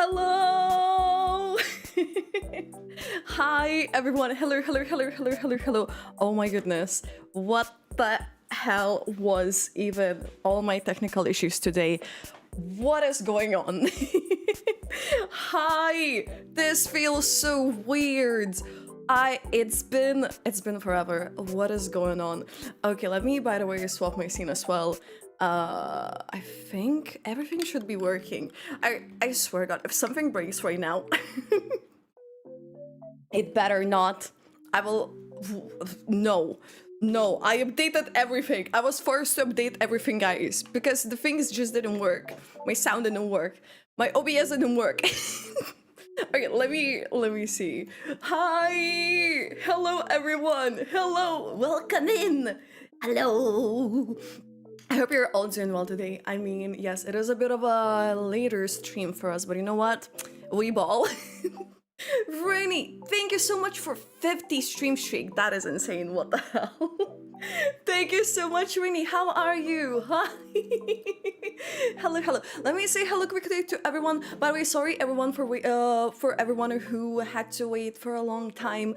Hello! Hi everyone. Hello. Oh my goodness. What the hell was even all my technical issues today? What is going on? Hi! This feels so weird. It's been forever. What is going on? Okay, let me, by the way, swap my scene as well. I think everything should be working. I swear to God, if something breaks right now, it better not. I will. No, I updated everything. I was forced to update everything, guys, because the things just didn't work. My sound didn't work. My OBS didn't work. Okay, let me see. Hi, hello everyone. Hello, welcome in. Hello. I hope you're all doing well today. I mean, yes, it is a bit of a later stream for us, but you know what? We ball. Rainy, thank you so much for 50 stream streak. That is insane. What the hell? Thank you so much, Rainy. How are you? Hi. Hello. Let me say hello quickly to everyone. By the way, sorry everyone for everyone who had to wait for a long time,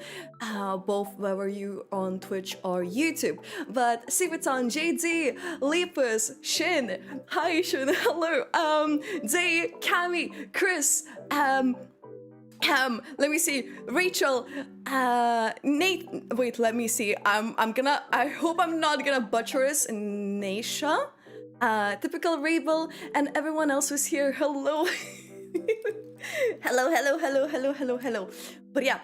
both whether you on Twitch or YouTube. But Sivitan, JD, Lepus, Shin. Hi Shin. Hello. Zay, Cami, Chris. Let me see, Rachel, Nate, wait, let me see, I hope I'm not gonna butcher this, Naisha, Typical Rabel, and everyone else who's here, hello. hello. But yeah,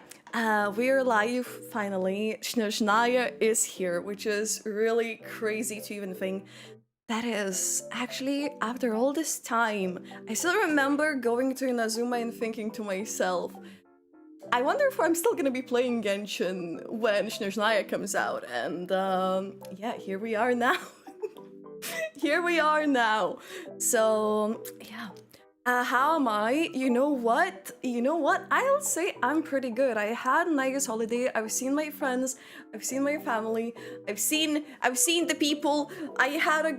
we're live, finally. Snezhnaya is here, which is really crazy to even think. That is, actually, after all this time, I still remember going to Inazuma and thinking to myself, I wonder if I'm still gonna be playing Genshin when Snezhnaya comes out, and yeah, here we are now. Here we are now. So, yeah. How am I? You know what? I'll say I'm pretty good. I had a nice holiday. I've seen my friends. I've seen my family. I've seen the people. I had a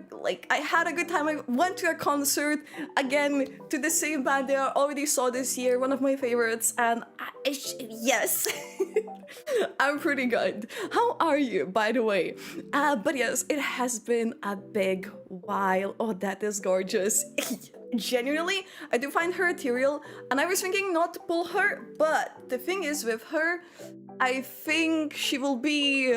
good time. I went to a concert again to the same band that I already saw this year. One of my favorites. And yes, I'm pretty good. How are you, by the way? But yes, it has been a big while. Oh, that is gorgeous. Genuinely, I do find her ethereal, and I was thinking not to pull her, but the thing is with her, I think she will be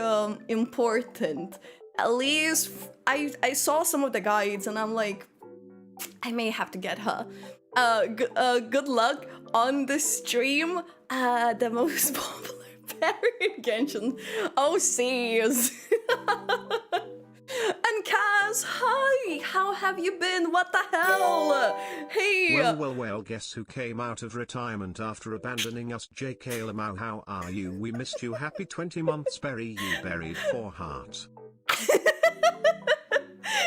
important. At least I saw some of the guides and I'm like, I may have to get her. Good luck on the stream. The most popular parry in Genshin. Oh, sees. And Kaz, hi! How have you been? What the hell? Hey! Well, guess who came out of retirement after abandoning us? JK Lamau, how are you? We missed you. Happy 20 months, Berry. You buried 4 hearts.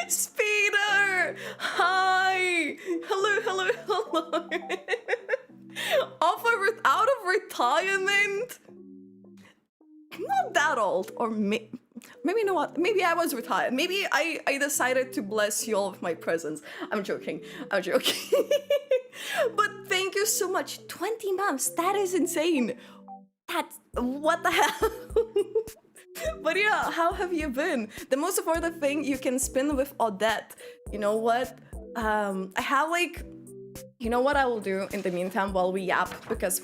Speeder! Hi! Hello. Out of retirement? Not that old, or maybe you know what? Maybe I was retired. Maybe I decided to bless you all with my presence. I'm joking. But thank you so much. 20 months. That is insane. What the hell? But yeah, how have you been? The most important thing, you can spin with Odette. You know what? I have you know what I will do in the meantime while we yap, because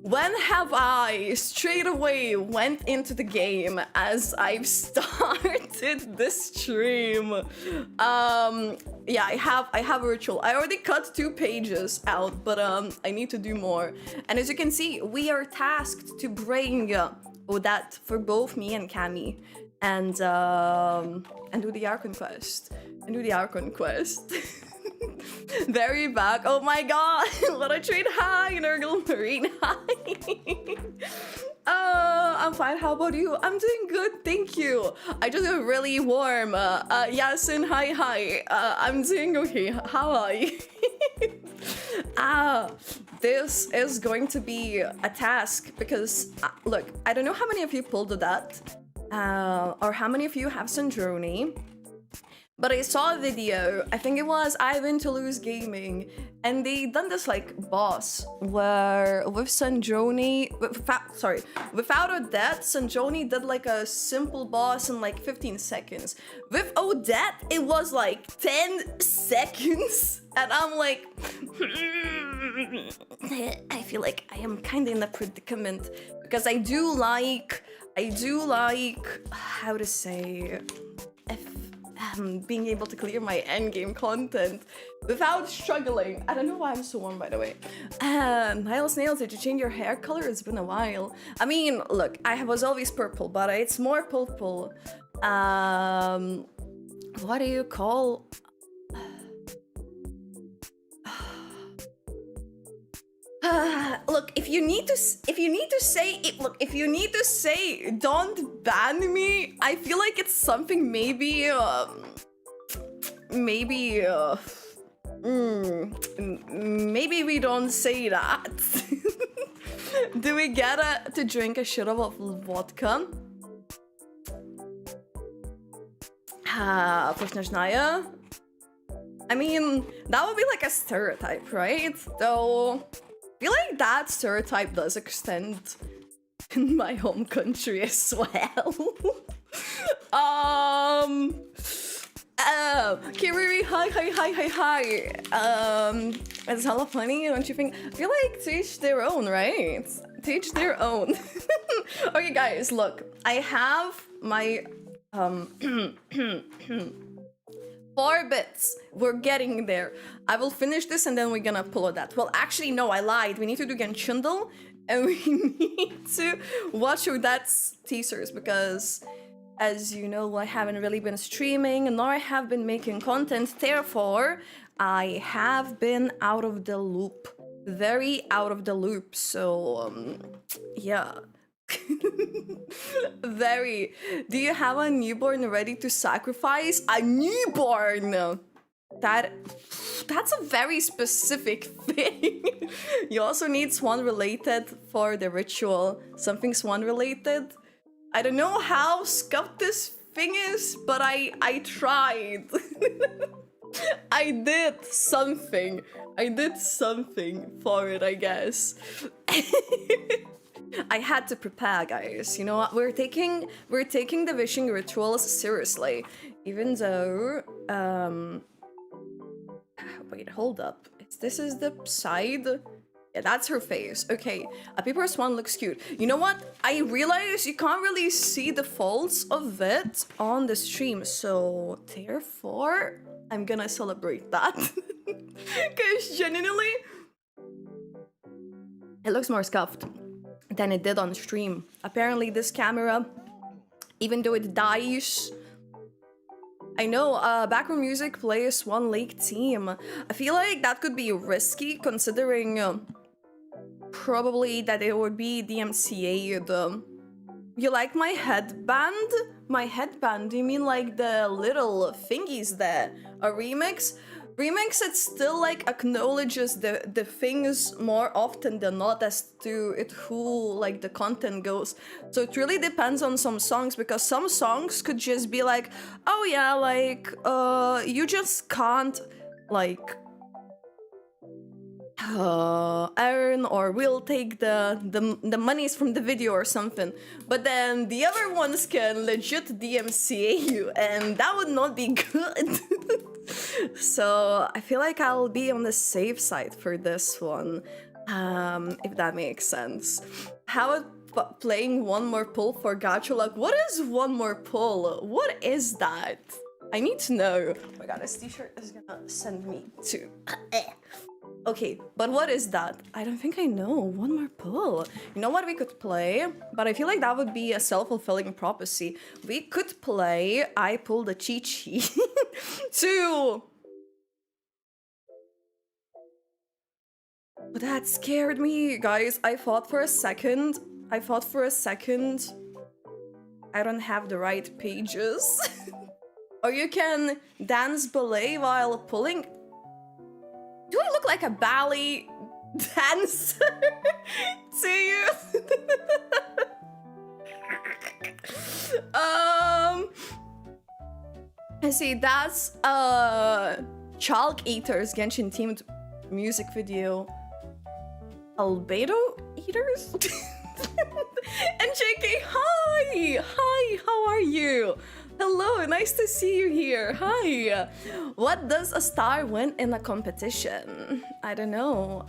when have I straight away went into the game as I've started this stream? Yeah, I have a ritual. I already cut 2 pages out, but I need to do more. And as you can see, we are tasked to bring Odette for both me and Cami, and do the Archon Quest. Very back. Oh my god, what a treat. Hi, Nurgle Marine. Hi. I'm fine. How about you? I'm doing good, thank you. I just got really warm. Yasin, hi. I'm doing okay. How are you? This is going to be a task because, look, I don't know how many of you pulled that, or how many of you have Syndrome, but I saw a video, I think it was I've been to Lose Gaming, and they done this like boss where with Sanjoni, without Odette, Sanjoni did like a simple boss in like 15 seconds. With Odette, it was like 10 seconds, and I'm like, I feel like I am kind of in a predicament because I do like, how to say, being able to clear my endgame content without struggling. I don't know why I'm so warm, by the way. Miles Nails, did you change your hair color? It's been a while. I mean, look, I was always purple, but it's more purple. What do you call? Look, if you need to say don't ban me, I feel like it's something maybe maybe we don't say that. Do we get to drink a shot of vodka? For Snezhnaya? I mean, that would be like a stereotype, right? Though I feel like that stereotype does extend in my home country as well. Kiriri, hi. It's hella funny, don't you think? I feel like to each their own, right? To each their own. Okay, guys, look. I have my 4 bits. We're getting there. I will finish this and then we're gonna pull that. Well, actually, no, I lied. We need to do Genshin and we need to watch Odette's teasers because, as you know, I haven't really been streaming nor I have been making content. Therefore, I have been out of the loop. Very out of the loop. So, yeah. Very. Do you have a newborn ready to sacrifice? A newborn! That's a very specific thing. You also need swan related for the ritual. Something swan related. I don't know how scuffed this thing is, but I tried. I did something. For it, I guess. I had to prepare, guys. You know what? We're taking the wishing rituals seriously. Even though wait, hold up. This is the side. Yeah, that's her face. Okay, a paper swan looks cute. You know what? I realize you can't really see the folds of it on the stream, so therefore I'm gonna celebrate that. Because genuinely it looks more scuffed than it did on stream. Apparently this camera, even though it dies, I know, background music plays one lake team. I feel like that could be risky considering probably that it would be DMCA'd. You like my headband? My headband? Do you mean like the little thingies there? A remix? Remix, it still like acknowledges the things more often than not as to it who like the content goes. So it really depends on some songs, because some songs could just be like, oh yeah, like you just can't like earn, or we'll take the monies from the video or something. But then the other ones can legit DMCA you, and that would not be good. So I feel like I'll be on the safe side for this one, if that makes sense. How about playing one more pull for gacha luck? What is one more pull? What is that? I need to know. Oh my god, this t-shirt is gonna send me to... Okay, but what is that? I don't think I know. One more pull. You know what we could play? But I feel like that would be a self-fulfilling prophecy. We could play I Pulled a Chi-Chi too. But that scared me, guys. I thought for a second I don't have the right pages. Or you can dance ballet while pulling. Do I look like a ballet dancer to you? I see, that's Chalk Eater's Genshin themed music video. Albedo Eaters? And JK, hi! Hi, how are you? Hello, nice to see you here. Hi. What does a star win in a competition? I don't know.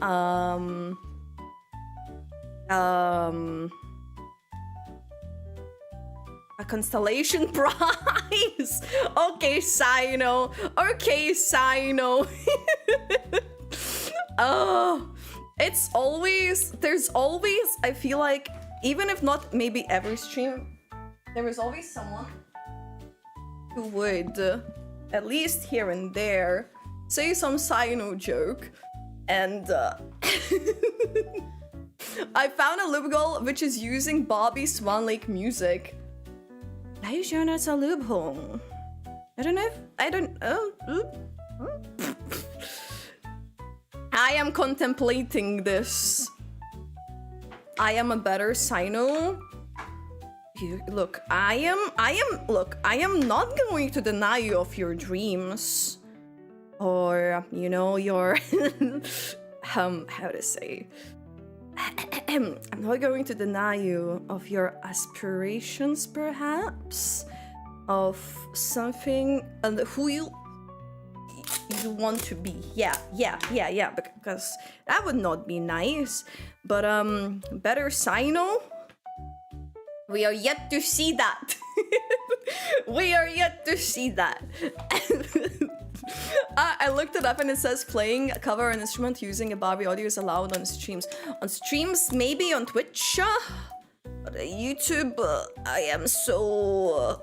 A constellation prize. Okay, Sino. Okay, Sino. Oh, it's always, there's always, I feel like, even if not maybe every stream, there is always someone who would, at least here and there, say some Sino joke. And I found a loophole which is using Bobby Swan Lake music. Are you sure that's a loophole? I don't know if, I don't, I am contemplating this. I am a better Sino. Look, I am not going to deny you of your dreams. Or, you know, your, how to say. I'm not going to deny you of your aspirations, perhaps. Of something, and who you want to be. Yeah, because that would not be nice. But better Sino? We are yet to see that. We are yet to see that. I looked it up and it says playing a cover an instrument using a Barbie audio is allowed on streams. On streams, maybe on Twitch, but YouTube, I am so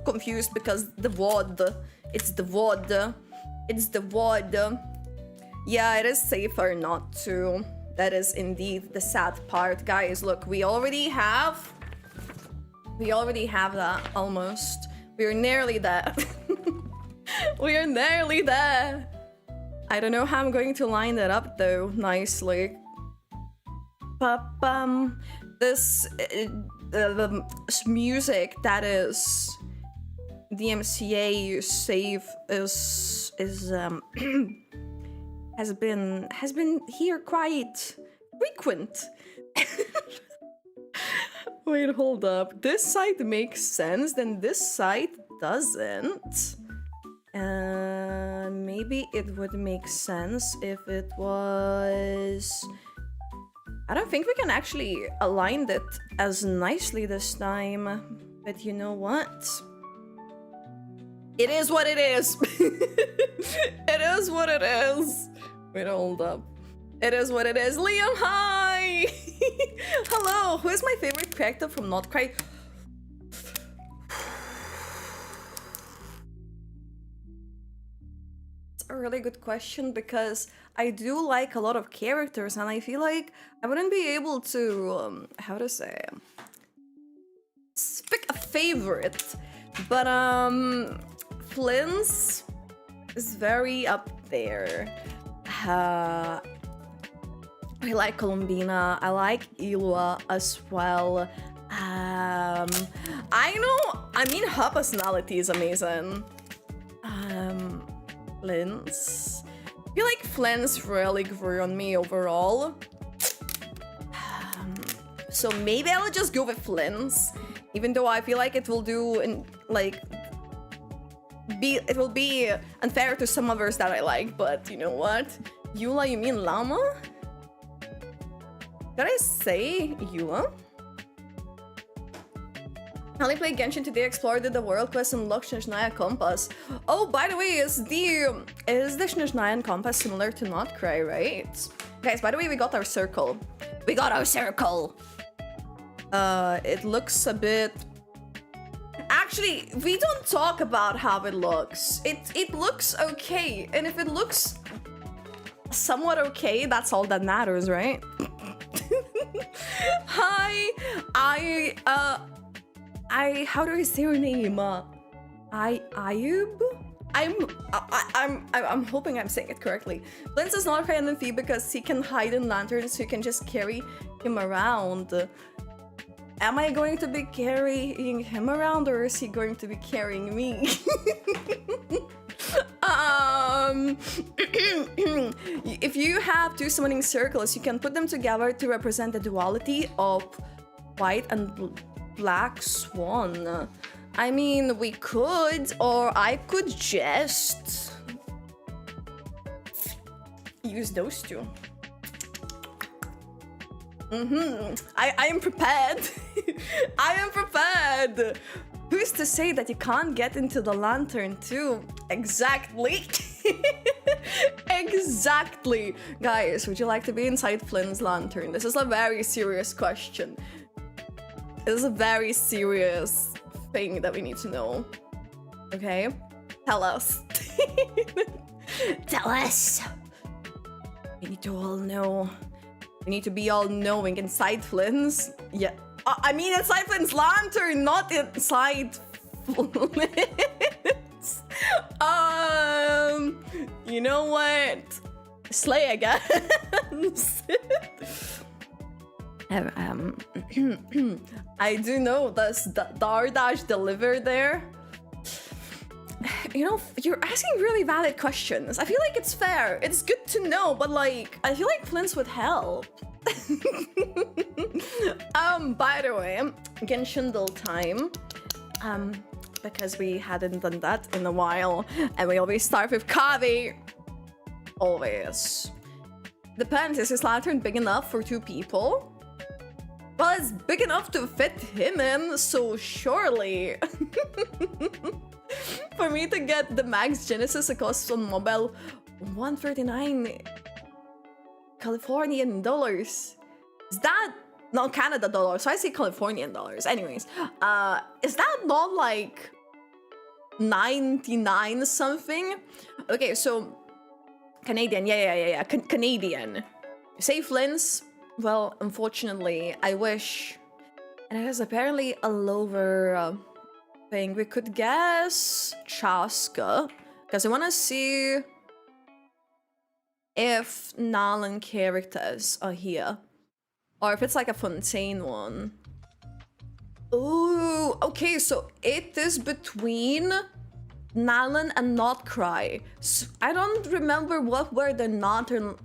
confused because the WOD. It's the WOD. It's the WOD. Yeah, it is safer not to. That is indeed the sad part. Guys, look, we already have that almost. We're nearly there. We are nearly there. I don't know how I'm going to line that up though nicely. This the music that is the MCA save is has been here quite frequent. Wait, hold up. This site makes sense, then this site doesn't. Maybe it would make sense if it was... I don't think we can actually align it as nicely this time. But you know what? It is what it is. It is what it is. Wait, hold up. It is what it is. Liam, hi! Hello, who is my favorite character from Not Cry? It's a really good question because I do like a lot of characters and I feel like I wouldn't be able to, how to say, pick a favorite. But, Flynn's is very up there. I like Columbina, I like Ilua as well. I mean her personality is amazing. Flynn's. I feel like Flynn's really grew on me overall. So maybe I'll just go with Flynn's. Even though I feel like it will do it will be unfair to some others that I like, but you know what? Eula, you mean Llama? Did I say Eula? I only played Genshin today, explored the world quest and unlocked Snezhnaya compass. Oh, by the way, is the Snezhnayan compass similar to Not Cry, right? Guys, by the way, we got our circle. We got our circle! It looks a bit... Actually, we don't talk about how it looks. It looks okay, and if it looks somewhat okay, that's all that matters, right? Hi, how do I say your name? Ayub? I'm hoping I'm saying it correctly. Lens is not an thief because he can hide in lanterns, so you can just carry him around. Am I going to be carrying him around, or is he going to be carrying me? If you have two summoning circles, you can put them together to represent the duality of white and black swan. I mean, we could, or I could just use those two. I am prepared. I am prepared. Who's to say that you can't get into the lantern too? Exactly. Exactly. Guys, would you like to be inside Flynn's lantern? This is a very serious question. This is a very serious thing that we need to know. Okay? Tell us. Tell us. We need to all know. We need to be all knowing inside Flynn's. Yeah. I mean inside Flynn's lantern, not inside Flynn's. You know what? Slay again. I do know that's the Dardash deliver there. You know, you're asking really valid questions. I feel like it's fair. It's good to know, but like, I feel like Flynn's would help. By the way, Genshin time. Because we hadn't done that in a while, and we always start with Kavi. Always. Depends, is his lantern big enough for two people? Well, it's big enough to fit him in, so surely. For me to get the Max Genesis, it costs on mobile 139 Californian dollars. Is that no Canada dollars? So I say Californian dollars. Anyways, is that not like 99 something? Okay, so Canadian, yeah. Canadian. Say Flynn's. Well, unfortunately, I wish. And it is apparently a lower thing. We could guess Chaska, because I want to see if Nalan characters are here, or if it's like a Fontaine one. Ooh, okay, so it is between Nalan and Notcry. So I don't remember what were the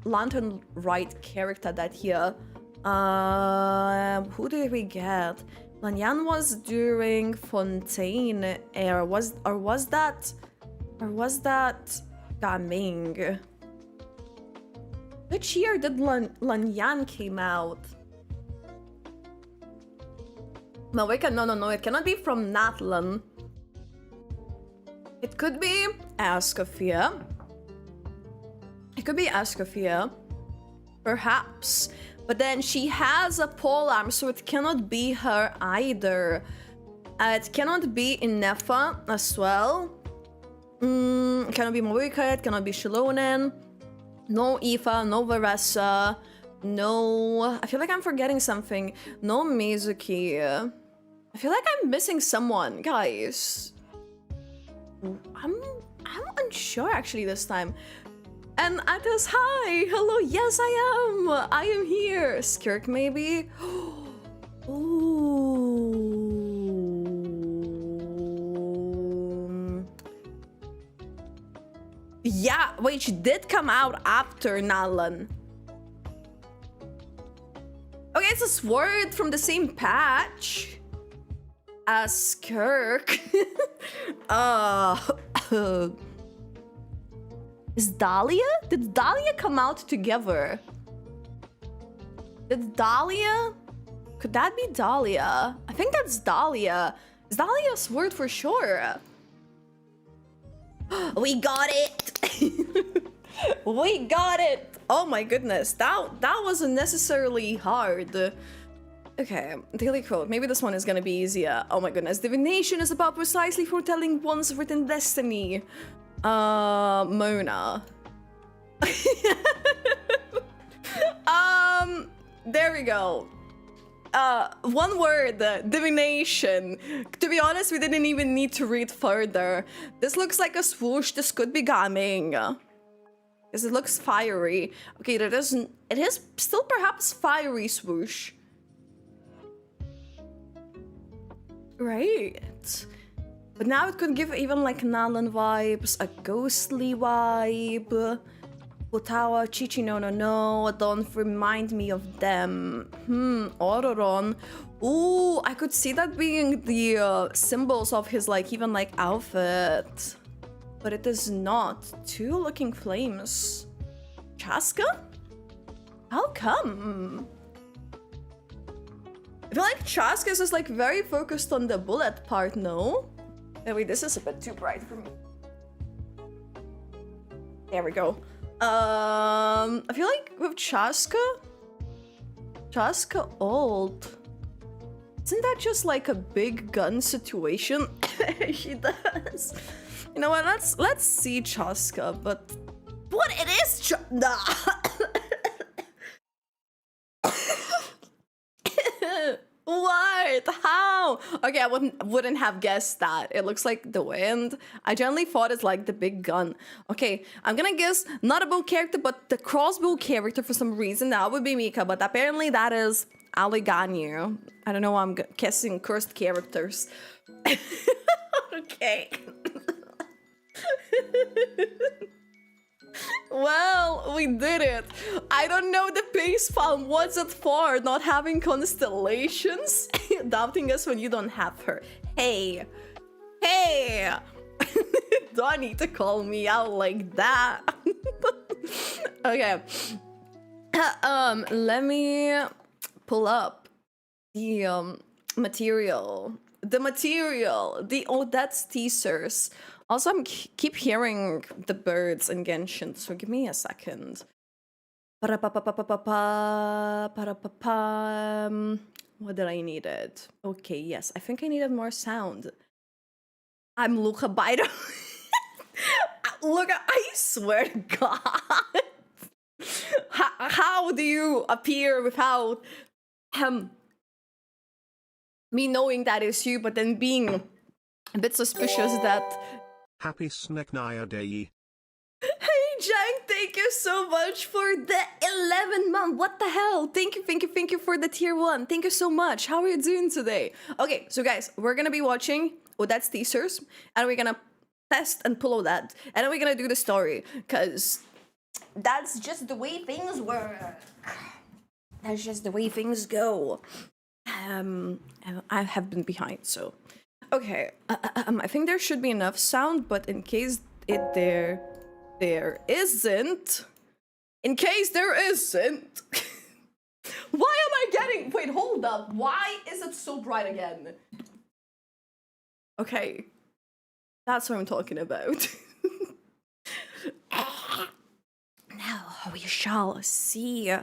Lantern Right character that here. Who did we get? Lanyan was during Fontaine era. Was that Gaming? Which year did Lanyan came out? No, no, it cannot be from Natlan. It could be Ascafia. It could be Ascafia. Perhaps. But then she has a polearm, so it cannot be her either. It cannot be Inefa as well. It cannot be Morika, it cannot be Shilonen. No Aoife, no Varessa. No... I feel like I'm forgetting something. No Mizuki. I feel like I'm missing someone, guys. I'm unsure actually this time. And Atos, hi! Hello, yes I am here. Skirk maybe? Ooh. Yeah, wait, she did come out after Nalan. Okay, it's a sword from the same patch as Skirk. Is Dahlia? Did Dahlia come out together? Did Dahlia? Could that be Dahlia? I think that's Dahlia. Is Dahlia a sword for sure? We got it! We got it! Oh my goodness, that wasn't necessarily hard. Okay, daily quote. Maybe this one is gonna be easier. Oh my goodness. Divination is about precisely foretelling one's written destiny. Mona. There we go. One word, divination. To be honest, we didn't even need to read further. This looks like a swoosh. This could be gaming. Because it looks fiery. Okay, it is still perhaps fiery swoosh. Right. But now it could give even like Nalan vibes, a ghostly vibe. Utawa, Chichi, no, don't remind me of them. Ororon. Ooh, I could see that being the symbols of his like even like outfit. But it is not. Two looking flames. Chaska? How come? I feel like Chaska is just like very focused on the bullet part, no? Oh, wait, this is a bit too bright for me. There we go. I feel like with Chaska old. Isn't that just like a big gun situation? She does. You know what? Let's see Chaska, but what it is? Nah. What? How? Okay, I wouldn't have guessed that. It looks like the wind. I generally thought it's like the big gun. Okay, I'm gonna guess not a bow character, but the crossbow character for some reason. That would be Mika, but apparently that is Aliganyu. I don't know why I'm guessing cursed characters. Okay. Well, we did it. I don't know the pace farm. What's it for? Not having constellations? Doubting us when you don't have her. Hey. Don't need to call me out like that. Okay. Let me pull up the material. The Odette's teasers. Also, I keep hearing the birds in Genshin, so give me a second. What did I needed? Okay, yes, I think I needed more sound. I'm Luca Baido. Look, I swear to God. How do you appear without me knowing that is you, but then being a bit suspicious that... Happy Snezhnaya Day. Hey Jang, thank you so much for the 11 month. What the hell? Thank you for the tier 1. Thank you so much. How are you doing today? Okay, so guys, we're gonna be watching Odette's teasers, and we're gonna test and pull Odette, and then we're gonna do the story, because that's just the way things work. That's just the way things go. I have been behind, so... Okay, I think there should be enough sound, but in case there isn't... In case there isn't... Why am I getting... Wait, hold up. Why is it so bright again? Okay. That's what I'm talking about. Now we shall see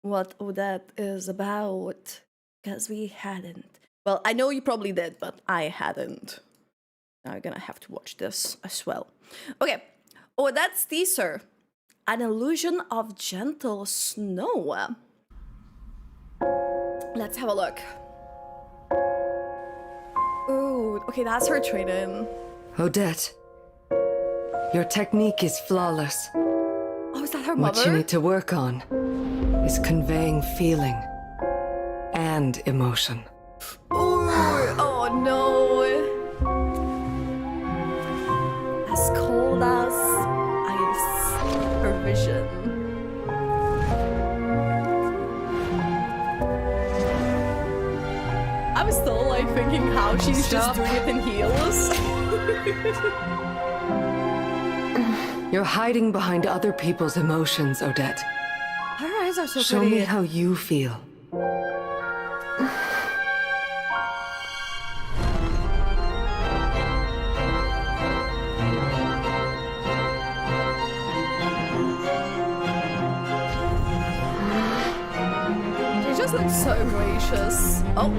what Odette is about. Because we hadn't. Well, I know you probably did, but I hadn't. Now I'm gonna have to watch this as well. Okay, Odette's teaser. An illusion of gentle snow. Let's have a look. Ooh, okay, that's her trade-in. Odette, your technique is flawless. Oh, is that her mother? What you need to work on is conveying feeling and emotion. Ooh, oh no. As cold as ice, her vision. I'm still like thinking how she's just doing it in heels. You're hiding behind other people's emotions, Odette. Her eyes are so Show pretty. me how you feel. Looks so gracious. Oh.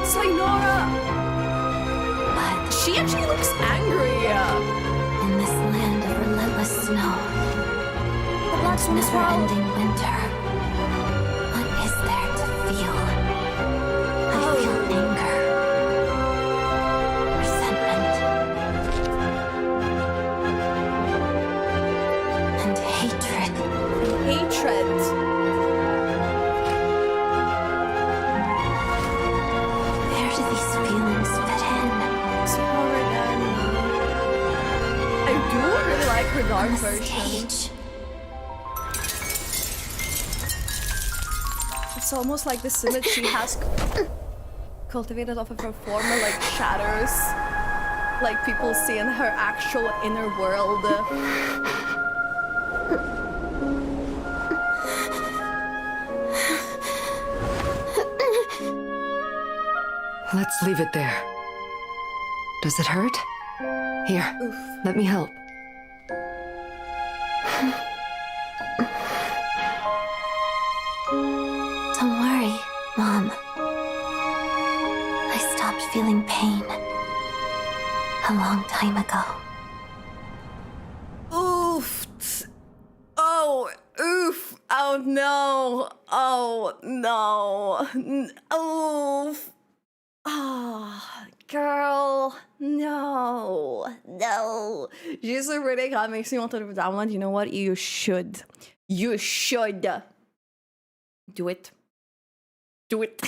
Sayonara! But she actually looks angry. In this land of relentless snow, The blacksmith's never-ending winter, what is there to feel? I feel anger, resentment, and hatred. like her dark on version. stage. It's almost like this image she has cultivated off of her former like shadows. Like people see in her actual inner world. Let's leave it there. Does it hurt? Here, Oof. let me help. Don't worry, Mom. I stopped feeling pain a long time ago. Oof. Oh, oof. Oh no. Oh no. Oof. Ah, girl. No. No. She's already got makes me want to download. You know what? You should. You should. Do it. Do it.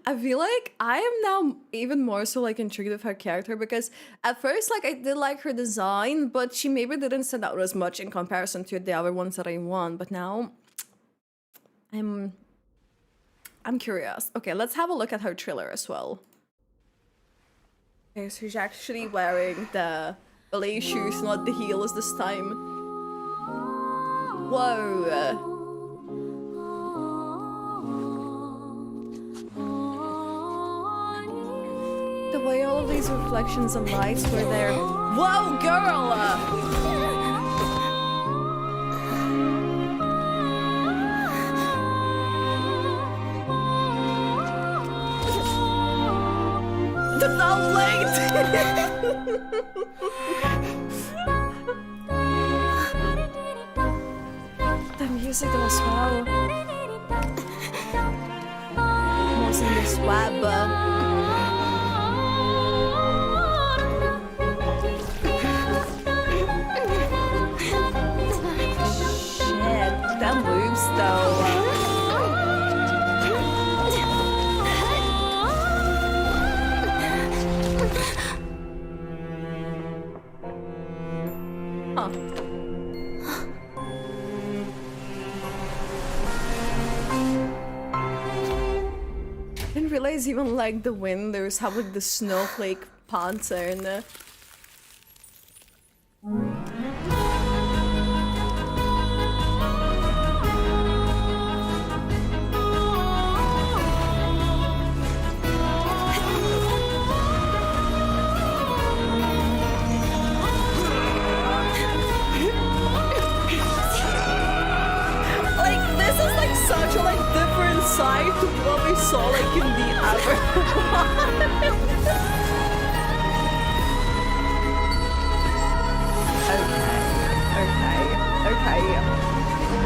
I feel like I am now even more so like intrigued with her character because at first like I did like her design, but she maybe didn't stand out as much in comparison to the other ones that I won. But now I'm curious. Okay, let's have a look at her trailer as well. Okay, so she's actually wearing the ballet shoes, not the heels this time. Whoa. The way all of these reflections and lights were there. Whoa, girl! The down late! The music as well. Most in this web. That moves though. Huh. Didn't realize even like the windows have like the snowflake pattern. Such a like different side to what we saw like in the other one.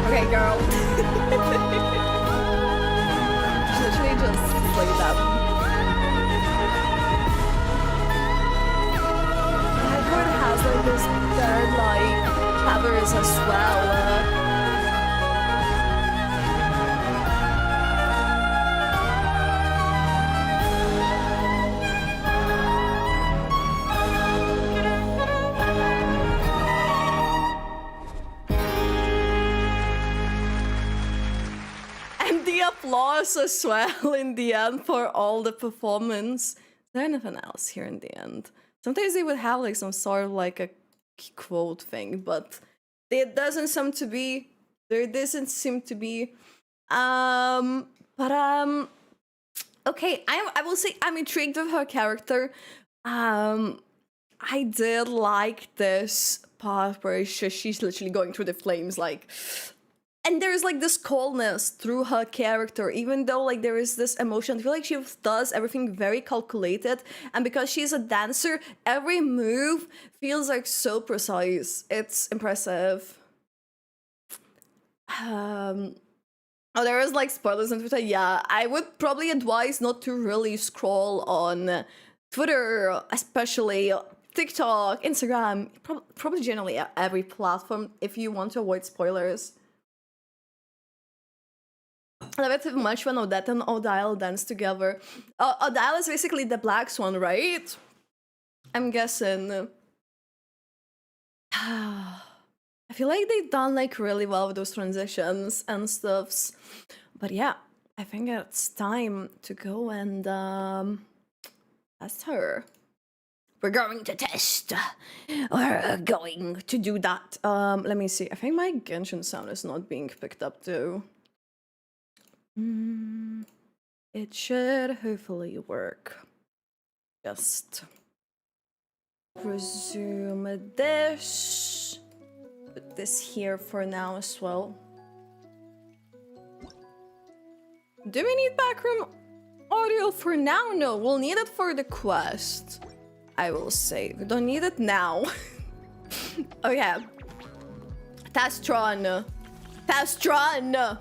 Okay, girl. Literally just play that. Everyone has like this third like covers as well. Applause as well in the end for all the performance. Is there anything else here in the end? Sometimes they would have like some sort of like a quote thing, but it doesn't seem to be. There doesn't seem to be. Okay, I will say I'm intrigued with her character. I did like this part where she's literally going through the flames like. And there's like this coldness through her character, even though like there is this emotion. I feel like she does everything very calculated, and because she's a dancer, every move feels like so precise. It's impressive. Oh, there is like spoilers on Twitter. Yeah, I would probably advise not to really scroll on Twitter, especially TikTok, Instagram, probably generally every platform if you want to avoid spoilers. I love it too much when Odette and Odile dance together. Odile is basically the black swan, right? I'm guessing. I feel like they've done like really well with those transitions and stuffs. But yeah, I think it's time to go and test her. We're going to test. We're going to do that. Let me see. I think my Genshin sound is not being picked up though. It should hopefully work. Just resume this. Put this here for now as well. Do we need backroom audio for now? No, we'll need it for the quest. I will say. We don't need it now. Okay. Tastron. Tastron.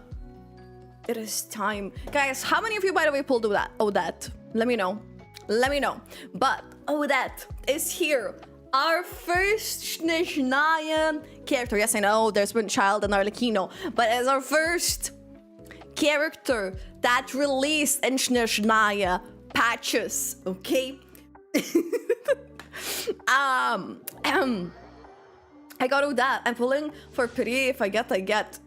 It is time. Guys, how many of you, by the way, pulled Odette? Let me know. Let me know. But Odette is here. Our first Snezhnaya character. Yes, I know there's been Child and Arlecchino, but as our first character that released in Snezhnaya patches, okay? I got Odette. I'm pulling for pity. If I get, I get.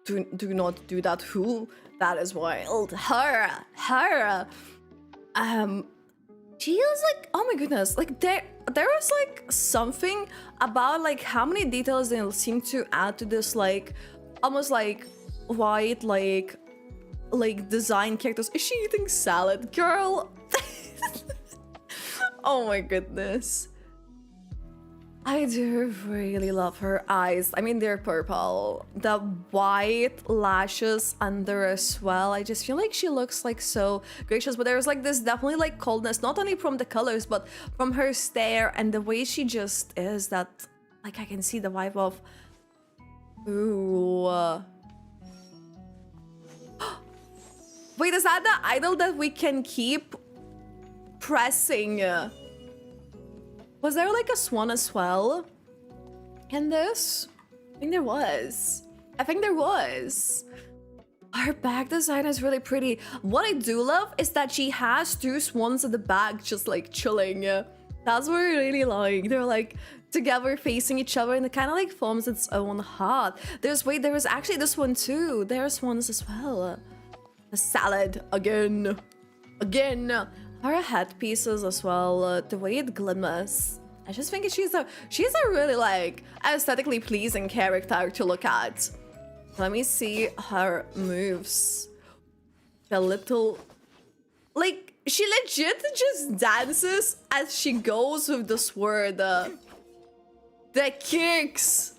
Do not do that. Who? That is wild. Her. She is like, oh my goodness, like there was like something about like how many details they seem to add to this like almost like white like design characters. Is she eating salad, girl? Oh my goodness. I do really love her eyes. I mean, they're purple. The white lashes under as well. I just feel like she looks like so gracious, but there's like this definitely like coldness, not only from the colors, but from her stare and the way she just is that like I can see the vibe of ooh. Wait, is that the idol that we can keep pressing? Was there like a swan as well in this? I think there was. Her bag design is really pretty. What I do love is that she has two swans at the back just like chilling. That's what I really like. They're like together facing each other and it kind of like forms its own heart. There was actually this one too. There's ones as well. The salad again. Her headpieces as well, the way it glimmers. I just think she's a really like aesthetically pleasing character to look at. Let me see her moves. The little, like she legit just dances as she goes with the sword. The kicks.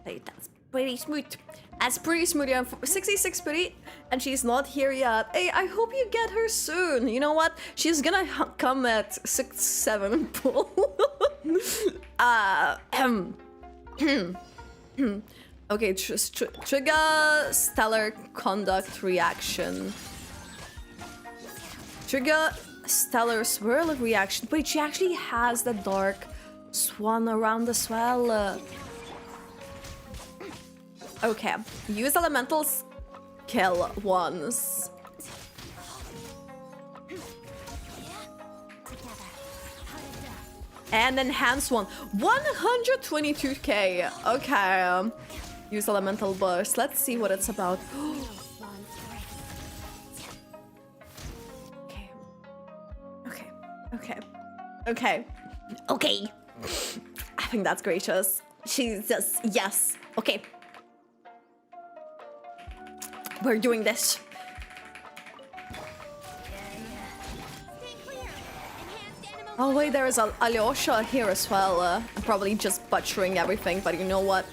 Hey, that's pretty smooth. That's pretty smooth. Yeah, 66 pretty, and she's not here yet. Hey, I hope you get her soon. You know what? She's gonna come at 6-7 pull. Okay, trigger stellar conduct reaction. Trigger stellar swirl reaction. Wait, she actually has the dark swan around as well. Okay, use elementals, kill once. And enhance one. 122k. Okay. Use elemental burst. Let's see what it's about. Okay. I think that's gracious. She's just, yes. Okay. We're doing this. Oh wait, there is Alyosha here as well. I'm probably just butchering everything, but you know what?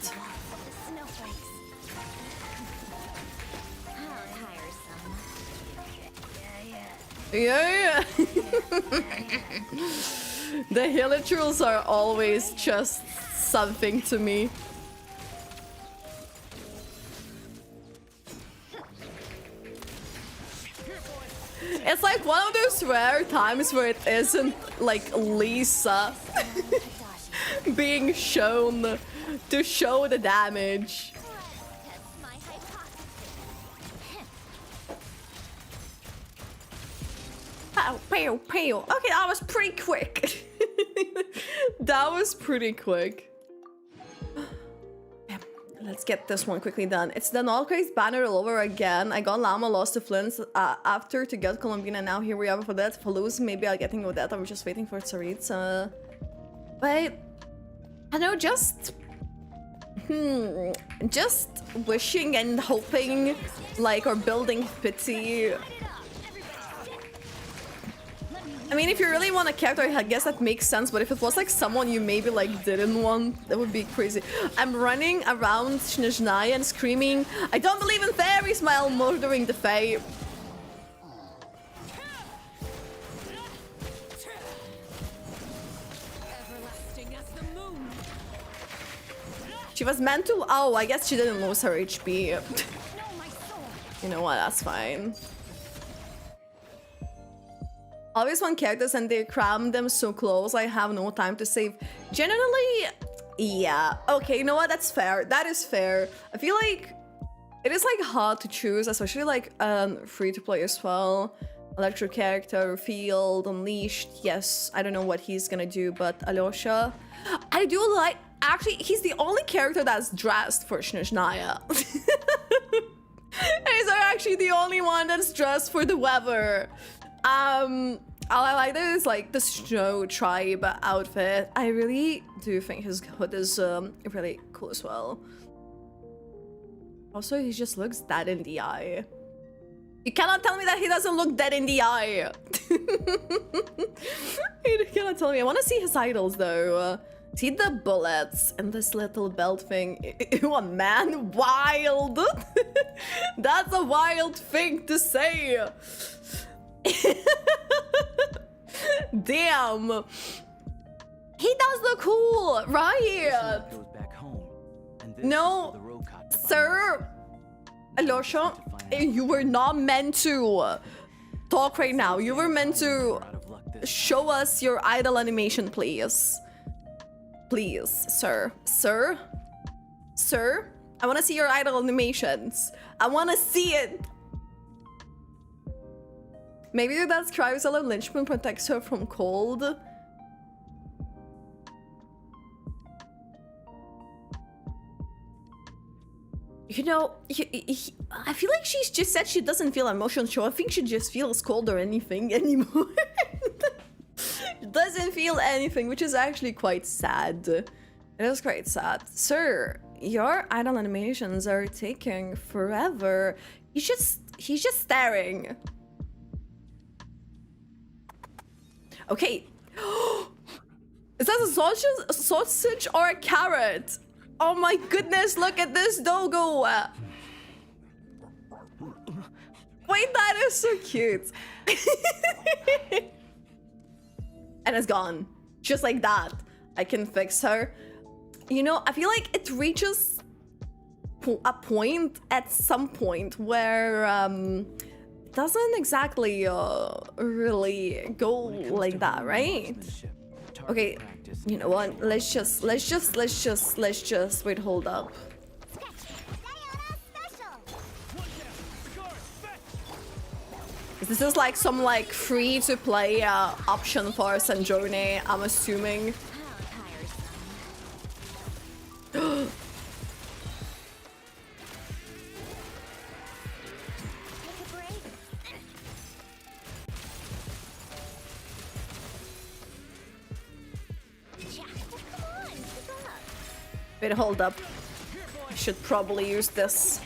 Yeah. The Hilichurls are always just something to me. It's like one of those rare times where it isn't like Lisa being shown to show the damage. Pow, pow, pow. Okay, that was pretty quick. That was pretty quick. Yeah, let's get this one quickly done. It's the Null-Crazed banner all over again. I got Llama, lost to Flint after to get Columbina. Now here we are for that. For lose, maybe I'll getting Odette. I'm just waiting for tsaritsa. But I know, just wishing and hoping, like, or building pity. I mean, if you really want a character, I guess that makes sense, but if it was like someone you maybe like didn't want, that would be crazy. I'm running around Snezhnaya and screaming, I don't believe in fairies while murdering the fae. She was meant to. Oh, I guess she didn't lose her HP. You know what? That's fine. Always want characters and they cram them so close. I have no time to save. Generally, yeah. Okay, you know what? That's fair. That is fair. I feel like it is like hard to choose, especially like free to play as well. Electro character, Field, Unleashed. Yes, I don't know what he's gonna do, but Alyosha, I do like. Actually, he's the only character that's dressed for Snezhnaya. He's actually the only one that's dressed for the weather. All I like is like the Snow Tribe outfit. I really do think his hood is really cool as well. Also, he just looks dead in the eye. You cannot tell me that he doesn't look dead in the eye. You cannot tell me. I want to see his idols though. See the bullets and this little belt thing. Ew, man, wild. That's a wild thing to say. Damn. He does look cool, right? No, sir. Alyosha, you were not meant to talk right now. You were meant to show us your idol animation, please. Please, sir. Sir? Sir? I want to see your idol animations. I want to see it. Maybe that's Cryosella Lynchman protects her from cold. You know, I feel like she's just said she doesn't feel emotions, so I think she just feels cold or anything anymore. Doesn't feel anything, which is actually quite sad. It is quite sad. Sir, your idol animations are taking forever. He's just staring. Okay. Is that a sausage or a carrot? Oh my goodness, look at this doggo. Wait, that is so cute. And it's gone. Just like that. I can fix her. You know, I feel like it reaches a point at some point where it doesn't exactly really go like that, right? Okay, you know what? Let's just wait, hold up. This is like some like free to play option for Sanjone, I'm assuming. Wait, hold up. I should probably use this.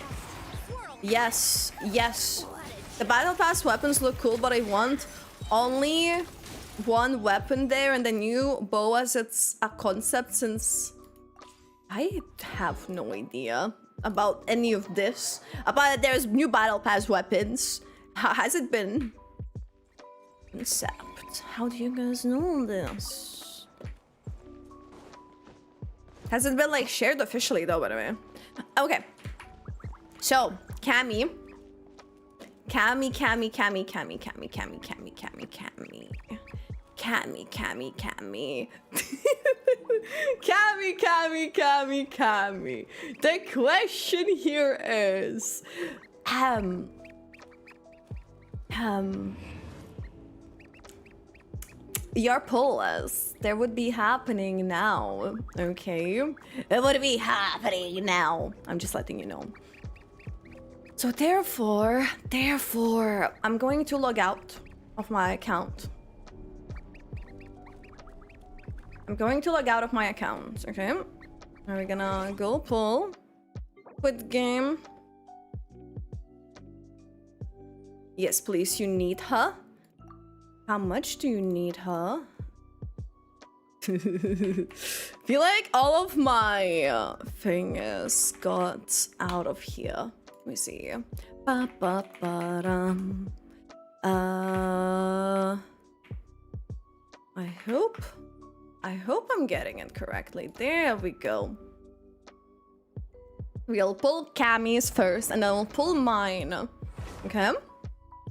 Yes, yes. The Battle Pass weapons look cool, but I want only one weapon there and the new bow as it's a concept, since I have no idea about any of this. About it, there's new Battle Pass weapons. How has it been? Concept. How do you guys know this? Has it been like shared officially though, by the way? Okay. So, Cammy. Cammy. The question here is, your polls, there would be happening now, okay? It would be happening now. I'm just letting you know. So therefore, I'm going to log out of my account. I'm going to log out of my account, okay? We're gonna go pull. Quit game. Yes, please, you need her. How much do you need her? Feel like all of my things got out of here. Let me see. Ba-ba-ba-dum. I hope I'm getting it correctly. There we go. We'll pull Cammy's first, and then we'll pull mine. Okay?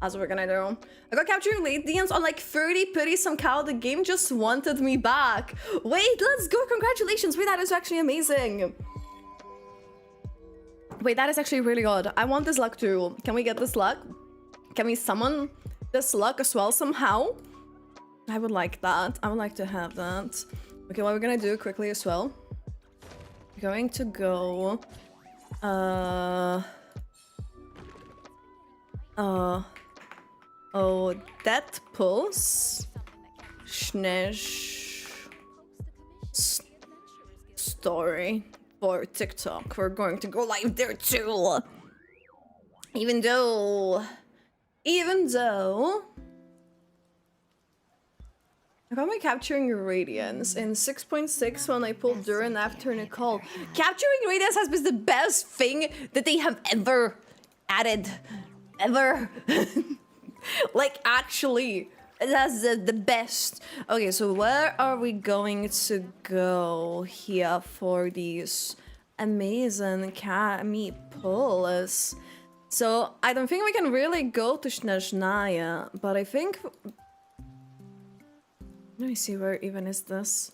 That's what we're gonna do. I got capturing late DMs on like 30 pity somehow. The game just wanted me back. Wait, let's go. Congratulations. Wait, that is actually amazing. Wait, that is actually really good. I want this luck too. Can we get this luck? Can we summon this luck as well somehow? I would like that. I would like to have that. Okay, what we're gonna do quickly as well. We're going to go... Odette pulls story for TikTok. We're going to go live there too. Even though I got my capturing radiance in 6.6 when I pulled during after Nicole. Capturing radiance has been the best thing that they have ever added. Ever. Like, actually, that's the best. Okay, so where are we going to go here for these amazing Cammy pulls? So, I don't think we can really go to Snezhnaya, but I think... Let me see, where even is this?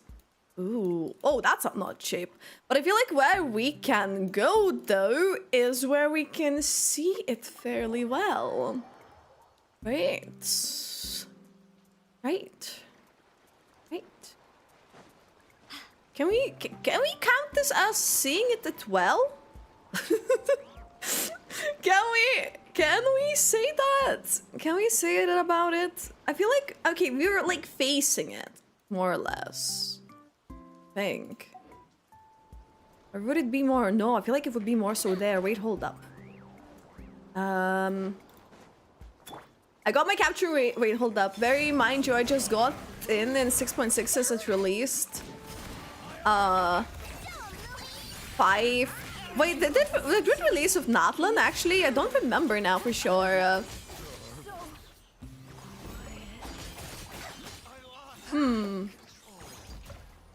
Ooh, oh, that's not cheap. But I feel like where we can go, though, is where we can see it fairly well. Right. Can we count this as seeing it at well? Can we say that? Can we say it about it? I feel like, okay, we were like facing it, more or less. I think. Or would it be more? No, I feel like it would be more so there. Wait, hold up. I got my capture rate. Wait, hold up. Mind you, I just got in 6.6 as it's released. 5. Wait, did it release of Natlan actually? I don't remember now for sure.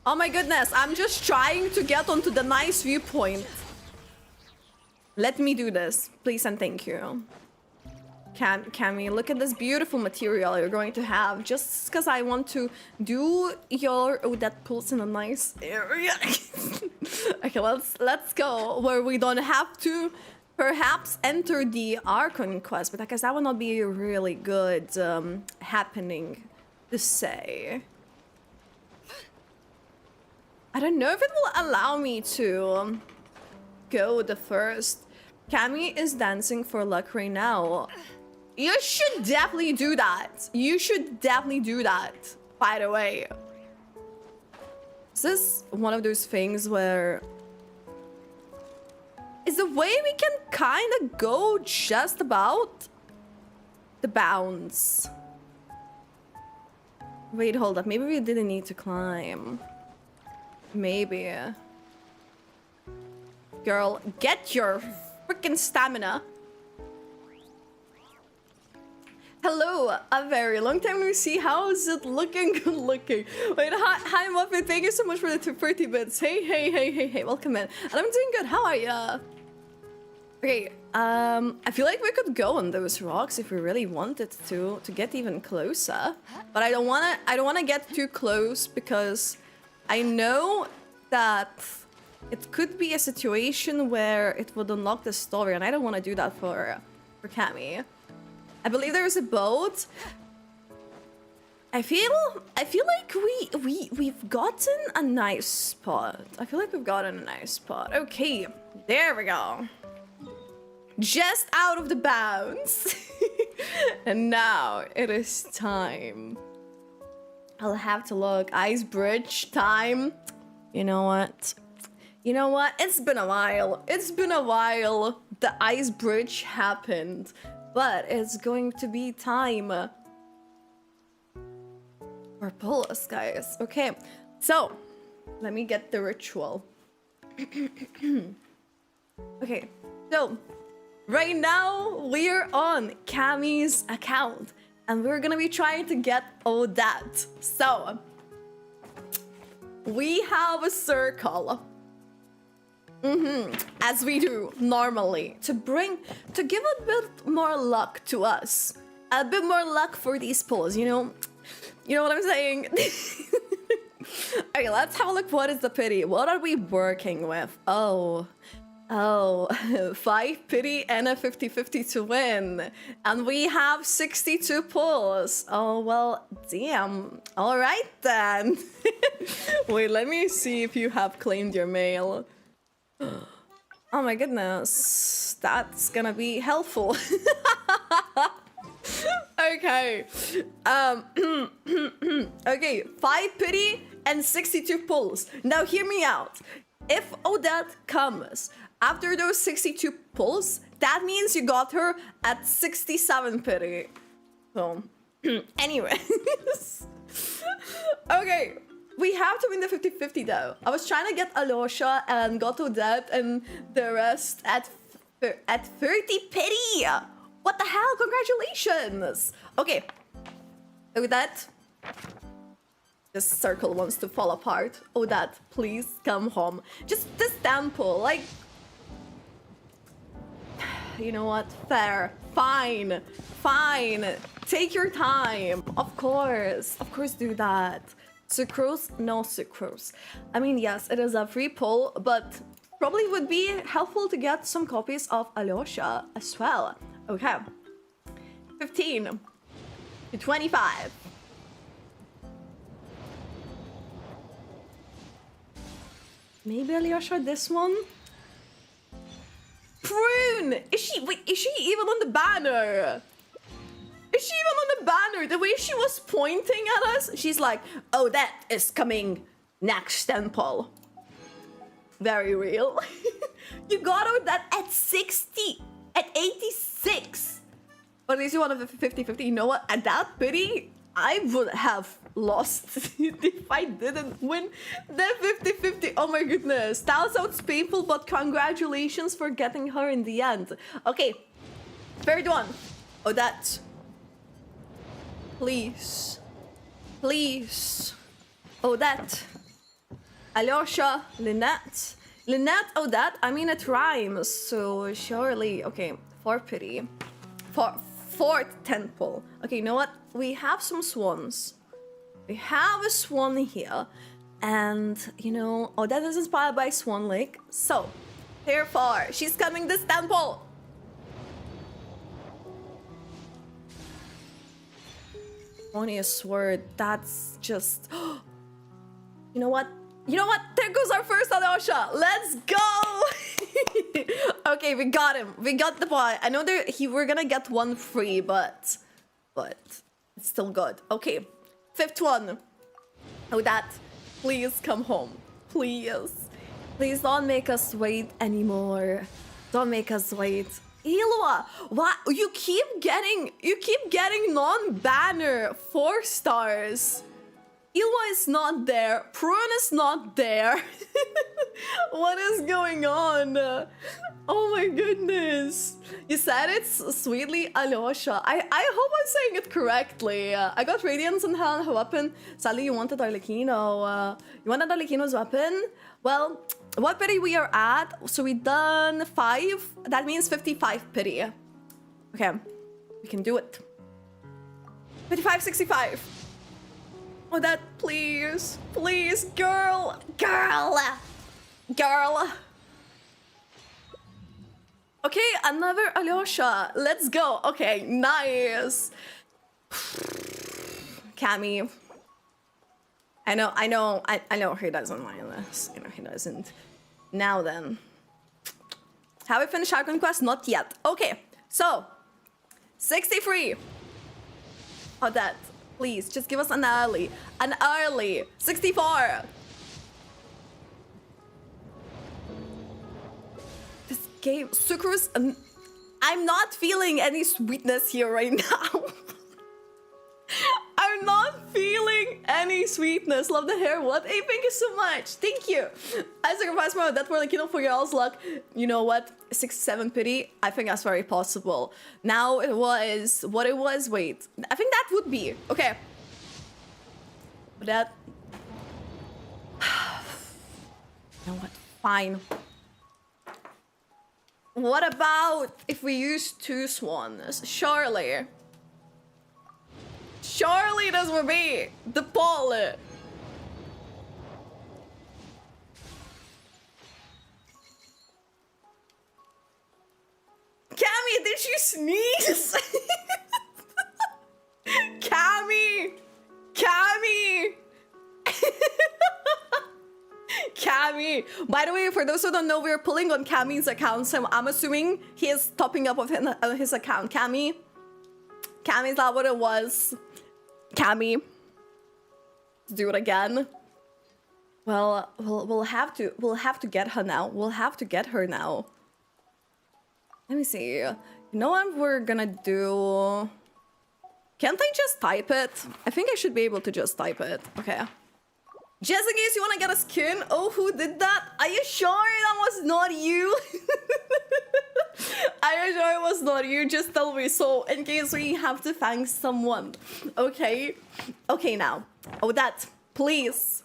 Oh my goodness, I'm just trying to get onto the nice viewpoint. Let me do this, please and thank you. Can we look at this beautiful material you're going to have just because I want to do your Odette pulls in a nice area. Okay, let's go where we don't have to perhaps enter the Archon Quest, but I guess that would not be really good happening to say. I don't know if it will allow me to go the first. Cammy is dancing for luck right now. You should definitely do that. You should definitely do that, by the way. Is this one of those things where... Is the way we can kind of go just about the bounds? Wait, hold up. Maybe we didn't need to climb. Maybe. Girl, get your freaking stamina. Hello, a very long time no see. How is it looking? Good looking. Wait, hi Muffin. Thank you so much for the 30 bits. Hey, welcome in. And I'm doing good. How are ya? Okay, I feel like we could go on those rocks if we really wanted to get even closer. But I don't wanna get too close because I know that it could be a situation where it would unlock the story, and I don't want to do that for Cammy. I believe there is a boat. I feel like we've gotten a nice spot. I feel like we've gotten a nice spot. Okay, there we go. Just out of the bounds. And now it is time. I'll have to look. Ice bridge time. You know what? You know what? It's been a while. It's been a while. The ice bridge happened, but it's going to be time. Or pull us, guys. Okay, so let me get the ritual. Okay, so right now we're on Cammy's account and we're gonna be trying to get Odette. So we have a circle. As we do normally to give a bit more luck to us, a bit more luck for these pulls, you know what I'm saying? Okay, let's have a look. What is the pity? What are we working with? Oh, 5 pity and a 50-50 to win, and we have 62 pulls. Oh well, damn. All right then. Wait, let me see if you have claimed your mail. Oh my goodness, that's gonna be helpful. Okay, okay, 5 pity and 62 pulls. Now hear me out. If Odette comes after those 62 pulls, that means you got her at 67 pity. So, anyways. Okay. We have to win the 50-50 though. I was trying to get Alyosha and got Odette and the rest at 30 pity. What the hell? Congratulations. Okay. Odette. This circle wants to fall apart. Odette, please come home. Just this temple, like... You know what? Fair. Fine. Fine. Take your time. Of course do that. Sucrose? No sucrose. I mean, yes, it is a free pull, but probably would be helpful to get some copies of Alyosha as well. Okay. 15 to 25. Maybe Alyosha this one? Prune! Is she even on the banner? Is she even on the banner? The way she was pointing at us, she's like, oh, that is coming next temple. Very real. You got out that at 60, at 86. But at least you wanted the 50-50. You know what? At that pity, I would have lost if I didn't win the 50-50. Oh my goodness. That sounds painful, but congratulations for getting her in the end. Okay, third one. Odette. Please. Please. Odette. Alyosha. Lynette. Lynette, Odette. I mean, it rhymes, so surely. Okay, for pity. Fourth temple. Okay, you know what? We have some swans. We have a swan here. And, you know, Odette is inspired by Swan Lake. So, therefore, she's coming this temple. Only a sword. That's just... You know what? You know what? There goes our first Alyosha. Let's go! Okay, we got him. We got the boy. I know we're gonna get one free, but it's still good. Okay, fifth one. Odette, please come home. Please. Please don't make us wait anymore. Don't make us wait. Hilwa, why you keep getting non-banner 4 stars? Ilwa is not there. Prune is not there. What is going on? Oh my goodness. You said it's sweetly Alyosha. I hope I'm saying it correctly. I got Radiance and her weapon. Sadly, you wanted Arlecchino. You wanted Arlecchino's weapon? Well, what pity we are at? So we done 5. That means 55 pity. Okay, we can do it. 55, 65. Oh, that, please, please, girl. Okay, another Alyosha. Let's go. Okay, nice. Cammy. I know he doesn't mind this. You know, he doesn't. Now then. Have we finished Archon Quest? Not yet. Okay, so 63. Odette, please, just give us an early 64. This game, Sucrose, I'm not feeling any sweetness here right now. I'm not feeling any sweetness. Love the hair. What? Hey, thank you so much. Thank you. I sacrificed my Odette for like, you know, for your all's luck. You know what? 6-7 pity. I think that's very possible. Now it was what it was. Wait, I think that would be okay. But that. You know what? Fine. What about if we use 2 swans? Surely. Surely this would be the poll. Cammy, did you sneeze? Cammy! Cammy! Cammy! By the way, for those who don't know, we're pulling on Cammy's account, so I'm assuming he is topping up with his account. Cammy? Cammy's not what it was. Cammy, let's do it again. Well, we'll have to get her now. We'll have to get her now. Let me see. You know what we're gonna do? Can't I just type it? I think I should be able to just type it. Okay. Just in case you wanna get a skin. Oh, who did that? Are you sure that was not you? Are you sure it was not you? Just tell me so in case we have to thank someone. Okay? Okay now. Odette, please.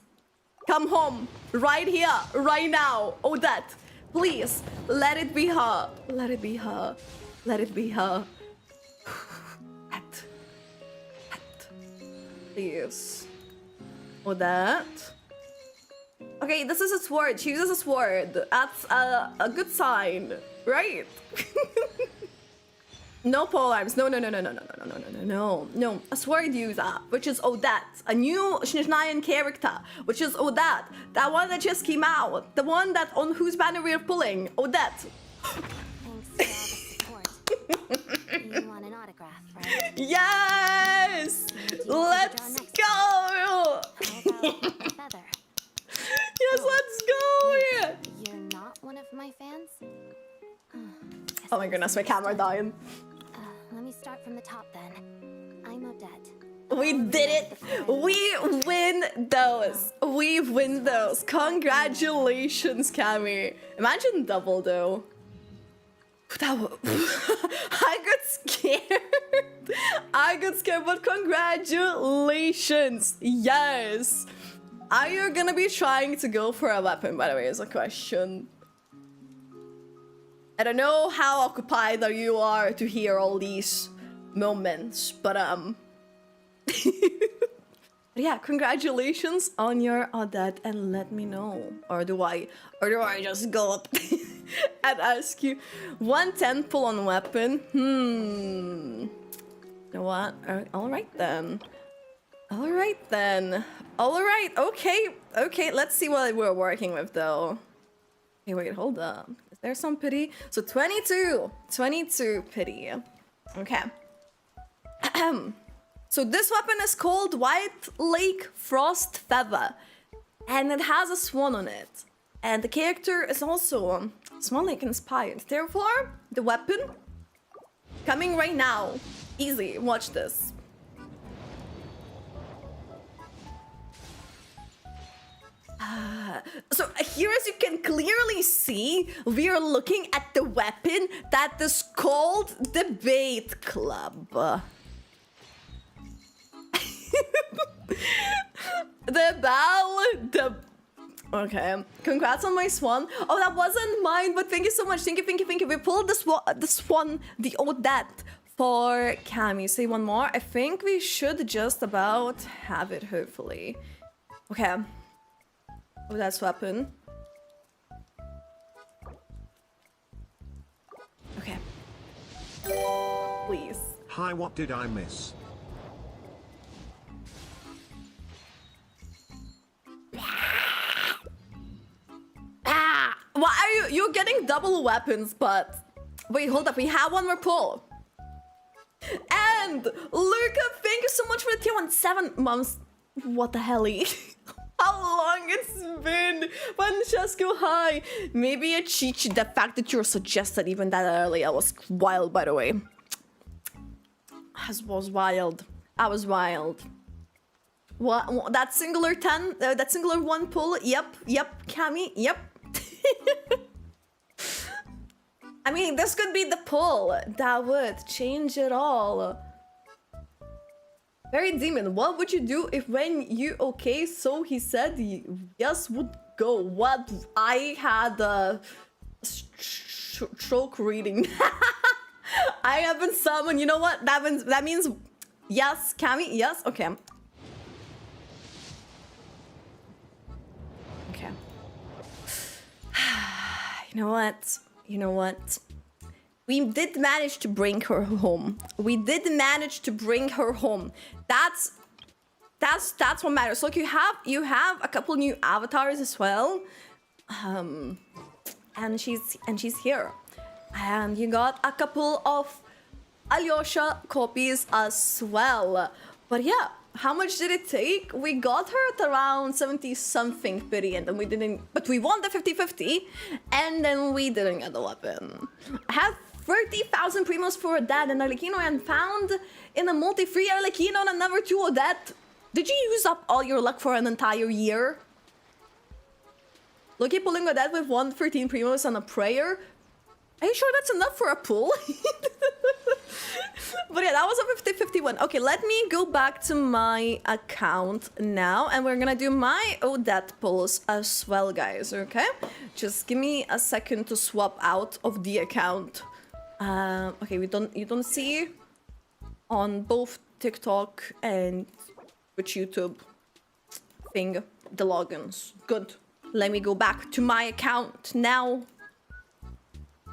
Come home. Right here. Right now. Odette, please. Let it be her. Let it be her. Let it be her. Odette. Please. Odette. Okay, this is a sword. She uses a sword. That's a good sign. Right? No polearms. No. A sword user, which is Odette. A new Snezhnayan character, which is Odette. That one that just came out. The one that on whose banner we're pulling. Odette. Thanks for all the support. You want an autograph, right? Yes! Let's go! How about a feather? Yes, let's go! You're not one of my fans? Oh my goodness, my camera dying. Let me start from the top then. I'm Odette. We did it! We win those! We win those! Congratulations, Cammy! Imagine double though. I got scared. I got scared, but congratulations! Yes! Are you gonna be trying to go for a weapon, by the way, is a question. I don't know how occupied you are to hear all these moments, but yeah, congratulations on your Odette and let me know. Or do I just go up and ask you 110 pull on weapon? You know what? Alright then. Alright, okay, let's see what we're working with though. Hey, wait, hold up. Is there some pity? So 22 pity. Okay. So this weapon is called White Lake Frost Feather, and it has a swan on it. And the character is also Swan Lake inspired. Therefore, the weapon coming right now. Easy, watch this. So here, as you can clearly see, we are looking at the weapon that is called the Bait Club. Okay, congrats on my swan. Oh, that wasn't mine, but thank you so much. Thank you. We pulled the swan, the Odette for Cammy. Say one more. I think we should just about have it, hopefully. Okay. Oh, that's weapon. Okay. Please. Hi, what did I miss? you're getting double weapons, but wait, hold up. We have one more pull. And Luca, thank you so much for the tier 1. 7 months. What the hell? How long it's been? Francesco, hi. Maybe a cheat sheet. The fact that you're suggested even that early, I was wild, by the way. I was wild. I was wild. What? That singular 10? That singular 1 pull? Yep. Cammy, yep. I mean, this could be the pull that would change it all. Very demon, what would you do if when you okay, so he said yes would go? What? I had a stroke reading. I haven't summoned, you know what? That means yes, Cammy, yes, okay. Okay. You know what? You know what? We did manage to bring her home. We did manage to bring her home. That's what matters. Look, you have a couple new avatars as well. And she's here. And you got a couple of Alyosha copies as well. But yeah, how much did it take? We got her at around 70-something period, and we didn't, but we won the 50-50, and then we didn't get the weapon. I have 30,000 primos for Odette and Arlecchino, and found in a multi-free Arlecchino and another 2 Odette. Did you use up all your luck for an entire year? Loki pulling Odette with 113 primos and a prayer. Are you sure that's enough for a pull? But yeah, that was a 50-50 one. Okay, let me go back to my account now, and we're gonna do my Odette pulls as well, guys, okay? Just give me a second to swap out of the account. Okay, you don't see on both TikTok and Twitch YouTube thing the logins. Good. Let me go back to my account now.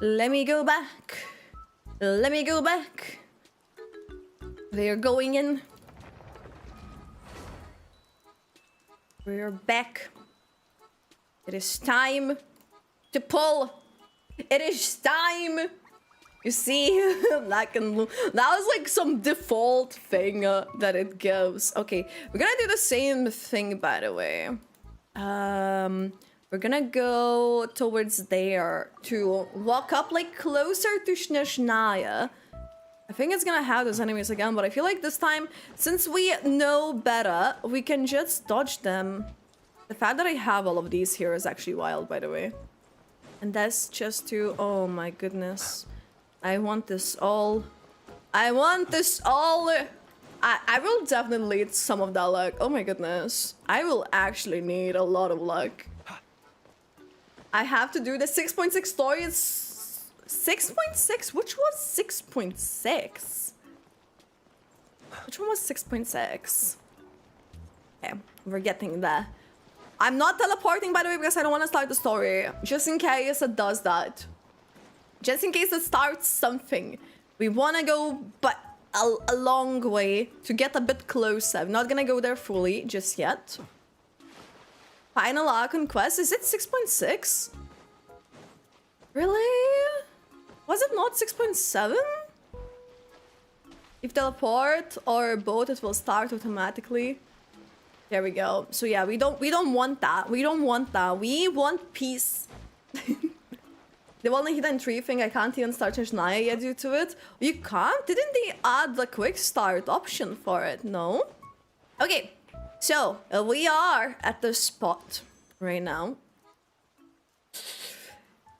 Let me go back. Let me go back. They're going in. We're back. It is time to pull. It is time. You see, black and blue. That was like some default thing that it goes. Okay, we're gonna do the same thing, by the way. We're gonna go towards there to walk up like closer to Snezhnaya. I think it's gonna have those enemies again, but I feel like this time, since we know better, we can just dodge them. The fact that I have all of these here is actually wild, by the way. And that's just to... Oh my goodness. I want this all. I want this all. I will definitely need some of that luck. Oh my goodness. I will actually need a lot of luck. I have to do the 6.6 stories. 6.6? Which was 6.6? Which one was 6.6? Okay, we're getting there. I'm not teleporting, by the way, because I don't want to start the story. Just in case it does that. Just in case it starts something. We want to go but a long way to get a bit closer. I'm not going to go there fully just yet. Final Archon Quest. Is it 6.6? Really? Was it not 6.7? If teleport or both, it will start automatically. There we go. So yeah, we don't want that. We don't want that. We want peace. The only hidden tree thing, I can't even start Snezhnaya yet due to it. You can't? Didn't they add the quick start option for it? No? Okay, so we are at the spot right now.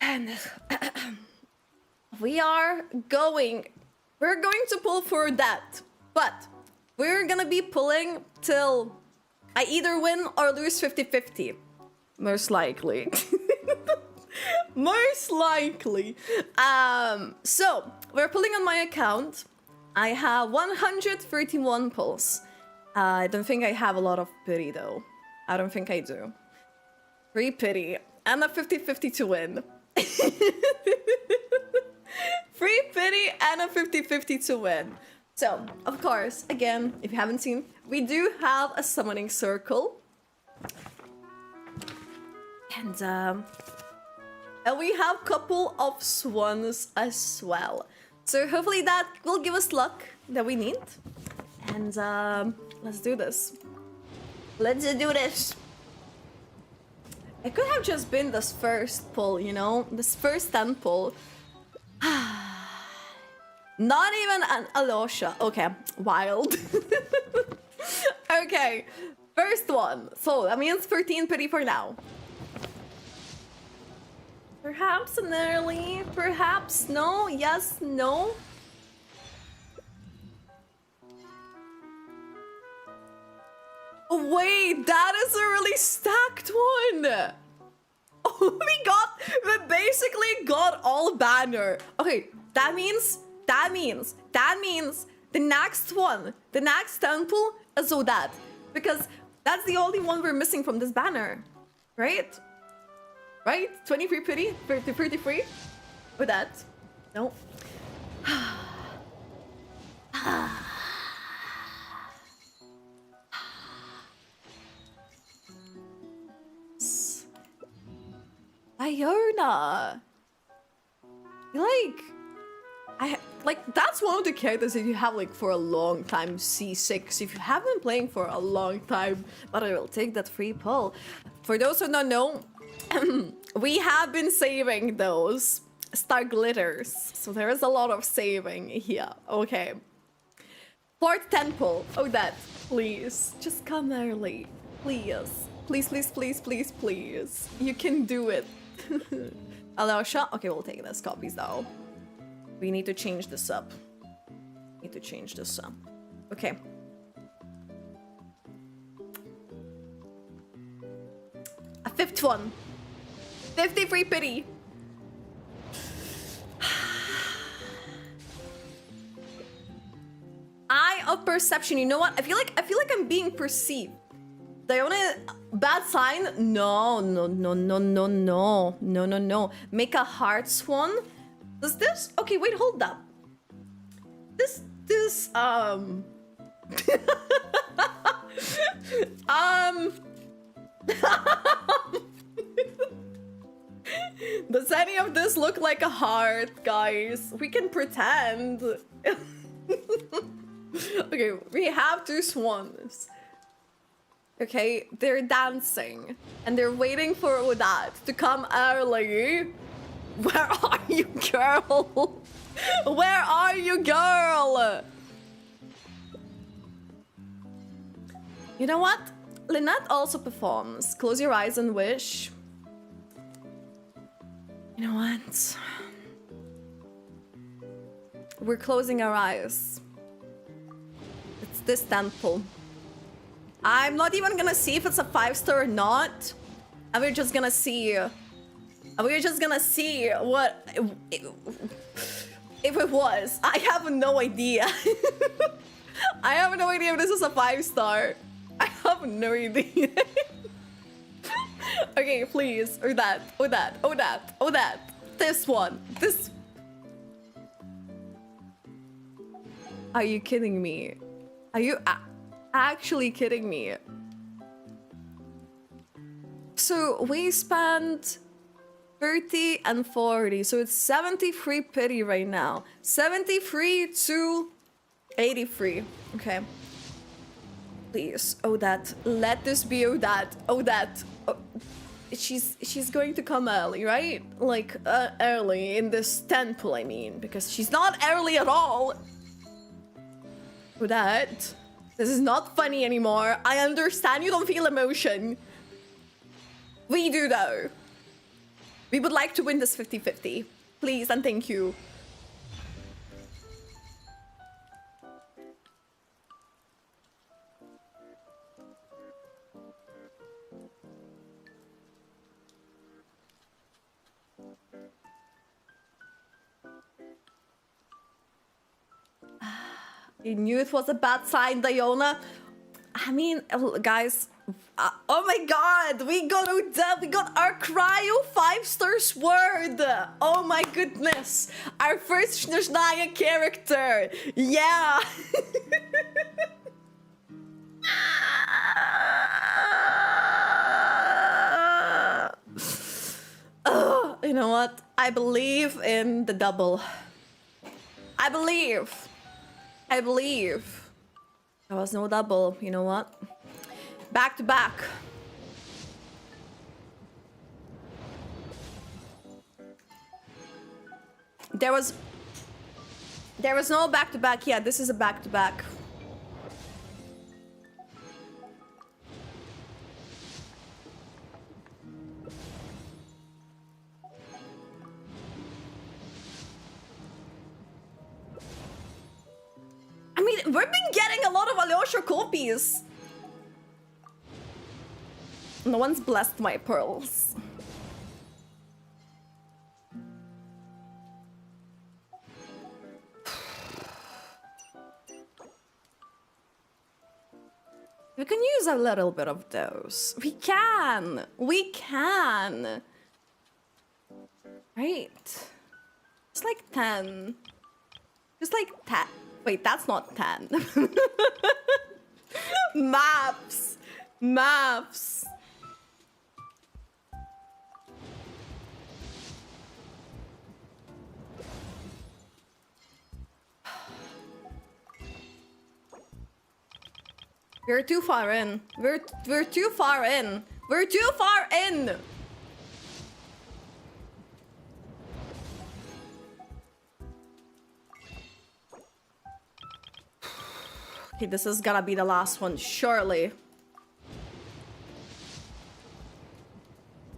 And we're going to pull for that. But we're gonna be pulling till I either win or lose 50-50. Most likely. Most likely. So we're pulling on my account. I have 131 pulls. I don't think I have a lot of pity though. I don't think I do. 3 pity and a 50-50 to win. 3 pity and a 50-50 to win. So, of course, again, if you haven't seen, we do have a summoning circle. And And we have a couple of swans as well. So hopefully that will give us luck that we need. And let's do this. Let's do this. It could have just been this first pull, you know? This first 10 pull. Not even an Alosha. Okay, wild. Okay, first one. So that means 13 pity for now. Perhaps an early, perhaps no, yes, no. Oh, wait, that is a really stacked one. Oh, we basically got all banner. Okay, that means the next one, the next temple is Odette. Because that's the only one we're missing from this banner, right? Right? 23 pity, 33? Odette. No. Iona. That's one of the characters that you have like for a long time. C6 if you have been playing for a long time, but I will take that free pull. For those who don't know, we have been saving those star glitters, so there is a lot of saving here. Okay, fourth temple. Odette, please just come early, please, please, please, please, please, please. You can do it. Alosha. Okay, we'll take this copies though. We need to change this up. Okay. A fifth one. 53 pity. Eye of perception. You know what? I feel like I'm being perceived. The only bad sign? No. Make a heart swan. Does this? Okay, wait, hold up. This Does any of this look like a heart, guys? We can pretend. Okay, we have two swans. Okay, they're dancing and they're waiting for Odette to come early. Where are you, girl? Where are you, girl? You know what? Lynette also performs. Close your eyes and wish. You know what? We're closing our eyes. It's this temple. I'm not even gonna see if it's a 5-star or not. And we're just gonna see. We're just gonna see what if it was. I have no idea. I have no idea if this is a 5-star. I have no idea. Okay, please. Odette. This one. This. Are you kidding me? Are you actually kidding me? So we spent 30 and 40, so it's 73 pity right now. 73 to 83. Okay. Please, Odette, let this be Odette. Odette. Oh, she's going to come early, right? Like early in this temple, I mean, because she's not early at all. Odette, this is not funny anymore. I understand you don't feel emotion. We do though. We would like to win this 50-50. Please and thank you. You knew it was a bad sign, Diona. I mean, guys, oh my god, we got Odette, we got our cryo 5-star sword. Oh my goodness, our first Snezhnaya character. Yeah. Oh, you know what? I believe in the double. I believe. I believe. There was no double. You know what? Back to back. There was no back to back. Yeah, this is a back to back. I mean, we've been getting a lot of Alyosha copies. No one's blessed my pearls. We can use a little bit of those. We can. We can. Right. It's like 10. Just like 10. Wait, that's not 10. Maps. Maps. We're too far in. We're too far in. We're too far in. Okay, this is gonna be the last one, surely.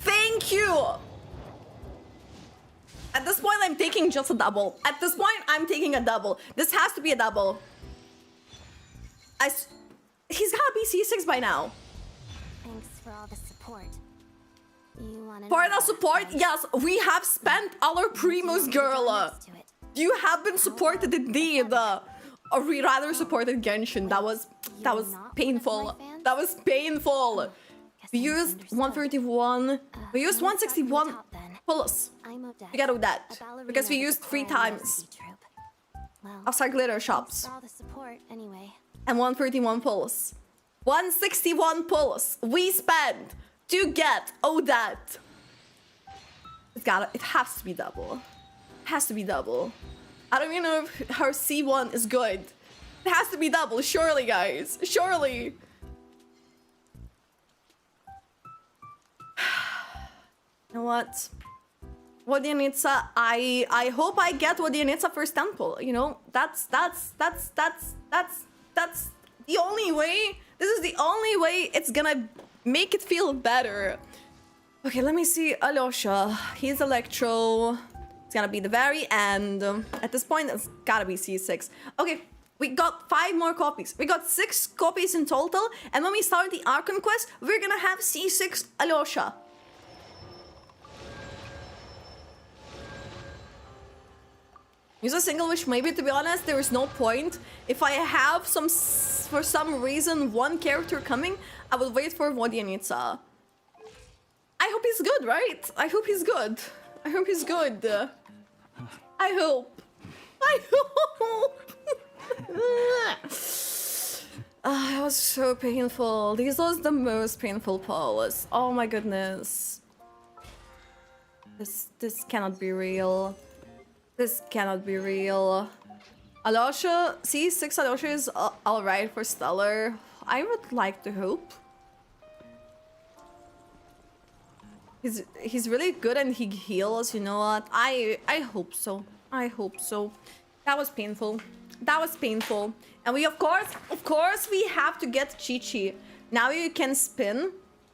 Thank you! At this point, I'm taking just a double. At this point, I'm taking a double. This has to be a double. He's gotta be C6 by now. Thanks for all the support. You want For the support, yes, we have spent our Primus, girl. You have been supported indeed. Or we rather supported Genshin. That was painful. That was painful. We used 131. We used 161 plus. We got Odette because we used 3 times outside glitter shops. And 131 pulse. 161 pulse we spent to get Odette. It has to be double. It has to be double. I don't even know if her C1 is good. It has to be double, surely, guys. Surely. You know what? Wodianitsa, I hope I get Wodianitsa first temple. You know, that's the only way. This is the only way it's gonna make it feel better. Okay, let me see. Alyosha, he's Electro. It's gonna be the very end. At this point, it's gotta be C6. Okay, we got 5 more copies. We got 6 copies in total. And when we start the Archon Quest, we're gonna have C6 Alyosha. Use a single wish, maybe, to be honest, there is no point. If I have for some reason, one character coming, I will wait for Wodianitsa. I hope he's good, right? I hope he's good. I hope he's good. I hope. I hope. It was so painful. These was the most painful pulls. Oh my goodness. This cannot be real. This cannot be real. Alyosha, C6 Alyosha is alright for Stellar. I would like to hope. He's really good and he heals, you know what? I hope so. I hope so. That was painful. That was painful. And we of course we have to get Chi-Chi. Now you can spin.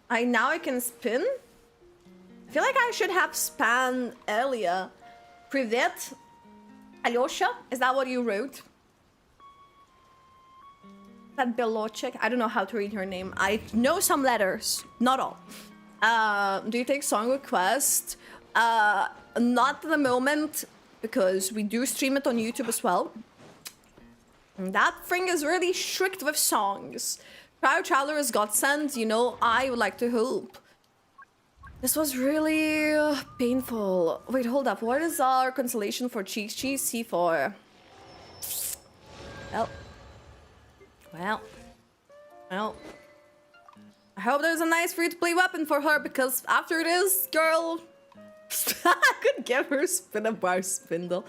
Now I can spin. I feel like I should have spun earlier. Privet Alyosha? Is that what you wrote? That Belochek? I don't know how to read her name. I know some letters, not all. Do you take song request? Not at the moment, because we do stream it on YouTube as well. And that thing is really strict with songs. Proud Traveler is godsend, you know, I would like to hope. This was really painful. Wait, hold up. What is our consolation for Chi-Chi? C4. Well. I hope there's a nice free-to-play weapon for her, because after this, girl, I could give her spin a bar spindle.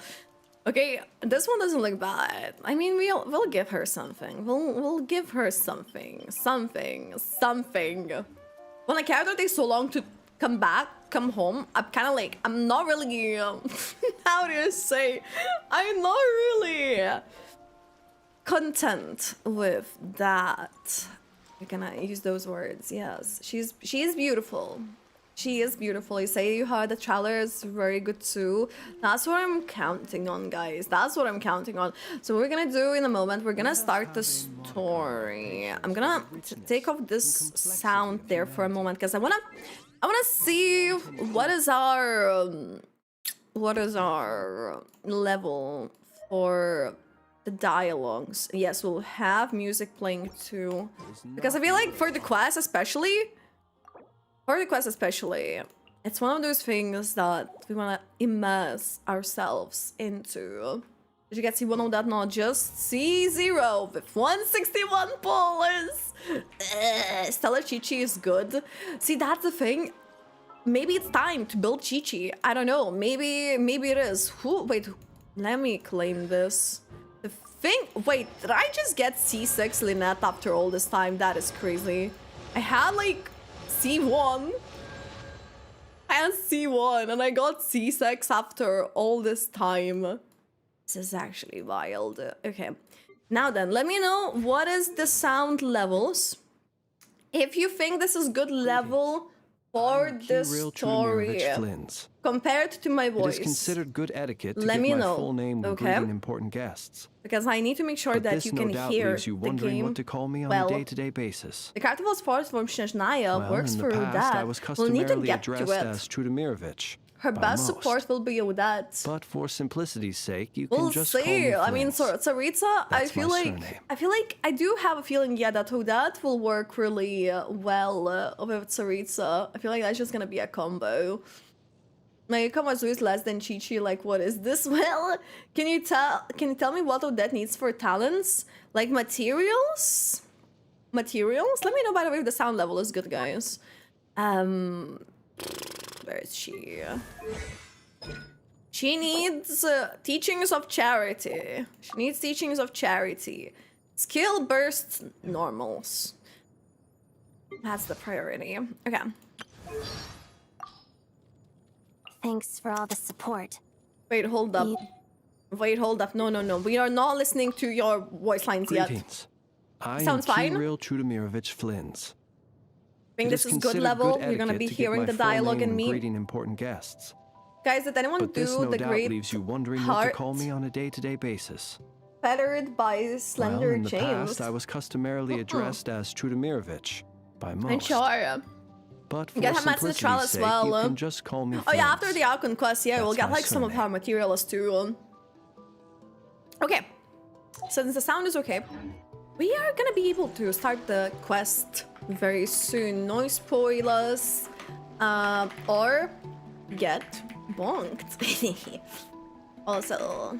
Okay, this one doesn't look bad. I mean, we'll give her something. We'll give her something. When a character takes so long to come home, I'm kind of like, I'm not really, how do you say? I'm not really content with that. We're gonna use those words, yes. She is beautiful. She is beautiful. You say you heard the trailer is very good too. That's what I'm counting on, guys. That's what I'm counting on. So what we're gonna do in a moment, we're gonna start the story. I'm gonna take off this sound there for a moment because I wanna see what is our level for the dialogues. Yes, we'll have music playing too. Because I feel like for the quest especially, it's one of those things that we want to immerse ourselves into. Did you get C1 on that? Not just C0 with 161 pullers. Stellar Chi-Chi is good. See, that's the thing. Maybe it's time to build Chi-Chi. I don't know. Maybe it is. Wait, let me claim this. The thing. Wait, did I just get C6 Lynette after all this time? That is crazy. I had like C1. I had C1 and I got C6 after all this time. This is actually wild. Okay. Now then, let me know what is the sound levels. If you think this is good level for the story compared to my voice. It is considered good etiquette to let give me my know. full name when Okay. greeting important guests. Because I need to make sure But that this you no can doubt hear leaves you the wondering game what to call me on well. a day-to-day basis. The character was forced from Snezhnaya, Well, works in for the past, I Odette. was We'll need to customarily get to addressed it. as Trudemirovich. Her by best most. support will be Odette. But for simplicity's sake, you We'll can just call me see. I mean, Flint. Tsaritsa, I That's feel my like surname. I do have a feeling, yeah, that Odette will work really well with Tsaritsa. I feel like that's just gonna be a combo. My income was always less than Chi-Chi. Like, what is this? Well, can you tell me what Odette needs for talents? Like materials? Materials? Let me know, by the way, if the sound level is good, guys. Where is she? She needs teachings of charity. She needs teachings of charity. Skill burst normals. That's the priority. Okay. Thanks for all the support. Wait, hold up. Wait, hold up. No. We are not listening to your voice lines yet. Greetings. I Sounds am fine. Kirill Trudemirovich Flins. I think It this is good considered level. good You're gonna be etiquette to give hearing my the full dialogue name and when me. greeting important guests. Guys, did anyone But this do no the doubt great leaves you wondering what to heart call me on a day-to-day basis. fettered by slender Well, in the chains? past, I was customarily addressed as Trudemirovich by most. And sure. But for You get Hamatsu simplicity's Trial as sake, well. you can just call me Oh yeah, Flint. after the Archon Quest, yeah, we'll That's get my like some of surname. her materials too. Okay, since the sound is okay, we are gonna be able to start the quest very soon. No spoilers, or get bonked. Also,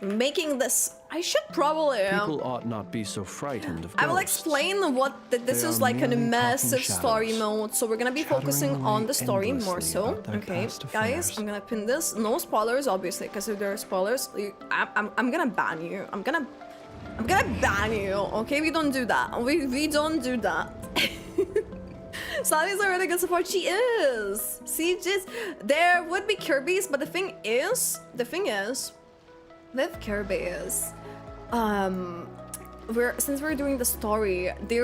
making this, I should probably. People ought not be so frightened of I will ghosts. explain what this They is are like an merely immersive talking story shadows, mode. So we're gonna be chattering focusing on away the story more endlessly so. about their Okay, past guys, affairs. I'm gonna pin this. No spoilers, obviously, because if there are spoilers, I'm gonna ban you. I'm gonna ban you. Okay, we don't do that. We don't do that. Sally's a really good support. She is. See, just there would be Kirby's, but the thing is, with Kirby's, since we're doing the story, they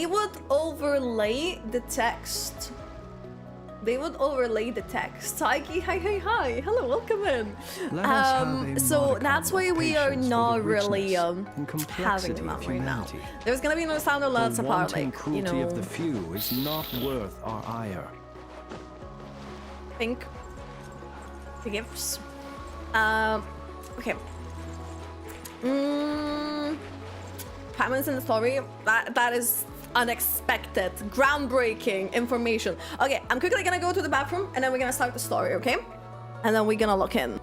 would overlay the text. Hi, hello, welcome in. Let us have a So modicum that's why of we are patience for not the really richness and having complexity them of out right now. humanity. There's gonna be no sound alerts The apart, wanton like, cruelty you know, of the few is not worth our ire. think the gifts. Okay. Paimons in the story. That is unexpected, groundbreaking information. Okay, I'm quickly gonna go to the bathroom and then we're gonna start the story, okay? And then we're gonna look in.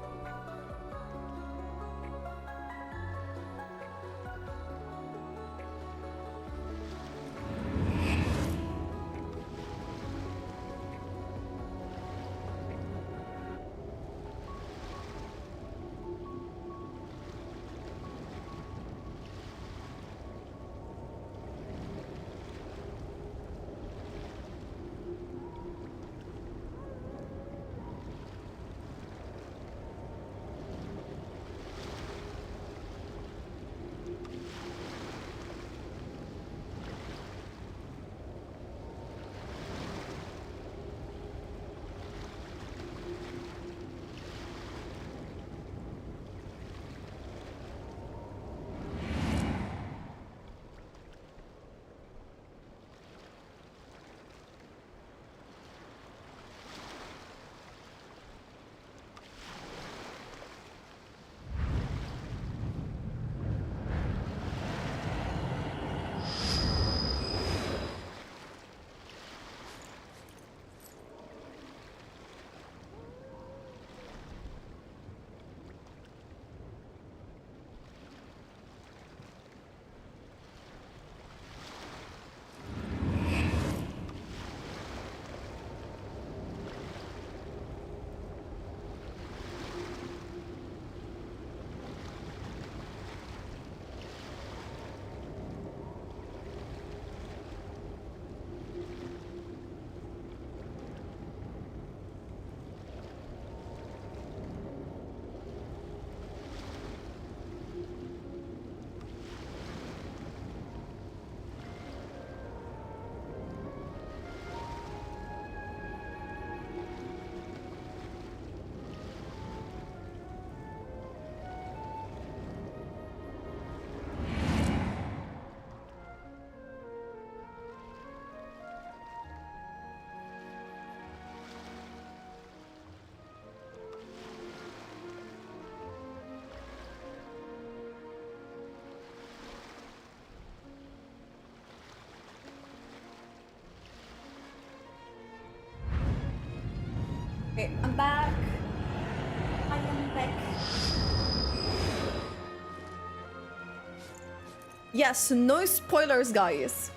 Yes, no spoilers, guys.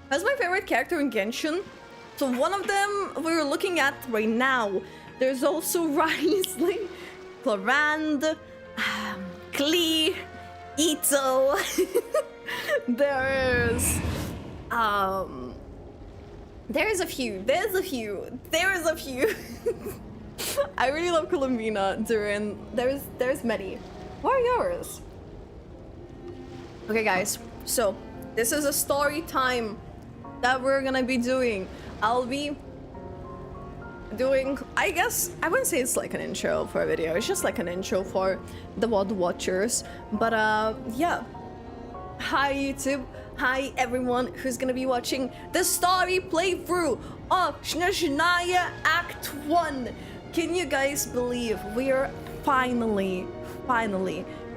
That's my favorite character in Genshin. So one of them we're looking at right now. There's also Risley, Clarand, Klee, Ito. There's a few. I really love Columbina during there's many. What are yours? Okay guys, so this is a story time that we're gonna be doing. I'll be doing, I guess, I wouldn't say it's like an intro for a video, it's just like an intro for the WOD watchers. But yeah. Hi YouTube, hi everyone who's gonna be watching the story playthrough of Snezhnaya Act 1. Can you guys believe we are finally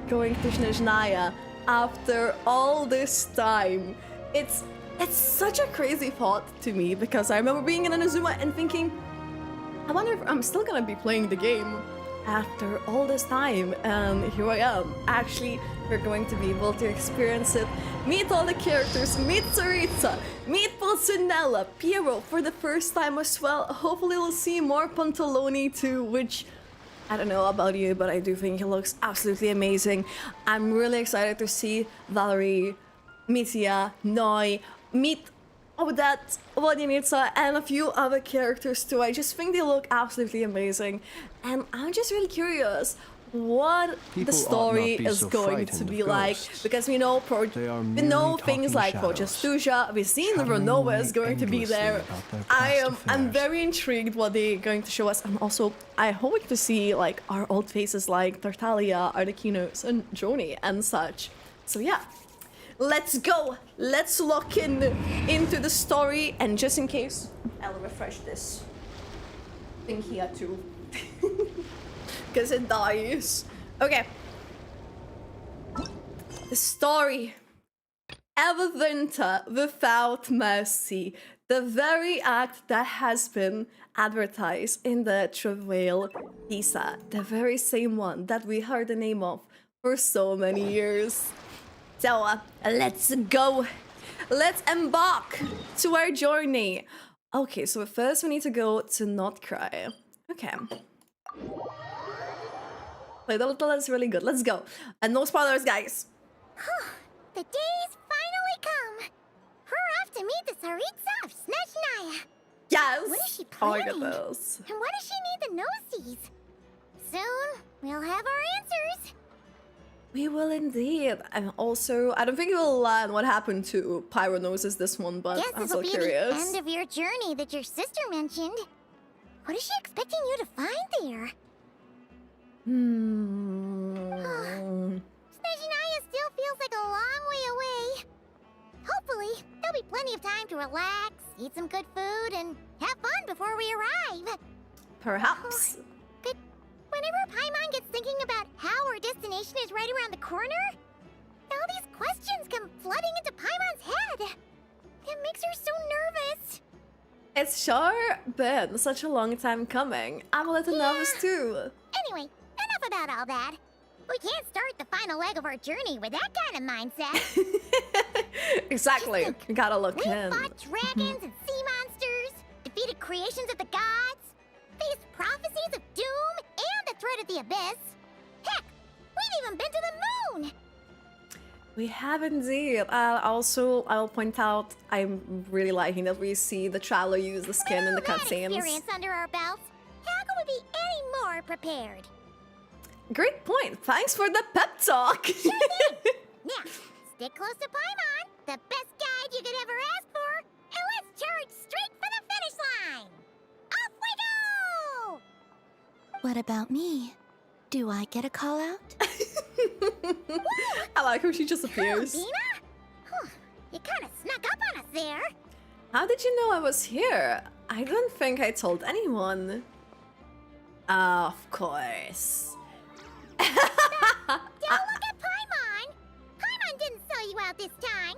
going to Snezhnaya after all this time? It's such a crazy thought to me, because I remember being in Inazuma and thinking, I wonder if I'm still gonna be playing the game after all this time, and here I am. Actually, we're going to be able to experience it, meet all the characters, meet Tsaritsa, meet Pulcinella, Piero for the first time as well. Hopefully we'll see more Pantaloni too, which, I don't know about you, but I do think he looks absolutely amazing. I'm really excited to see Valerie, Mitya, Noi, meet Odette, Vladimir, and a few other characters too. I just think they look absolutely amazing, and I'm just really curious what the story is going to be like, because we know things like Progestuja, we've seen the Renova is going to be there. I'm very intrigued what they're going to show us, and also I hope to see like our old faces like Tartaglia, Ardekinos, and Joni and such. So yeah. Let's go! Let's lock into the story, and just in case, I'll refresh this thing here too. Because it dies. Okay. The story. Everwinter Without Mercy. The very act that has been advertised in the Travail Pisa. The very same one that we heard the name of for so many years. So, let's go. Let's embark to our journey. Okay, so first we need to go to Not Cry. Okay. Wait, that's really good. Let's go. And no spoilers, guys. The day's finally come. We're off to meet the tsaritsa of Snezhnaya. Yes. What is she Oh my planning? goodness. And why does she need the nosies? Soon, we'll have our answers. We will indeed. And also, I don't think we'll learn what happened to Pyronosis this one, but Guess I'm this so will be curious. the end of your journey that your sister mentioned. What is she expecting you to find there? Snezhnaya still feels like a long way away. Hopefully, there'll be plenty of time to relax, eat some good food, and have fun before we arrive. Perhaps. But whenever Paimon gets thinking about how our destination is right around the corner, all these questions come flooding into Paimon's head. It makes her so nervous. It's sure been such a long time coming. I'm a little nervous too. Anyway, enough about all that. We can't start the final leg of our journey with that kind of mindset. Exactly. You gotta look We in. fought dragons and sea monsters, defeated creations of the gods, faced prophecies of doom and the threat of the abyss. Heck, we've even been to the moon. We have indeed. Also, I'll point out, I'm really liking that we see the Traveler use the skin in the That cutscenes. experience under our belts, how could we be any more prepared? Great point. Thanks for the pep talk. Now, stick close to Paimon, the best guide you could ever ask for, and let's charge straight for the finish line! Off we go! What about me? Do I get a call out? I like how she just appears. Dina? You kind of snuck up on us there. How did you know I was here? I don't think I told anyone. Of course. Don't look at Paimon! Paimon didn't sell you out this time.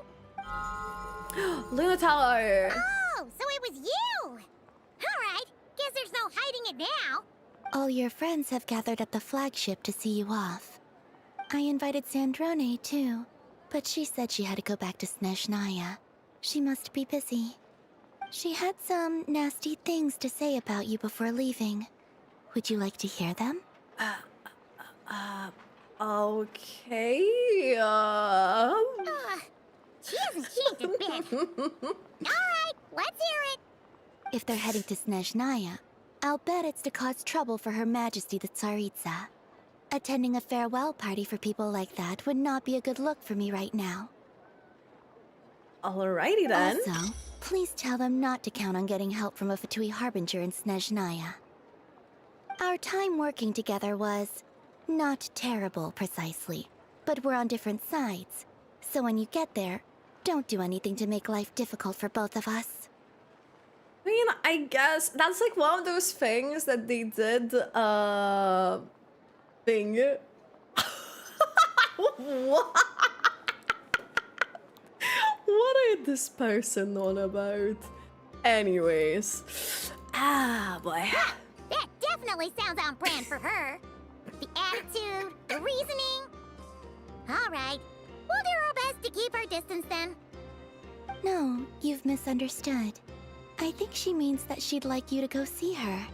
Luna Tower. Oh, so it was you! Alright, guess there's no hiding it now. All your friends have gathered at the flagship to see you off. I invited Sandrone, too. But she said she had to go back to Snezhnaya. She must be busy. She had some nasty things to say about you before leaving. Would you like to hear them? Okay, She hasn't changed a bit. Alright, let's hear it. If they're heading to Snezhnaya, I'll bet it's to cause trouble for Her Majesty the Tsaritsa. Attending a farewell party for people like that would not be a good look for me right now. alrighty then. Also, please tell them not to count on getting help from a Fatui Harbinger in Snezhnaya. Our time working together was not terrible, precisely, but we're on different sides. So when you get there, don't do anything to make life difficult for both of us. I mean, I guess that's like one of those things that they did, thing. What? What is this person on about? Anyways. Ah, boy. That definitely sounds on brand for her. The attitude, the reasoning. Alright, we'll do our best to keep our distance then. No, you've misunderstood. I think she means that she'd like you to go see her.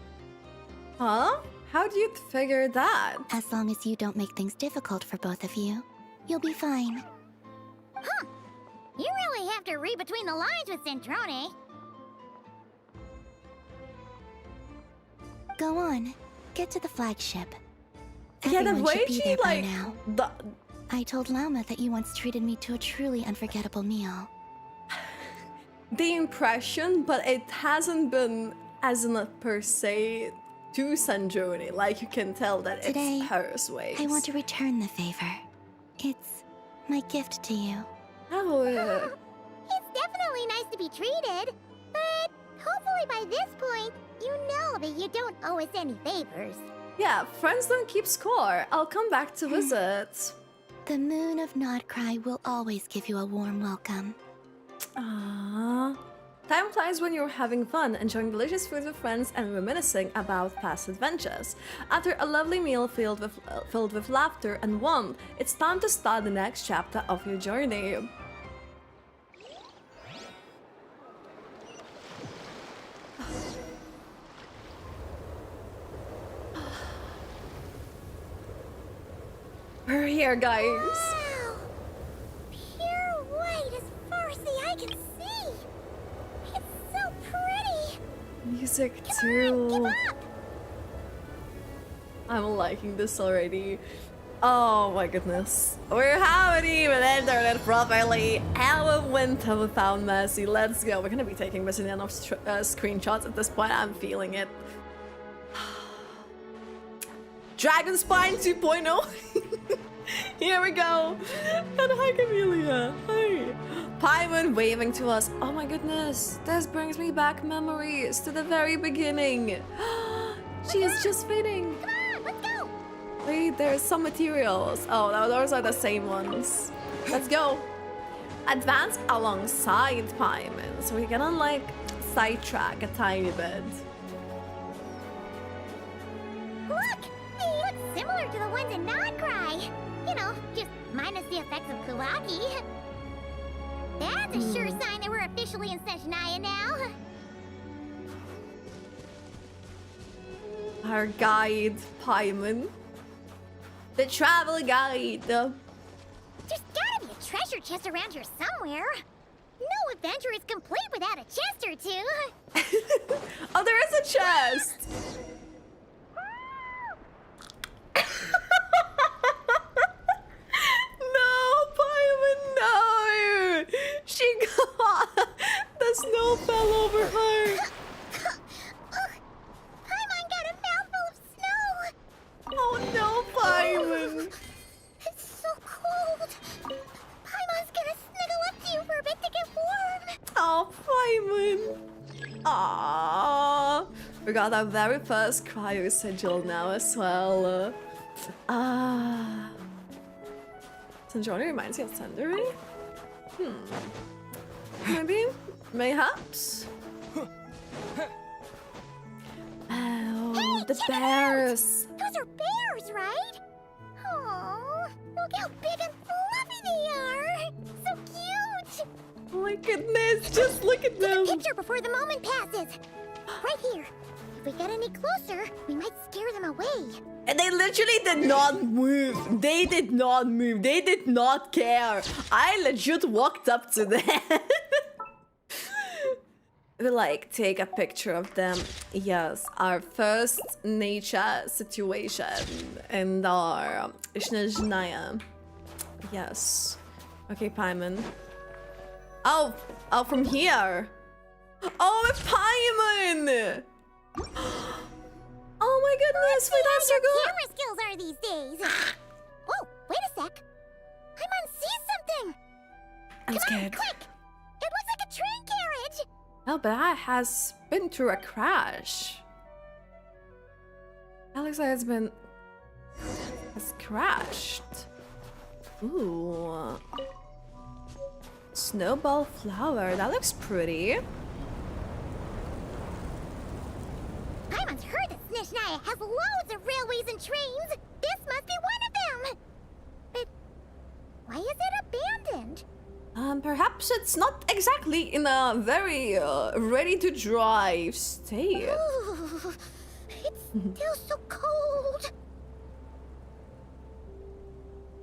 Huh? How'd you figure that? As long as you don't make things difficult for both of you, you'll be fine. Huh. You really have to read between the lines with Zentrone. Go on. Get to the flagship. Yeah, the Everyone way should be she there by like now. the I told Lauma that you once treated me to a truly unforgettable meal. impression, but it hasn't been as in a per se to Sanjoni. Like you can tell that Today, it's hers ways. I want to return the favor. It's my gift to you. Oh, It's definitely nice to be treated, but hopefully by this point, you know that you don't owe us any favors. yeah, friends don't keep score. I'll come back to visit. The moon of Nodcry will always give you a warm welcome. Aww. Time flies when you're having fun, enjoying delicious food with friends and reminiscing about past adventures. After a lovely meal filled with laughter and warmth, it's time to start the next chapter of your journey. We're here, guys. Wow! Pure white as far as the eye can see! It's so pretty! Music Come too. on, give up! I'm liking this already. Oh my goodness. We haven't even entered it properly. Everwinter Without Mercy. Let's go. We're gonna be taking Resident of screenshots at this point. I'm feeling it. Dragon Spine 2.0. Here we go. And hi, Camellia. Hi. Paimon waving to us. Oh my goodness. This brings me back memories to the very beginning. She is just fading. Come on, let's go! Wait, there's some materials. Oh, no, those are the same ones. Let's go. Advance alongside Paimon. So we can like sidetrack a tiny bit. Look! They look similar to the ones in Nodcry. You know, just minus the effects of Kuwaki. That's a sure sign that we're officially in Snezhnaya now. Our guide, Paimon. The travel guide. There's gotta be a treasure chest around here somewhere. No adventure is complete without a chest or two. Oh, there is a chest. No, Paimon, no. She got the snow fell over her. Paimon got a mouthful of snow. Oh no, Paimon. It's so cold. Paimon's gonna snuggle up to you for a bit to get warm. Oh, Paimon. Aww. We got our very first cryo sigil now as well. Sanjoni reminds me of Sundering? Maybe? Mayhaps? Oh, the check it out. bears! Those are bears, right? Oh, look how big and fluffy they are. my goodness, just look at them. Picture before the moment passes. Right here. If we get any closer, we might scare them away. And they literally did not move. They did not move. They did not care. I legit walked up to them. We like take a picture of them. Yes, our first nature situation and our Snezhnaya. Yes. Okay, Paimon. Oh, from here. Oh, Paimon! Oh my goodness, wait, that's so good. Camera skills are these days. Oh, wait a sec. Paimon sees something. I'm scared. Quick! It looks like a train carriage. Oh, but that has been through a crash. Alexa has crashed. Ooh. Snowball flower, that looks pretty. Paimon's heard that Snezhnaya has loads of railways and trains. This must be one of them. But why is it abandoned? Perhaps it's not exactly in a very ready to drive state. Ooh, it's still so cold.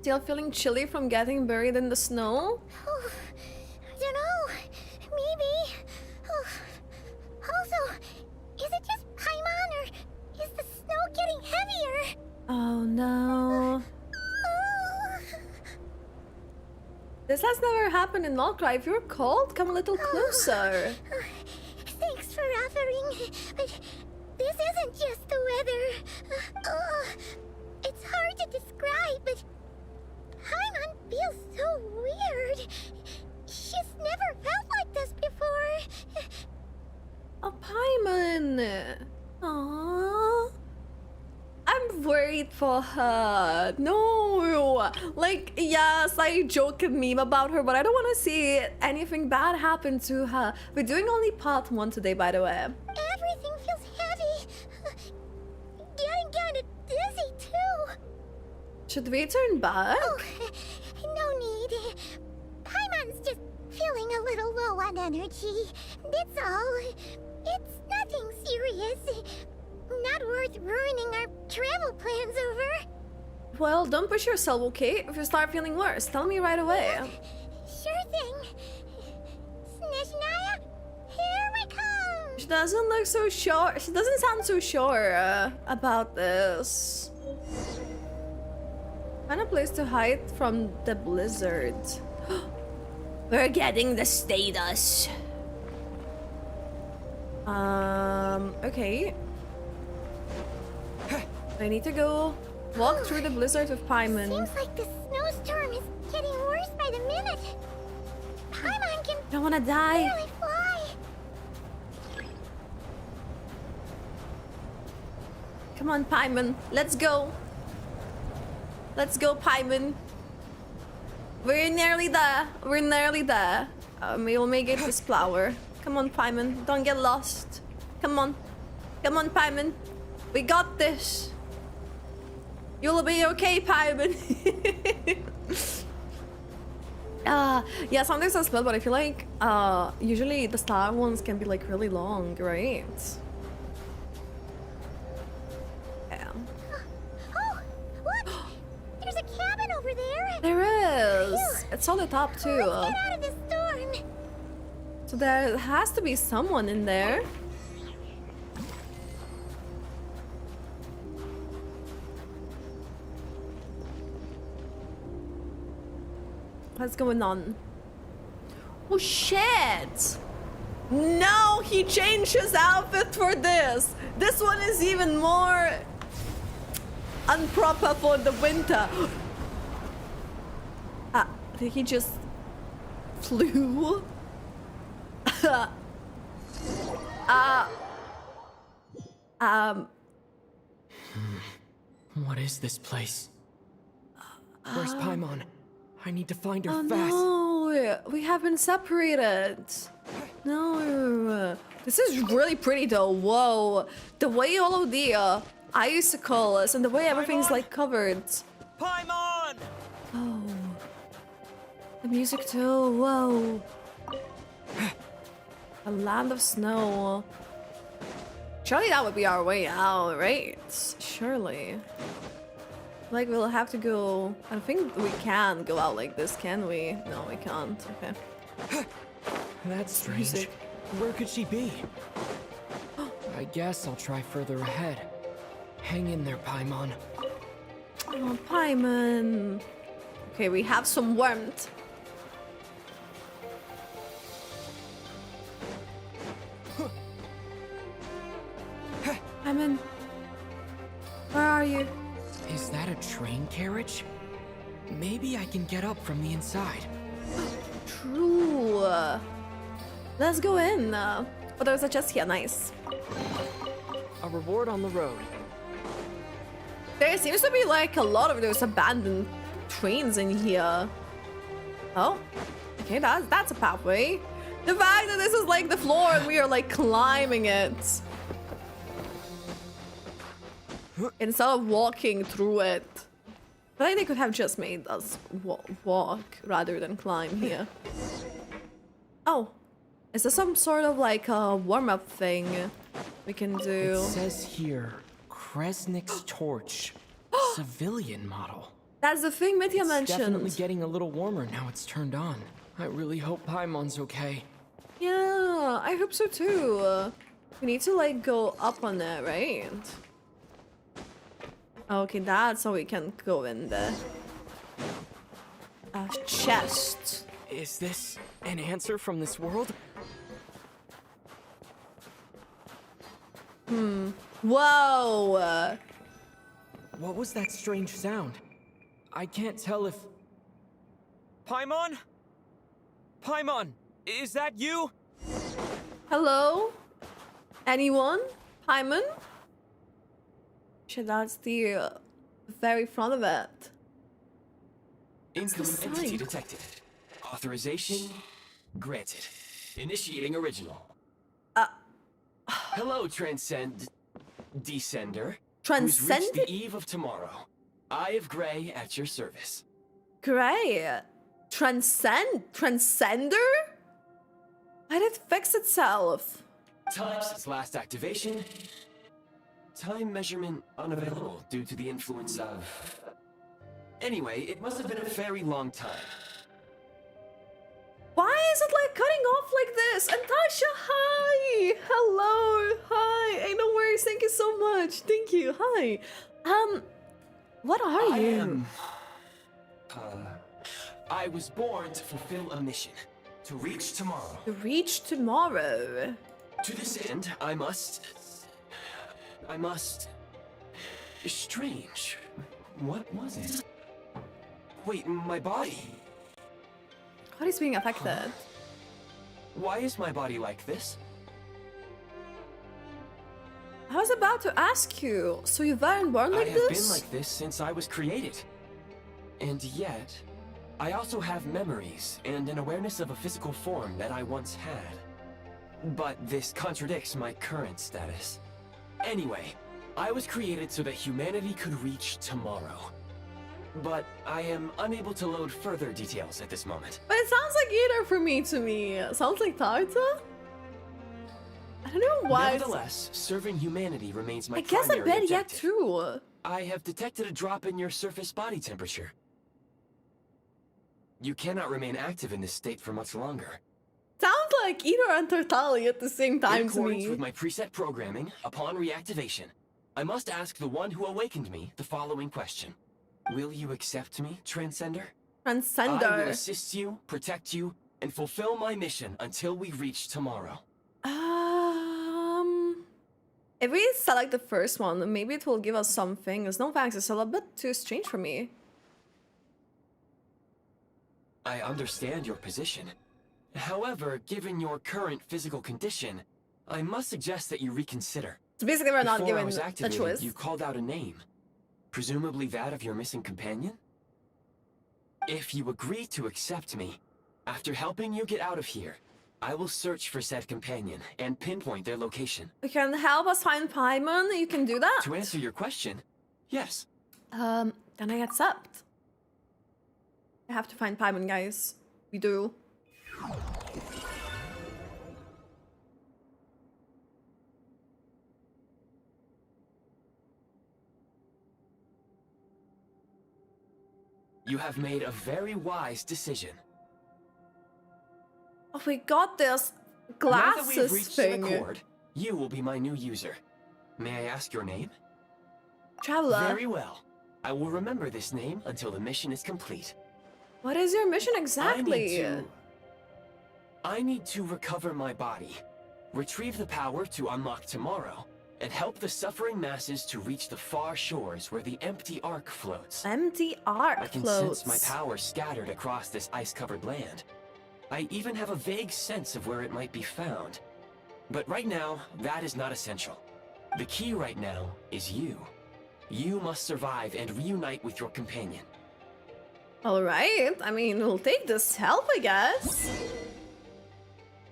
Still feeling chilly from getting buried in the snow? Oh, I don't know. Maybe. Oh. Also, is it just Paimon or is the snow getting heavier? Oh no. Oh. This has never happened in Nalkra. If you're cold, come a little closer. Thanks for offering, but this isn't just the weather. It's hard to describe, but Paimon feels so weird. She's never felt like this before. Oh, Paimon. Aww. I'm worried for her. No. Like, yes, I joke and meme about her, but I don't want to see anything bad happen to her. We're doing only part 1 today, by the way. Everything feels heavy. Getting kind of dizzy, too. Should we turn back? Oh, no need. Paimon's just feeling a little low on energy. That's all. It's nothing serious. Not worth ruining our travel plans over. Well, don't push yourself, okay? If you start feeling worse, tell me right away. Sure thing. Snezhnaya, here we come. She doesn't look so sure. She doesn't sound so sure about this. Find a place to hide from the blizzard. We're getting the status. Okay. I need to go walk through the blizzard with Paimon. Seems like the snowstorm is getting worse by the minute. Paimon can I don't wanna die. barely fly. Come on, Paimon. Let's go. Let's go, Paimon. We're nearly there. We're nearly there. We'll make it this flower. Come on, Paimon. Don't get lost. Come on. Come on, Paimon. We got this. You'll be okay, Paimon. Yeah, sometimes I spell, but I feel like usually the star ones can be like really long, right? Yeah. Oh, look! There's a cabin over there. There is. It's on the top too. Let's get out of this storm. So there has to be someone in there. What's going on? Oh shit! No, he changed his outfit for this. This one is even more improper for the winter. Did he just flew? What is this place? Where's Paimon? I need to find her Oh fast. no, we have been separated. No, this is really pretty though. Whoa, the way all of the icicles and the way everything's like covered. Paimon! Oh, the music too. Whoa. A land of snow. Surely that would be our way out, right? Surely. Like, we'll have to go... I don't think we can go out like this, can we? No, we can't. Okay. That's strange. Music. Where could she be? I guess I'll try further ahead. Hang in there, Paimon. Oh, Paimon. Okay, we have some warmth. Paimon. Where are you? Is that a train carriage? Maybe I can get up from the inside. True. Let's go in. Oh, there's a chest here. Nice. A reward on the road. There seems to be like a lot of those abandoned trains in here. Oh, okay, that's a pathway. The fact that this is like the floor and we are like climbing it instead of walking through it. I think they could have just made us walk rather than climb here. Oh, is this some sort of like a warm-up thing we can do? It says here, Kresnik's torch, civilian model. That's the thing Mitya mentioned. Definitely getting a little warmer now it's turned on. I really hope Paimon's okay. Yeah, I hope so too. We need to like go up on it, right? Okay, that's how we can go in there. A chest. Is this an answer from this world? Whoa! What was that strange sound? I can't tell if... Paimon? Paimon, is that you? Hello? Anyone? Paimon? Shit, that's the very front of it. Incoming sign? entity detected. Authorization granted. Initiating original. Hello, Descender. Who's reached the eve of tomorrow. Eye of Grey at your service. Great. Transcender? Why did it fix itself? Time since last activation. Time measurement unavailable due to the influence of... Anyway, it must have been a very long time. Why is it like cutting off like this? And Tasha, hi! Hello, hi! Hey, no worries, thank you so much. Thank you, hi. What are you? I was born to fulfill a mission. To reach tomorrow. To reach tomorrow. To this end, I must... Strange. What was it? Wait, my body? Body's being affected. Why is my body like this? I was about to ask you, so you weren't born like I have this? been like this since I was created. And yet, I also have memories and an awareness of a physical form that I once had. But this contradicts my current status. Anyway, I was created so that humanity could reach tomorrow. But I am unable to load further details at this moment. But it sounds like either for me to me. It sounds like tsaritsa? I don't know why. Nevertheless, serving humanity remains my I guess I primary bet yet objective. too. I have detected a drop in your surface body temperature. You cannot remain active in this state for much longer. Sounds like Ida and Tortali at the same time In to accordance me. with my preset programming, upon reactivation, I must ask the one who awakened me the following question. Will you accept me, Transcender? I will Transcender. assist you, protect you, and fulfill my mission until we reach tomorrow. If we select the first one, maybe it will give us some things. No thanks, it's a little bit too strange for me. I understand your position. However, given your current physical condition, I must suggest that you reconsider. So basically we're not Before I given was a activated, choice. you called out a name. Presumably that of your missing companion? If you agree to accept me, after helping you get out of here, I will search for said companion and pinpoint their location. You can help us find Paimon, you can do that? To answer your question, yes. Then I accept. I have to find Paimon, guys. We do. You have made a very wise decision. Oh, we got this Now that we have glasses reached thing. an accord, you will be my new user. May I ask your name? Traveler. Very well. I will remember this name until the mission is complete. What is your mission exactly? I need to recover my body, retrieve the power to unlock tomorrow, and help the suffering masses to reach the far shores where the empty ark floats. Empty ark I can floats. sense my power scattered across this ice-covered land. I even have a vague sense of where it might be found. But right now, that is not essential. The key right now is you. You must survive and reunite with your companion. Alright, I mean, we'll take this help, I guess.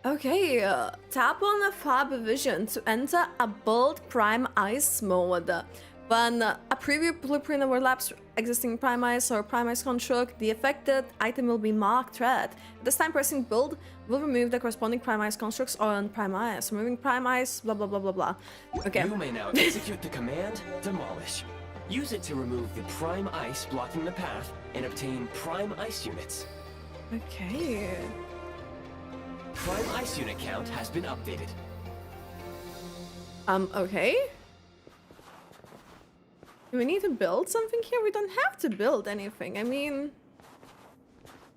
Okay, tap on a Fab Vision to enter a bold Prime Ice mode. When a preview blueprint overlaps existing Prime Ice or Prime Ice construct, the affected item will be marked red. At this time, pressing build will remove the corresponding Prime Ice constructs on Prime Ice. Removing Prime Ice, blah blah blah blah blah. Okay. You may now execute the command Demolish. Use it to remove the Prime Ice blocking the path and obtain Prime Ice units. Okay. Prime Ice unit count has been updated. Okay. Do we need to build something here? We don't have to build anything. I mean,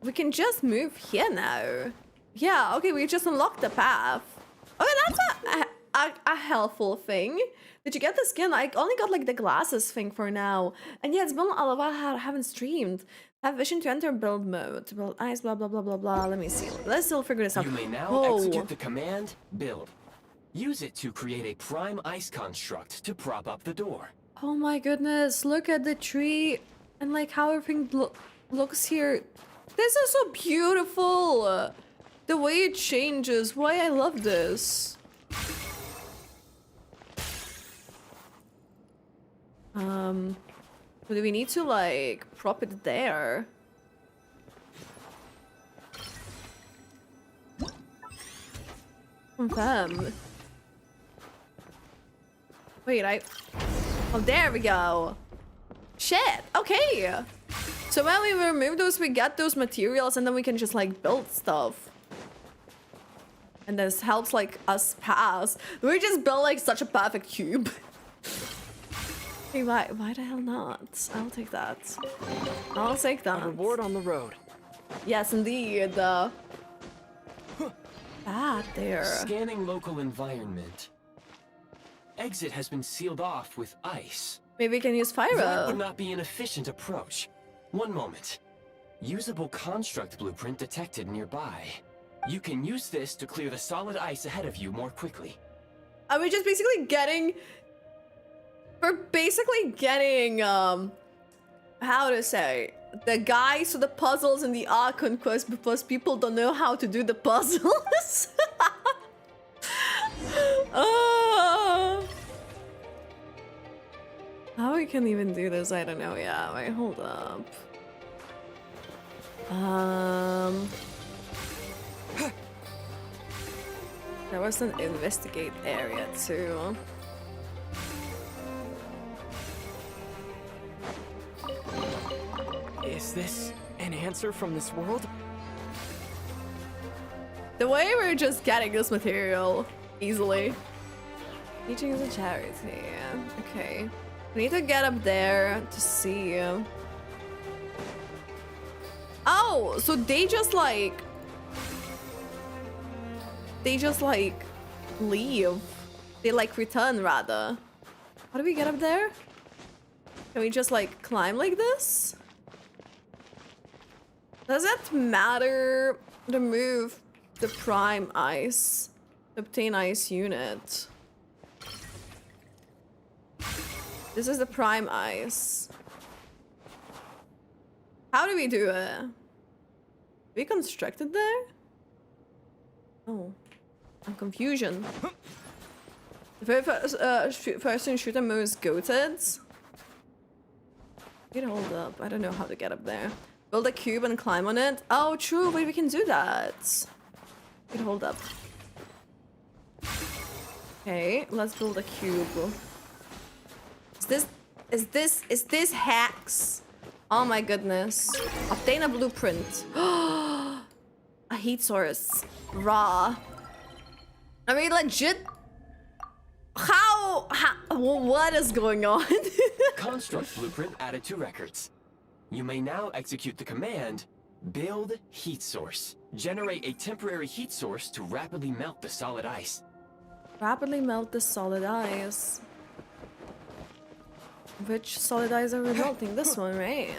we can just move here now. Yeah, okay, we just unlocked the path. Okay, that's a helpful thing. Did you get the skin? I only got like the glasses thing for now. And yeah, it's been a while I haven't streamed. Have vision to enter build mode. To build ice, blah, blah, blah, blah, blah. Let me see. Let's still figure this out. You may now Oh. execute the command Build. Use it to create a Prime Ice construct to prop up the door. Oh my goodness, look at the tree and like how everything looks here. This is so beautiful. The way it changes. Why I love this. Do we need to like prop it there? Confirm. Wait, oh, there we go. Shit, okay. So when we remove those, we get those materials and then we can just like build stuff. And this helps like us pass. We just built like such a perfect cube. Hey, why the hell not? I'll take that. I'll take that. A reward on the road. Yes, indeed. That there. Scanning local environment. Exit has been sealed off with ice. Maybe we can use That Fyra. would not be an efficient approach. One moment. Usable construct blueprint detected nearby. You can use this to clear the solid ice ahead of you more quickly. Are we just basically getting... We're basically getting, how to say, the guys to the puzzles in the Archon Quest because people don't know how to do the puzzles. How we can even do this, I don't know. Yeah, wait, hold up. There was an investigate area too. Is this an answer from this world? The way we're just getting this material easily. Teaching is a charity. Okay. We need to get up there to see. Oh, so they just like leave. They like return rather. How do we get up there? Can we just like climb like this? Does it matter to move the prime ice? Obtain ice unit. This is the prime ice. How do we do it? We constructed there? Oh, I'm confusion. The very first person shooter mode is goated. Wait, hold up. I don't know how to get up there. Build a cube and climb on it. Oh, true. Wait, we can do that. Wait, hold up. Okay, let's build a cube. Is this hacks? Oh my goodness. Obtain a blueprint. A heat source. Raw. I mean, legit. How what is going on? Construct blueprint added to records. You may now execute the command, build heat source. Generate a temporary heat source to rapidly melt the solid ice. Rapidly melt the solid ice. Which solid ice are we melting? This one, right?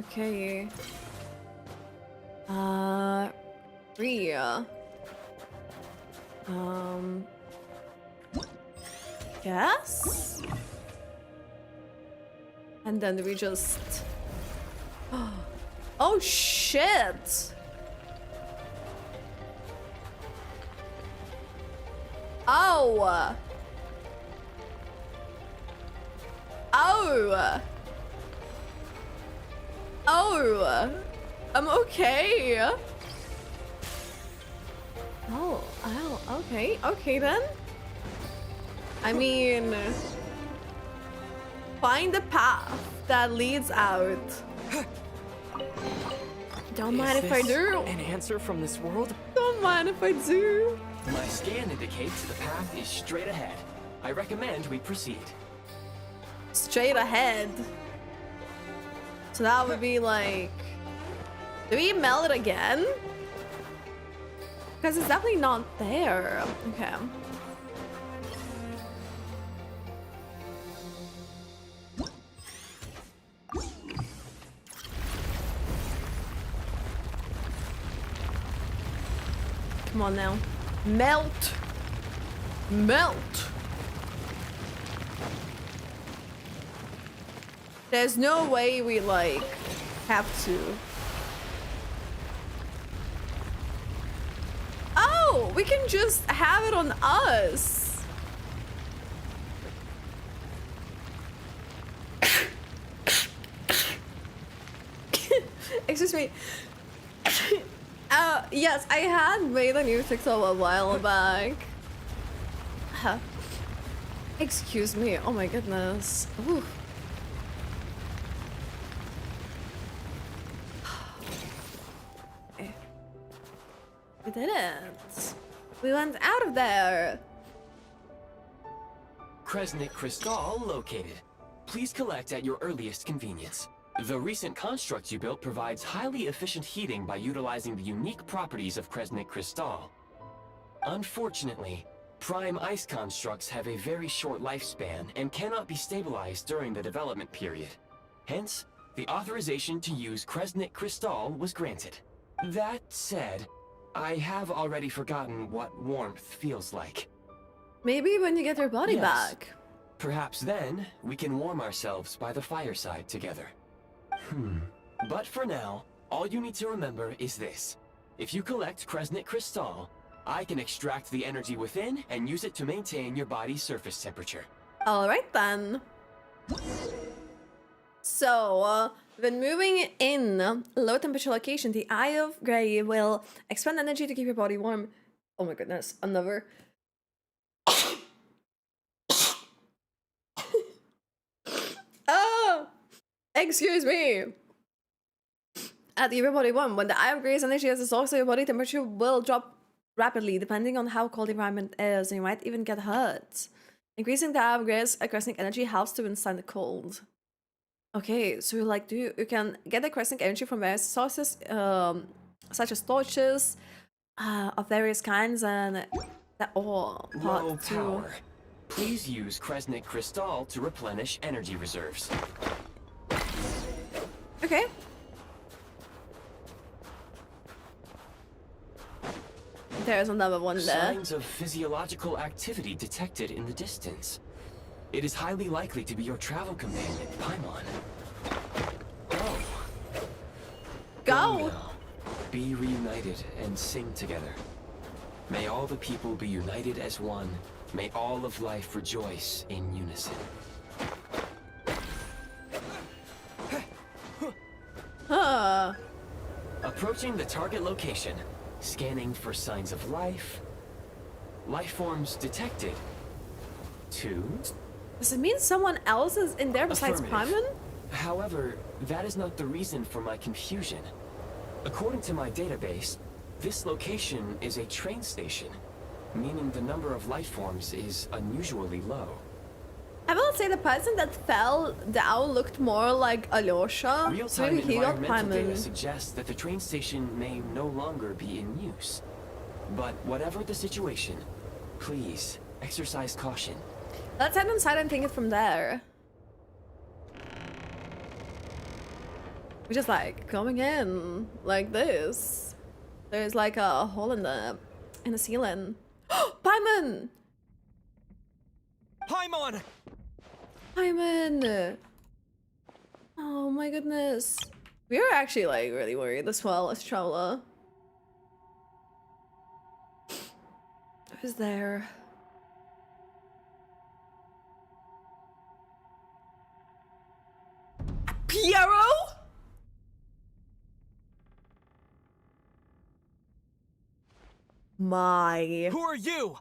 Okay. 3. Yes? And then we just... Oh shit! Oh! Oh! Oh! I'm okay! Oh, okay, okay then. I mean... Find the path that leads out. Don't mind if I do. An answer from this world? Don't mind if I do. My scan indicates the path is straight ahead. I recommend we proceed. Straight ahead. So that would be like... Do we melt it again? Because it's definitely not there. Okay. Come on now. Melt! Melt! There's no way we, like, have to. Oh! We can just have it on us! Excuse me. Yes, I had made a new TikTok a while back. Excuse me. Oh my goodness. Ooh. Okay. We did it. We went out of there. Kresnik Crystal located. Please collect at your earliest convenience. The recent construct you built provides highly efficient heating by utilizing the unique properties of Kresnik Crystal. Unfortunately, prime ice constructs have a very short lifespan and cannot be stabilized during the development period. Hence, the authorization to use Kresnik Crystal was granted. That said, I have already forgotten what warmth feels like. Maybe when you get your body Yes. back. Perhaps then, we can warm ourselves by the fireside together. But for now, all you need to remember is this. If you collect Kresnik Crystal, I can extract the energy within and use it to maintain your body's surface temperature. Alright then. So, when moving in low temperature location, the Eye of Grey will expend energy to keep your body warm. Oh my goodness, another. Oh! Excuse me! At your body warm, when the Eye of Grey's energy has a source, your body temperature will drop rapidly depending on how cold the environment is, and you might even get hurt. Increasing the Eye of Grey's crescent energy helps to withstand the cold. Okay, so like you can get the crescent energy from various sources, such as torches of various kinds, and that all Low part too. power. Please use Kresnik Crystal to replenish energy reserves. Okay. There's another one there. Signs of physiological activity detected in the distance. It is highly likely to be your travel companion, Paimon. Go! now. Be reunited and sing together. May all the people be united as one. May all of life rejoice in unison. Huh. Approaching the target location. Scanning for signs of life. Life forms detected. 2. Does it mean someone else is in there besides Affirmative. Paimon? However, that is not the reason for my confusion. According to my database, this location is a train station, meaning the number of life forms is unusually low. I will say the person that fell down looked more like Alyosha. So Real-time maybe he got environmental data Paimon. suggests that the train station may no longer be in use. But whatever the situation, please exercise caution. Let's head inside and take it from there. We're just like going in like this. There's like a hole in the ceiling. Paimon! Paimon! Paimon! Oh my goodness. We are actually like really worried as well as Traveler. Who's there? Piero? My. Who are you?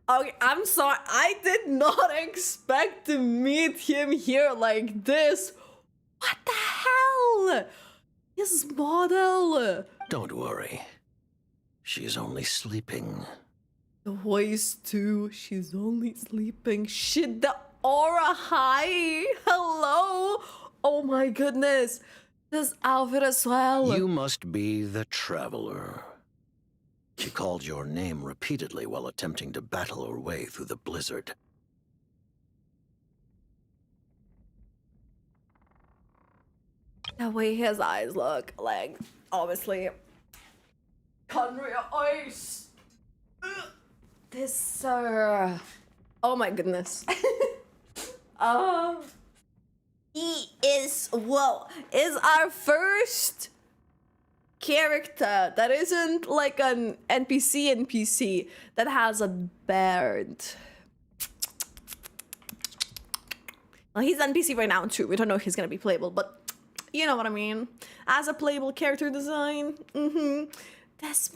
Okay, I'm sorry. I did not expect to meet him here like this. What the hell? His model. Don't worry. She's only sleeping. The voice too. She's only sleeping. Shit, the aura high. Hello. Oh my goodness. This outfit as well. You must be the Traveler. She called your name repeatedly while attempting to battle her way through the blizzard. The way his eyes look, like, obviously. Conria eyes. This, oh my goodness. He is, whoa, is our first character that isn't like an NPC that has a beard. Well, he's NPC right now too. We don't know if he's gonna be playable, but you know what I mean. As a playable character design, that's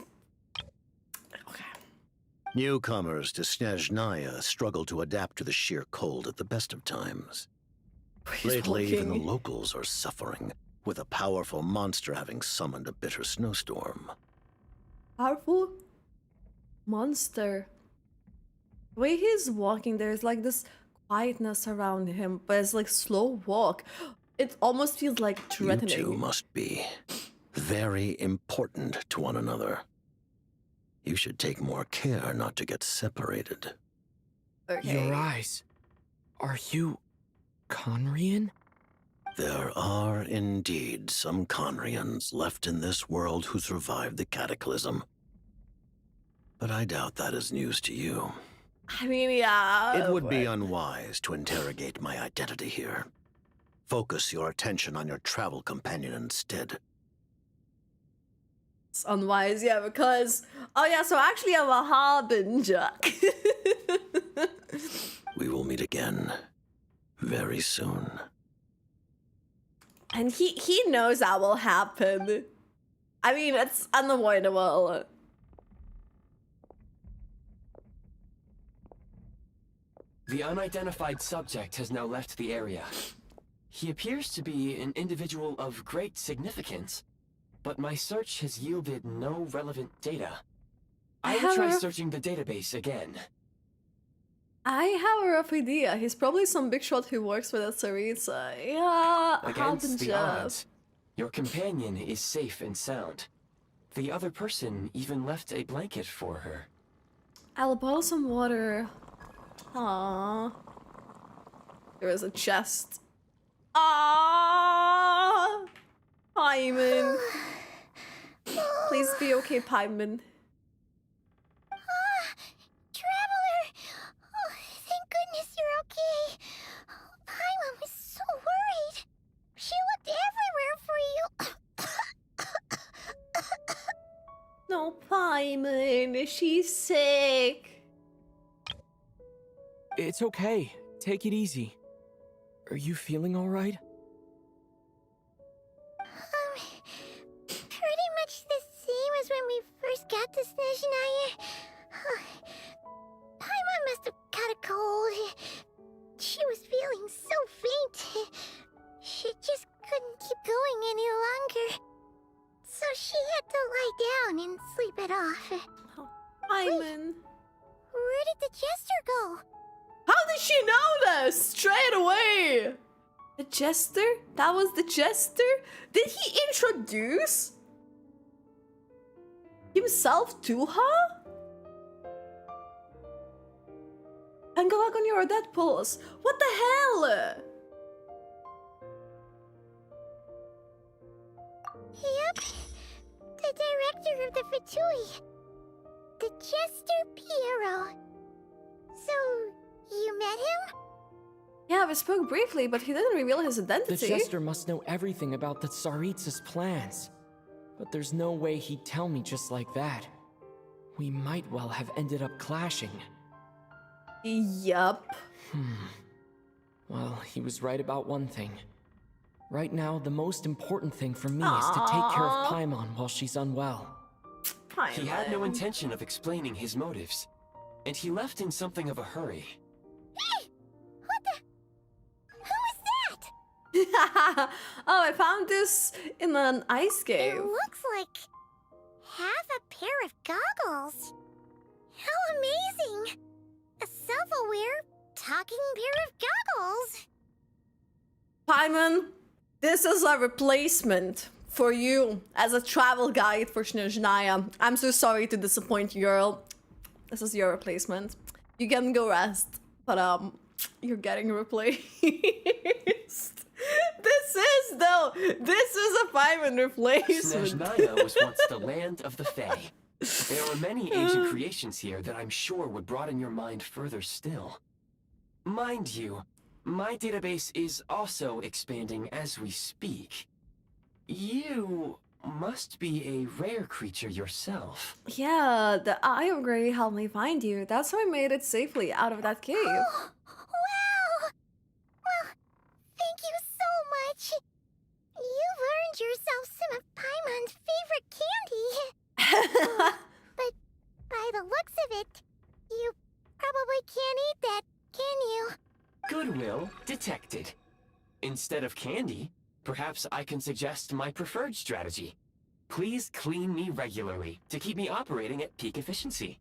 okay. Newcomers to Snezhnaya struggle to adapt to the sheer cold at the best of times. He's Lately, even the walking. locals are suffering, with a powerful monster having summoned a bitter snowstorm. Powerful monster. The way he's walking, there's like this quietness around him, but it's like slow walk. It almost feels like threatening. You two must be very important to one another. You should take more care not to get separated. Okay. Your eyes. Are you Conrian? There are indeed some Conrians left in this world who survived the cataclysm. But I doubt that is news to you. I mean, yeah. It would be but- unwise to interrogate my identity here. Focus your attention on your travel companion instead. It's unwise, yeah, because oh yeah, so actually I'm a harbinger. We will meet again very soon. And he knows that will happen. I mean, it's unavoidable. The unidentified subject has now left the area. He appears to be an individual of great significance, but my search has yielded no relevant data. I will try However- searching the database again. I have a rough idea. He's probably some big shot who works for the tsaritsa. Yeah, Against the harbinger. odds, your companion is safe and sound. The other person even left a blanket for her. I'll boil some water. Aww. There is a chest. Aww. Paimon. Please be okay, Paimon. Traveler! Oh, thank goodness you're okay. Paimon was so worried. She looked everywhere for you. No, Paimon. She's sick. It's okay. Take it easy. Are you feeling all right? Pretty much the same as when we first got to Snezhnaya. Paimon must have caught a cold. She was feeling She had to lie down and sleep it off. Paimon. Where did the jester go? How did she know this? Straight away! The jester? That was the jester? Did he introduce himself to her? And go back on your Odette pulse. What the hell? Yep. The director of the Fatui. The Jester Piero. So, you met him? Yeah, we spoke briefly, but he didn't reveal his The identity. Jester must know everything about the Tsaritsa's plans. But there's no way he'd tell me just like that. We might well have ended up clashing. Yup. Well, he was right about one thing. Right now, the most important thing for me is to take care of Paimon while she's unwell. He had no intention of explaining his motives, and he left in something of a hurry. Hey! What the? Who is that? Oh, I found this in an ice cave. It looks like half a pair of goggles. How amazing! A self-aware, talking pair of goggles. Paimon, this is a replacement for you as a travel guide for Snezhnaya. I'm so sorry to disappoint you, girl. This is your replacement. You can go rest, but you're getting replaced. This is a Paimon replacement. Snezhnaya was once the land of the Fae. There are many ancient creations here that I'm sure would broaden your mind further still. Mind you, my database is also expanding as we speak. You must be a rare creature yourself. Yeah, the Eye of Grey helped me find you. That's how I made it safely out of that cave. Oh, wow! Well, thank you so much. You've earned yourself some of Paimon's favorite candy. But by the looks of it, you probably can't eat that, can you? Goodwill detected. Instead of candy, perhaps I can suggest my preferred strategy. Please clean me regularly to keep me operating at peak efficiency.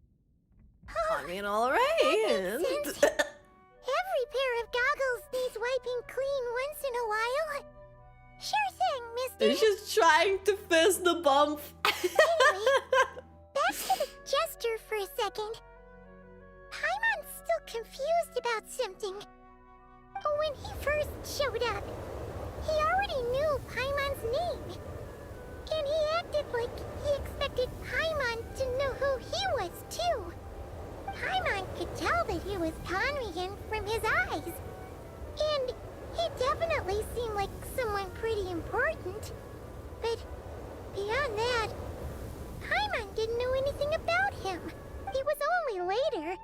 I mean, alright. Since every pair of goggles needs wiping clean once in a while. Sure thing, mister. She's trying to fist the bump. Anyway, back to the jester for a second. Paimon's still confused about something. When he first showed up, he already knew Paimon's name. And he acted like he expected Paimon to know who he was, too. Paimon could tell that he was Conrian from his eyes. And he definitely seemed like someone pretty important. But beyond that, Paimon didn't know anything about him. It was only later,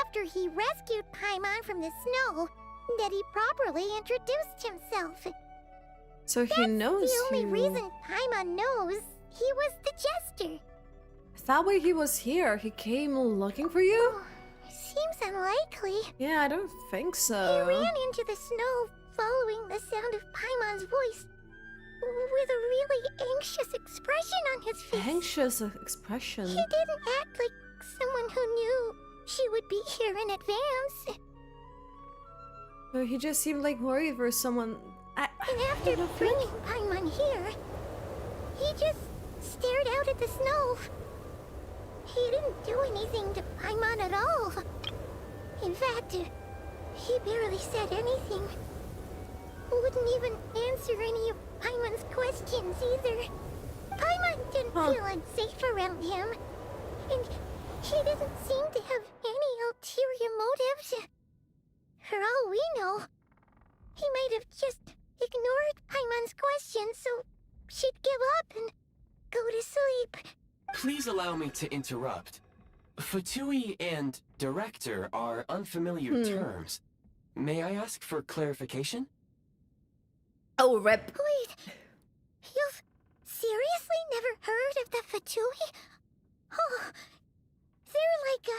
after he rescued Paimon from the snow, that he properly introduced himself. So he knows The only you. reason Paimon knows he was the jester. That way he was here. He came looking for you? Seems unlikely. Yeah, I don't think He so. ran into the snow following the sound of Paimon's voice, with a really anxious expression on his face. Anxious expression. He didn't act like someone who knew she would be here in advance. Or he just seemed like worried for someone. And after bringing Paimon here, he just stared out at the snow. He didn't do anything to Paimon at all. In fact, he barely said anything. Wouldn't even answer any of Paimon's questions either. Paimon didn't feel unsafe around him, and he didn't seem to have any ulterior motives. For all we know, he might have just ignored Paimon's questions so she'd give up and go to sleep. Please allow me to interrupt. Fatui and director are unfamiliar terms. May I ask for clarification? Oh, rip. Wait, you've seriously never heard of the Fatui? Oh, they're like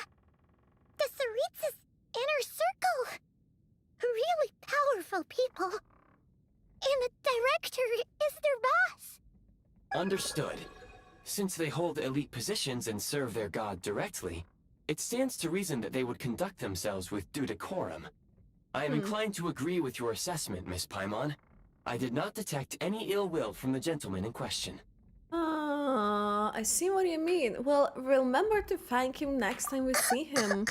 the Tsaritsa's inner circle. Really powerful people. And the director is their boss. Understood. Since they hold elite positions and serve their god directly, it stands to reason that they would conduct themselves with due decorum. I am inclined to agree with your assessment, Miss Paimon. I did not detect any ill will from the gentleman in question. I see what you mean. Well, remember to thank him next time we see him.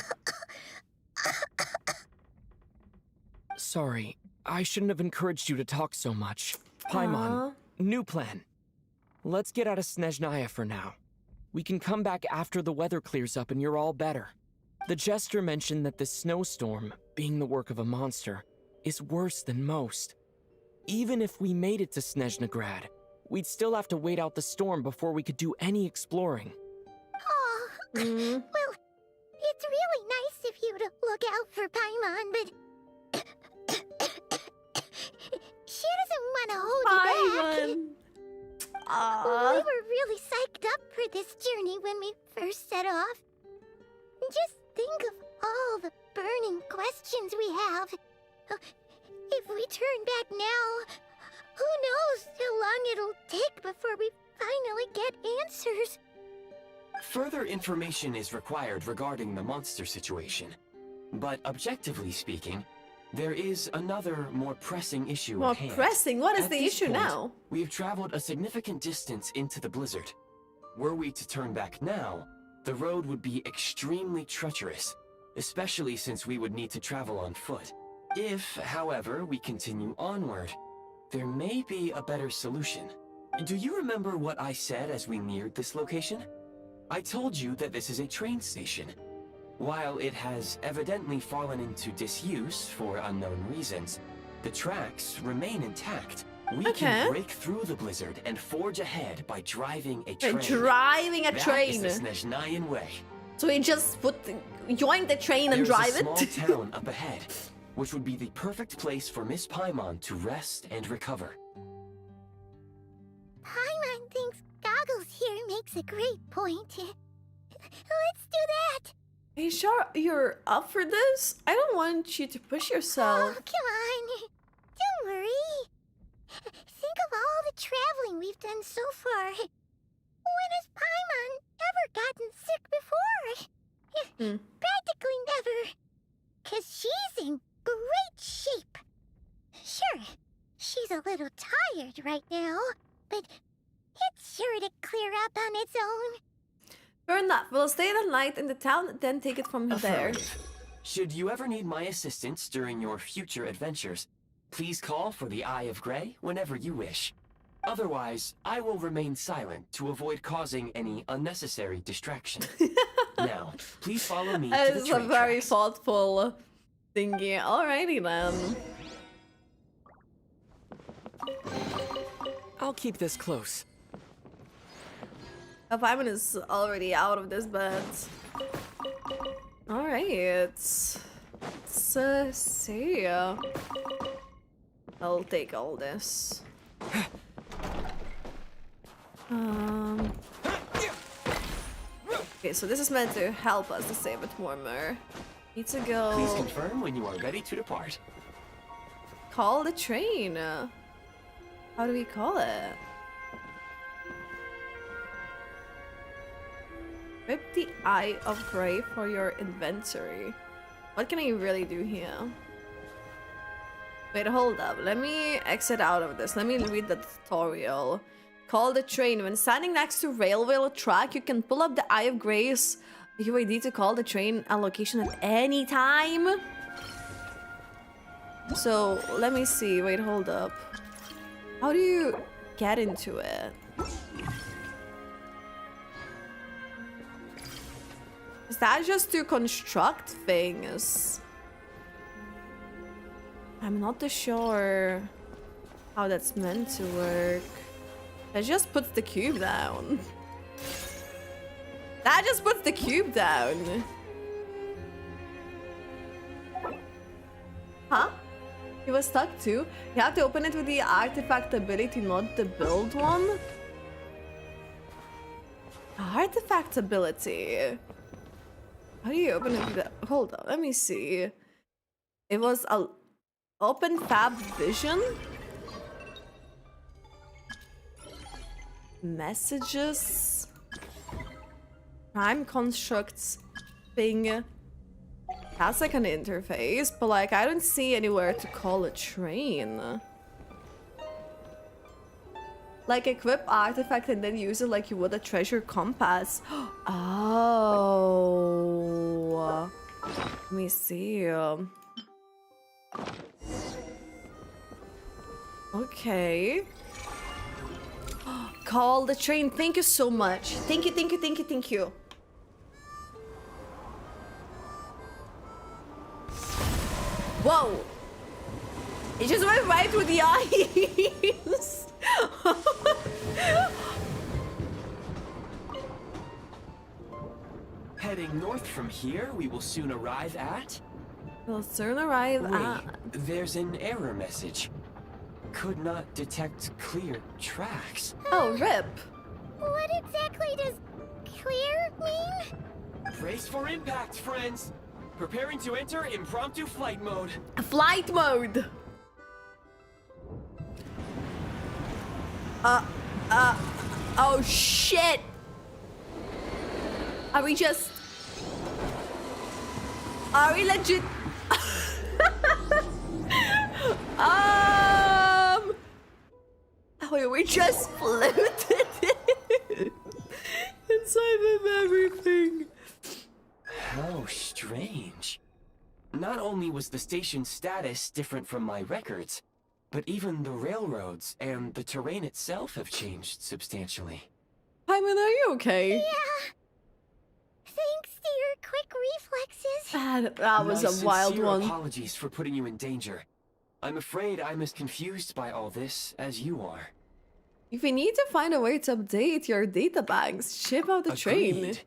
Sorry, I shouldn't have encouraged you to talk so much. Paimon, new plan. Let's get out of Snezhnaya for now. We can come back after the weather clears up and you're all better. The jester mentioned that this snowstorm, being the work of a monster, is worse than most. Even if we made it to Snezhnagrad, we'd still have to wait out the storm before we could do any exploring. Oh, well, it's really nice of you to look out for Paimon, but she doesn't want to hold you back. We were really psyched up for this journey when we first set off. Just think of all the burning questions we have. If we turn back now, who knows how long it'll take before we finally get answers. Further information is required regarding the monster situation. But objectively speaking, there is another, more pressing issue at hand. More pressing? What is At the this issue point, now? We have traveled a significant distance into the blizzard. Were we to turn back now, the road would be extremely treacherous, especially since we would need to travel on foot. If, however, we continue onward, there may be a better solution. Do you remember what I said as we neared this location? I told you that this is a train station. While it has evidently fallen into disuse for unknown reasons, the tracks remain intact. We can break through the blizzard and forge ahead by driving a train. Driving a train. That is the Snezhnayan way. So we just join the train and drive it? There's a small town up ahead, which would be the perfect place for Miss Paimon to rest and recover. Paimon thinks Goggles here makes a great point. Let's do that. Are you sure you're up for this? I don't want you to push yourself. Oh, come on. Don't worry. Think of all the traveling we've done so far. When has Paimon ever gotten sick before? Practically never. 'Cause she's in great shape. Sure, she's a little tired right now, but it's sure to clear up on its own. Fair enough. We'll stay the night in the town, then take it from there. Should you ever need my assistance during your future adventures, please call for the Eye of Grey whenever you wish. Otherwise, I will remain silent to avoid causing any unnecessary distraction. Now, please follow me to the It's a train very tracks. thoughtful thingy. Alrighty then. I'll keep this close. Paimon is already out of this bed. Alright. Let's see. I'll take all this. Okay, so this is meant to help us to stay a bit warmer. Need to go. Please confirm when you are ready to depart. Call the train. How do we call it? Equip the Eye of Grey for your inventory. What can I really do here? Wait, hold up. Let me exit out of this. Let me read the tutorial. Call the train. When standing next to railway track, you can pull up the Eye of Grey's UID to call the train and location at any time. So, let me see. Wait, hold up. How do you get into it? Is that just to construct things? I'm not too sure how that's meant to work. That just puts the cube down. That just puts the cube down. Huh? He was stuck too? You have to open it with the artifact ability, not the build one? Artifact ability. How do you open it with the... Hold on, let me see. It was a open fab vision? Messages. Prime constructs thing. That's like an interface, but like I don't see anywhere to call a train. Like equip artifact and then use it like you would a treasure compass. Oh. Let me see. Okay. Call the train. Thank you so much. Thank you, thank you, thank you, thank you. Whoa! It just went right through the eyes. Heading north from here, we will soon arrive at... We'll soon arrive at... There's an error message. Could not detect clear tracks. Oh, rip. What exactly does clear mean? Brace for impact, friends. Preparing to enter impromptu flight mode. Flight mode. Oh shit. Are we legit? We just floated inside of everything. How strange. Not only was the station's status different from my records, but even the railroads and the terrain itself have changed substantially. Hyman, are you okay? Yeah. Thanks to your quick reflexes. That was a wild one. Apologies for putting you in danger. I'm afraid I'm as confused by all this as you are. If you need to find a way to update your databanks, ship out the train. Agreed.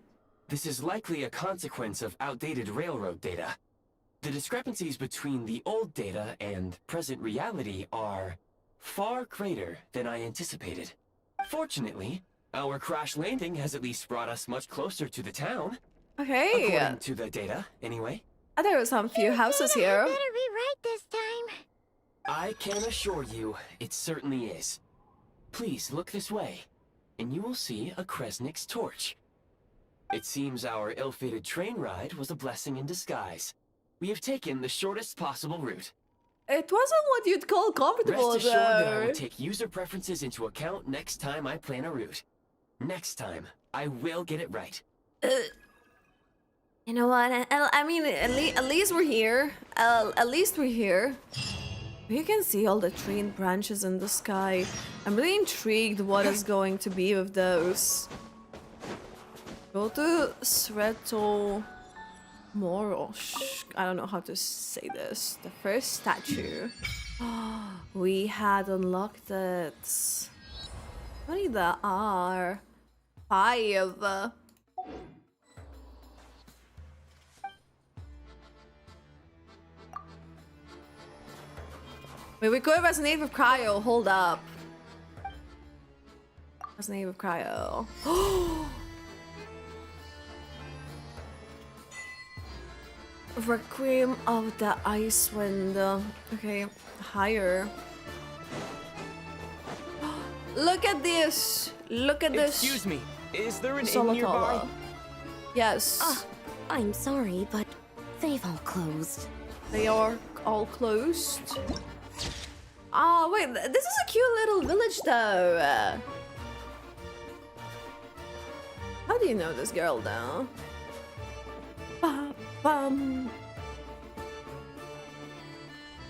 This is likely a consequence of outdated railroad data. The discrepancies between the old data and present reality are far greater than I anticipated. Fortunately, our crash landing has at least brought us much closer to the town. Okay. According to the data, anyway. There are some few houses here. Better be right this time. I can assure you, it certainly is. Please look this way, and you will see a Kresnik's torch. It seems our ill-fated train ride was a blessing in disguise. We have taken the shortest possible route. It wasn't what you'd call comfortable, Rest assured that I though. will take user preferences into account next time I plan a route. Next time, I will get it right. You know what? I mean, at least we're here. At least we're here. You can see all the train branches in the sky. I'm really intrigued what is going to be with those. Go to Sreto Morosh. I don't know how to say this. The first statue. We had unlocked it. How many there are? 5. Wait, we could resonate with cryo. Hold up. Resonate with cryo. Requiem of the Ice Wind. Okay, higher. Look at this. Look at this. Excuse me. Is there an inn nearby? Solotala. Yes. I'm sorry, but they've all closed. They are all closed. Oh, wait, this is a cute little village, though. How do you know this girl, though? Ba-bum.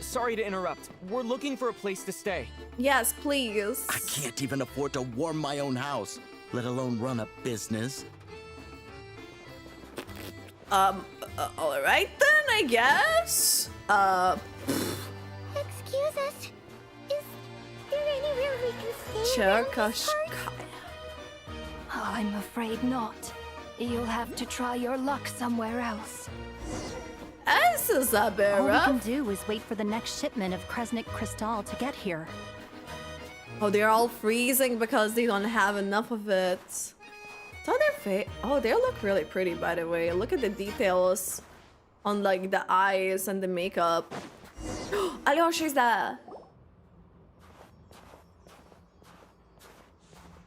Sorry to interrupt. We're looking for a place to stay. Yes, please. I can't even afford to warm my own house, let alone run a business. All right then, I guess. Excuse us. Is there anywhere we can stay? Cherkash. I'm afraid not. You'll have to try your luck somewhere else. This is a bit All we can rough. do is wait for the next shipment of Kresnik Crystal to get here. Oh, they're all freezing because they don't have enough of it. So their face. Oh, they look really pretty, by the way. Look at the details on like the eyes and the makeup. Alyosha's there.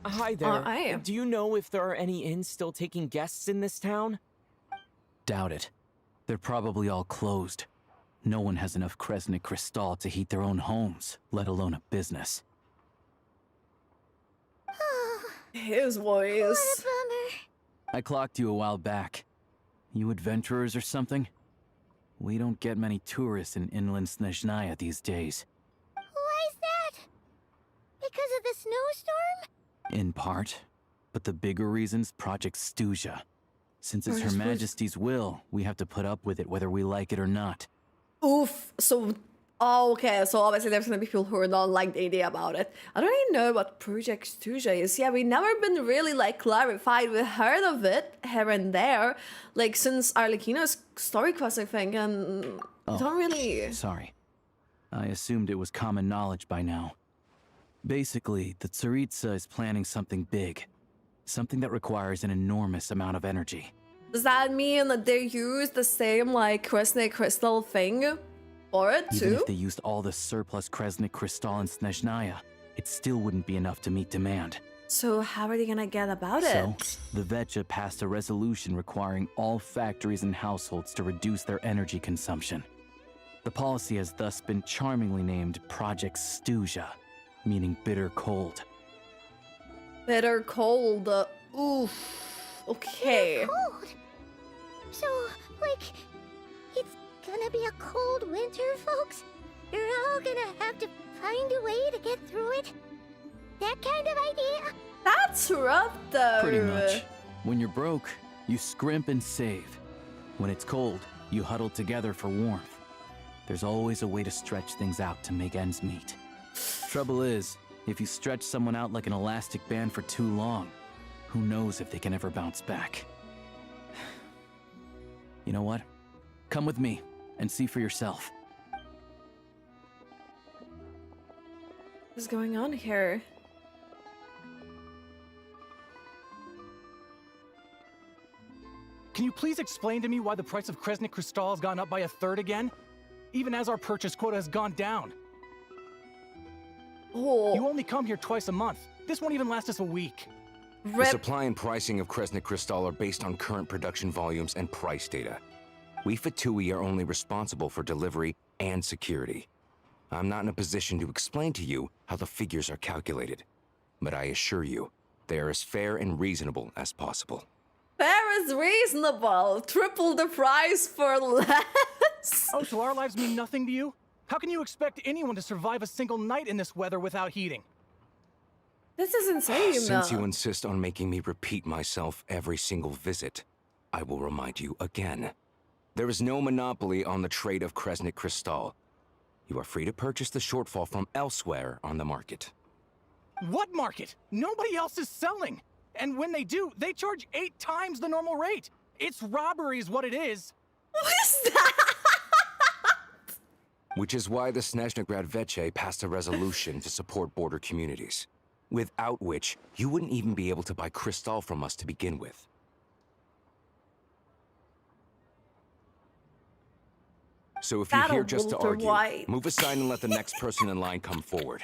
Hi there. Hi. Do you know if there are any inns still taking guests in this town? Doubt it. They're probably all closed. No one has enough Kresnik Crystal to heat their own homes, let alone a business. His What a voice. bummer. I clocked you a while back. You adventurers or something? We don't get many tourists in inland Snezhnaya these days. Why is that? Because of the snowstorm? In part. But the bigger reason's Project Stuzha. Since it's Her Project Stuzha. Majesty's will, we have to put up with it whether we like it or not. Oof. So, oh, okay. So obviously there's gonna be people who are not like the idea about it. I don't even know what Project Stuzha is. Yeah, we never been really like clarified. We heard of it here and there, like since Arlecchino's story quest, I think, and we don't really. Sorry. I assumed it was common knowledge by now. Basically, the tsaritsa is planning something big. Something that requires an enormous amount of energy. Does that mean that they use the same like Kresnik crystal thing for it Even too? if they used all the surplus Kresnik Crystal in Snezhnaya, it still wouldn't be enough to meet demand. So how are they gonna get about So, it? the Vecha passed a resolution requiring all factories and households to reduce their energy consumption. The policy has thus been charmingly named Project Stuzha, meaning bitter cold. Bitter cold. Oof. Okay. Cold. So, like, it's gonna be a cold winter, folks? You're all gonna have to find a way to get through it? That kind of idea? That's rough though. Pretty much. When you're broke, you scrimp and save. When it's cold, you huddle together for warmth. There's always a way to stretch things out to make ends meet. Trouble is, if you stretch someone out like an elastic band for too long, who knows if they can ever bounce back. You know what? Come with me and see for yourself. What's going on here? Can you please explain to me why the price of Kresnik Crystal has gone up by 1/3 again? Even as our purchase quota has gone down. Oh, You only come here twice a month. This won't even last us a week. The rip. supply and pricing of Kresnik Crystal are based on current production volumes and price data. We Fatui are only responsible for delivery and security. I'm not in a position to explain to you how the figures are calculated, but I assure you, they are as fair and reasonable as possible. Fair is reasonable. Triple the price for less. Oh, so our lives mean nothing to you? How can you expect anyone to survive a single night in this weather without heating? This is insane. Since you insist on making me repeat myself every single visit, I will remind you again. There is no monopoly on the trade of Kresnik Crystal. You are free to purchase the shortfall from elsewhere on the market. What market? Nobody else is selling. And when they do, they charge 8 times the normal rate. It's robbery is what it is. What is that? Which is why the Snezhnagrad Veche passed a resolution to support border communities, without which you wouldn't even be able to buy crystal from us to begin with. So if you're That'll here just to Walter argue, White. move aside and let the next person in line come forward.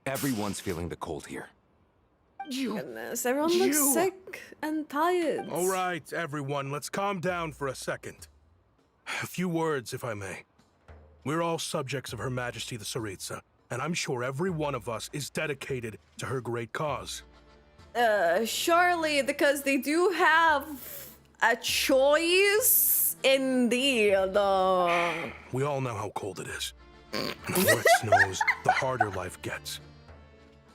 Everyone's feeling the cold here. Goodness, everyone looks sick and tired. All right, everyone, let's calm down for a second. A few words, if I may. We're all subjects of Her Majesty the Tsaritsa, and I'm sure every one of us is dedicated to her great cause. Surely, because they do have a choice. Indeed. We all know how cold it is. And the more it snows, the harder life gets.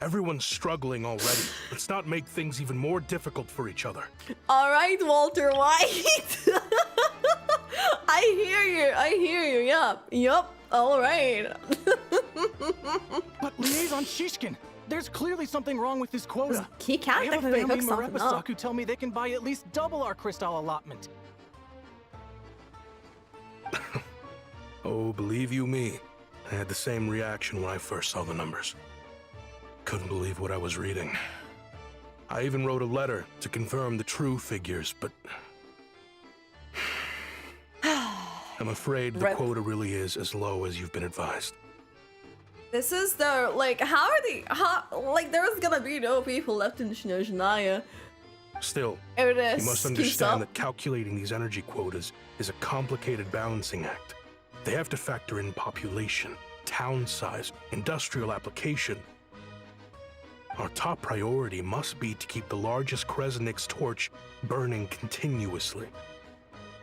Everyone's struggling already. Let's not make things even more difficult for each other. All right, Walter White. I hear you. Yup. All right. But Liaison Shishkin, there's clearly something wrong with this quota. He can't I have a technically family hook in something Marepasak up. who tell me they can buy at least double our crystal allotment. Oh, believe you me, I had the same reaction when I first saw the numbers. Couldn't believe what I was reading. I even wrote a letter to confirm the true figures, but I'm afraid the quota really is as low as you've been advised. This is the, like, how are the, like, there's gonna be no people left in Snezhnaya. Still, Here it is. you must understand that calculating these energy quotas is a complicated balancing act. They have to factor in population, town size, industrial application. Our top priority must be to keep the largest Kresnik's torch burning continuously.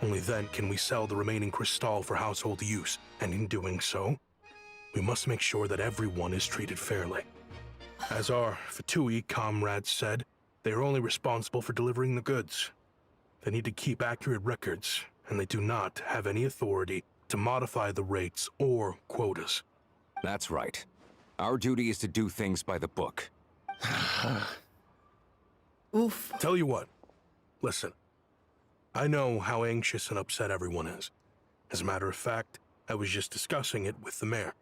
Only then can we sell the remaining crystal for household use, and in doing so, we must make sure that everyone is treated fairly. As our Fatui comrades said, they are only responsible for delivering the goods. They need to keep accurate records, and they do not have any authority to modify the rates or quotas. That's right. Our duty is to do things by the book. Oof. Tell you what, listen. I know how anxious and upset everyone is. As a matter of fact, I was just discussing it with the mayor.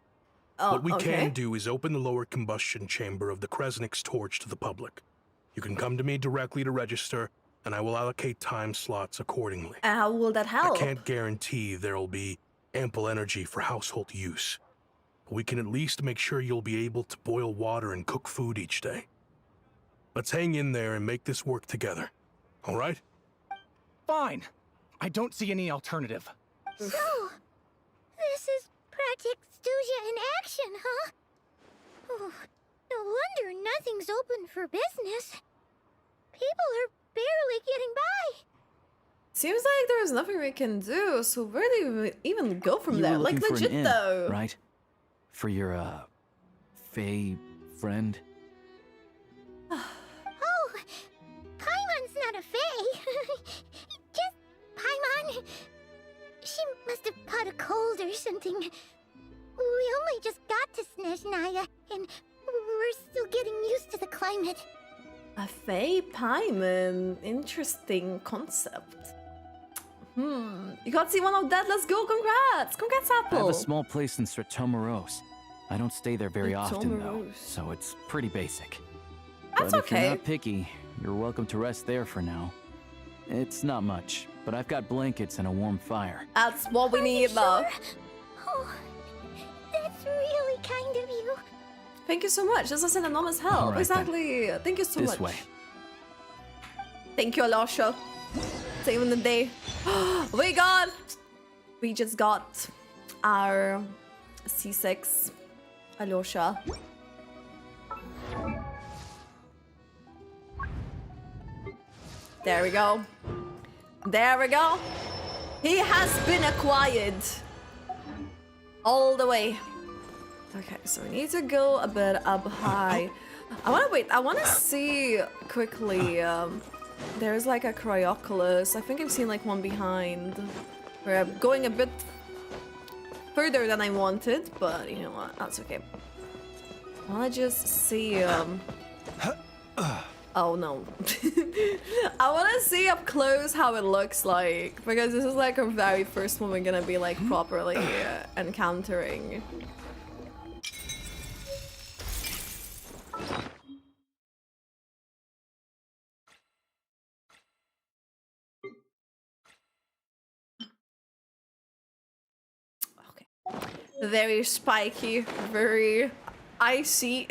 Oh, what we okay. can do is open the lower combustion chamber of the Kresnik's torch to the public. You can come to me directly to register, and I will allocate time slots accordingly. How will that help? I can't guarantee there'll be ample energy for household use. But we can at least make sure you'll be able to boil water and cook food each day. Let's hang in there and make this work together. All right? Fine. I don't see any alternative. So, this is Project Stuja in action, huh? Oh, no wonder nothing's open for business. People are barely getting by. Seems like there's nothing we can do, so where do we even go from You there? were Like, looking for legit an inn, though. right? For your, Fae friend? Oh, Paimon's not a fae. Just Paimon. She must have caught a cold or something. We only just got to Snezhnaya, and we're still getting used to the climate. A Fae Paimon. Interesting concept. You got to see one of that. Let's go. Congrats. Congrats, I Apple. have a small place in Sratomaros. I don't stay there very often, though, Sratomaros. so it's pretty basic. That's but if okay. you're not picky, you're welcome to rest there for now. It's not much, but I've got blankets and a warm fire. That's what we need, Sure? though. Oh, that's really kind of you. Thank you so much. This is an enormous help. All right, exactly. Thank you so This much. way. Thank you, Alasha. Saving the day. We just got our C6 Alasha. There we go. There we go. He has been acquired. All the way. Okay, so we need to go a bit up high. I wanna see quickly, there's like a Cryoculus. I think I've seen like one behind. Where I'm going a bit further than I wanted, but you know what, that's okay. I wanna just see, oh no. I wanna see up close how it looks like, because this is like our very first one we're gonna be like properly encountering. Very spiky, very icy.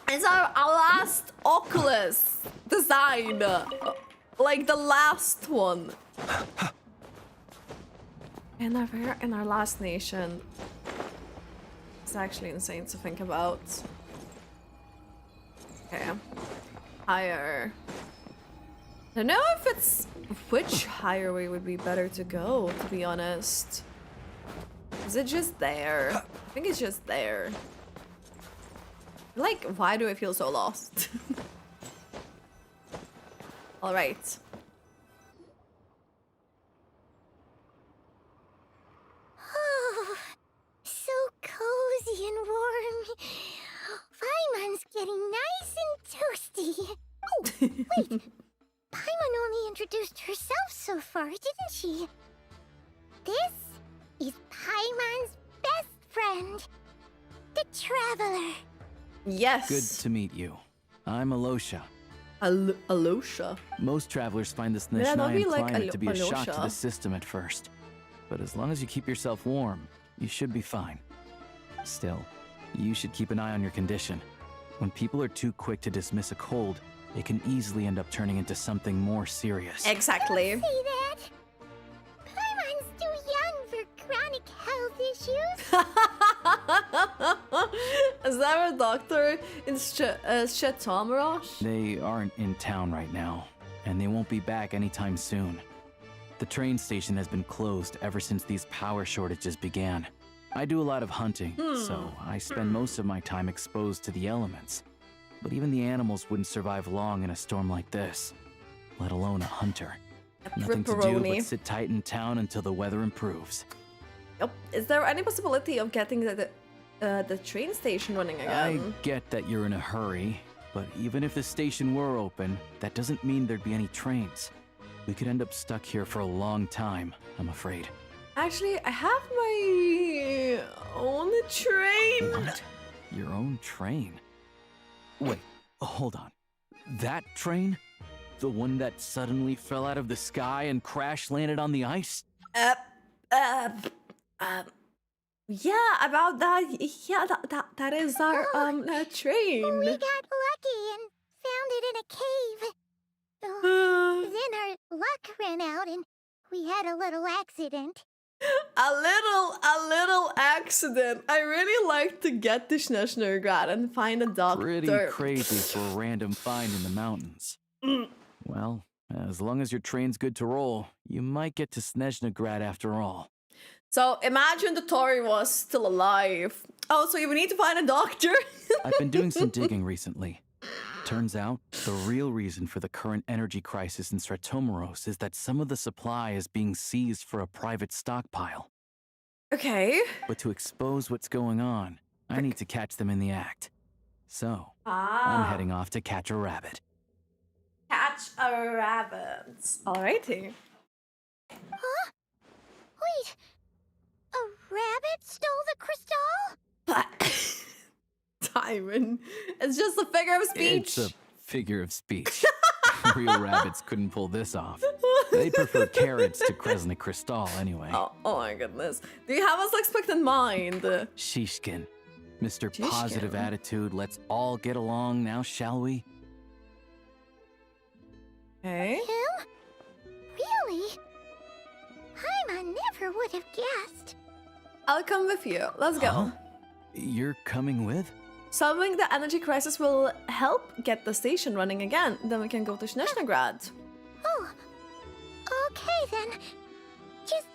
It's our last Oculus design. Like the last one. And in our last nation. It's actually insane to think about. Okay. Higher. I don't know if it's which higher way would be better to go, to be honest. Is it just there? I think it's just there. Like, why do I feel so lost? All right. Oh, so cozy and warm. Paimon's getting nice and toasty. Oh, wait. Paimon only introduced herself so far, didn't she? This is Paimon's best friend, the Traveler. Yes. Good to meet you. I'm Alosha. Alosha? Most travelers find the May I not be Snezhnayan like climate to be a shock to Alosha? the system at first. But as long as you keep yourself warm, You should be fine. Still, you should keep an eye on your condition. When people are too quick to dismiss a cold, it can easily end up turning into something more serious. Exactly. Don't say that. Paimon's too young for chronic health issues. Is there a doctor in Snezhnaya? They aren't in town right now, and they won't be back anytime soon. The train station has been closed ever since these power shortages began. I do a lot of hunting, so I spend most of my time exposed to the elements. But even the animals wouldn't survive long in a storm like this, let alone a hunter. Nothing to do but sit tight in town until the weather improves. Yep. Is there any possibility of getting the train station running again? I get that you're in a hurry, but even if the station were open, that doesn't mean there'd be any trains. We could end up stuck here for a long time, I'm afraid. Actually, I have my own train. What? Your own train? Wait, hold on. That train? The one that suddenly fell out of the sky and crash landed on the ice? Yeah, about that. Yeah, that is our train. We got lucky and found it in a cave. Then our luck ran out and we had a little accident. A little accident. I really like to get to Snezhnaya and find a doctor. Pretty crazy for a random find in the mountains. Well, as long as your train's good to roll, you might get to Snezhnaya after all. So imagine the Tori was still alive. Oh, so you would need to find a doctor? I've been doing some digging recently. Turns out, the real reason for the current energy crisis in Stratomyros is that some of the supply is being seized for a private stockpile. Okay. But to expose what's going on, I need to catch them in the act. So, I'm heading off to catch a rabbit. Catch a rabbit. Alrighty. Huh? Wait. A rabbit stole the crystal? Timon. It's just a figure of speech. It's a figure of speech. Real rabbits couldn't pull this off. They prefer carrots to Kresnik Crystal anyway. Oh my goodness. Do you have a suspect in mind? Shishkin. Mr. Shishkin. Positive Attitude, let's all get along now, shall we? Okay. Him? Really? Paimon never would have guessed. I'll come with you. Let's go. Huh? You're coming with? Solving the energy crisis will help get the station running again. Then we can go to Snezhnaya. Oh. Okay then. Just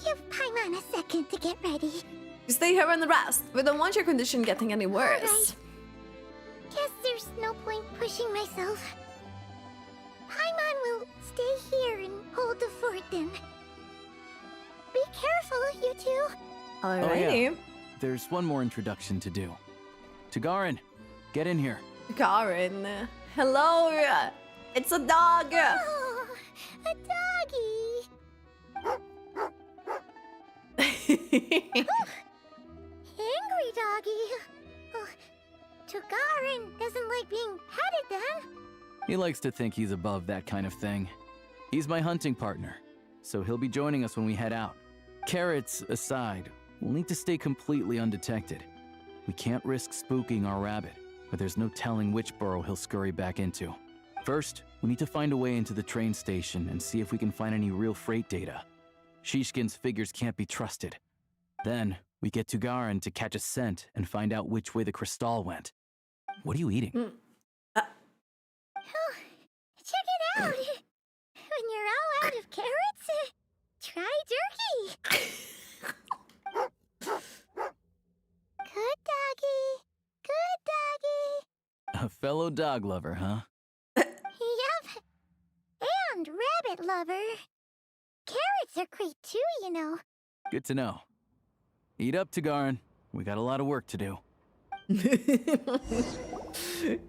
give Paimon a second to get ready. You stay here and rest. We don't want your condition getting any worse. Alright. Guess there's no point pushing myself. Paimon will stay here and hold the fort then. Be careful, you two. Alrighty. Oh, yeah. There's one more introduction to do. Tagarin, get in here. Garin. Hello. It's a dog. Oh, a doggy. Angry doggy. Oh, Tagarin doesn't like being petted then. He likes to think he's above that kind of thing. He's my hunting partner, so he'll be joining us when we head out. Carrots aside, we'll need to stay completely undetected. We can't risk spooking our rabbit, but there's no telling which burrow he'll scurry back into. First, we need to find a way into the train station and see if we can find any real freight data. Shishkin's figures can't be trusted. Then, we get to Garin to catch a scent and find out which way the crystal went. What are you eating? Oh, check it out! When you're all out of carrots, try jerky! Good doggy! Good doggy! A fellow dog lover, huh? Yup! And rabbit lover. Carrots are great too, you know. Good to know. Eat up, Tagarin. We got a lot of work to do.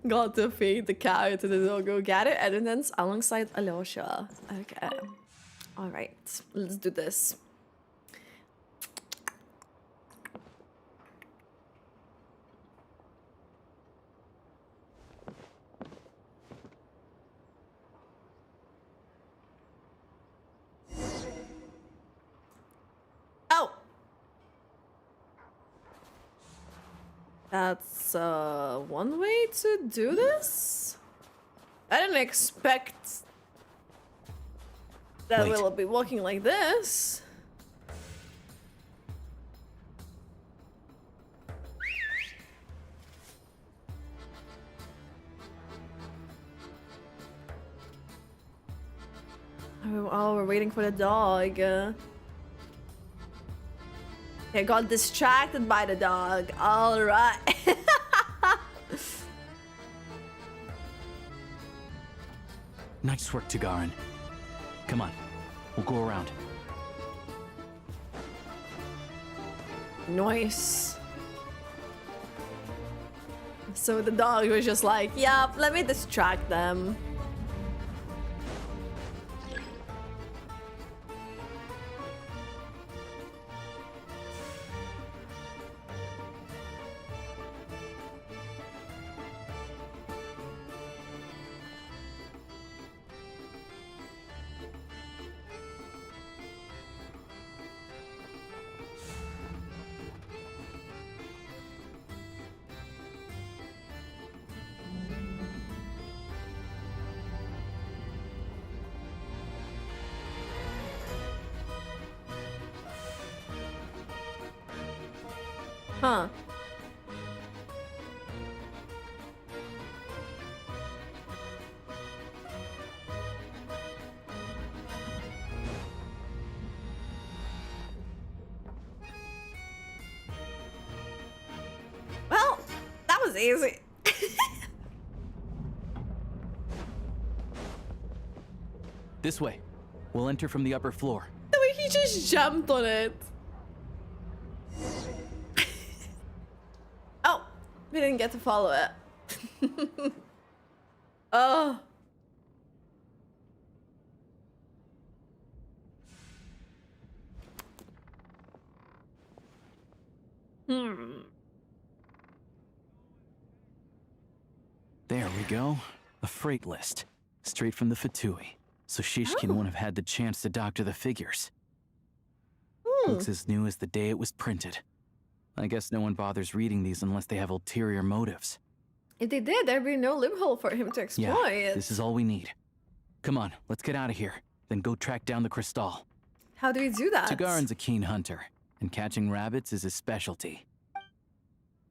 Got to feed the carrot to the dog. Go get it. Evidence alongside Alyosha. Okay. Alright. Let's do this. Oh! That's one way to do this? I didn't expect that we'll be walking like this. Oh, we're waiting for the dog. I got distracted by the dog. All right. Nice work, Tagarin. Come on, we'll go around. Nice. So the dog was just like, "Yup, let me distract them." Huh. Well, that was easy. This way. We'll enter from the upper floor. The way he just jumped on it. Oh, we didn't get to follow it. Oh. There we go. A freight list. Straight from the Fatui. So Shishkin won't have had the chance to doctor the figures. Looks as new as the day it was printed. I guess no one bothers reading these unless they have ulterior motives. If they did, there'd be no loophole for him to exploit. Yeah, this is all we need. Come on, let's get out of here. Then go track down the crystal. How do we do that? Tagarin's a keen hunter, and catching rabbits is his specialty.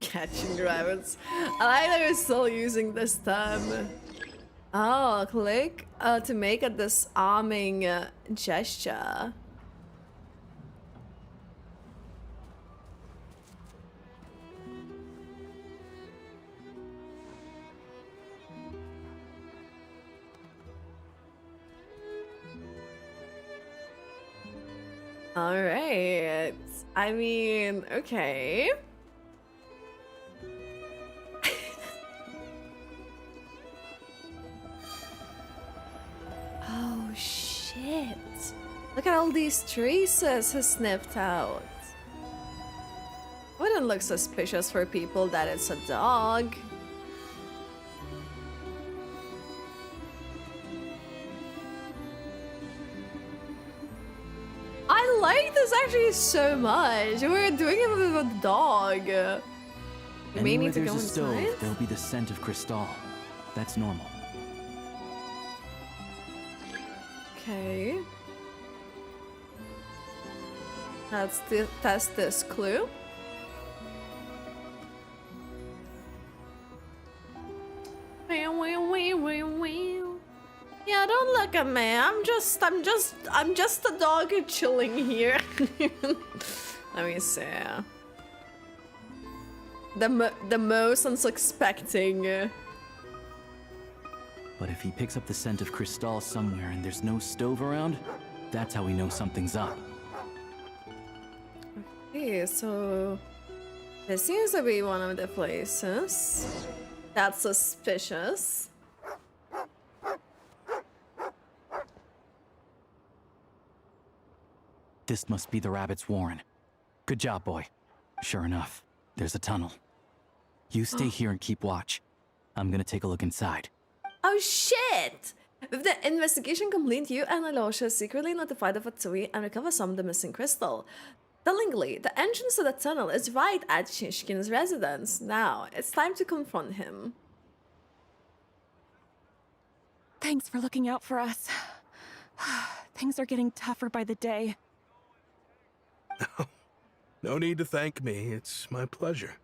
Catching rabbits. I like that we're still using this term. Oh, click to make a disarming gesture. All right. I mean, okay. Oh, shit. Look at all these traces he sniffed out. Wouldn't look suspicious for people that it's a dog. I like this actually so much. We're doing it with a dog. We may need to go inside. Stove, there'll be the scent of crystal. That's normal. Okay. Let's test this clue. Yeah, don't look at me. I'm just a dog chilling here. Let me see. The most unsuspecting. But if he picks up the scent of crystal somewhere and there's no stove around, that's how we know something's up. Okay, so this seems to be one of the places that's suspicious. This must be the rabbit's warren. Good job, boy. Sure enough, there's a tunnel. You stay here and keep watch. I'm gonna take a look inside. Oh shit! With the investigation complete, you and Alosha secretly notify the Fatsui and recover some of the missing crystal. Tellingly, the entrance to the tunnel is right at Shishkin's residence. Now, it's time to confront him. Thanks for looking out for us. Things are getting tougher by the day. No need to thank me. It's my pleasure.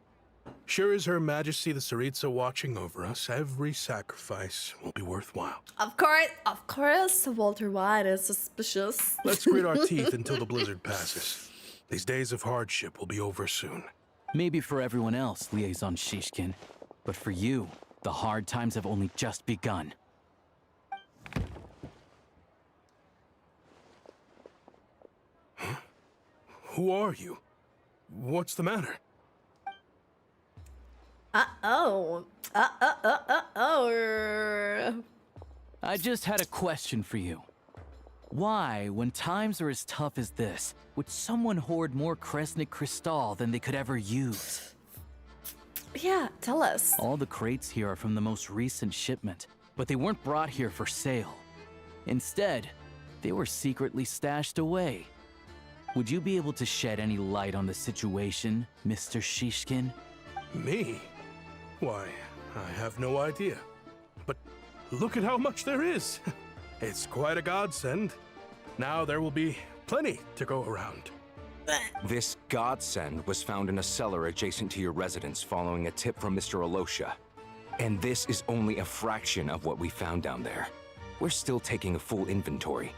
Sure is Her Majesty the Tsaritsa watching over us, every sacrifice will be worthwhile. Of course, Walter White is suspicious. Let's grit our teeth until the blizzard passes. These days of hardship will be over soon. Maybe for everyone else, Liaison Shishkin, but for you, the hard times have only just begun. Huh? Who are you? What's the matter? Uh-oh. I just had a question for you. Why, when times are as tough as this, would someone hoard more Kresnik Crystal than they could ever use? Yeah, tell us. All the crates here are from the most recent shipment, but they weren't brought here for sale. Instead, they were secretly stashed away. Would you be able to shed any light on the situation, Mr. Shishkin? Me? Why, I have no idea. But look at how much there is. It's quite a godsend. Now there will be plenty to go around. This godsend was found in a cellar adjacent to your residence following a tip from Mr. Alosha. And this is only a fraction of what we found down there. We're still taking a full inventory.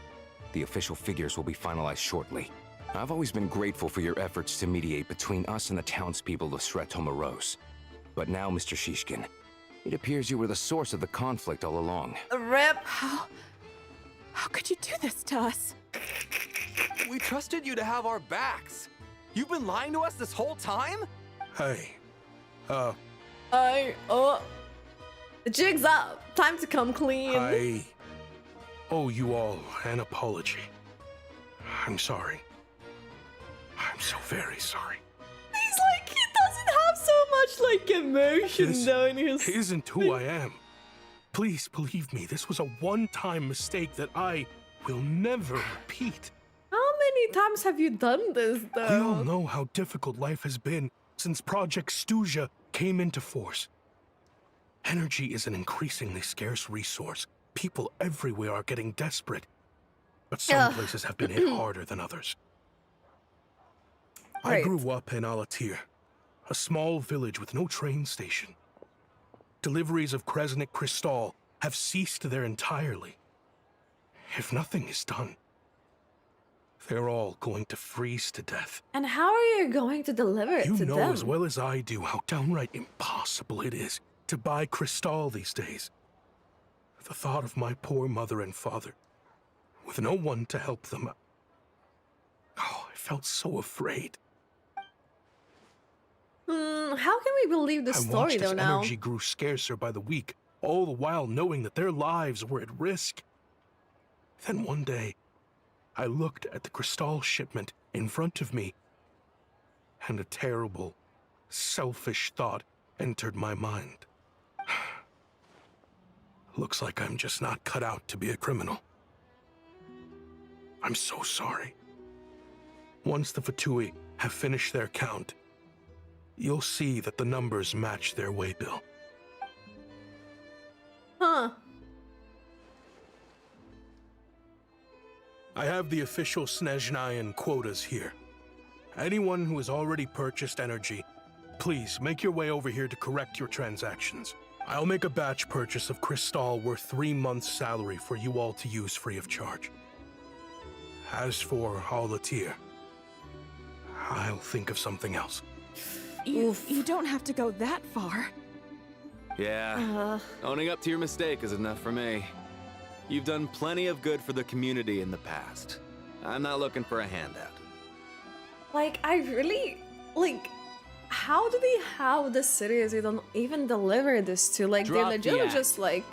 The official figures will be finalized shortly. I've always been grateful for your efforts to mediate between us and the townspeople of Sretomaros. But now, Mr. Shishkin, it appears you were the source of the conflict all along. Rip. How could you do this to us? We trusted you to have our backs. You've been lying to us this whole time? Hey, the jig's up. Time to come clean. I owe you all an apology. I'm sorry. I'm so very sorry. He's like, he doesn't have so much like emotion though in his... This isn't who I am. Please believe me, this was a one-time mistake that I will never repeat. How many times have you done this though? We all know how difficult life has been since Project Stuja came into force. Energy is an increasingly scarce resource. People everywhere are getting desperate. But some places have been hit harder than others. I grew up in Alatir, a small village with no train station. Deliveries of Kresnik Crystal have ceased there entirely. If nothing is done, they're all going to freeze to death. And how are you going to deliver it to them? You know as well as I do how downright impossible it is to buy Crystal these days. The thought of my poor mother and father, with no one to help them. Oh, I felt so afraid. How can we believe the story though now? Energy grew scarcer by the week, all the while knowing that their lives were at risk. Then one day, I looked at the Crystal shipment in front of me, and a terrible, selfish thought entered my mind. Looks like I'm just not cut out to be a criminal. I'm so sorry. Once the Fatui have finished their count, you'll see that the numbers match their waybill. Huh. I have the official Snezhnayan quotas here. Anyone who has already purchased energy, please make your way over here to correct your transactions. I'll make a batch purchase of Crystal worth 3 months' salary for you all to use free of charge. As for Alatir, I'll think of something else. You don't have to go that far. Yeah, owning up to your mistake is enough for me. You've done plenty of good for the community in the past. I'm not looking for a handout. Like, I really, like, how do they have the cities they don't even deliver this to? Like, Drop they the legitimately act. just, like,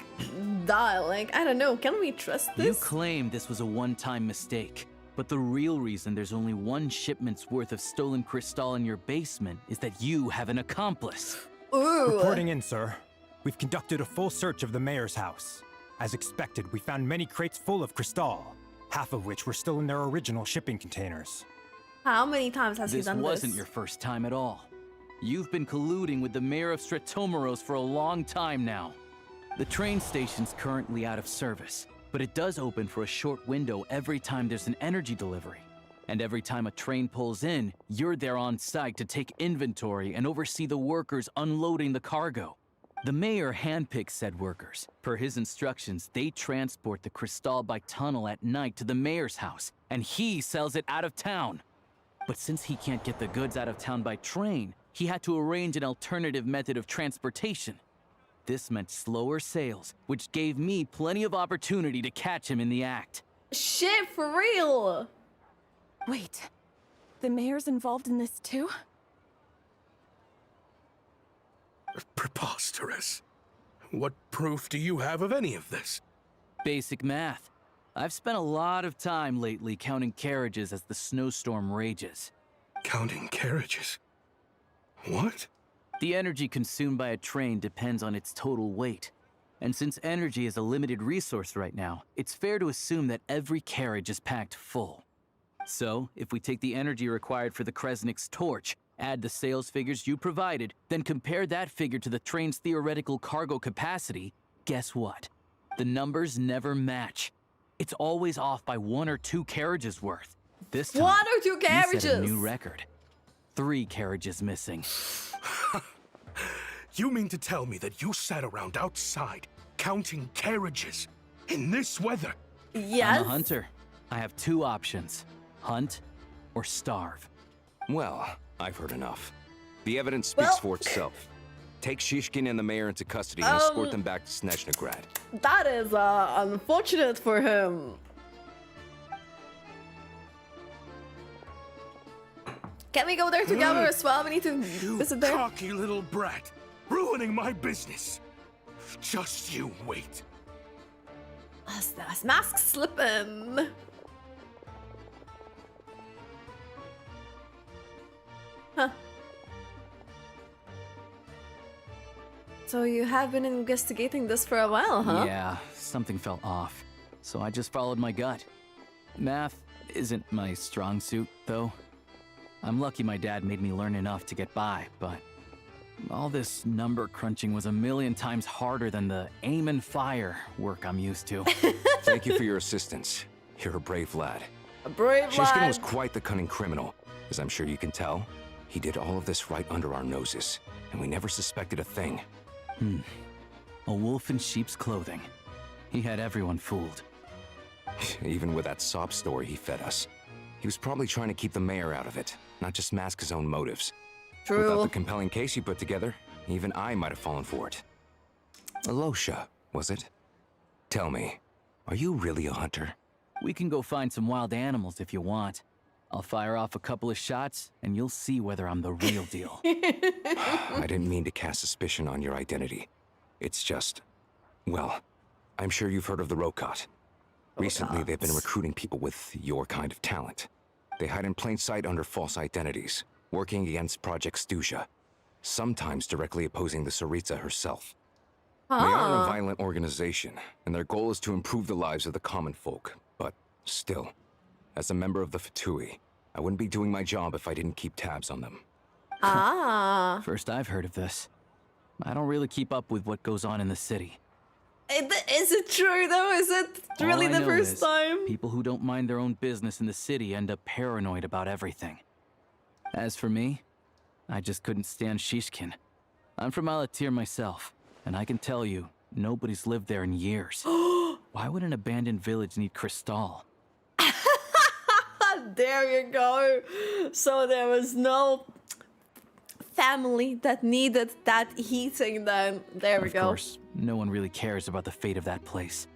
die. Like, I don't know, can we trust this? You claim this was a one-time mistake, but the real reason there's only one shipment's worth of stolen crystal in your basement is that you have an accomplice. Ooh. Reporting in, sir. We've conducted a full search of the mayor's house. As expected, we found many crates full of crystal, half of which were still in their original shipping containers. How many times has he done this? This wasn't your first time at all. You've been colluding with the mayor of Stratomeros for a long time now. The train station's currently out of service, but it does open for a short window every time there's an energy delivery. And every time a train pulls in, you're there on site to take inventory and oversee the workers unloading the cargo. The mayor handpicks said workers. Per his instructions, they transport the crystal by tunnel at night to the mayor's house, and he sells it out of town. But since he can't get the goods out of town by train, he had to arrange an alternative method of transportation. This meant slower sales, which gave me plenty of opportunity to catch him in the act. Shit, for real? Wait, the mayor's involved in this too? Preposterous. What proof do you have of any of this? Basic math. I've spent a lot of time lately counting carriages as the snowstorm rages. Counting carriages? What? The energy consumed by a train depends on its total weight. And since energy is a limited resource right now, it's fair to assume that every carriage is packed full. So, if we take the energy required for the Kresnik's torch, add the sales figures you provided, then compare that figure to the train's theoretical cargo capacity, guess what? The numbers never match. It's always off by 1 or 2 carriages worth. This time, 1 or 2 carriages! You set a new record. 3 carriages missing. You mean to tell me that you sat around outside, counting carriages, in this weather? Yes? I'm a hunter. I have 2 options. Hunt or starve. Well, I've heard enough. The evidence speaks for itself. Take Shishkin and the mayor into custody and escort them back to Snezhnaya. That is unfortunate for him. Can we go there together as well? We need to visit there. You cocky little brat, ruining my business. Just you wait. That's mask slipping. Huh. So you have been investigating this for a while, huh? Yeah, something felt off. So I just followed my gut. Math isn't my strong suit, though. I'm lucky my dad made me learn enough to get by, but all this number crunching was a million times harder than the aim and fire work I'm used to. Thank you for your assistance. You're a brave lad. A brave Shishkin lad. was quite the cunning criminal, as I'm sure you can tell. He did all of this right under our noses, and we never suspected a thing. A wolf in sheep's clothing. He had everyone fooled. Even with that sob story he fed us. He was probably trying to keep the mayor out of it, not just mask his own motives. True. Without the compelling case you put together, even I might have fallen for it. Alosha, was it? Tell me, are you really a hunter? We can go find some wild animals if you want. I'll fire off a couple of shots, and you'll see whether I'm the real deal. I didn't mean to cast suspicion on your identity. It's just... well, I'm sure you've heard of the Rokot. Recently, they've been recruiting people with your kind of talent. They hide in plain sight under false identities, working against Project Stuzha, sometimes directly opposing the Tsaritsa herself. They aren't a violent organization, and their goal is to improve the lives of the common folk. But still, as a member of the Fatui, I wouldn't be doing my job if I didn't keep tabs on them. First I've heard of this. I don't really keep up with what goes on in the city. Is it true though? Is it really All I the know first is time? People who don't mind their own business in the city end up paranoid about everything. As for me, I just couldn't stand Shishkin. I'm from Alatir myself, and I can tell you, nobody's lived there in years. Why would an abandoned village need crystal? There you go. So there was no family that needed that heating then. There we go. Of course, no one really cares about the fate of that place.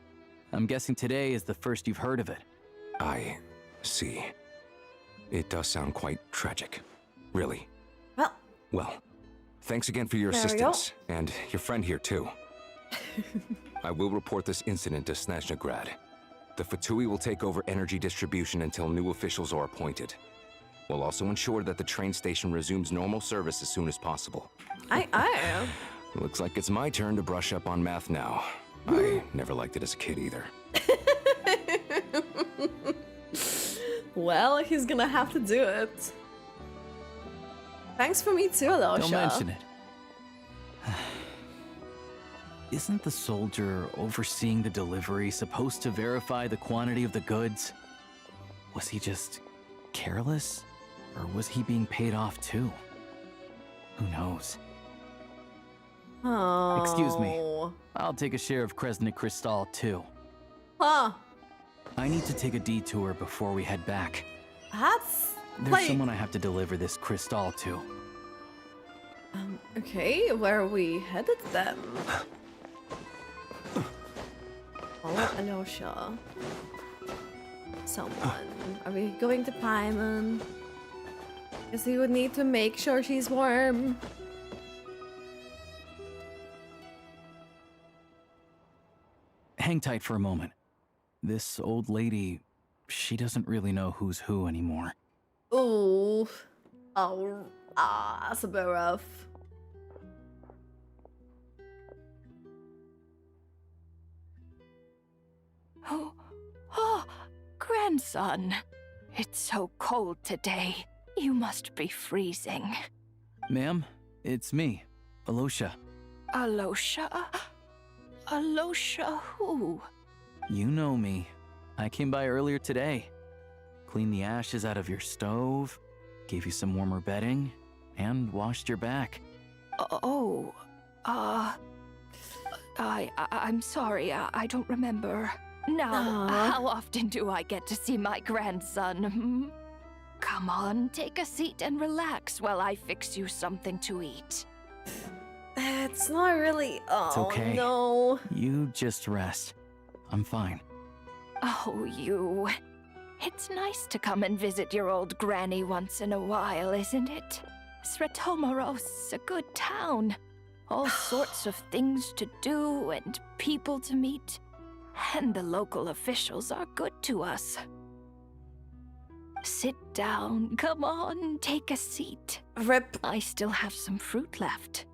I'm guessing today is the first you've heard of it. I see. It does sound quite tragic. Really. Well, thanks again for your There we go. assistance, and your friend here too. I will report this incident to Snezhnaya. The Fatui will take over energy distribution until new officials are appointed. We'll also ensure that the train station resumes normal service as soon as possible. I am. Looks like it's my turn to brush up on math now. I never liked it as a kid either. Well, he's gonna have to do it. Thanks for me too, Alosha. Don't mention it. Isn't the soldier overseeing the delivery supposed to verify the quantity of the goods? Was he just careless? Or was he being paid off too? Who knows? Oh. Excuse me. I'll take a share of Kresnik Crystal too. Huh. I need to take a detour before we head back. That's There's like... someone I have to deliver this crystal to. Okay, where are we headed then? Follow Alosha. Someone. Are we going to Paimon? Because he would need to make sure she's warm. Hang tight for a moment. This old lady, she doesn't really know who's who anymore. Ooh. Oh, that's a bit rough. Oh, grandson. It's so cold today. You must be freezing. Ma'am, it's me, Alosha. Alosha? Alosha who? You know me. I came by earlier today. Cleaned the ashes out of your stove, gave you some warmer bedding, and washed your back. I'm sorry, I don't remember. Now, how often do I get to see my grandson? Hmm? Come on, take a seat and relax while I fix you something to eat. It's not really... Oh, It's okay. no. You just rest. I'm fine. Oh, you. It's nice to come and visit your old granny once in a while, isn't it? Sretomaros is a good town. All sorts of things to do and people to meet. And the local officials are good to us. Sit down. Come on, take a seat. Rip. I still have some fruit left.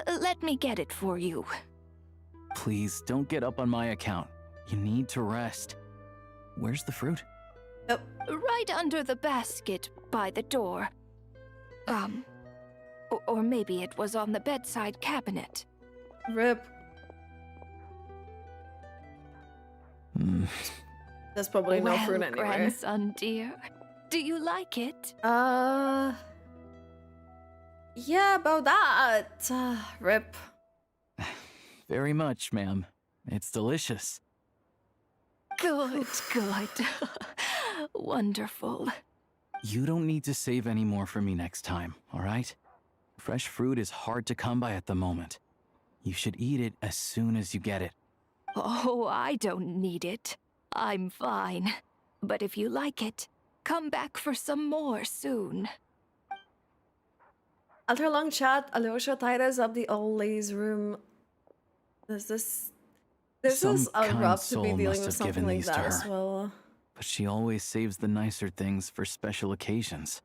Let me get it for you. Please, don't get up on my account. You need to rest. Where's the fruit? Right under the basket by the door. Or maybe it was on the bedside cabinet. Rip. There's probably no fruit anywhere. Grandson, dear. Do you like it? Yeah, about that. Rip. Very much, ma'am. It's delicious. Good, good. Wonderful. You don't need to save any more for me next time, all right? Fresh fruit is hard to come by at the moment. You should eat it as soon as you get it. Oh, I don't need it. I'm fine. But if you like it, come back for some more soon. After a long chat, Alosha tidies up the old lady's room. This is kind rough to be soul dealing must with have something given like these to that as her. well. But she always saves the nicer things for special occasions.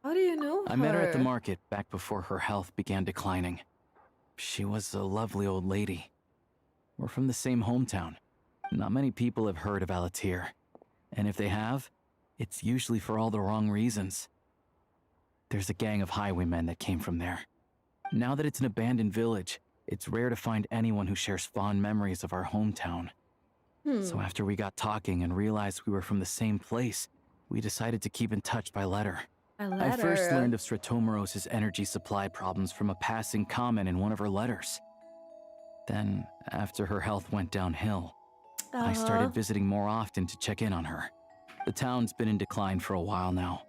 How do you know I met her at the market back before her health began declining. She was a lovely old lady. We're from the same hometown. Not many people have heard of Alatir. And if they have, it's usually for all the wrong reasons. There's a gang of highwaymen that came from there. Now that it's an abandoned village, it's rare to find anyone who shares fond memories of our hometown. So after we got talking and realized we were from the same place, we decided to keep in touch by letter. I first learned of Sretomaros' energy supply problems from a passing comment in one of her letters. Then, after her health went downhill, I started visiting more often to check in on her. The town's been in decline for a while now,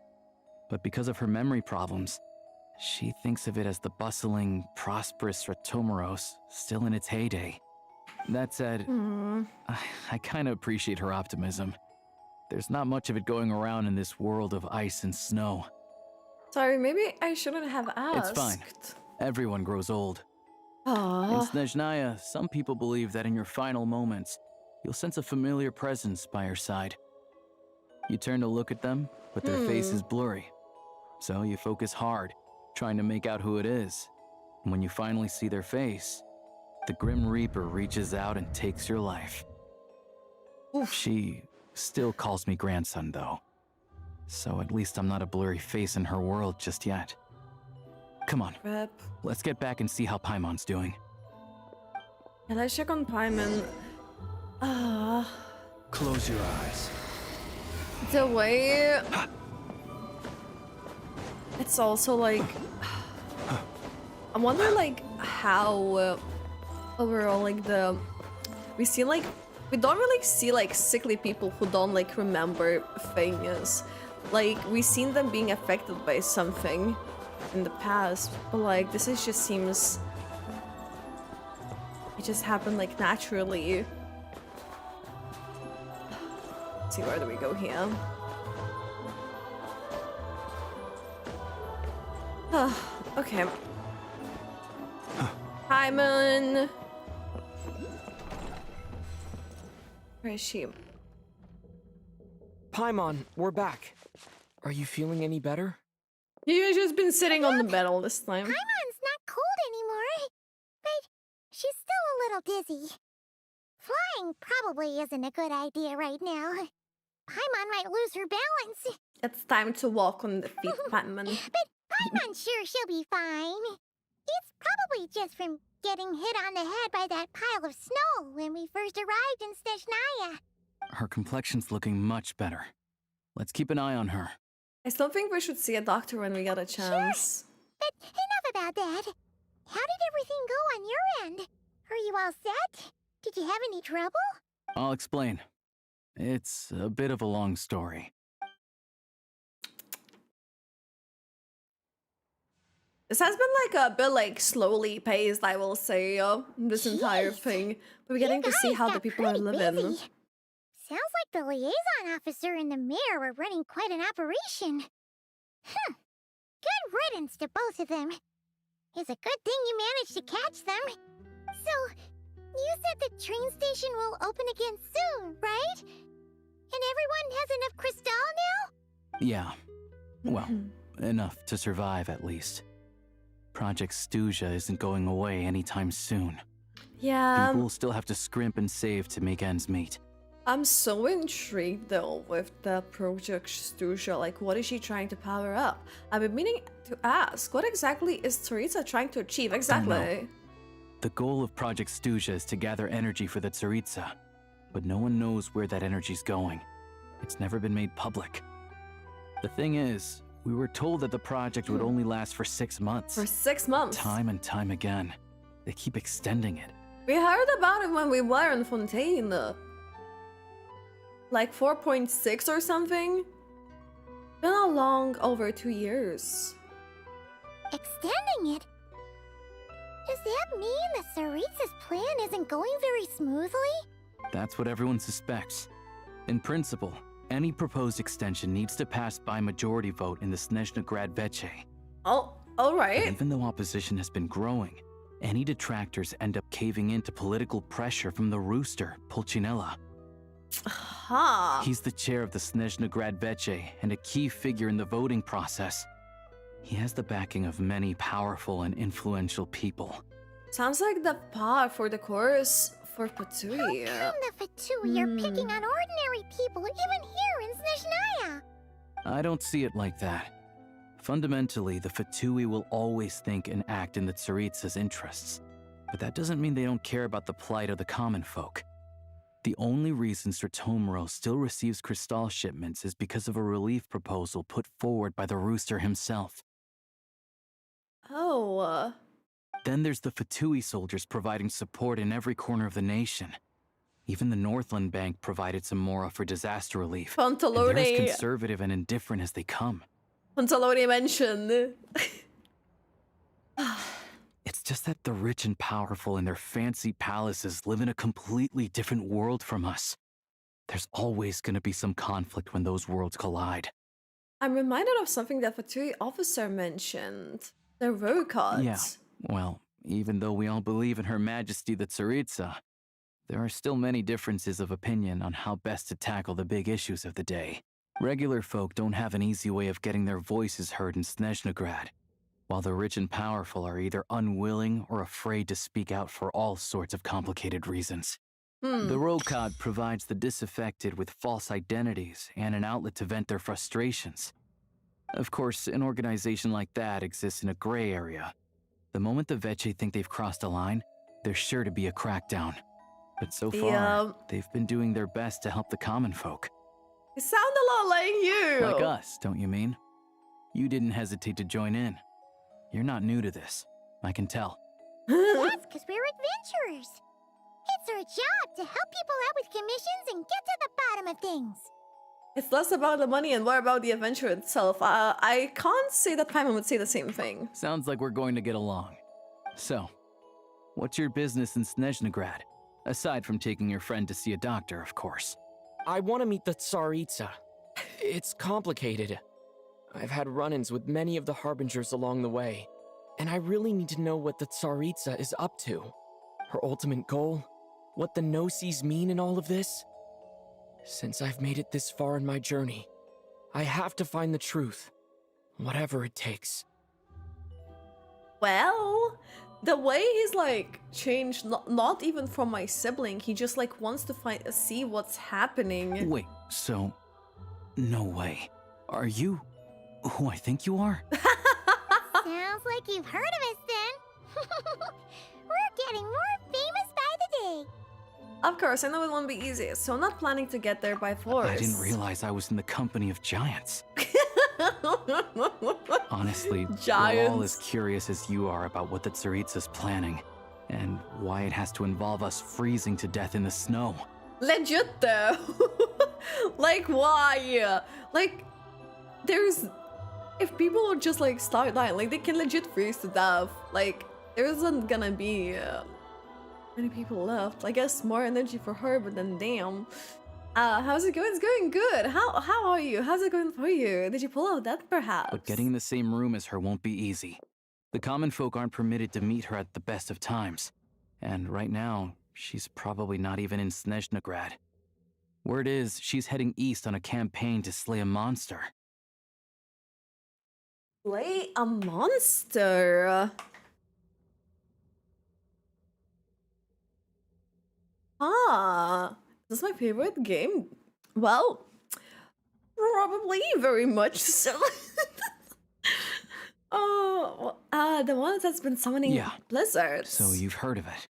but because of her memory problems, she thinks of it as the bustling, prosperous Sretomaros still in its heyday. That said, I kind of appreciate her optimism. There's not much of it going around in this world of ice and snow. Sorry, maybe I shouldn't have asked. It's fine. Everyone grows old. In Aww. Snezhnaya, some people believe that in your final moments, you'll sense a familiar presence by your side. You turn to look at them, but their face is blurry. So you focus hard, trying to make out who it is. And when you finally see their face, the Grim Reaper reaches out and takes your life. She still calls me grandson, though. So at least I'm not a blurry face in her world just yet. Come on, let's get back and see how Paimon's doing. Yeah, let's check on Paimon. Close your eyes. The way... It's also like... I wonder like how overall like the... We see like... We don't really see like sickly people who don't like remember things. Like we seen them being affected by something in the past, but like this is just seems... It just happened like naturally. Let's see, where do we go here? Okay. Paimon. Where is she? Paimon, we're back. Are you feeling any better? You've just been sitting on the bed all this time. Paimon's not cold anymore, but she's still a little dizzy. Flying probably isn't a good idea right now. Paimon might lose her balance. It's time to walk on the feet, Paimon. But Paimon's sure she'll be fine. It's probably just from getting hit on the head by that pile of snow when we first arrived in Snezhnaya. Her complexion's looking much better. Let's keep an eye on her. I still think we should see a doctor when we get a chance. Sure. But enough about that. How did everything go on your end? Are you all set? Did you have any trouble? I'll explain. It's a bit of a long story. This has been like a bit like slowly paced, I will say, this entire thing. But we're getting to see how the people are living. Busy. Sounds like the liaison officer and the mayor were running quite an operation. Good riddance to both of them. It's a good thing you managed to catch them. So, you said the train station will open again soon, right? And everyone has enough crystal now? Yeah. Well, enough to survive at least. Project Snezhnaya isn't going away anytime soon. Yeah. People will still have to scrimp and save to make ends meet. I'm so intrigued though with the Project Snezhnaya. Like, what is she trying to power up? I've been meaning to ask, what exactly is Tsaritsa trying to achieve? Exactly. The goal of Project Snezhnaya is to gather energy for the tsaritsa, but no one knows where that energy's going. It's never been made public. The thing is, we were told that the project would only last for 6 months. For 6 months? Time and time again. They keep extending it. We heard about it when we were in Fontaine. Like 4.6 or something? Been a long over 2 years. Extending it? Does that mean the tsaritsa's plan isn't going very smoothly? That's what everyone suspects. In principle, any proposed extension needs to pass by majority vote in the Snezhnaya. Oh, alright. Even though opposition has been growing, any detractors end up caving into political pressure from the rooster, Pulcinella. He's the chair of the Snezhnaya and a key figure in the voting process. He has the backing of many powerful and influential people. Sounds like the path for the course for Fatui. How come the Fatui are picking on ordinary people even here in Snezhnaya? I don't see it like that. Fundamentally, the Fatui will always think and act in the tsaritsa's interests. But that doesn't mean they don't care about the plight of the common folk. The only reason Sir Tomoro still receives crystal shipments is because of a relief proposal put forward by the rooster himself. Oh. Then there's the Fatui soldiers providing support in every corner of the nation. Even the Northland Bank provided some mora for disaster relief. And they're as conservative and indifferent as they come. Pantalone mentioned. It's just that the rich and powerful in their fancy palaces live in a completely different world from us. There's always going to be some conflict when those worlds collide. I'm reminded of something that Fatui officer mentioned. The Rokot. Yeah, well, even though we all believe in Her Majesty the Tsaritsa, there are still many differences of opinion on how best to tackle the big issues of the day. Regular folk don't have an easy way of getting their voices heard in Snezhnaya, while the rich and powerful are either unwilling or afraid to speak out for all sorts of complicated reasons. The Rokad provides the disaffected with false identities and an outlet to vent their frustrations. Of course, an organization like that exists in a gray area. The moment the Veche think they've crossed a line, there's sure to be a crackdown. But so far, they've been doing their best to help the common folk. You sound a lot like you. Like us, don't you mean? You didn't hesitate to join in. You're not new to this. I can tell. That's because we're adventurers. It's our job to help people out with commissions and get to the bottom of things. It's less about the money and more about the adventure itself. I can't say that Paimon would say the same thing. Sounds like we're going to get along. So, what's your business in Snezhnaya? Aside from taking your friend to see a doctor, of course. I want to meet the tsaritsa. It's complicated. I've had run-ins with many of the harbingers along the way, and I really need to know what the tsaritsa is up to. Her ultimate goal? What the no-sees mean in all of this? Since I've made it this far in my journey, I have to find the truth, whatever it takes. Well, the way he's like changed, not even from my sibling, he just like wants to see what's happening. Wait, so, no way. Are you who I think you are? Sounds like you've heard of us then. We're getting more famous by the day. Of course, I know it won't be easy, so I'm not planning to get there by force. I didn't realize I was in the company of giants. Honestly, we're all as curious as you are about what the tsaritsa's planning, and why it has to involve us freezing to death in the snow. Legit though. Like why? Like, there's... If people would just like start dying, like they can legit freeze to death. Like, there isn't gonna be many people left. I guess more energy for her, but then damn. How's it going? It's going good. How are you? How's it going for you? Did you pull out that perhaps? But getting in the same room as her won't be easy. The common folk aren't permitted to meet her at the best of times. And right now, she's probably not even in Snezhnaya. Word is, she's heading east on a campaign to slay a monster. Slay a monster? This is my favorite game. Well, probably very much so. The one that's been summoning blizzards. So you've heard of it.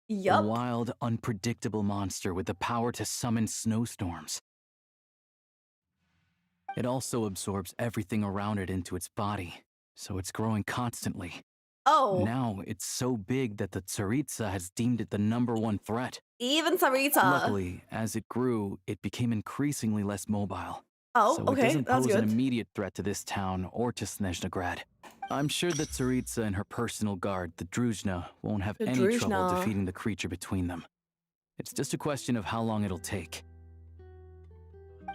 Yup. A wild, unpredictable monster with the power to summon snowstorms. It also absorbs everything around it into its body, so it's growing constantly. Oh. Now it's so big that the tsaritsa has deemed it the #1 threat. Even tsaritsa. Luckily, as it grew, it became increasingly less mobile. Oh, so okay, it doesn't that's pose good. an immediate threat to this town or to Snezhnaya. I'm sure that tsaritsa and her personal guard, the Druzhna, won't have any trouble Druzhna. defeating the creature between them. It's just a question of how long it'll take.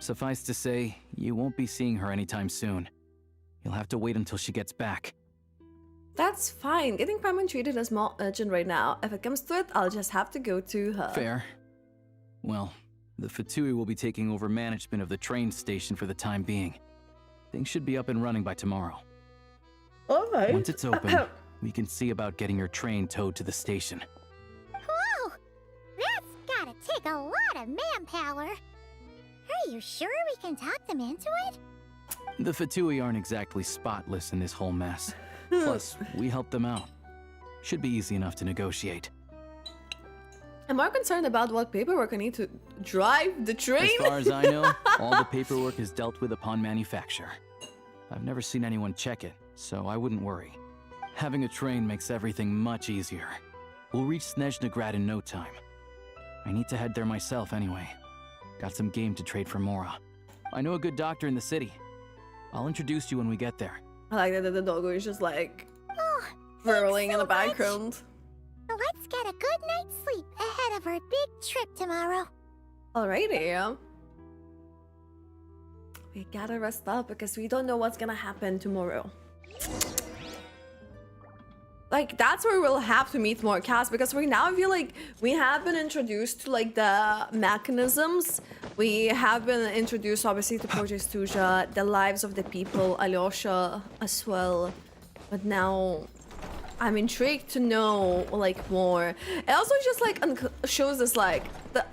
Suffice to say, you won't be seeing her anytime soon. You'll have to wait until she gets back. That's fine. Getting Paimon treated as more urgent right now. If it comes to it, I'll just have to go to her. Fair. Well, the Fatui will be taking over management of the train station for the time being. Things should be up and running by tomorrow. Alright. Once it's open, we can see about getting your train towed to the station. Whoa! That's gotta take a lot of manpower. Are you sure we can talk them into it? The Fatui aren't exactly spotless in this whole mess. Plus, we helped them out. Should be easy enough to negotiate. I'm more concerned about what paperwork I need to drive the train. As far as I know, all the paperwork is dealt with upon manufacture. I've never seen anyone check it, so I wouldn't worry. Having a train makes everything much easier. We'll reach Snezhnaya in no time. I need to head there myself anyway. Got some game to trade for Mora. I know a good doctor in the city. I'll introduce you when we get there. I like that the doggo is just like whirling in the background. Let's get a good night's sleep ahead of our big trip tomorrow. Alrighty. We gotta rest up because we don't know what's gonna happen tomorrow. Like, that's where we'll have to meet more cast, because right now I feel like we have been introduced to like the mechanisms. We have been introduced obviously to Project Stuja, the lives of the people, Alyosha as well. But now I'm intrigued to know like more. It also just like shows us like the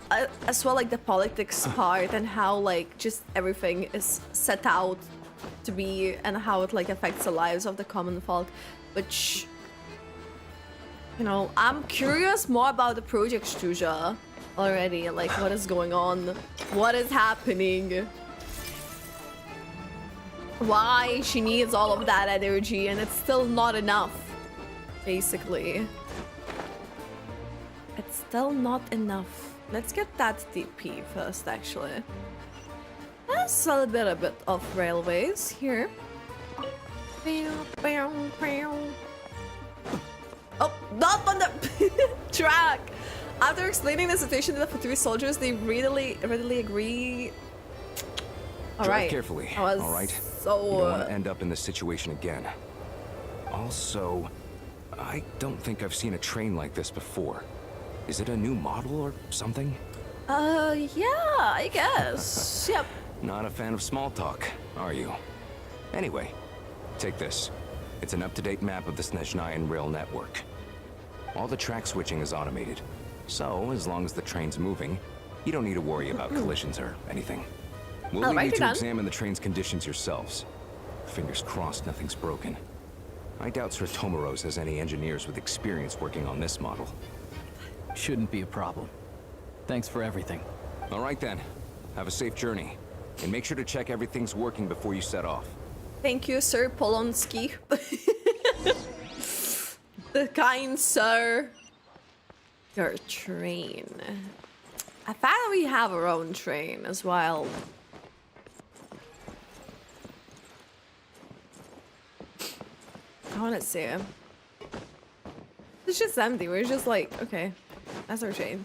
as well like the politics part and how like just everything is set out to be and how it like affects the lives of the common folk, which, you know, I'm curious more about the project Stuja already, like what is going on, what is happening, why she needs all of that energy and it's still not enough, basically. It's still not enough. Let's get that DP first, actually. Let's a bit of railways here. Oh, not on the track! After explaining the situation to the Fatui soldiers, they readily agree. Drive carefully, all right? So... You don't want to end up in this situation again. Also, I don't think I've seen a train like this before. Is it a new model or something? Yeah, I guess. Yep. Not a fan of small talk, are you? Anyway, take this. It's an up-to-date map of the Snezhnaya rail network. All the track switching is automated. So, as long as the train's moving, you don't need to worry about collisions or anything. We'll leave you to examine the train's conditions yourselves. Fingers crossed nothing's broken. I doubt Sir Tomoros has any engineers with experience working on this model. Shouldn't be a problem. Thanks for everything. All right then. Have a safe journey. And make sure to check everything's working before you set off. Thank you, Sir Polonsky. The kind sir. Your train. I found we have our own train as well. I want to see it. It's just empty. We're just like, okay, that's our train.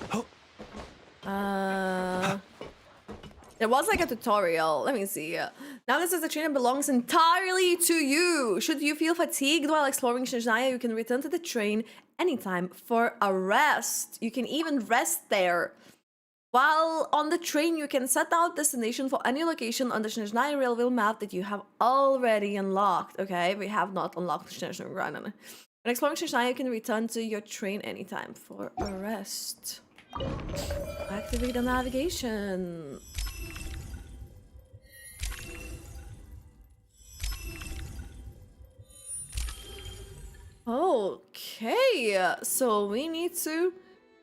There was like a tutorial. Let me see. Now this is the train that belongs entirely to you. Should you feel fatigued while exploring Snezhnaya, you can return to the train anytime for a rest. You can even rest there. While on the train, you can set out destination for any location on the Snezhnaya railway map that you have already unlocked. Okay, we have not unlocked Snezhnaya. When exploring Snezhnaya, you can return to your train anytime for a rest. Activate the navigation. Okay, so we need to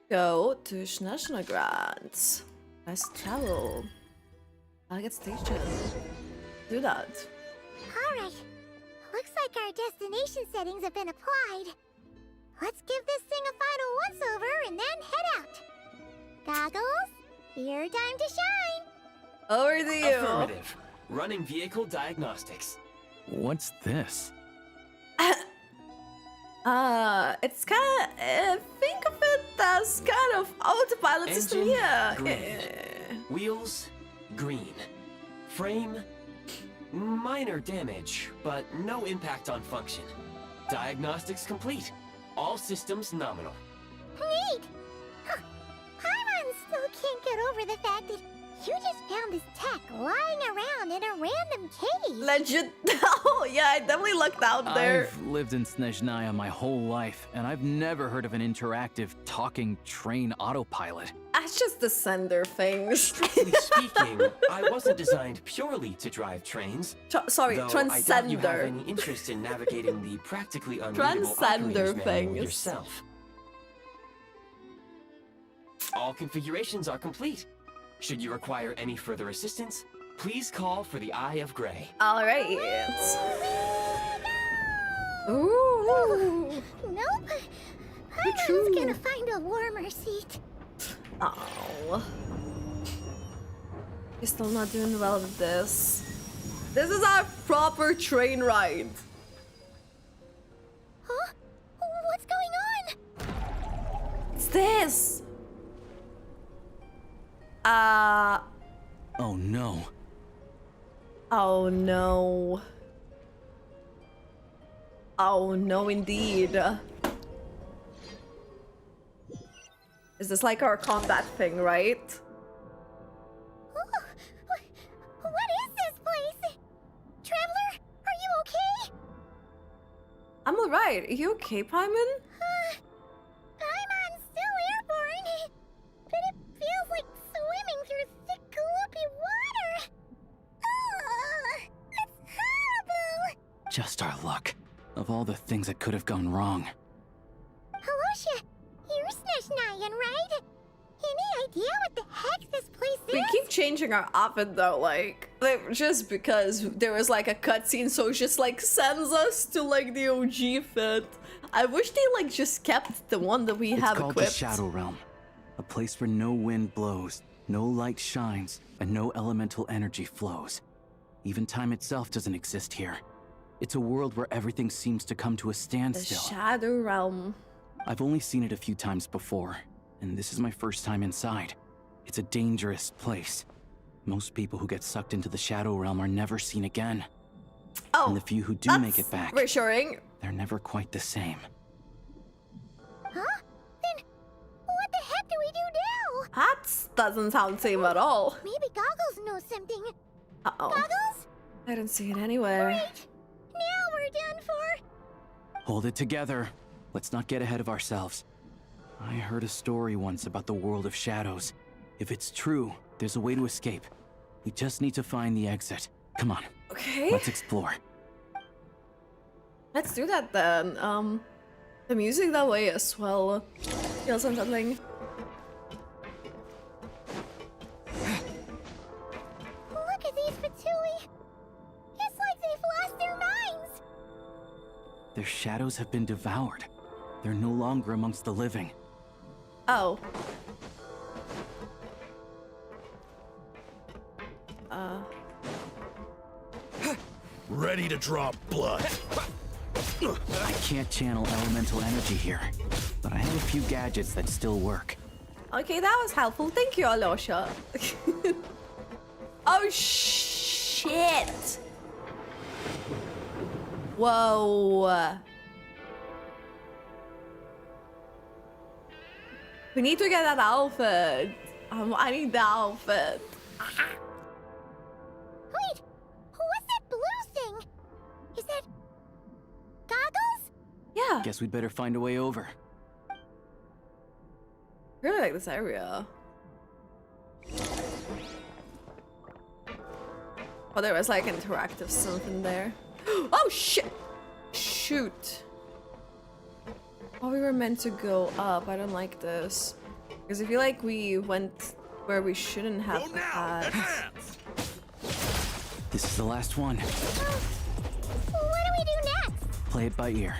go to Snezhnaya. Let's travel. Target station. Do that. Alright. Looks like our destination settings have been applied. Let's give this thing a final once-over and then head out. Goggles, your time to shine. Over to you. Affirmative. Running vehicle diagnostics. What's this? It's kind of, think of it as kind of autopilot system here. Green. Wheels, green. Frame, minor damage, but no impact on function. Diagnostics complete. All systems nominal. Neat! Huh. Paimon still can't get over the fact that you just found this tech lying around in a random cave. Legend. Oh, yeah, I definitely lucked out there. I've lived in Snezhnaya my whole life, and I've never heard of an interactive, talking train autopilot. That's just the sender things. Strictly speaking, I wasn't designed purely to drive trains. Sorry, though transcender. I doubt you have any interest in navigating the practically unreadable Transcender operator's manual things. yourself. All configurations are complete. Should you require any further assistance, please call for the Eye of Grey. All right. Ooh. Nope. Paimon's gonna find a warmer seat. Oh. You're still not doing well with this. This is our proper train ride. Huh? What's going on? It's this. Oh no. Oh no. Oh no, indeed. Is this like our combat thing, right? What is this place? Traveler, are you okay? I'm alright. Are you okay, Paimon? Paimon's still airborne, but it feels like swimming through thick, gloopy water. Ugh, it's horrible. Just our luck. Of all the things that could have gone wrong. Halosha, you're Snezhnayan, right? Any idea what the heck this place is? We keep changing our outfit though, like just because there was like a cutscene, so it just like sends us to like the OG fit. I wish they like just kept the one that we have called equipped. the Shadow Realm, a place where no wind blows, no light shines, and no elemental energy flows. Even time itself doesn't exist here. It's a world where everything seems to come to a The standstill. Shadow Realm. I've only seen it a few times before, and this is my first time inside. It's a dangerous place. Most people who get sucked into the Shadow Realm are never seen again. Oh, and the few who do make it back, reassuring. They're never quite the same. Huh? Then what the heck do we do now? That doesn't sound safe at all. Maybe Goggles knows something. Uh-oh. Goggles? I don't see it anywhere. Great. Now we're done for. Hold it together. Let's not get ahead of ourselves. I heard a story once about the world of shadows. If it's true, there's a way to escape. We just need to find the exit. Come on. Okay. Let's explore. Let's do that then. The music that way as well feels something. Look at these Fatui. It's like they've lost their minds. Their shadows have been devoured. They're no longer amongst the living. Oh. Ready to draw blood. I can't channel elemental energy here, but I have a few gadgets that still work. Okay, that was helpful. Thank you, Alosha. Oh, shit. Whoa. We need to get that outfit. I need the outfit. Wait, what's that blue thing? Is that Goggles? Yeah. Guess we'd better find a way over. Really like this area. Oh, there was like interactive something there. Oh shit! Shoot. Oh, we were meant to go up. I don't like this. Because I feel like we went where we shouldn't have had. This is the last one. What do we do next? Play it by ear.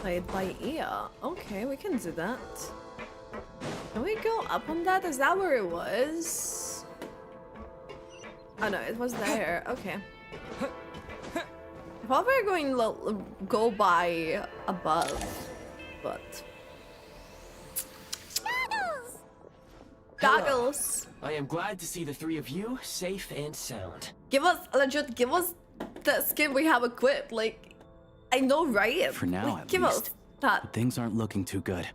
Play it by ear. Okay, we can do that. Can we go up on that? Is that where it was? Oh no, it was there. Okay. I thought we were going to go by above, but... Goggles! Goggles! I am glad to see the three of you safe and sound. Give us, legit, give us the skin we have equipped. Like, I know, right? For now, like, at give least. us that. But things aren't looking too good.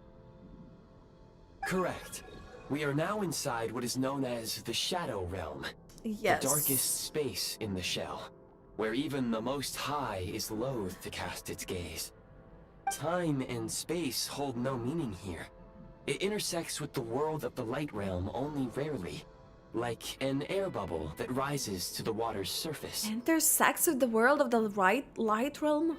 Correct. We are now inside what is known as the Shadow Realm. Yes. The darkest space in the shell, where even the Most High is loath to cast its gaze. Time and space hold no meaning here. It intersects with the world of the Light Realm only rarely, like an air bubble that rises to the water's surface. Intersects with the world of the light realm?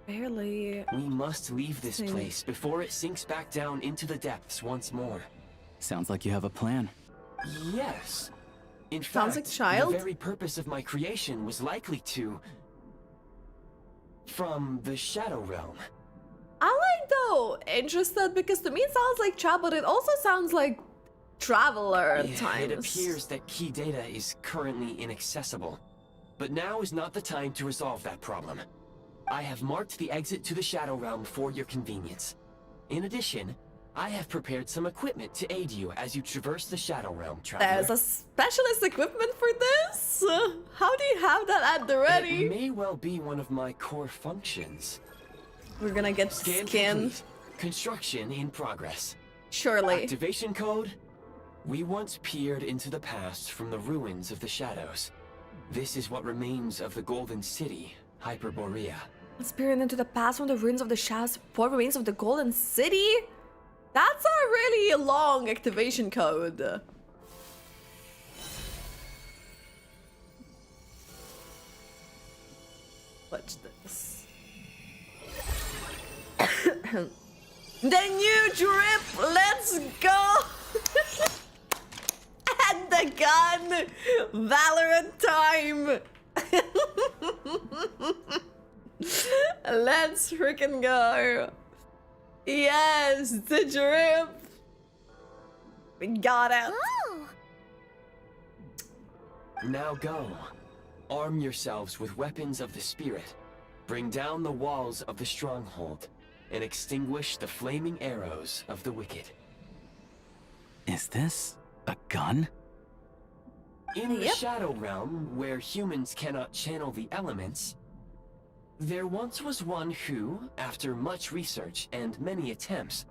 Barely. We must leave this place before it sinks back down into the depths once more. Sounds like you have a plan. Yes. In Sounds fact, like child. the very purpose of my creation was likely to... from the Shadow Realm. I like though, interested, because to me it sounds like child, but it also sounds like traveler at times. It appears that key data is currently inaccessible. But now is not the time to resolve that problem. I have marked the exit to the Shadow Realm for your convenience. In addition, I have prepared some equipment to aid you as you traverse the Shadow Realm, traveler. There's a specialist equipment for this? How do you have that at the ready? It may well be one of my core functions. We're gonna get Scan skin. complete. Construction in progress. Surely. Activation code? We once peered into the past from the ruins of the shadows. This is what remains of the Golden City, Hyperborea. Spirit into the past from the ruins of the shadows, four remains of the Golden City? That's a really long activation code. Watch this. The new drip, let's go! And the gun! Valorant time! Let's freaking go! Yes, the drip! We got it! Now go. Arm yourselves with weapons of the spirit. Bring down the walls of the stronghold and extinguish the flaming arrows of the wicked. Is this a gun? In the Shadow Realm, where humans cannot channel the elements, there once was one who, after much research and many attempts,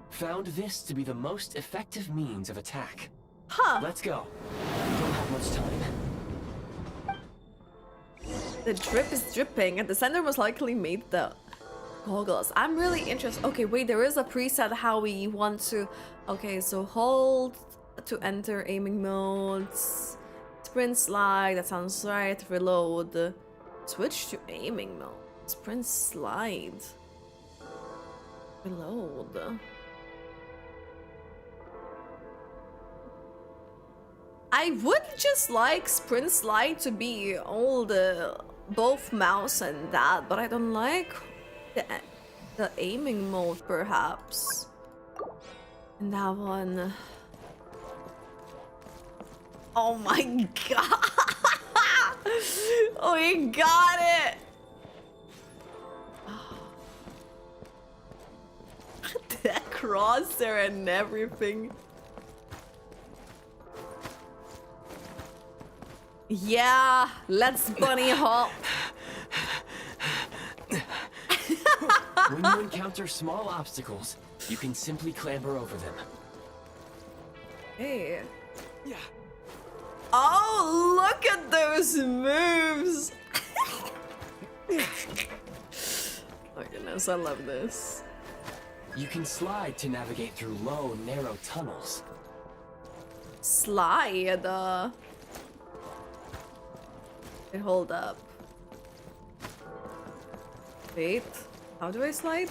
found this to be the most effective means of attack. Huh. Let's go. We don't have much time. The drip is dripping, and the sender most likely made the goggles. I'm really interested. Okay, wait, there is a preset how we want to... Okay, so hold to enter aiming modes. Sprint slide, that sounds right. Reload. Switch to aiming mode. Sprint slide. Reload. I would just like sprint slide to be all the both mouse and that, but I don't like the aiming mode perhaps. And that one. Oh my god! We got it! That crosshair and everything. Yeah, let's bunny hop. When you encounter small obstacles, you can simply clamber over them. Hey. Yeah. Oh, look at those moves! Oh goodness, I love this. You can slide to navigate through low, narrow tunnels. Slide? Wait, hold up. Wait, how do I slide?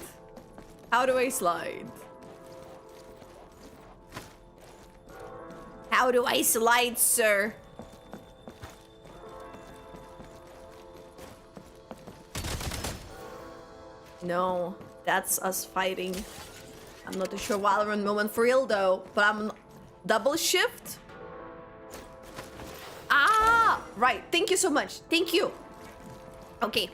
How do I slide? How do I slide, sir? No, that's us fighting. I'm not too sure Valorant moment for real though, but I'm double shift. Ah, right. Thank you so much. Thank you. Okay.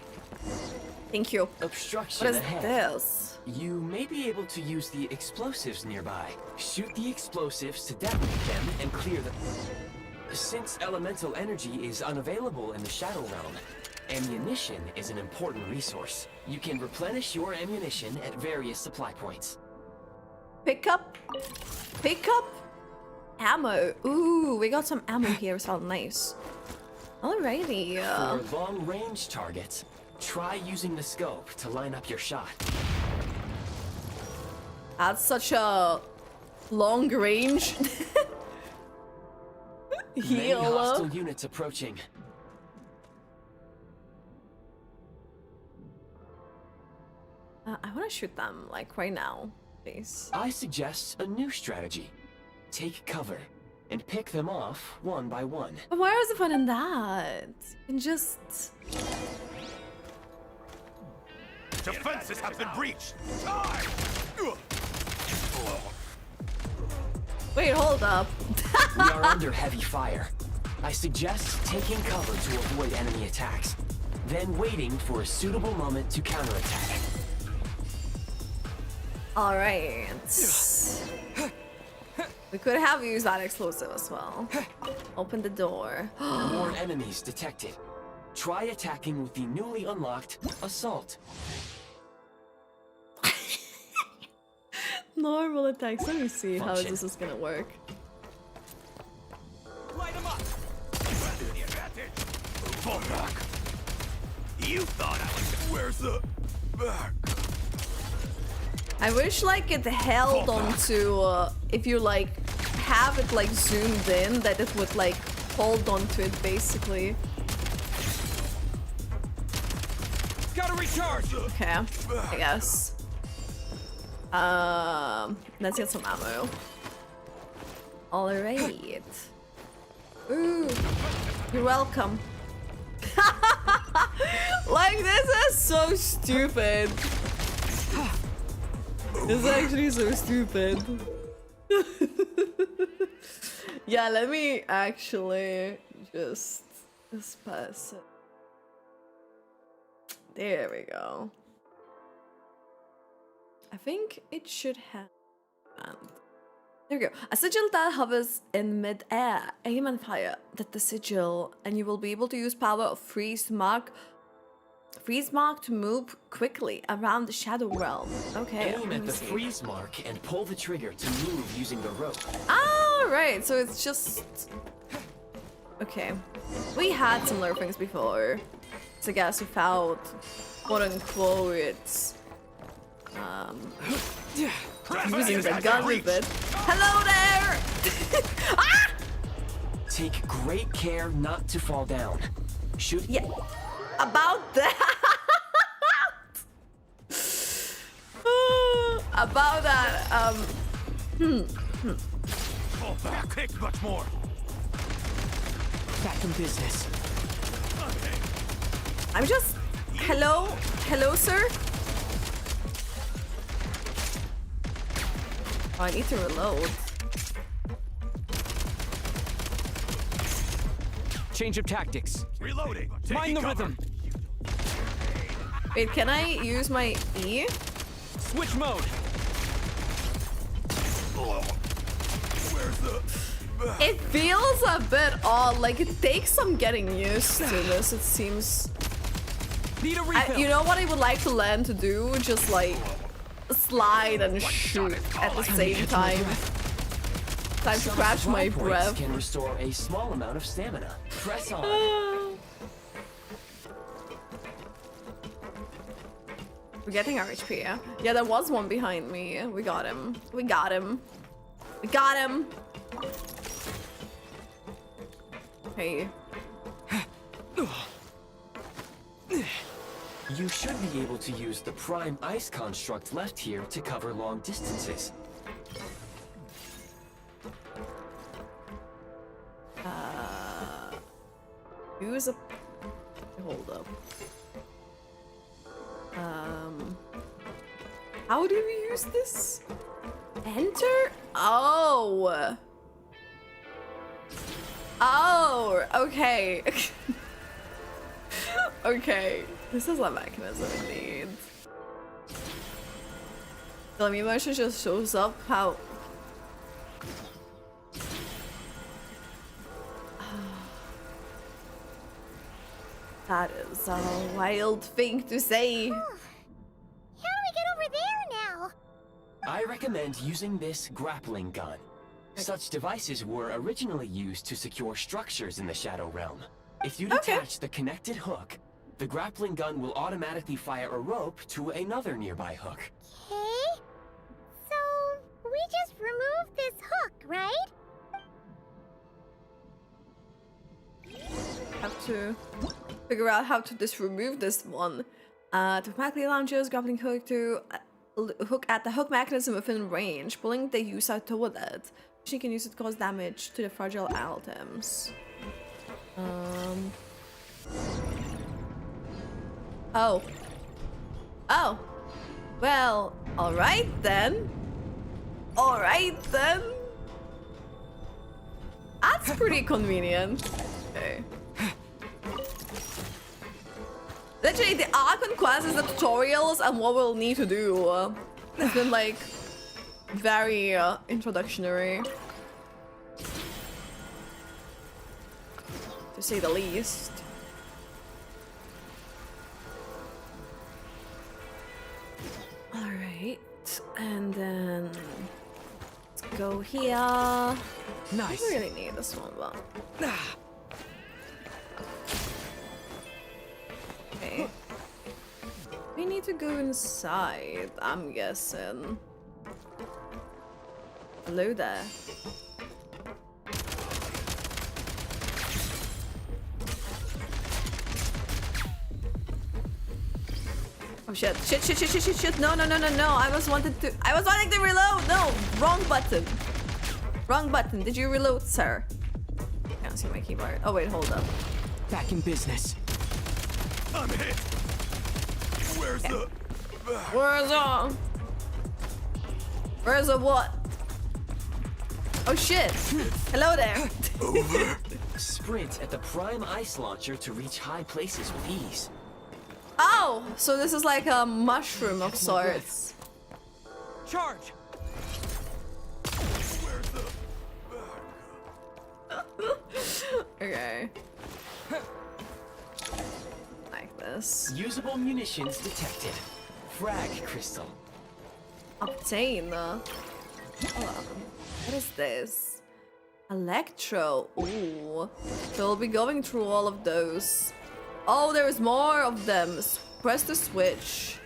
Thank you. Obstruction what is ahead. This? You may be able to use the explosives nearby. Shoot the explosives to detonate them and clear them. Since elemental energy is unavailable in the Shadow Realm, ammunition is an important resource. You can replenish your ammunition at various supply points. Pick up ammo. Ooh, we got some ammo here, so nice. Alrighty. For long-range targets, try using the scope to line up your shot. That's such a long range. Many hostile units approaching. I want to shoot them, like, right now, please. I suggest a new strategy. Take cover and pick them off one by one. But why was the fun in that? You can just... Defenses have been breached! Wait, hold up. We are under heavy fire. I suggest taking cover to avoid enemy attacks, then waiting for a suitable moment to counterattack. Alright. We could have used that explosive as well. Open the door. More enemies detected. Try attacking with the newly unlocked Assault. Normal attacks. Let me see how this is gonna work. Light him up! You have the advantage! Fall back! You thought I was... Where's the... I wish like it held onto if you like have it like zoomed in, that it would like hold onto it basically. Gotta recharge. Okay, I guess. Let's get some ammo. All right. Ooh, you're welcome. Like, this is so stupid. This is actually so stupid. Yeah, let me actually just pass it. There we go. I think it should have. There we go. A sigil that hovers in mid-air. Aim and fire at the sigil, and you will be able to use power of freeze mark to move quickly around the shadow realm. Okay. Aim at the freeze mark and pull the trigger to move using the rope. Oh, right. So it's just. Okay. We had similar things before. So I guess without quote unquote using the gun with it. Hello there! Ah! Take great care not to fall down. Should About that. About that. Fall back. Take much more. Back in business. I'm just. Hello, sir. Oh, I need to reload. Change of tactics. Reloading. Mind the rhythm. Wait, can I use my E? Switch mode. Where's the? It feels a bit odd. Like it takes some getting used to this. It seems. Need a refill. You know what I would like to learn to do? Just like slide and shoot at the same time. Time to catch my breath. Can restore a small amount of stamina. Press on. We're getting our HP, yeah? Yeah, there was one behind me. We got him. We got him. We got him. Hey. You should be able to use the prime ice construct left here to cover long distances. Use a. Hold up. How do we use this? Enter? Oh. Oh, okay. Okay. This is a mechanism indeed. The emotion just shows up how. That is a wild thing to say. How do we get over there now? I recommend using this grappling gun. Such devices were originally used to secure structures in the Shadow Realm. If you detach the connected hook, the grappling gun will automatically fire a rope to another nearby hook. Okay. So, we just removed this hook, right? Have to figure out how to just remove this one. To automatically launches grappling hook to hook at the hook mechanism within range, pulling the user toward it. She can use it to cause damage to the fragile items. Oh. Oh. Well, alright then. Alright then. That's pretty convenient. Okay. Literally, the Archon Quest is the tutorials and what we'll need to do. It's been like very introductory, to say the least. Alright, and then let's go here. Nice. I really need this one, but. Okay. We need to go inside, I'm guessing. Hello there. Oh shit, shit. No. I was wanting to reload. No, wrong button. Wrong button. Did you reload, sir? Can't see my keyboard. Oh wait, hold up. Back in business. I'm hit. Where's the... Where's the what? Oh shit. Hello there. Over. Sprint at the prime ice launcher to reach high places with ease. Oh, so this is like a mushroom of sorts. Charge. Okay. Like this. Usable munitions detected. Frag crystal. Obtain. Hold on. What is this? Electro. Ooh. So we'll be going through all of those. Oh, there's more of them. Press the switch.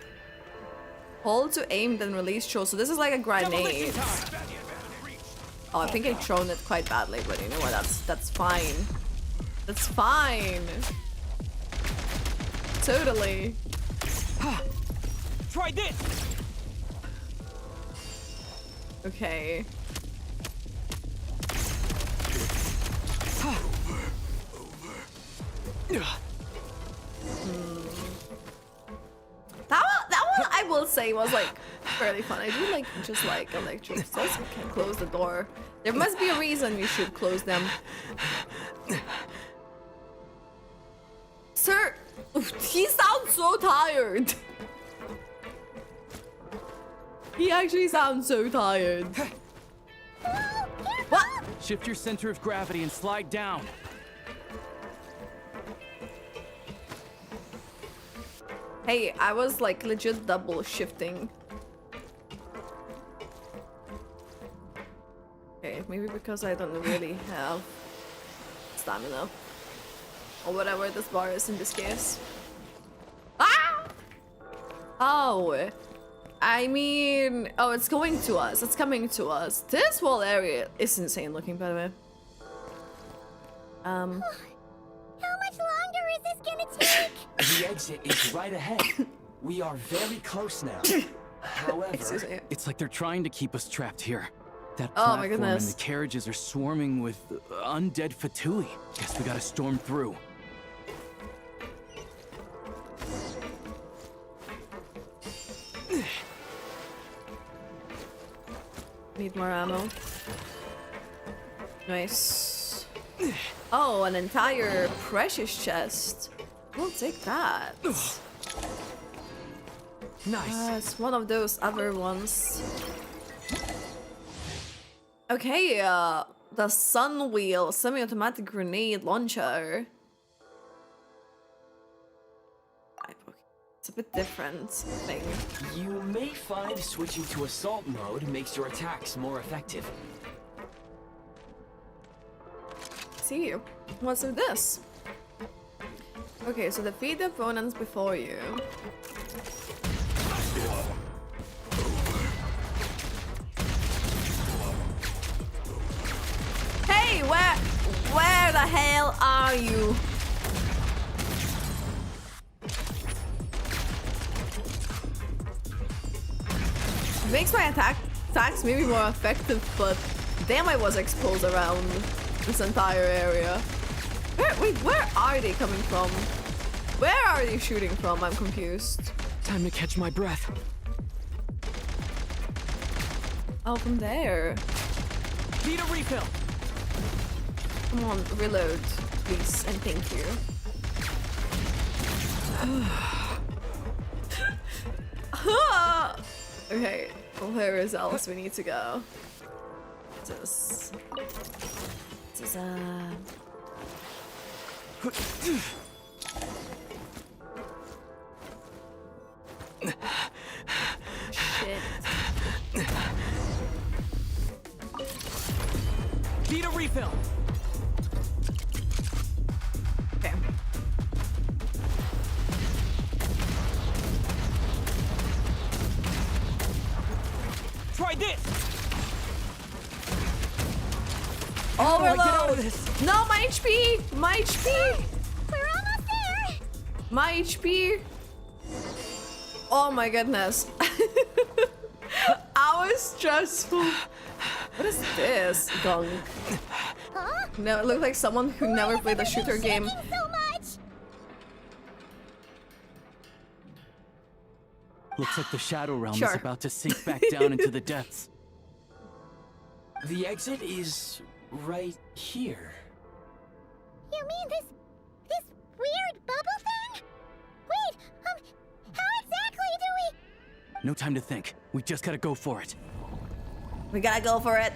Hold to aim, then release throw. So this is like a grenade. Oh, I think I thrown it quite badly, but you know what? That's fine. That's fine. Totally. Try this. Okay. That one I will say was like fairly fun. I do like just like electric stuff. So I can close the door. There must be a reason we should close them. Sir, he sounds so tired. He actually sounds so tired. What? Shift your center of gravity and slide down. Hey, I was like legit double shifting. Okay, maybe because I don't really have stamina. Or whatever this bar is in this case. Ah! Oh. I mean... Oh, it's going to us. It's coming to us. This whole area is insane looking, by the way. How much longer is this gonna take? The exit is right ahead. We are very close now. However, it's like they're trying to keep us trapped here. That Oh my platform and goodness. the carriages are swarming with undead Fatui. Guess we gotta storm through. Need more ammo. Nice. Oh, an entire precious chest. We'll take that. Nice. It's one of those other ones. Okay, the sun wheel semi-automatic grenade launcher. It's a bit different thing. you may find switching to assault mode makes your attacks more effective. See, what's with this? Okay, so defeat the opponents before you. Hey, where the hell are you? Makes my attacks maybe more effective, but damn, I was exposed around this entire area. Where are they coming from? Where are they shooting from? I'm confused. Time to catch my breath. Oh, from there. Need a refill. Come on, reload, please, and thank you. Okay, well, where is else we need to go? This is shit. Need a refill. Okay. this! Overload! No, my HP! My HP! We're almost there! My HP! Oh my goodness. I was stressful. What is this? Gong. Huh? No, it looked like someone who never played a shooter game. So much! Looks like the Shadow Realm Sure. is about to sink back down into the depths. The exit is right here. You mean this weird bubble thing? Wait, how exactly do we... No time to think. We just gotta go for it. We gotta go for it.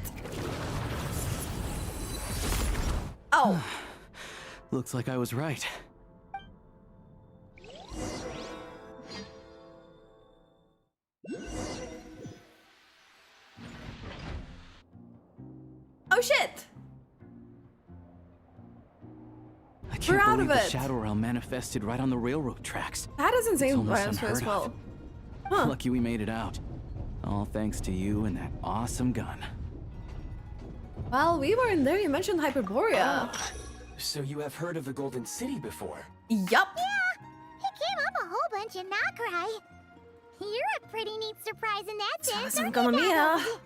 Oh. Looks like I was right. Oh shit! I can't We're out believe of the it. Shadow Realm manifested right on the railroad tracks. That is It's insane almost as unheard well. of. Huh. Lucky we made it out. All thanks to you and that awesome gun. Well, we were in there. You mentioned Hyperborea. So you have heard of the Golden City before? Yup. Yeah, it came up a whole bunch in Nakrai. You're a pretty neat surprise in that sense, Some aren't you, economia. Dazzle?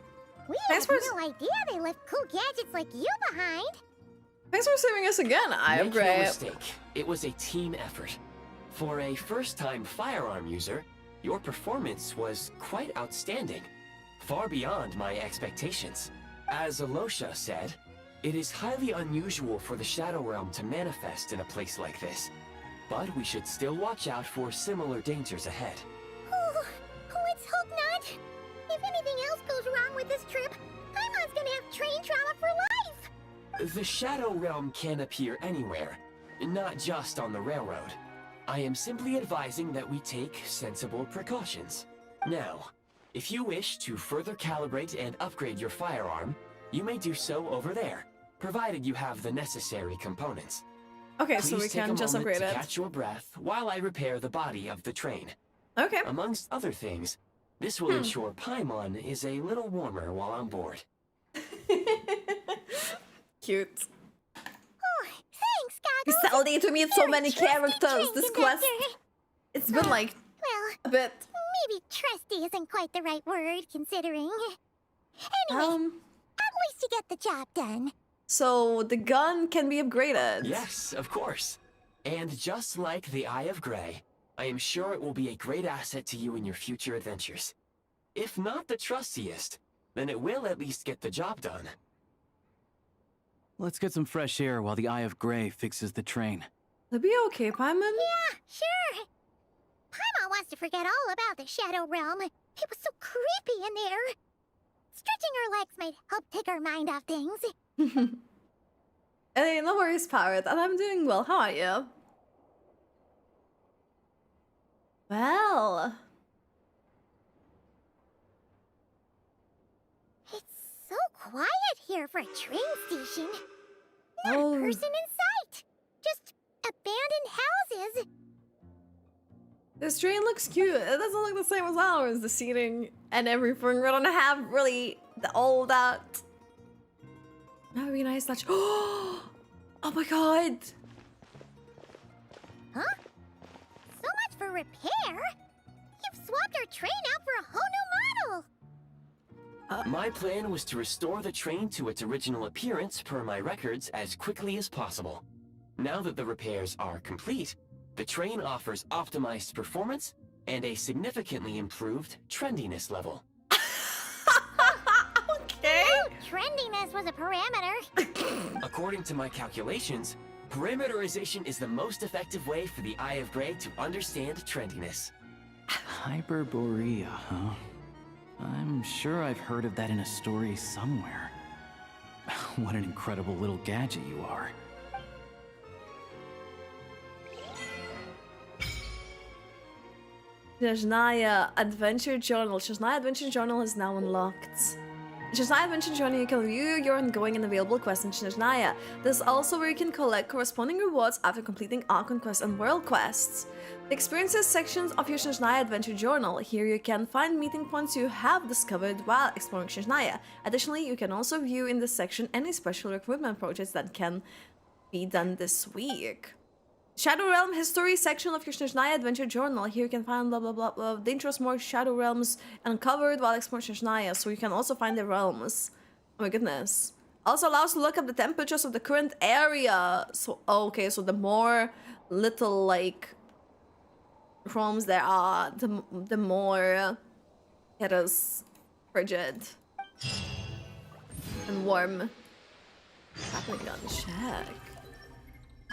We Thanks had for- no idea they left cool gadgets like you behind. Thanks for saving us again. I am Make no great. mistake, it was a team effort. For a first-time firearm user, your performance was quite outstanding, far beyond my expectations. As Alosha said, it is highly unusual for the Shadow Realm to manifest in a place like this, but we should still watch out for similar dangers ahead. Oh, let's hope not. If anything else goes wrong with this trip, Paimon's gonna have train trauma for life. The Shadow Realm can appear anywhere, not just on the railroad. I am simply advising that we take sensible precautions. Now, if you wish to further calibrate and upgrade your firearm, you may do so over there, provided you have the necessary components. Okay, so Please we take can a just moment upgrade to it. catch your breath while I repair the body of the train. Okay. Amongst other things, this will ensure Paimon is a little warmer while on board. Cute. Oh, thanks, We Goggles. still need to meet so many Trusty characters. train This quest. conductor. It's been like Well, a bit. maybe trusty isn't quite the right word, considering. Anyway, at least you get the job done. So the gun can be upgraded. Yes, of course. And just like the Eye of Grey, I am sure it will be a great asset to you in your future adventures. If not the trustiest, then it will at least get the job done. Let's get some fresh air while the Eye of Grey fixes the train. It'll be okay, Paimon. Yeah, sure. Paimon wants to forget all about the Shadow Realm. It was so creepy in there. Stretching her legs might help take her mind off things. Hey, no worries, Parrot. And I'm doing well. How are you? Well. It's so quiet here for a train station. Not Oh. a person in sight. Just abandoned houses. This train looks cute. It doesn't look the same as ours. The seating and everything. We don't have really all that. That would be nice. Touch. Oh my god. Huh? So much for repair. You've swapped our train out for a whole new model. My plan was to restore the train to its original appearance per my records as quickly as possible. Now that the repairs are complete, the train offers optimized performance and a significantly improved trendiness level. Okay. Trendiness was a parameter. According to my calculations, parameterization is the most effective way for the Eye of Grey to understand trendiness. Hyperborea, huh? I'm sure I've heard of that in a story somewhere. What an incredible little gadget you are. Snezhnaya Adventure Journal. Snezhnaya Adventure Journal is now unlocked. Snezhnaya Adventure Journey, you can view your ongoing and available quests in Snezhnaya. This is also where you can collect corresponding rewards after completing Archon Quest and World Quests. The experiences sections of your Snezhnaya Adventure Journal. Here you can find meeting points you have discovered while exploring Snezhnaya. Additionally, you can also view in this section any special recruitment projects that can be done this week. Shadow Realm History section of your Snezhnaya Adventure Journal. Here you can find blah blah blah blah dangerous more Shadow Realms uncovered while exploring Snezhnaya, so you can also find the realms. Oh my goodness. Also allows to look up the temperatures of the current area. So okay, so the more little like realms there are, the more it is frigid and warm. Grappling gun check.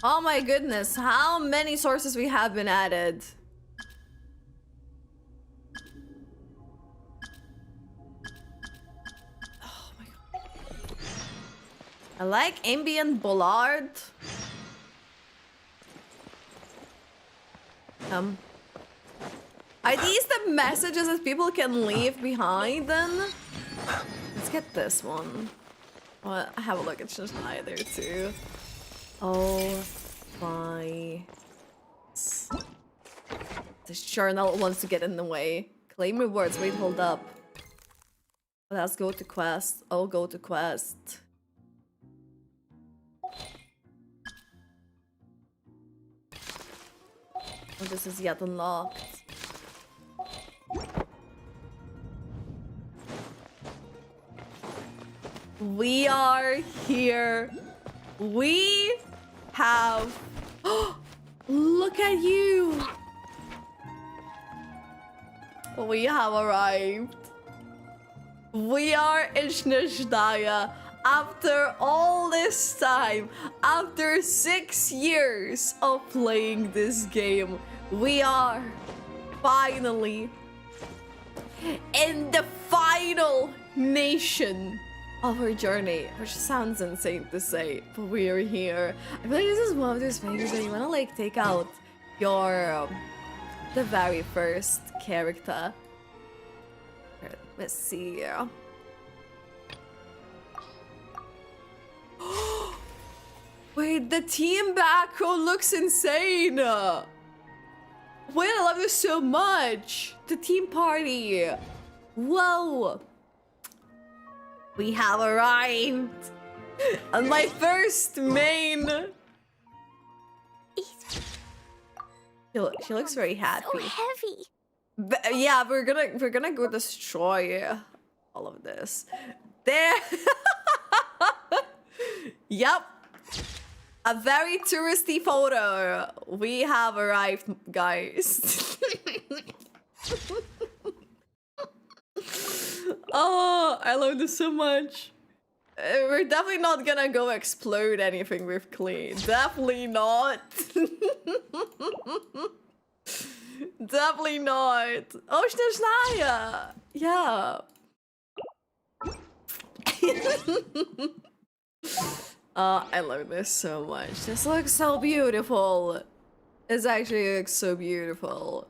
Oh my goodness, how many sources we have been added. Oh my god. I like ambient bollard. Are these the messages that people can leave behind then? Let's get this one. Well, have a look at Snezhnaya there too. Oh my. This journal wants to get in the way. Claim rewards. Wait, hold up. Let's go to quest. Oh, go to quest. Oh, this is yet unlocked. We are here. We have... Look at you! We have arrived. We are in Snezhnaya after all this time. After 6 years of playing this game, we are finally in the final nation of our journey, which sounds insane to say, but we are here. I feel like this is one of those things where you want to like take out your the very first character. Let's see. Wait, the team back row looks insane. Wait, I love this so much. The team party. Whoa. We have arrived on my first main. She looks very happy. So heavy. But, yeah, we're gonna go destroy all of this. There. Yep. A very touristy photo. We have arrived, guys. Oh, I love this so much. We're definitely not gonna go explode anything we've cleaned. Definitely not. Definitely not. Oh, Snezhnaya. Yeah. I love this so much. This looks so beautiful. This actually looks so beautiful.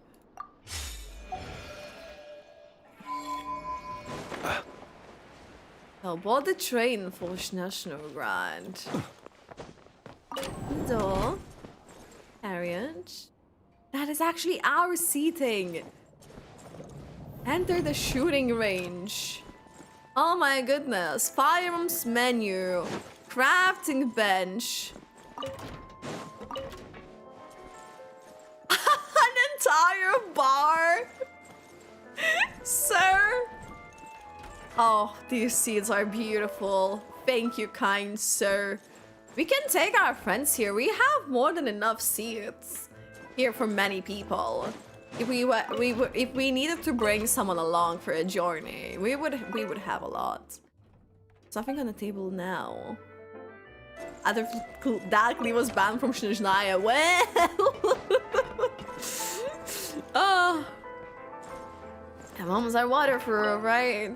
Oh, board the train for Snezhnograd. Door. Carriage. That is actually our seating. Enter the shooting range. Oh my goodness. Firearms menu. Crafting bench. An entire bar. Sir. Oh, these seats are beautiful. Thank you, kind sir. We can take our friends here. We have more than enough seats here for many people. If we needed to bring someone along for a journey, we would have a lot. Something on the table now. Other Dalkly was banned from Snezhnaya. Well, oh, and mom's our water for her, right?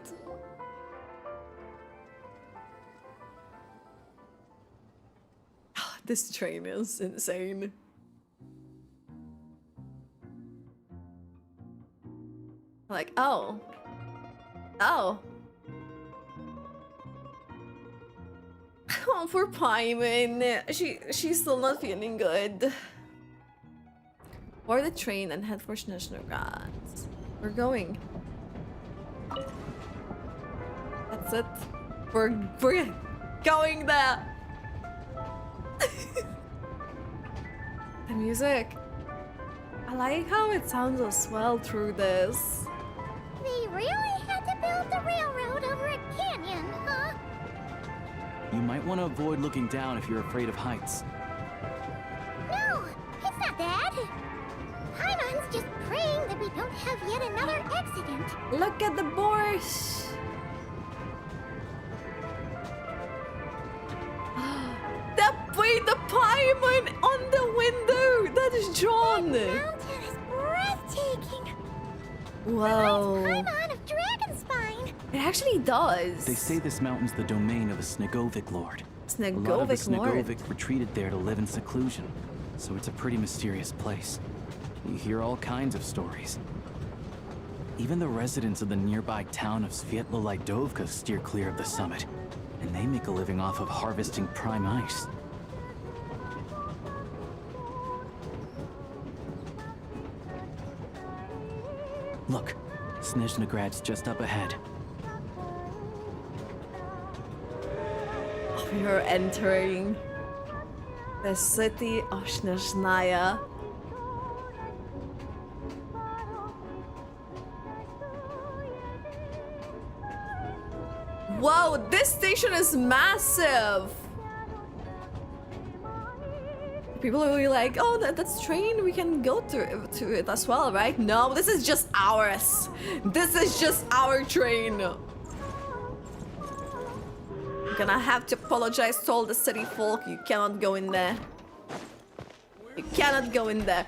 This train is insane. Like, oh. Oh. down for Paimon. She's still not feeling good. Board the train and head for Snezhnaya. We're going. That's it. We're going there. The music. I like how it sounds as well through this. They really had to build the railroad over a canyon, huh? You might want to avoid looking down if you're afraid of heights. No, it's not that. Paimon's just praying that we don't have yet another accident. Look at the borscht. Wait, the Paimon on the window! That is John! That mountain is breathtaking! Whoa. Paimon of Dragonspine! It actually does. They say this mountain's the domain of a Snegovic lord. A lot of the Snegovic retreated there to live in seclusion, so it's a pretty mysterious place. You hear all kinds of stories. Even the residents of the nearby town of Svietlo-Lidovka steer clear of the summit, and they make a living off of harvesting prime ice. Look, Snezhnagrad's just up ahead. We are entering the city of Snezhnaya. Whoa, this station is massive! People will be like, oh, that's train, we can go to it as well, right? No, this is just ours. This is just our train. I'm gonna have to apologize to all the city folk. You cannot go in there. You cannot go in there.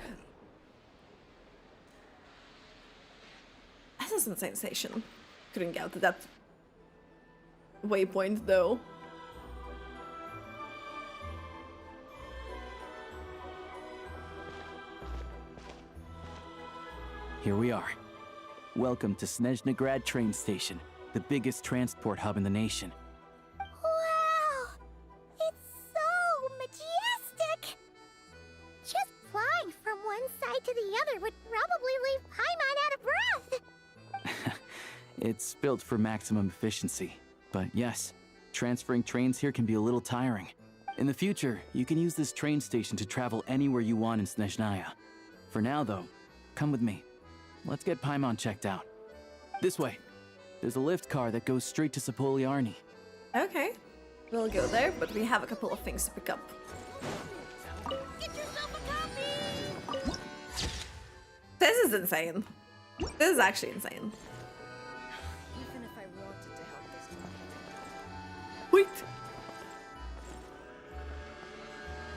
That is a sensation. Couldn't get to that waypoint though. Here we are. Welcome to Snezhnagrad train station, the biggest transport hub in the nation. Wow! It's so majestic! Just flying from one side to the other would probably leave Paimon out of breath! It's built for maximum efficiency, but yes, transferring trains here can be a little tiring. In the future, you can use this train station to travel anywhere you want in Snezhnaya. For now, though, come with me. Let's get Paimon checked out. This way. There's a lift car that goes straight to Sapoliarni. Okay, we'll go there, but we have a couple of things to pick up. This is insane. This is actually insane. Even if I wanted to help this one. Wait.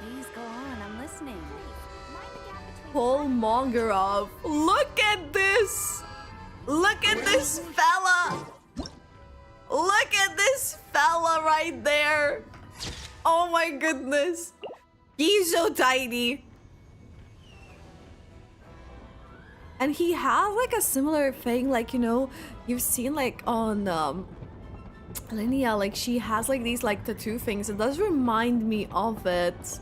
Please go on, I'm listening. Paul Mongerov. Look at this! Look at this fella! Look at this fella right there! Oh my goodness! He's so tiny! And he has like a similar thing, like, you know, you've seen like on Linnea, like she has like these like tattoo things. It does remind me of it.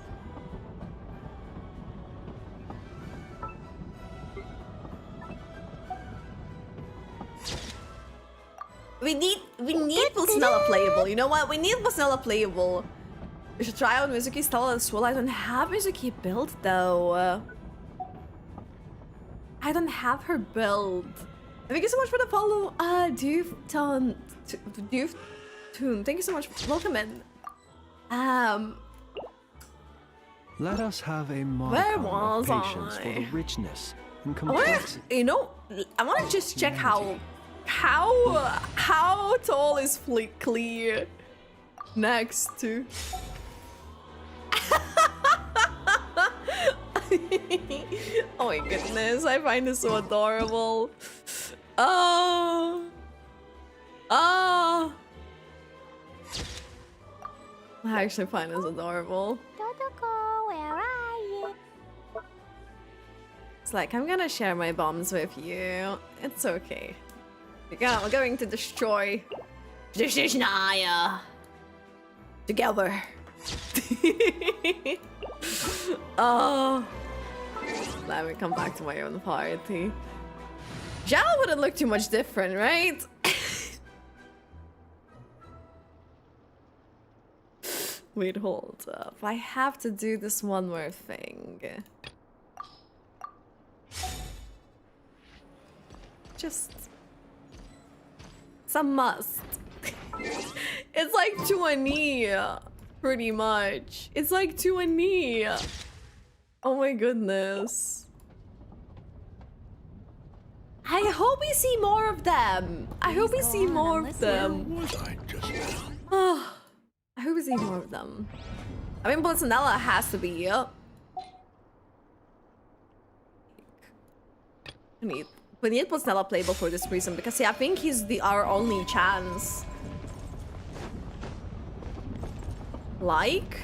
We need Pulsnella playable. You know what? We need Pulsnella playable. We should try out Mizuki Stella as well. I don't have Mizuki built though. I don't have her build. Thank you so much for the follow. Dooftone. Thank you so much. Welcome in. Let us have a Where modicum was of patience I? for the richness and I wanna, complexity. you know, I wanna just check how tall is Clear next to. Oh my goodness, I find this so adorable. Oh. I actually find this adorable. Totoko, where are you? It's like, I'm gonna share my bombs with you. It's okay. We're going to destroy Snezhnaya together. Oh, let me come back to my own party. Zhao wouldn't look too much different, right? Wait, hold up. I have to do this one more thing. Just... it's a must. It's like to a knee, pretty much. It's like to a knee. Oh my goodness. I hope we see more of them. I hope we see more of them. Oh, I hope we see more of them. I mean, Blitzanella has to be. We need Blitzanella playable for this reason because I think he's our only chance. Like,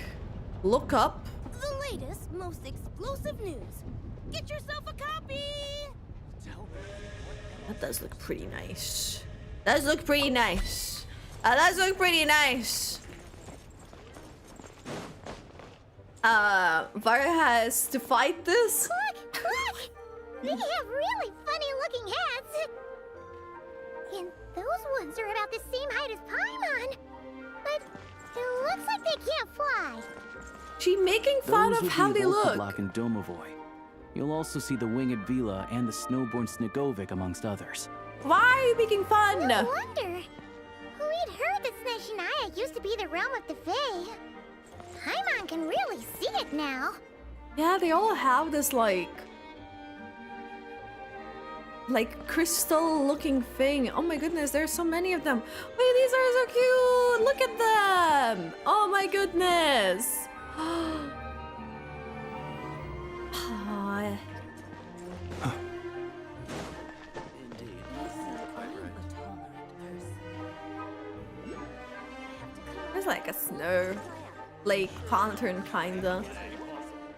look up. The latest, most explosive news. Get yourself a copy. That does look pretty nice. Does look pretty nice. That does look pretty nice. Varga has to fight this. Look, look! They have really funny-looking heads. And those ones are about the same height as Paimon. But it looks like they can't fly. She making fun Those of would how be they look. Volkoblock and Domovoy. You'll also see the winged Vila and the snowborn Snegovic amongst others. Why are you making fun? No wonder. We'd heard that Snezhnaya used to be the realm of the Fae. Paimon can really see it now. Yeah, they all have this like crystal looking thing. Oh my goodness, there's so many of them. Wait, these are so cute. Look at them. Oh my goodness. There's like a snow lake lantern kinda.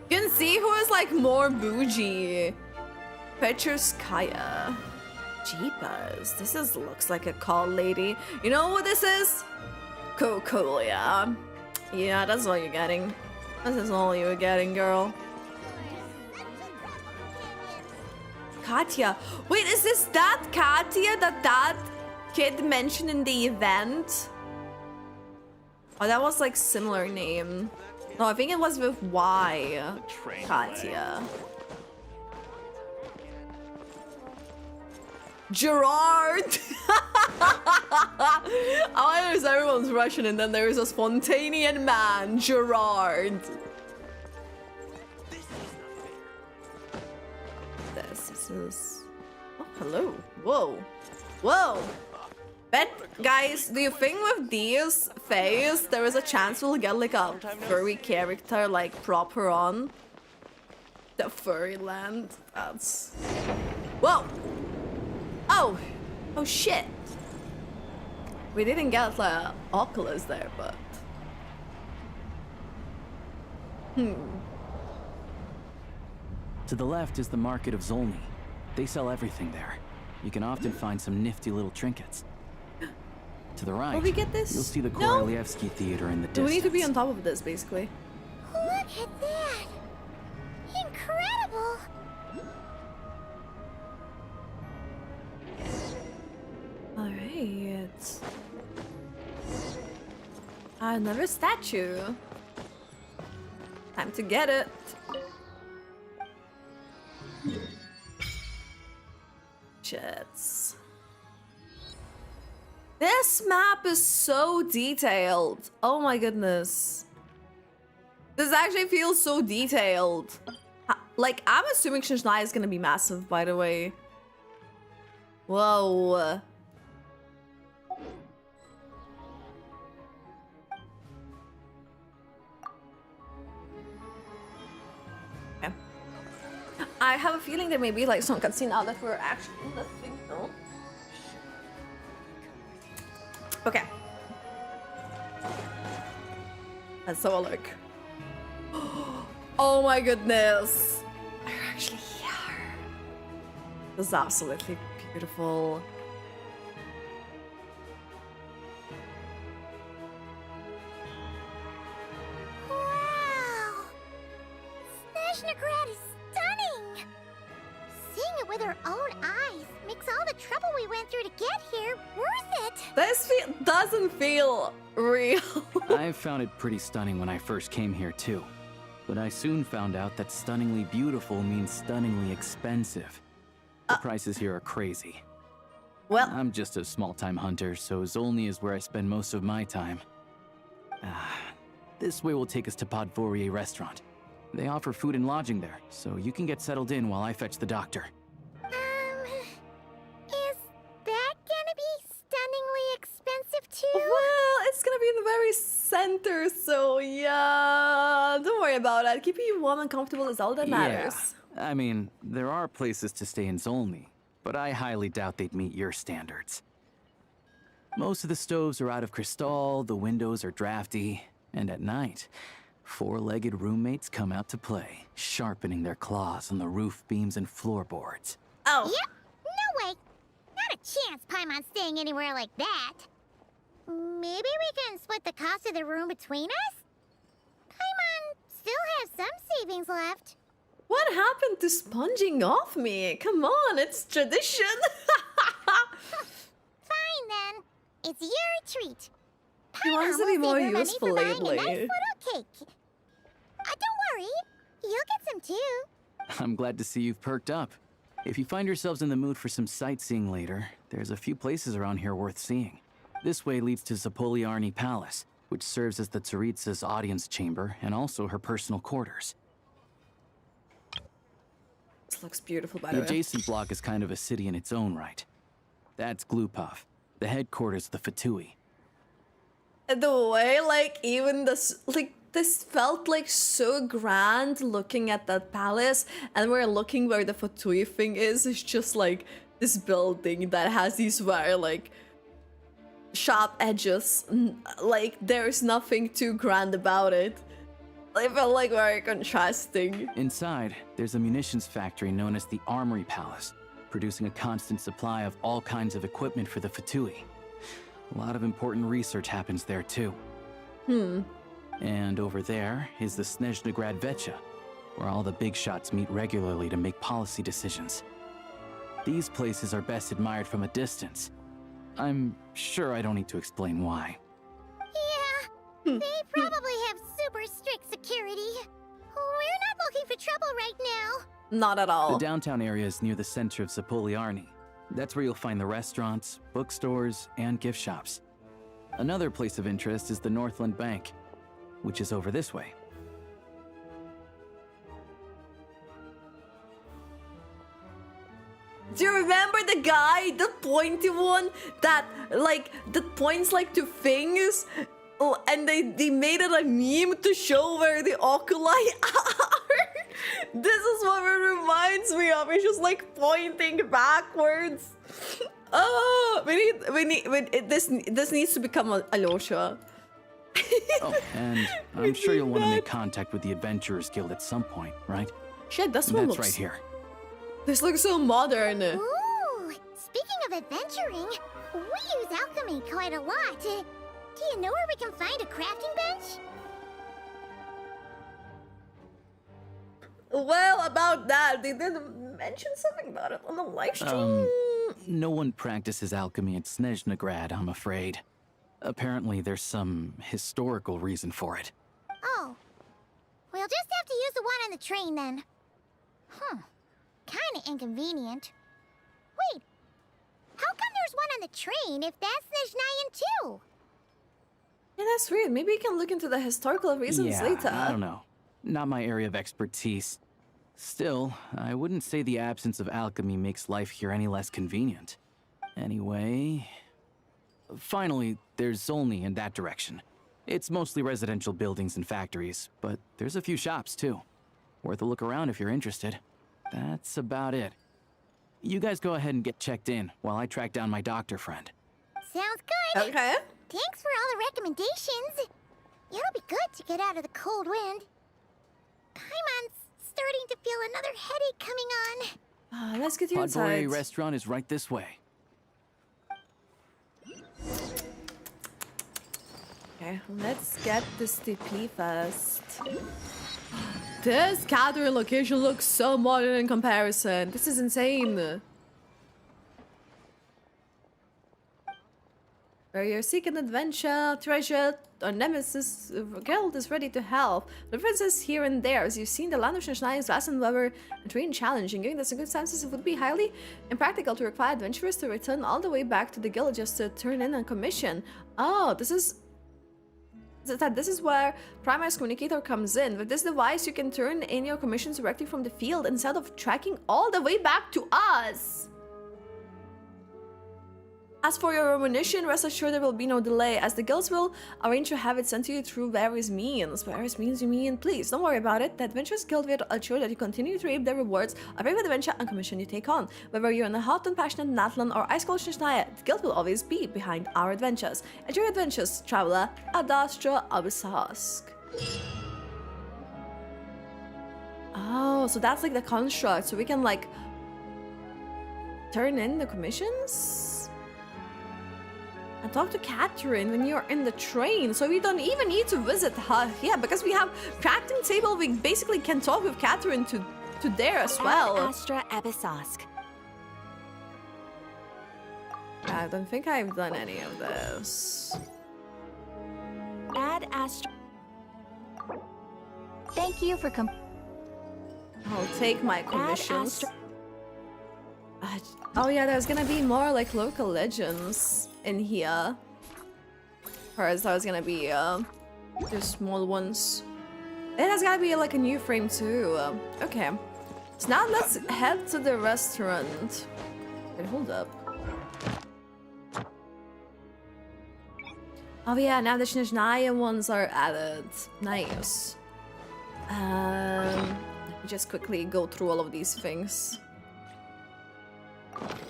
You can see who is like more bougie. Petrskaya. Jeepers, this looks like a call lady. You know what this is? Cocolia. Yeah, that's all you're getting. This is all you're getting, girl. Katya. Wait, is this that Katya that kid mentioned in the event? Oh, that was like similar name. No, I think it was with Y. Katya. Gerard! Oh, there's everyone's Russian and then there's a spontaneous man, Gerard. This is... oh, hello. Whoa. Whoa. Bet, guys, do you think with these Faes, there is a chance we'll get like a furry character like proper on? The furry land? That's... whoa! Oh! Oh shit! We didn't get like Oculus there, but... To the left is the market of Zolny. They sell everything there. You can often find some nifty little trinkets. To the right, will we get this? You'll see the No. Korolyevsky Theater in the distance. Do we need to be on top of this, basically? Look at that! Incredible! Alright. Another statue. Time to get it. Jets. This map is so detailed. Oh my goodness. This actually feels so detailed. Like, I'm assuming Snezhnaya is gonna be massive, by the way. Whoa. Okay. I have a feeling there may be like some cutscene now that we're actually in the thing, though. Okay. Let's have a look. Oh my goodness. We're actually here. This is absolutely beautiful. Snezhnaya is stunning! Seeing it with our own eyes makes all the trouble we went through to get here worth it! This doesn't feel real. I found it pretty stunning when I first came here too. But I soon found out that stunningly beautiful means stunningly expensive. The prices here are crazy. Well, I'm just a small-time hunter, so Zolny is where I spend most of my time. This way will take us to Podvorier restaurant. They offer food and lodging there, so you can get settled in while I fetch the doctor. Is that gonna be stunningly expensive too? Well, it's gonna be in the very center, so yeah, don't worry about it. Keeping you warm and comfortable is all that matters. Yeah, I mean, there are places to stay in Zolny, but I highly doubt they'd meet your standards. Most of the stoves are out of crystal, the windows are drafty, and at night, four-legged roommates come out to play, sharpening their claws on the roof beams and floorboards. Oh. Yep, no way. Not a chance Paimon's staying anywhere like that. Maybe we can split the cost of the room between us? Paimon still has some savings left. What happened to sponging off me? Come on, it's tradition. Fine then. It's your treat. He wants to be more useful Buying a nice lately. little cake. Don't worry, you'll get some too. I'm glad to see you've perked up. If you find yourselves in the mood for some sightseeing later, there's a few places around here worth seeing. This way leads to Zapoliarny Palace, which serves as the Tsaritsa's audience chamber and also her personal quarters. This looks beautiful, by The the way. adjacent block is kind of a city in its own right. That's Glupov, the headquarters of the Fatui. The way, like, even this, like, this felt like so grand looking at that palace, and we're looking where the Fatui thing is. It's just like this building that has these very, like, sharp edges. Like, there's nothing too grand about it. It felt like very contrasting. Inside, there's a munitions factory known as the Armory Palace, producing a constant supply of all kinds of equipment for the Fatui. A lot of important research happens there too. And over there is the Snezhnaya Vecha, where all the big shots meet regularly to make policy decisions. These places are best admired from a distance. I'm sure I don't need to explain why. Yeah, they probably have super strict security. We're not looking for trouble right now. Not at all. The downtown area is near the center of Zapoliarny. That's where you'll find the restaurants, bookstores, and gift shops. Another place of interest is the Northland Bank, which is over this way. Do you remember the guy, the pointy one, that, like, that points, like, to things? Oh, and they made it a meme to show where the oculi are? This is what it reminds me of. It's just, like, pointing backwards. Oh, this needs to become a Alyosha. Oh, and I'm sure you'll want to make contact with the Adventurers Guild at some point, right? Shit, this And one that's looks... right here. This looks so modern. Ooh, speaking of adventuring, we use alchemy quite a lot. Do you know where we can find a crafting bench? Well, about that, they did mention something about it on the live stream. No one practices alchemy at Snezhnaya, I'm afraid. Apparently, there's some historical reason for it. Oh. We'll just have to use the one on the train then. Kinda inconvenient. Wait, how come there's one on the train if that's Snezhnayan too? Yeah, that's weird. Maybe we can look into the historical reasons Yeah, later. I don't know. Not my area of expertise. Still, I wouldn't say the absence of alchemy makes life here any less convenient. Anyway... Finally, there's Zolny in that direction. It's mostly residential buildings and factories, but there's a few shops too. Worth a look around if you're interested. That's about it. You guys go ahead and get checked in while I track down my doctor friend. Sounds good. Okay. Thanks for all the recommendations. It'll be good to get out of the cold wind. Paimon's starting to feel another headache coming on. Let's get you Podvorier inside. restaurant is right this way. Okay, let's get this TP first. This Catherine location looks so modern in comparison. This is insane. Where you're seeking adventure, treasure, or nemesis, guild is ready to help. Differences here and there. As you've seen, the land of Snezhnaya is vast and weather and terrain challenging. Given the circumstances, it would be highly impractical to require adventurers to return all the way back to the guild just to turn in a commission. Oh, this is where Primary's communicator comes in. With this device, you can turn in your commissions directly from the field instead of tracking all the way back to us. As for your ammunition, rest assured there will be no delay, as the guilds will arrange to have it sent to you through various means. Various means you mean? Please, don't worry about it. The Adventurers Guild will ensure that you continue to reap the rewards of every adventure and commission you take on. Whether you're in the hot and passionate Natlan or ice-cold Snezhnaya, the guild will always be behind our adventures. Enjoy your adventures, traveler. Adastra Abysask. Oh, so that's like the construct, so we can like turn in the commissions? And talk to Catherine when you're in the train, so we don't even need to visit her. Yeah, because we have crafting table, we basically can talk with Catherine to there as well. Astra Abysask. I don't think I've done any of this. Add Astra. Thank you for I'll take my commissions. Oh yeah, there's gonna be more like local legends in here. Whereas there's gonna be the small ones. It has gotta be like a new frame too. Okay. So now let's head to the restaurant. Wait, hold up. Oh yeah, now the Snezhnaya ones are added. Nice. Let me just quickly go through all of these things.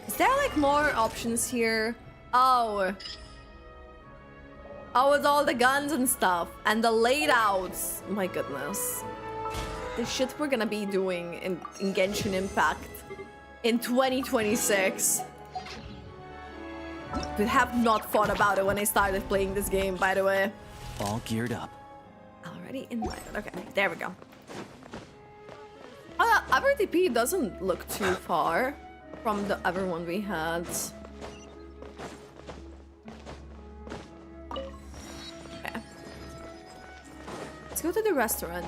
Is there like more options here? Oh. Oh, with all the guns and stuff. And the laid-outs. My goodness. The shit we're gonna be doing in Genshin Impact in 2026. I have not thought about it when I started playing this game, by the way. All geared up. Already invited. Okay, there we go. RTP doesn't look too far from the other one we had. Okay. Let's go to the restaurant.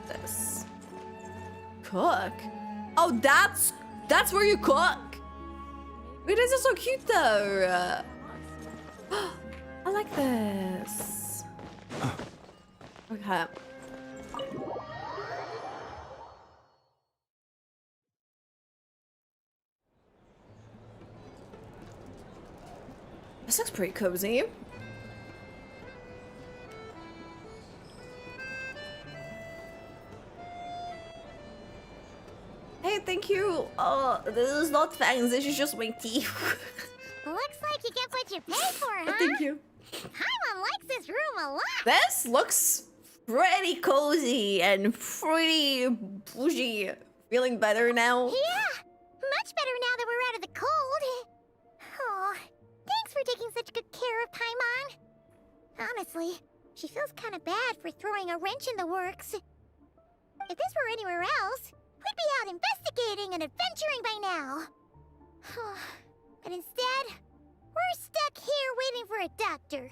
This. Cook? Oh, that's where you cook? Wait, this is so cute though. I like this. Okay. This looks pretty cozy. Hey, thank you. This is not thanks, this is just my tea. Looks like you get what you pay for, huh? Thank you. Paimon likes this room a lot. This looks pretty cozy and pretty bougie. Feeling better now? Yeah, much better now that we're out of the cold. Oh, thanks for taking such good care of Paimon. Honestly, she feels kind of bad for throwing a wrench in the works. If this were anywhere else, we'd be out investigating and adventuring by now. But instead, we're stuck here waiting for a doctor.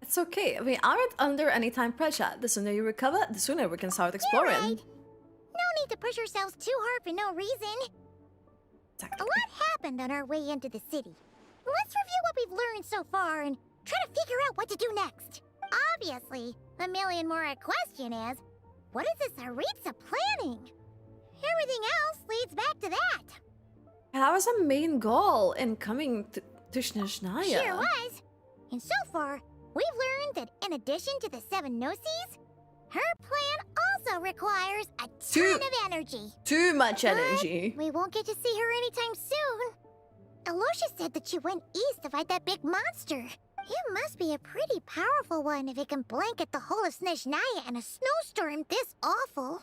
It's okay. We aren't under any time pressure. The sooner you recover, the sooner we can start exploring. You're right. No need to push ourselves too hard for no reason. Exactly. A lot happened on our way into the city. Let's review what we've learned so far and try to figure out what to do next. Obviously, a million more question is, what is this tsaritsa planning? Everything else leads back to that. That was a main goal in coming to Snezhnaya. Sure was. And so far, we've learned that in addition to the 7 Gnosis, her plan also requires a ton of energy. Too much energy. But we won't get to see her anytime soon. Aloysia said that she went east to fight that big monster. It must be a pretty powerful one if it can blanket the whole of Snezhnaya in a snowstorm this awful.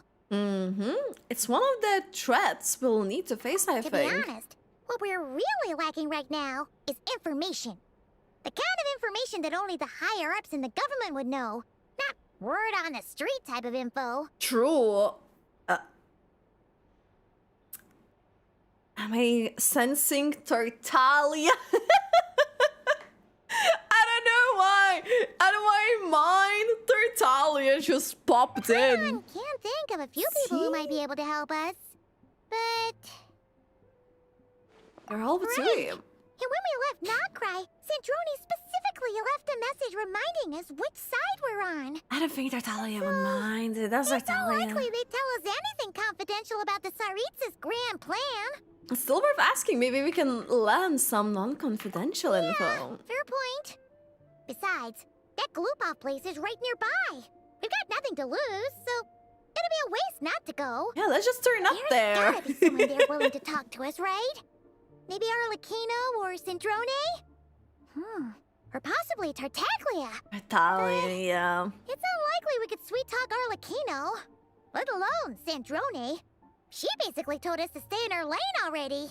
It's one of the threats we'll need to face, I think. To be honest, what we're really lacking right now is information. The kind of information that only the higher-ups in the government would know. Not Word on the street type of info. True. Am I sensing Tartaglia? I don't know why. Out of my mind, Tartaglia just popped in. Can't think of a few people who might be able to help us. But... They're all between. And when we left Nocry, Sandrone specifically left a message reminding us which side we're on. I don't think Tartaglia would mind. That's Tartaglia. It's unlikely they'd tell us anything confidential about the Tsaritsa's grand plan. It's still worth asking. Maybe we can learn some non-confidential info. Fair point. Besides, that Gloop-off place is right nearby. We've got nothing to lose, so it'd be a waste not to go. Yeah, let's just turn up there. There's gotta be someone there willing to talk to us, right? Maybe Arlecchino or Sandrone? Or possibly Tartaglia. Tartaglia, yeah. It's unlikely we could sweet-talk Arlecchino, let alone Sandrone. She basically told us to stay in her lane already.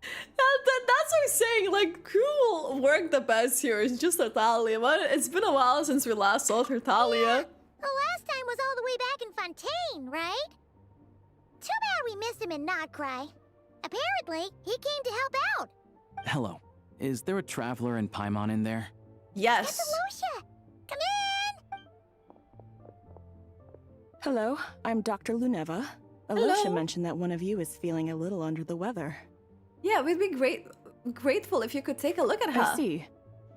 That's what I'm saying. Like, cool work the best here. It's just Tartaglia. But it's been a while since we last saw Tartaglia. Yeah, the last time was all the way back in Fontaine, right? Too bad we missed him in Nocry. Apparently, he came to help out. Hello. Is there a traveler in Paimon in there? Yes. It's Aloysia. Come in! Hello, I'm Dr. Luneva. Aloysia mentioned that one of you is feeling a little under the weather. Yeah, we'd be grateful if you could take a look at her. I see.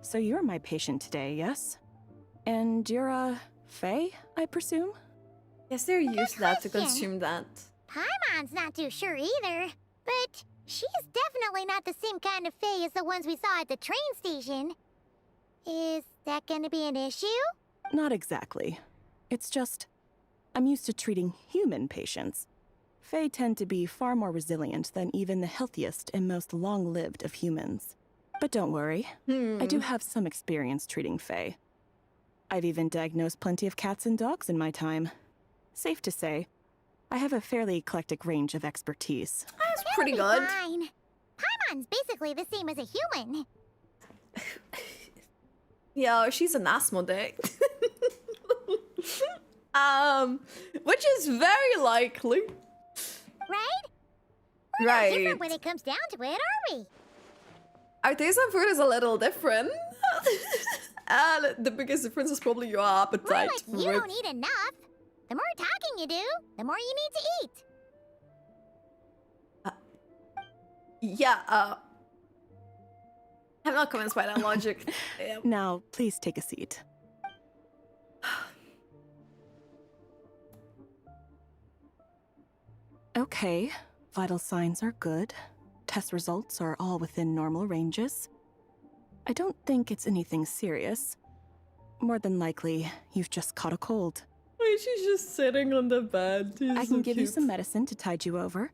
So you're my patient today, yes? And you're Fae, I presume? Yes, they're used to that to consume that. Paimon's not too sure either, but she's definitely not the same kind of Fae as the ones we saw at the train station. Is that gonna be an issue? Not exactly. It's just, I'm used to treating human patients. Fae tend to be far more resilient than even the healthiest and most long-lived of humans. But don't worry, I do have some experience treating Fae. I've even diagnosed plenty of cats and dogs in my time. Safe to say, I have a fairly eclectic range of expertise. That's pretty good. Fine. Paimon's basically the same as a human. Yeah, she's an Asmodee. Which is very likely. Right? We're Right. not different when it comes down to it, are we? Artisan food is a little different. And the biggest difference is probably your appetite. More like you don't eat enough. The more talking you do, the more you need to eat. Yeah, I'm not convinced by that logic. Yeah. Now, please take a seat. Okay, vital signs are good. Test results are all within normal ranges. I don't think it's anything serious. More than likely, you've just caught a cold. Wait, she's just sitting on the bed. I can give you some medicine to tide you over.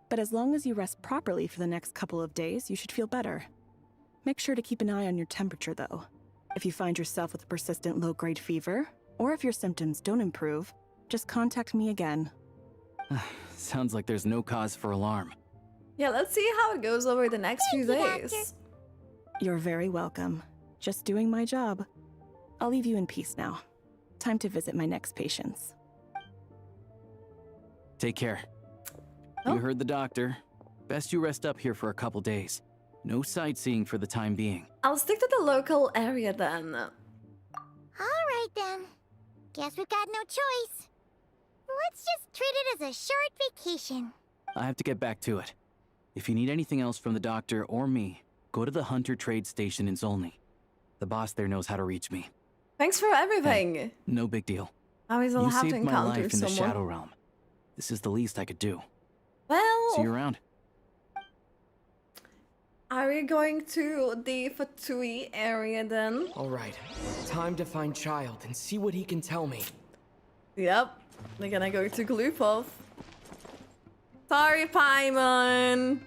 But as long as you rest properly for the next couple of days, you should feel better. Make sure to keep an eye on your temperature, though. If you find yourself with a persistent low-grade fever, or if your symptoms don't improve, just contact me again. Sounds like there's no cause for alarm. Yeah, let's see how it goes over the next few days. You're very welcome. Just doing my job. I'll leave you in peace now. Time to visit my next patients. Take care. Oh. You heard the doctor. Best you rest up here for a couple days. No sightseeing for the time being. I'll stick to the local area then. Alright then. Guess we've got no choice. Let's just treat it as a short vacation. I have to get back to it. If you need anything else from the doctor or me, go to the Hunter Trade Station in Zolny. The boss there knows how to reach me. Thanks for everything. No big deal. I always will You have to saved my encounter life in the someone. Shadow Realm. This is the least I could do. Well, See you around. Are we going to the Fatui area then? Alright, time to find Child and see what he can tell me. Yep, we're gonna go to Gloop-off. Sorry, Paimon.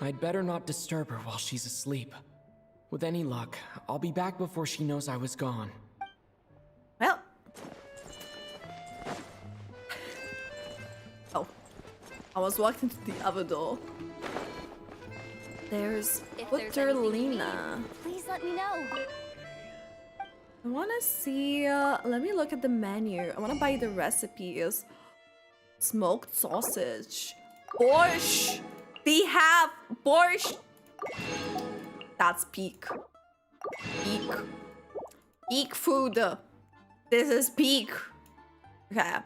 I'd better not disturb her while she's asleep. With any luck, I'll be back before she knows I was gone. Well. Oh. I was walking to the other door. There's Butterlina. Please let me know. I want to see, let me look at the menu. I want to buy the recipes. Smoked sausage. Borscht! They have borscht! That's peak. Peak. Peak food. This is peak. Okay.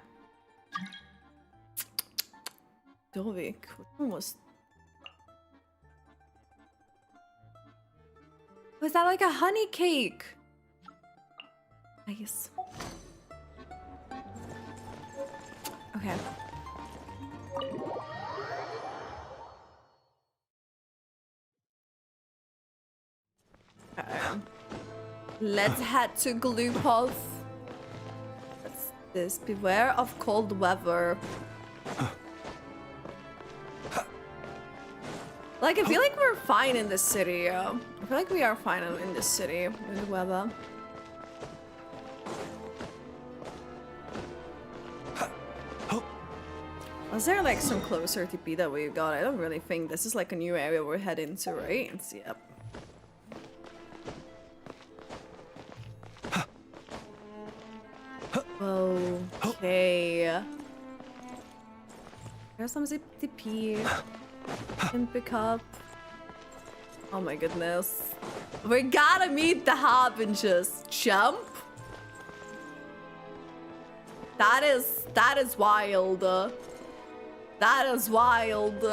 Dovik. Which one was... Was that like a honey cake? Nice. Okay. Let's head to Glupov. What's this? Beware of cold weather. Like, I feel like we're fine in this city. I feel like we are fine in this city with the weather. Was there like some closer TP that we got? I don't really think this is like a new area we're heading to, right? Yep. Okay. There's some zip TP. Can pick up. Oh my goodness. We gotta meet the Harbingers. Jump. That is wild. That is wild.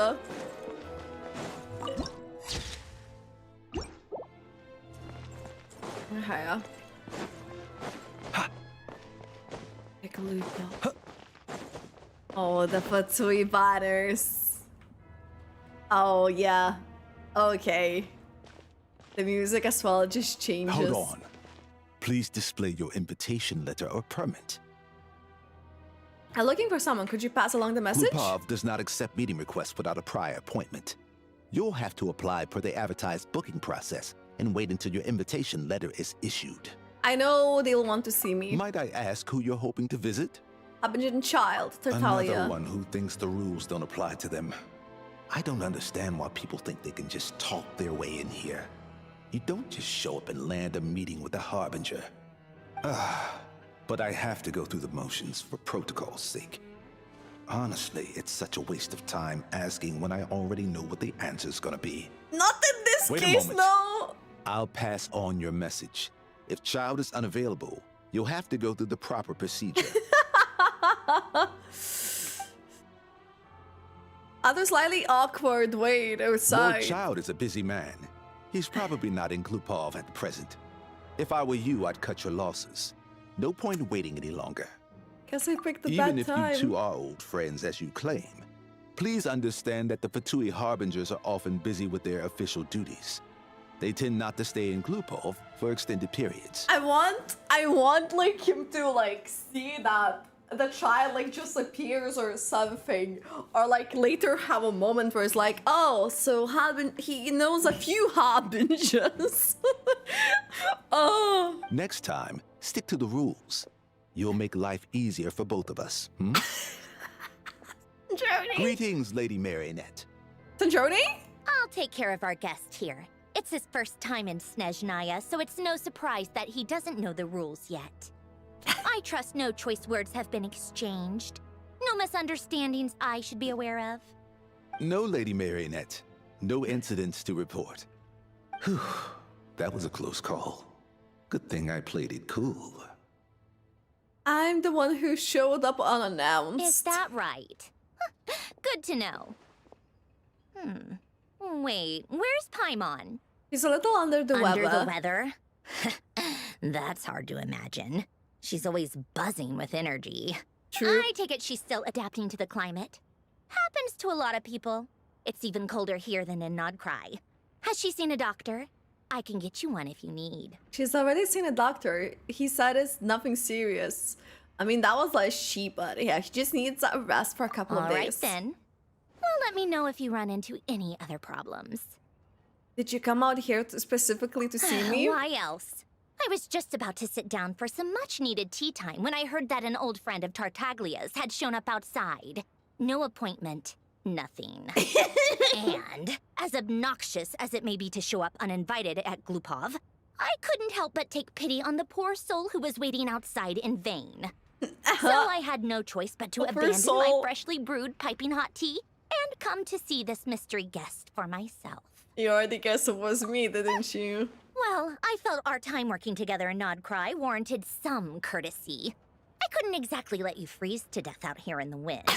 Okay. Take a look. Oh, the Fatui batters. Oh, yeah. Okay. The music as well just changes. Hold on. Please display your invitation letter or permit. I'm looking for someone. Could you pass along the message? Glupov does not accept meeting requests without a prior appointment. You'll have to apply per the advertised booking process and wait until your invitation letter is issued. I know they'll want to see me. Might I ask who you're hoping to visit? Abingdon Child, Tartaglia. Another one who thinks the rules don't apply to them. I don't understand why people think they can just talk their way in here. You don't just show up and land a meeting with the Harbinger. But I have to go through the motions for protocol's sake. Honestly, it's such a waste of time asking when I already know what the answer's gonna be. Not in this Wait case, a moment. no! I'll pass on your message. If Child is unavailable, you'll have to go through the proper procedure. Other slightly awkward wait outside. Lord Child is a busy man. He's probably not in Glupov at present. If I were you, I'd cut your losses. No point waiting any longer. Guess I picked the Even bad if time. you two are old friends as you claim, please understand that the Fatui Harbingers are often busy with their official duties. They tend not to stay in Glupov for extended periods. I want like him to like see that the child like just appears or something, or like later have a moment where it's like, oh, so he knows a few Harbingers. Oh. Next time, stick to the rules. You'll make life easier for both of us. Joni! Greetings, Lady Marionette. Joni? I'll take care of our guest here. It's his first time in Snezhnaya, so it's no surprise that he doesn't know the rules yet. I trust no choice words have been exchanged. No misunderstandings I should be aware of. No, Lady Marionette. No incidents to report. Whew. That was a close call. Good thing I played it cool. I'm the one who showed up unannounced. Is that right? Good to know. Wait, where's Paimon? He's a little under the weather. Under the weather? That's hard to imagine. She's always buzzing with energy. True. I take it she's still adapting to the climate. Happens to a lot of people. It's even colder here than in Nodcry. Has she seen a doctor? I can get you one if you need. She's already seen a doctor. He said it's nothing serious. I mean, that was like cheap, but yeah, she just needs a rest for a couple of days. All right then. Well, let me know if you run into any other problems. Did you come out here specifically to see me? Why else? I was just about to sit down for some much-needed tea time when I heard that an old friend of Tartaglia's had shown up outside. No appointment, nothing. And, as obnoxious as it may be to show up uninvited at Glupov, I couldn't help but take pity on the poor soul who was waiting outside in vain. So I had no choice but to abandon my freshly brewed piping hot tea and come to see this mystery guest for myself. You already guessed it was me, didn't you? Well, I felt our time working together in Nodcry warranted some courtesy. I couldn't exactly let you freeze to death out here in the wind.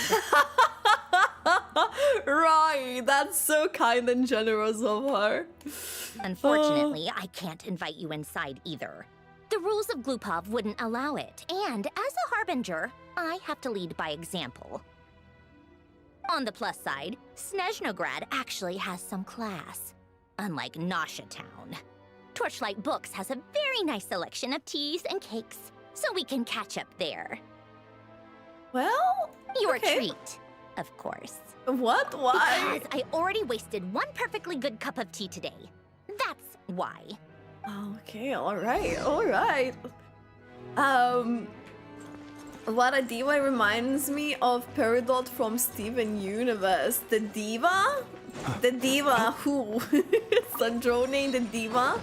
Right, that's so kind and generous of her. Unfortunately, I can't invite you inside either. The rules of Glupov wouldn't allow it, and as a harbinger, I have to lead by example. On the plus side, Snezhnograd actually has some class, unlike Nasha Town. Torchlight Books has a very nice selection of teas and cakes, so we can catch up there. Well, Your okay. treat, of course. What? Why? Because I already wasted one perfectly good cup of tea today. That's why. Okay, alright. What a diva reminds me of Peridot from Steven Universe. The diva? The diva who? Sandrone the diva?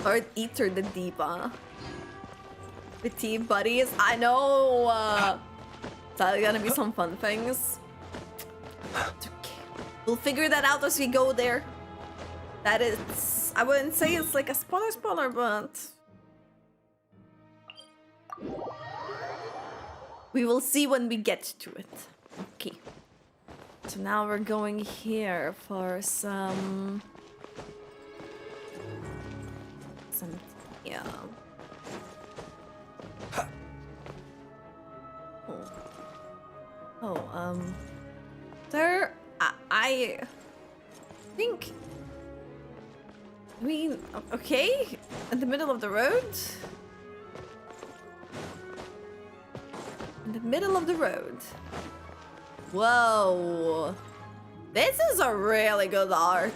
Or Eater the diva? The tea buddies? I know! That's gonna be some fun things. It's okay. We'll figure that out as we go there. That is... I wouldn't say it's like a spoiler, but... we will see when we get to it. Okay. So now we're going here for some... yeah. There... I think... I mean, okay, in the middle of the road. In the middle of the road. Whoa. This is a really good art.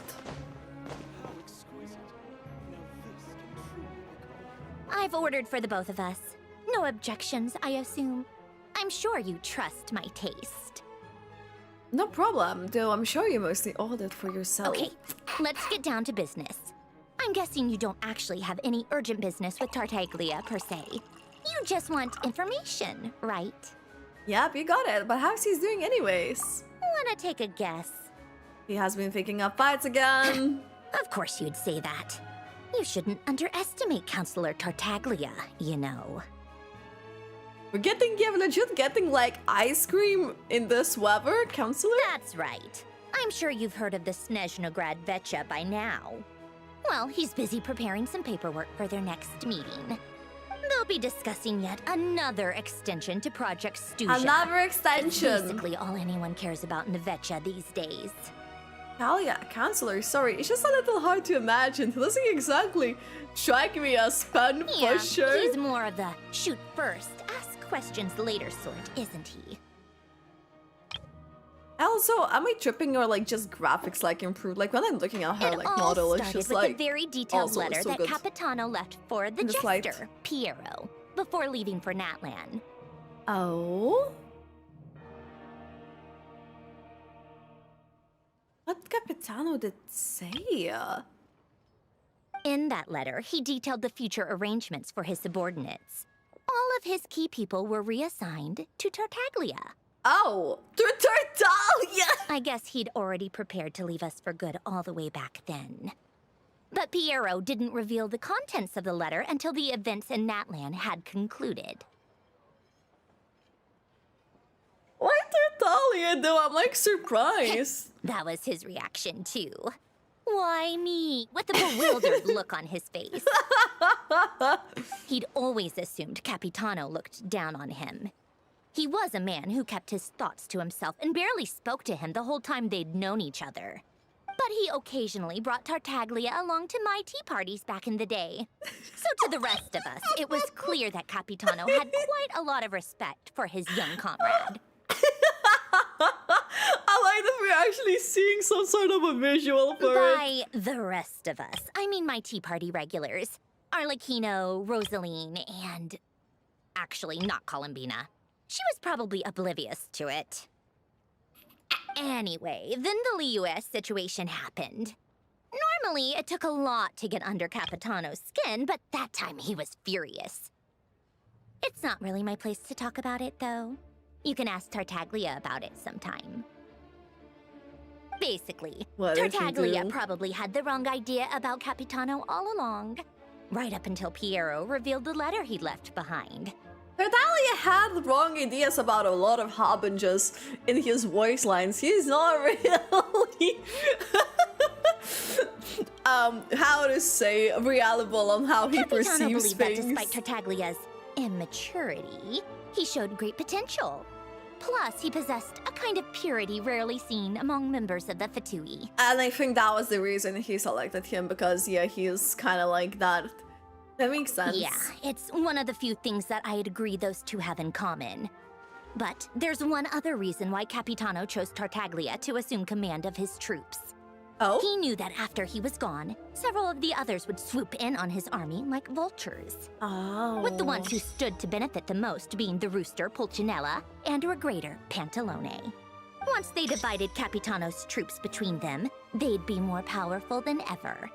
I've ordered for the both of us. No objections, I assume. I'm sure you trust my taste. No problem, though I'm sure you mostly ordered for yourself. Okay, let's get down to business. I'm guessing you don't actually have any urgent business with Tartaglia, per se. You just want information, right? Yep, you got it, but how's he doing anyways? Wanna take a guess? He has been picking up fights again. Of course you'd say that. You shouldn't underestimate Counselor Tartaglia, you know. You're legit getting, like, ice cream in this weather, Counselor? That's right. I'm sure you've heard of the Snezhnograd Vecha by now. Well, he's busy preparing some paperwork for their next meeting. They'll be discussing yet another extension to Project Stuzha. Another extension! It's basically all anyone cares about in the Vecha these days. Talia, Counselor, sorry, it's just a little hard to imagine. He doesn't exactly strike me as fun for sure. He's more of the shoot first, ask questions later sort, isn't he? Also, am I tripping or like just graphics like improved? Like when I'm looking at her like model, it's just with like a very detailed letter so that good. Capitano left for the jester, Piero, before leaving for Natlan. Oh? What Capitano did say? In that letter, he detailed the future arrangements for his subordinates. All of his key people were reassigned to Tartaglia. Oh, to Tartaglia! I guess he'd already prepared to leave us for good all the way back then. But Piero didn't reveal the contents of the letter until the events in Natlan had concluded. Why Tartaglia though? I'm like surprised. That was his reaction too. Why me? With a bewildered look on his face. He'd always assumed Capitano looked down on him. He was a man who kept his thoughts to himself and barely spoke to him the whole time they'd known each other. But he occasionally brought Tartaglia along to my tea parties back in the day. So to the rest of us, it was clear that Capitano had quite a lot of respect for his young comrade. I like that we're actually seeing some sort of a visual for it. By the rest of us, I mean my tea party regulars. Arlecchino, Rosaline, and... actually, not Columbina. She was probably oblivious to it. Anyway, then the Liu situation happened. Normally, it took a lot to get under Capitano's skin, but that time he was furious. It's not really my place to talk about it, though. You can ask Tartaglia about it sometime. Basically, Tartaglia probably had the wrong idea about Capitano all along. Right up until Piero revealed the letter he'd left behind. Tartaglia had wrong ideas about a lot of harbingers in his voice lines. He's not really how to say reliable on how he perceives believed things. that despite Tartaglia's immaturity, he showed great potential. Plus, he possessed a kind of purity rarely seen among members of the Fatui. And I think that was the reason he selected him, because yeah, he is kind of like that. That makes sense. Yeah, it's one of the few things that I'd agree those two have in common. But there's one other reason why Capitano chose Tartaglia to assume command of his troops. Oh? He knew that after he was gone, several of the others would swoop in on his army like vultures. Oh. With the ones who stood to benefit the most being the rooster Pulcinella and Regrator Pantalone. Once they divided Capitano's troops between them, they'd be more powerful than ever.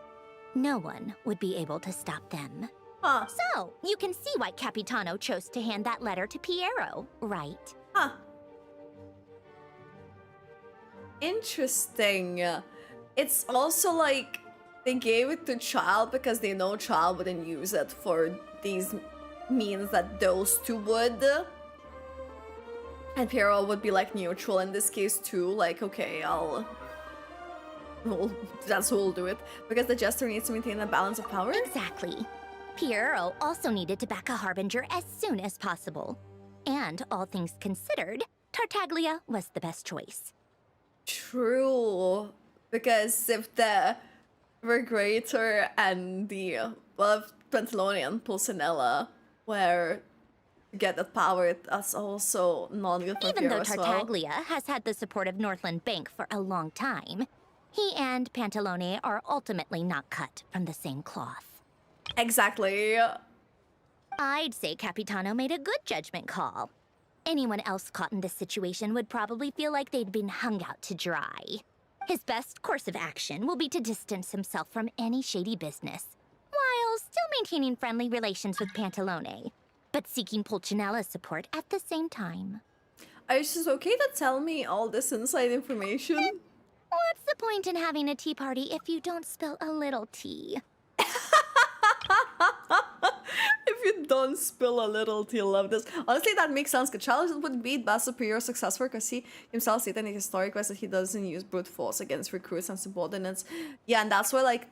No one would be able to stop them. Huh. So, you can see why Capitano chose to hand that letter to Piero, right? Huh. Interesting. It's also like they gave it to Child because they know Child wouldn't use it for these means that those two would. And Piero would be like neutral in this case too, like, okay, that's who will do it. Because the Jester needs to maintain a balance of power? Exactly. Piero also needed to back a Harbinger as soon as possible. And all things considered, Tartaglia was the best choice. True. Because if the Regrator and the, well, Pantalone and Pulcinella were to get that power, that's also not good for Even Piero though as well. Tartaglia has had the support of Northland Bank for a long time, he and Pantalone are ultimately not cut from the same cloth. Exactly. I'd say Capitano made a good judgment call. Anyone else caught in this situation would probably feel like they'd been hung out to dry. His best course of action will be to distance himself from any shady business, while still maintaining friendly relations with Pantalone, but seeking Pulcinella's support at the same time. Are you just okay to tell me all this inside information? What's the point in having a tea party if you don't spill a little tea? If you don't spill a little tea, love this. Honestly, that makes sense. Cachal would be best superior successor because he himself stated in his story quest that he doesn't use brute force against recruits and subordinates. Yeah, and that's why like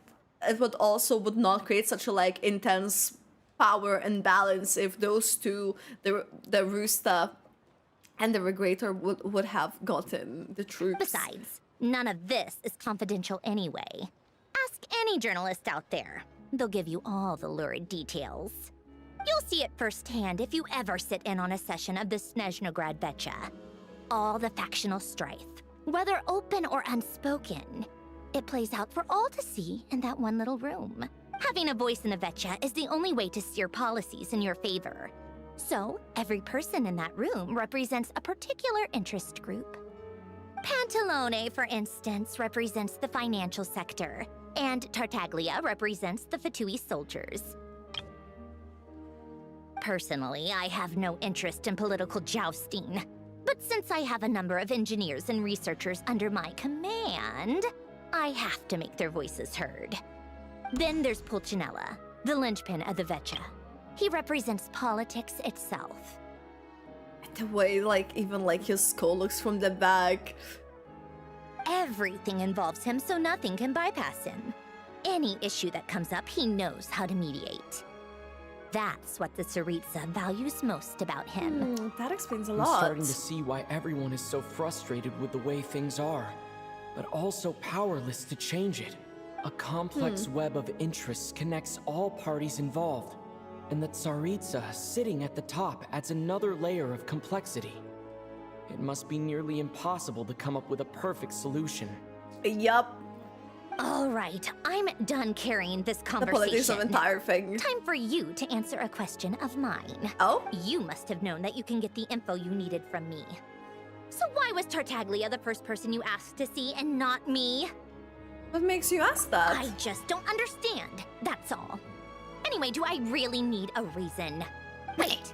it would not create such a like intense power and balance if those two, the Rooster and the Regrator would have gotten the troops. Besides, none of this is confidential anyway. Ask any journalist out there. They'll give you all the lurid details. You'll see it firsthand if you ever sit in on a session of the Snezhnaya Vecha. All the factional strife, whether open or unspoken, it plays out for all to see in that one little room. Having a voice in the Vecha is the only way to steer policies in your favor. So, every person in that room represents a particular interest group. Pantalone, for instance, represents the financial sector, and Tartaglia represents the Fatui soldiers. Personally, I have no interest in political jousting, but since I have a number of engineers and researchers under my command, I have to make their voices heard. Then there's Pulcinella, the linchpin of the Vecha. He represents politics itself. The way, like, even like his skull looks from the back. Everything involves him, so nothing can bypass him. Any issue that comes up, he knows how to mediate. That's what the tsaritsa values most about him. That explains a I'm lot. starting to see why everyone is so frustrated with the way things are, but also powerless to change it. A complex web of interests connects all parties involved, and the tsaritsa sitting at the top adds another layer of complexity. It must be nearly impossible to come up with a perfect solution. Yup. All right, I'm done carrying this conversation. The politics of entire thing. Time for you to answer a question of mine. Oh? You must have known that you can get the info you needed from me. So why was Tartaglia the first person you asked to see and not me? What makes you ask that? I just don't understand, that's all. Anyway, do I really need a reason? Wait.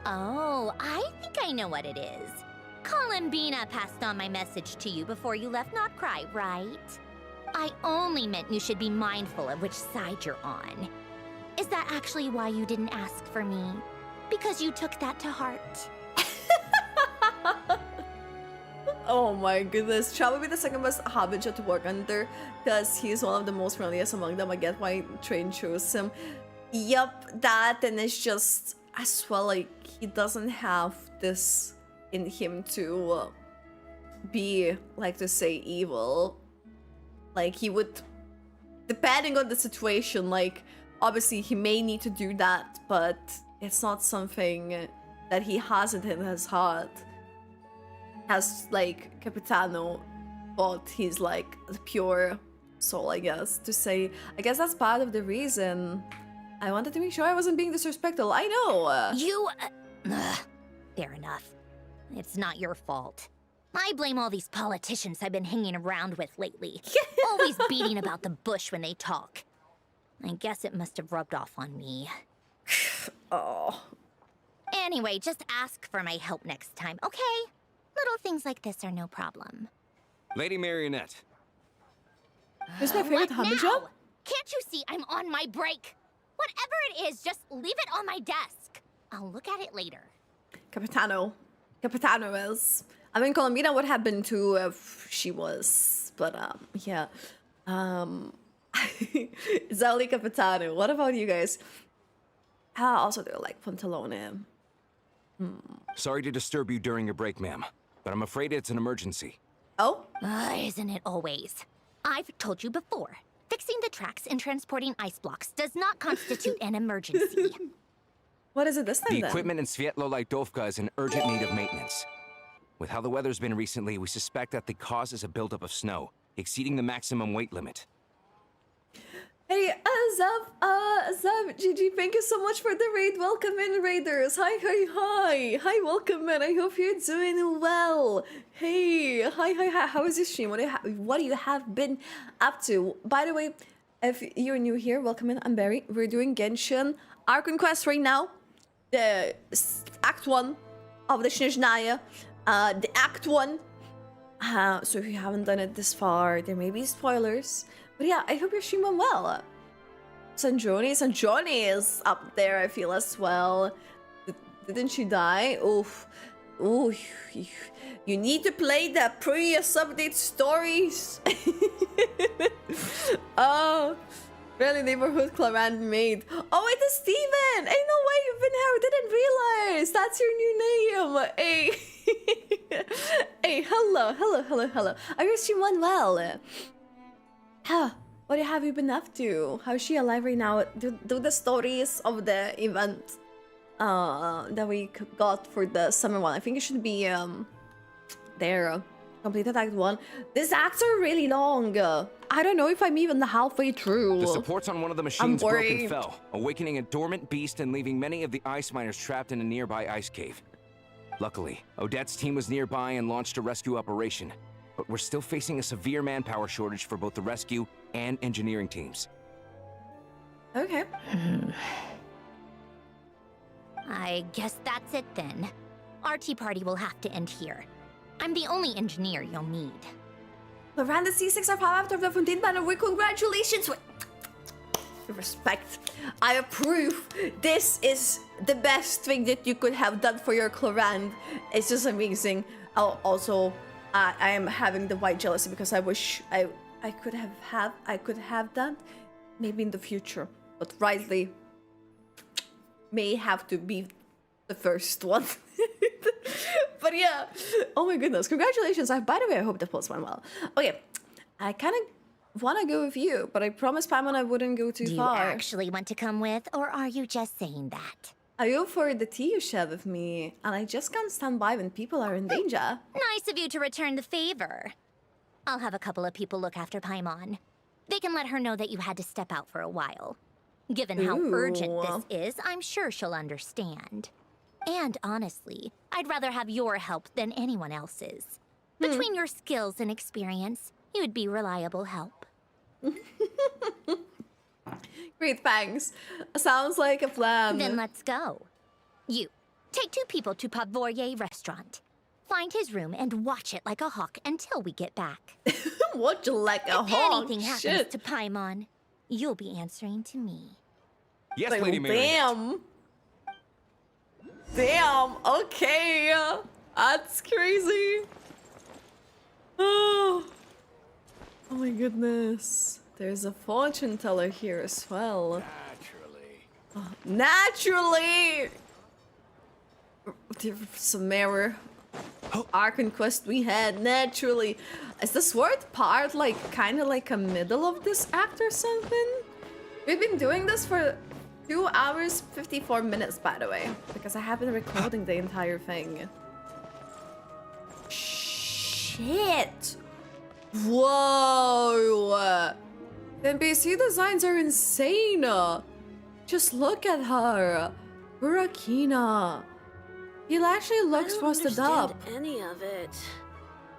Oh, I think I know what it is. Columbina passed on my message to you before you left Not Cry, right? I only meant you should be mindful of which side you're on. Is that actually why you didn't ask for me? Because you took that to heart? Oh my goodness, Chad would be the second best harbinger to work under because he's one of the most friendliest among them. I get why Train chose him. Yup, that, and it's just as well like he doesn't have this in him to be, like to say, evil. Like he would, depending on the situation, like obviously he may need to do that, but it's not something that he hasn't in his heart. As like Capitano, but he's like the pure soul, I guess, to say. I guess that's part of the reason I wanted to make sure I wasn't being disrespectful. I know. You... fair enough. It's not your fault. I blame all these politicians I've been hanging around with lately. Always beating about the bush when they talk. I guess it must have rubbed off on me. Oh. Anyway, just ask for my help next time, okay? Little things like this are no problem. Lady Marionette. Who's my favorite harbinger? Can't you see I'm on my break? Whatever it is, just leave it on my desk. I'll look at it later. Capitano is. I mean, Columbina would have been too if she was, but yeah. Zali Capitano. What about you guys? Also, they're like Pantalone. Sorry to disturb you during your break, ma'am, but I'm afraid it's an emergency. Oh? Isn't it always? I've told you before. Fixing the tracks and transporting ice blocks does not constitute an emergency. What is it this time, The then? equipment in Svietlo-Lightovka is in urgent need of maintenance. With how the weather's been recently, we suspect that the cause is a buildup of snow, exceeding the maximum weight limit. Hey, Zav, GG, thank you so much for the raid. Welcome in, raiders. Hi, welcome in. I hope you're doing well. Hey, hi. How is your stream? What do you have been up to? By the way, if you're new here, welcome in. I'm Barry. We're doing Genshin Archon Quest right now. The Act 1 of the Snezhnaya. The Act 1. So if you haven't done it this far, there may be spoilers. But yeah, I hope your stream went well. Sanjoni is up there, I feel, as well. Didn't she die? Oof. Ooh, you need to play the previous update stories. Oh, really, neighborhood Clarand made. Oh, it is Steven! Hey, no way, you've been here. I didn't realize. That's your new name. Hey. Hey, hello. I your stream went well. What have you been up to? How's she alive right now? Do the stories of the event that we got for the summer one. I think it should be there. Completed Act 1. These acts are really long. I don't know if I'm even halfway through. The supports on one of the machines broke and fell, awakening a dormant beast and leaving many of the ice miners trapped in a nearby ice cave. Luckily, Odette's team was nearby and launched a rescue operation. But we're still facing a severe manpower shortage for both the rescue and engineering teams. Okay. I guess that's it then. Our tea party will have to end here. I'm the only engineer you'll need. Miranda C6 are power after the Fontaine Banner. Congratulations! Respect. I approve. This is the best thing that you could have done for your Clorand. It's just amazing. Also, I am having the white jealousy because I wish I could have done maybe in the future, but Riley may have to be the first one. But yeah, oh my goodness, congratulations. By the way, I hope the post went well. Okay, I kind of want to go with you, but I promised Paimon I wouldn't go too far. Do you actually want to come with, or are you just saying that? I go for the tea you share with me, and I just can't stand by when people are in danger. Nice of you to return the favor. I'll have a couple of people look after Paimon. They can let her know that you had to step out for a while. Given how urgent this is, I'm sure she'll understand. And honestly, I'd rather have your help than anyone else's. Between your skills and experience, You'd be reliable help. Great, thanks. Sounds like a plan. Then let's go. You, take 2 people to Pavoyer restaurant. Find his room and watch it like a hawk until we get back. Watch it like a if hawk? anything happens Shit. to Paimon, you'll be answering to me. Yes, Like, Lady Mary. damn. Damn, okay. That's crazy. Oh my goodness. There's a fortune teller here as well. Naturally! Some mirror. Archon Quest we had, naturally. Is the sword part like kind of like a middle of this act or something? We've been doing this for 2 hours, 54 minutes, by the way, because I have been recording the entire thing. Shit! Whoa! The NPC designs are insane! Just look at her! Burakina! He actually looks frosted up. Any of it.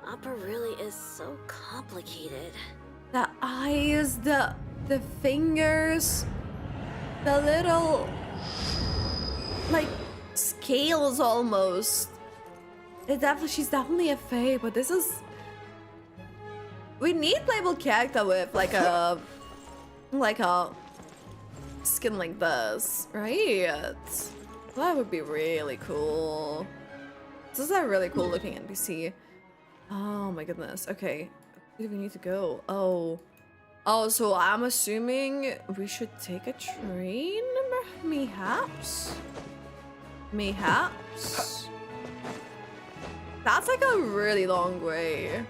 Opera really is so complicated. The eyes, the fingers, the little like scales almost. She's definitely a fae, but this is. We need playable character with like a skin like this, right? That would be really cool. This is a really cool looking NPC. Oh my goodness. Okay. Where do we need to go? Oh, so I'm assuming we should take a train? Mayhaps? Mayhaps? That's like a really long way. I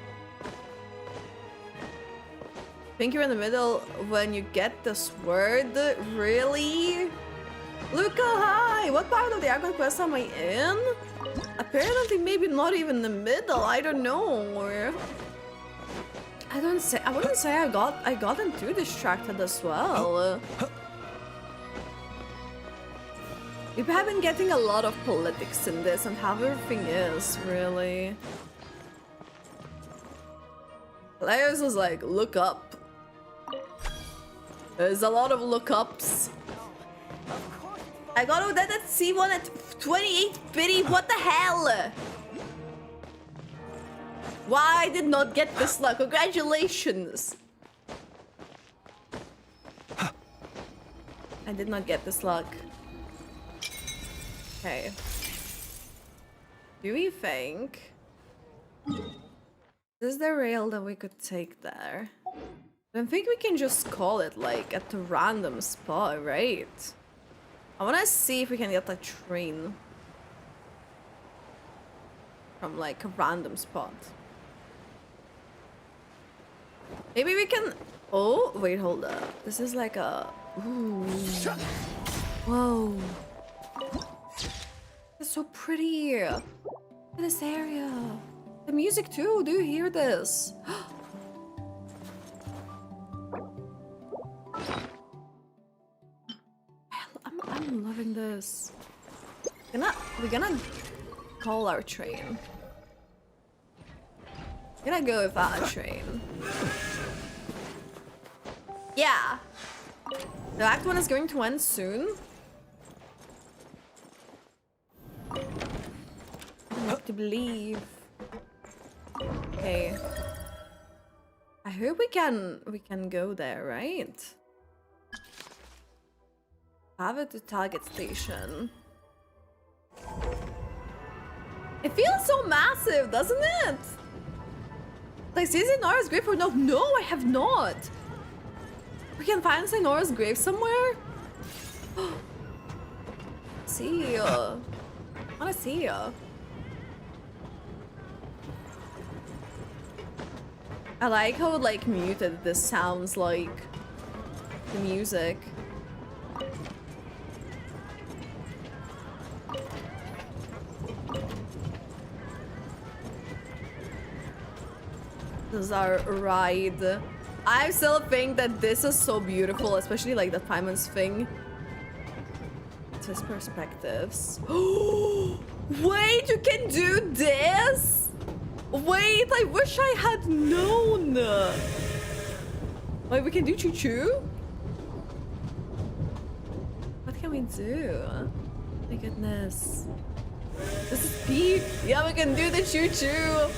think you're in the middle when you get the sword. Really? Look how high! What part of the Archon Quest am I in? Apparently maybe not even the middle, I don't know. I wouldn't say I gotten too distracted as well. We've been getting a lot of politics in this and how everything is, really. Players was like, look up. There's a lot of lookups. I got Odette at C1 at 28 biddy. What the hell? Why I did not get this luck? Congratulations. I did not get this luck. Okay. Do we think this is the rail that we could take there? I don't think we can just call it like at a random spot, right? I want to see if we can get a train from like a random spot. Maybe we can. Oh, wait, hold up. This is like a. Ooh. Whoa. It's so pretty. Look at this area. The music too. Do you hear this? I'm loving this. We're gonna call our train. We're gonna go with our train. Yeah. The Act 1 is going to end soon. I have to believe. Okay. I hope we can go there, right? Have it to target station. It feels so massive, doesn't it? Like, see Zenora's grave or no? No, I have not. We can find Zenora's grave somewhere? See ya. I wanna see ya. I like how like muted this sounds like the music. This is our ride. I still think that this is so beautiful, especially like the Paimon's thing. It's his perspectives. Wait, you can do this? Wait, I wish I had known. Wait, we can do choo-choo? What can we do? My goodness. This is peak. Yeah, we can do the choo-choo.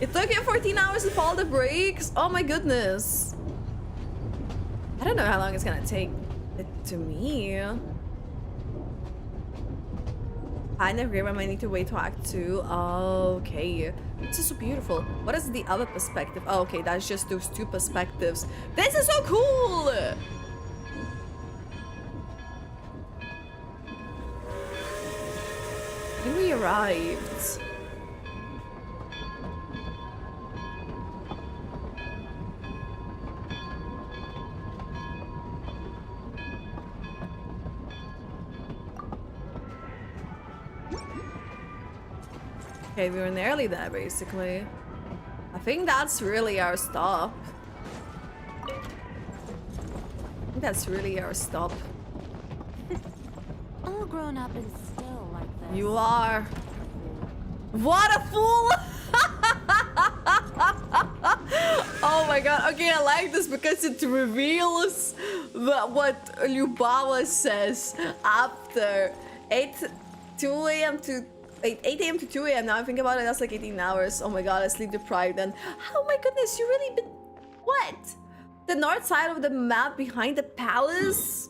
It took you 14 hours to follow the brakes. Oh my goodness. I don't know how long it's gonna take it to me. Find a river, I might need to wait to act 2. Okay. This is so beautiful. What is the other perspective? Oh, okay, that's just those 2 perspectives. This is so cool! I think we arrived. Okay, we were nearly there, basically. I think that's really our stop. I think that's really our stop. All grown up and still like this. You are. What a fool! Oh my god. Okay, I like this because it reveals what Lyubava says after 2 a.m. to 8 a.m. to 2 a.m. Now I think about it, that's like 18 hours. Oh my god, I sleep deprived then. Oh my goodness, you really been... What? The north side of the map behind the palace?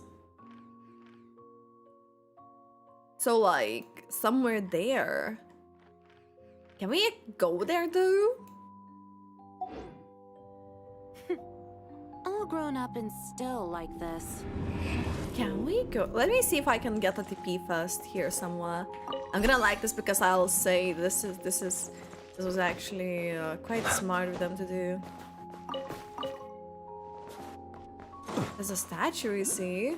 So like, somewhere there. Can we go there though? All grown up and still like this. Can we go? Let me see if I can get a TP first here somewhere. I'm gonna like this because I'll say this was actually quite smart of them to do. There's a statue, you see.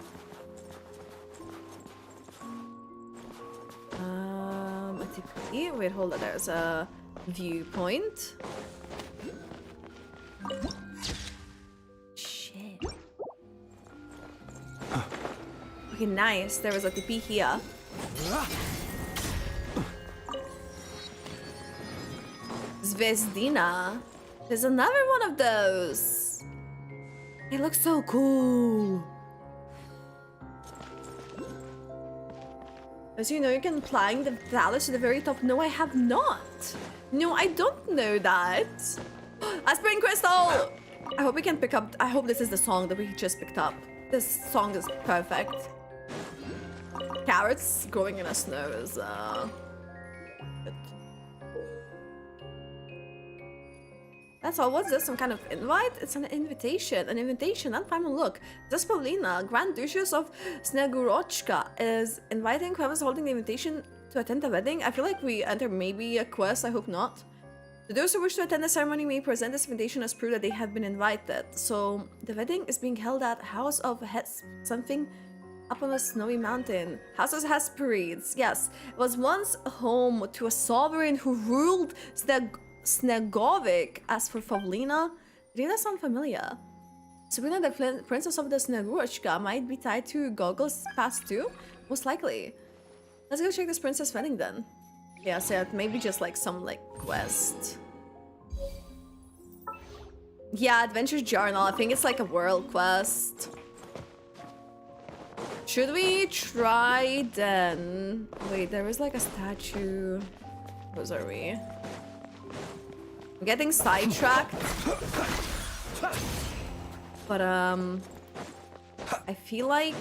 A TP. Wait, hold on. There's a viewpoint. Shit. Okay, nice. There was a TP here. Zvezdina. There's another one of those. It looks so cool. As you know, you can climb the palace to the very top. No, I have not. No, I don't know that. A spring crystal! I hope we can pick up... I hope this is the song that we just picked up. This song is perfect. Carrots growing in the snow is, good. That's all. What's this? Some kind of invite? It's an invitation. An invitation. I'll find a look. This Pavlina, Grand Duchess of Snezhnaya, is inviting whoever's holding the invitation to attend the wedding. I feel like we enter maybe a quest. I hope not. To those who wish to attend the ceremony may present this invitation as proof that they have been invited. So the wedding is being held at House of something up on a snowy mountain. House of Hesperides. Yes, it was once home to a sovereign who ruled Snegovic. As for Pavlina, did that sound familiar? Sabrina, the princess of the Snezhnaya, might be tied to Gogol's past too? Most likely. Let's go check this princess wedding then. Yeah, so maybe just like some like quest. Yeah, adventure journal. I think it's like a world quest. Should we try then? Wait, there was like a statue. Whose are we? I'm getting sidetracked. But I feel like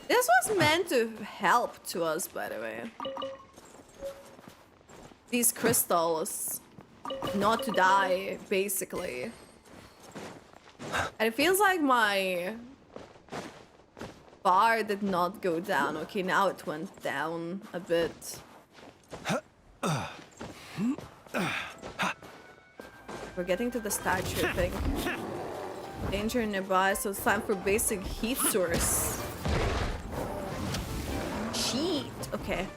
this was meant to help to us, by the way. These crystals, not to die, basically. And it feels like my bar did not go down. Okay, now it went down a bit. We're getting to the statue, I think. Danger nearby, so it's time for basic heat source. Cheat. Okay.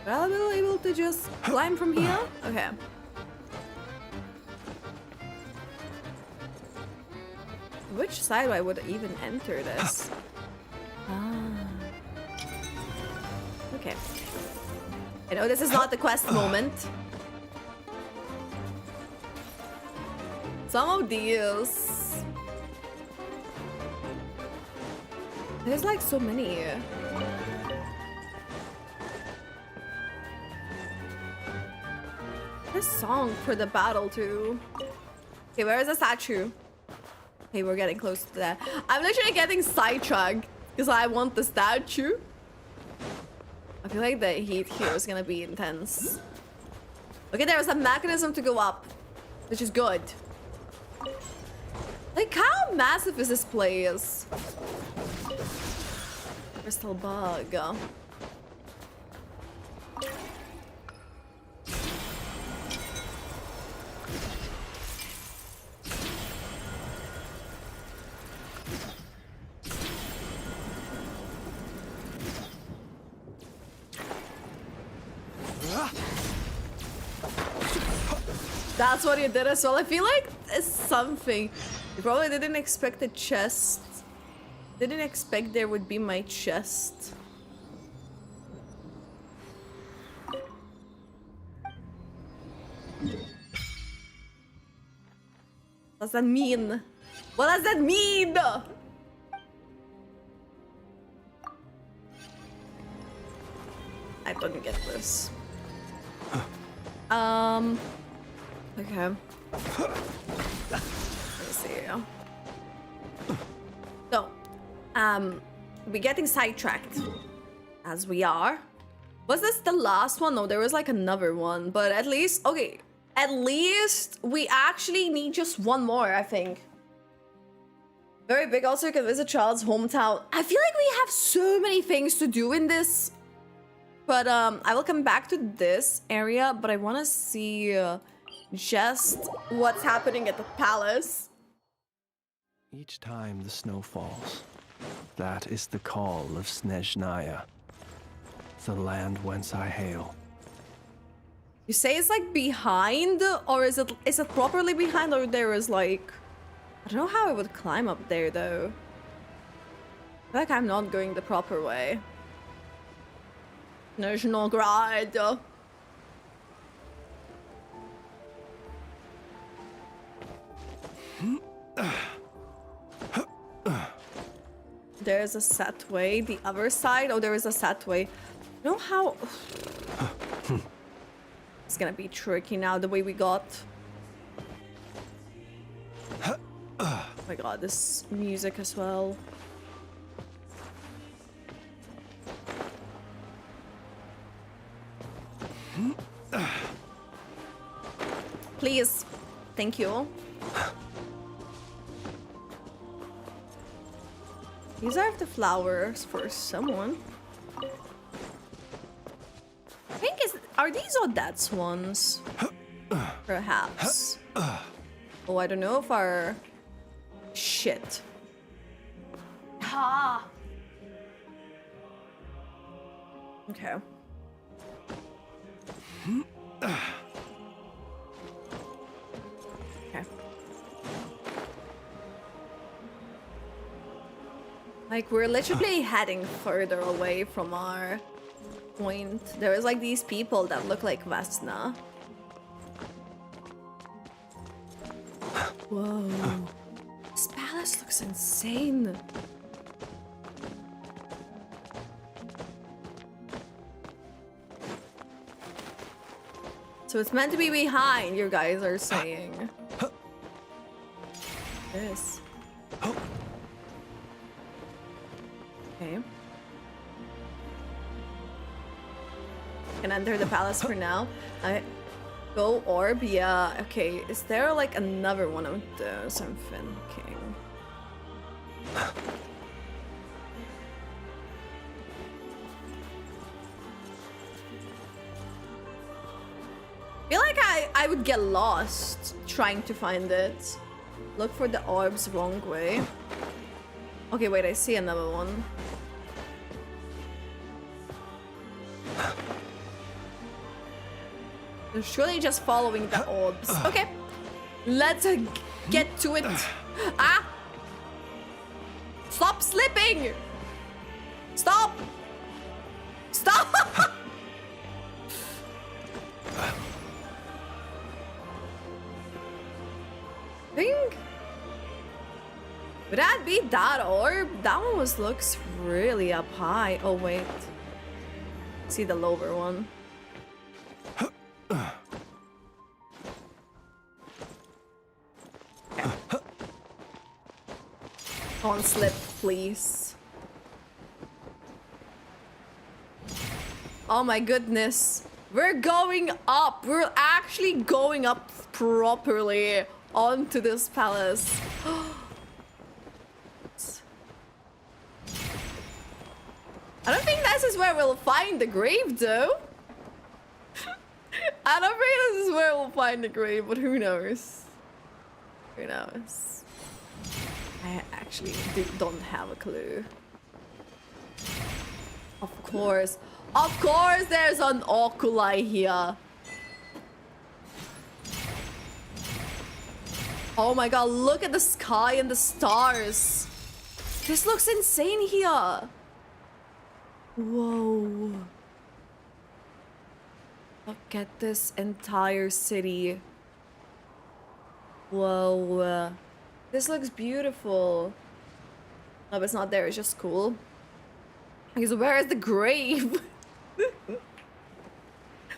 Well, I'll be able to just climb from here? Okay. Which side I would even enter this? Ah. Okay. I know this is not the quest moment. Some of these... There's like so many. This song for the battle too. Okay, where is the statue? Okay, we're getting close to that. I'm literally getting sidetracked because I want the statue. I feel like the heat here is gonna be intense. Okay, there's a mechanism to go up, which is good. Like, how massive is this place? Crystal bug. That's what you did as well. I feel like it's something. You probably didn't expect a chest. Didn't expect there would be my chest. What does that mean? What does that mean? I don't get this. Okay. Let's see. So, we're getting sidetracked, as we are. Was this the last one? No, there was like another one, but at least, okay, at least we actually need just one more, I think. Very big. Also, you can visit Child's hometown. I feel like we have so many things to do in this, but I will come back to this area, but I want to see just what's happening at the palace. Each time the snow falls, that is the call of Snezhnaya, the land whence I hail. You say it's like behind, or is it properly behind, or there is like... I don't know how I would climb up there though. I feel like I'm not going the proper way. Snezhnograd. There's a set way. The other side? Oh, there is a set way. You know how... It's gonna be tricky now, the way we got... Oh my god, this music as well. Please. Thank you. These are the flowers for someone. I think are these Odette's ones? Perhaps. Oh, I don't know if our... Shit. Ha! Okay. Okay. Like, we're literally heading further away from our point. There is like these people that look like Vesna. Whoa. This palace looks insane. So it's meant to be behind, you guys are saying. This. Okay. Can enter the palace for now. Go orb, yeah. Okay, is there like another one of those I'm thinking? I feel like I would get lost trying to find it. Look for the orbs wrong way. Okay, wait, I see another one. They're surely just following the orbs. Okay, let's get to it. Ah! Stop slipping! Stop! Stop! Think? Would that be that orb? That one looks really up high. Oh wait. See the lower one. Okay. Don't slip, please. Oh my goodness. We're going up. We're actually going up properly onto this palace. I don't think this is where we'll find the grave, though. I don't think this is where we'll find the grave, but who knows? Who knows? I actually don't have a clue. Of course there's an oculi here. Oh my god, look at the sky and the stars. This looks insane here. Whoa. Look at this entire city. Whoa. This looks beautiful. No, but it's not there, it's just cool. Because where is the grave?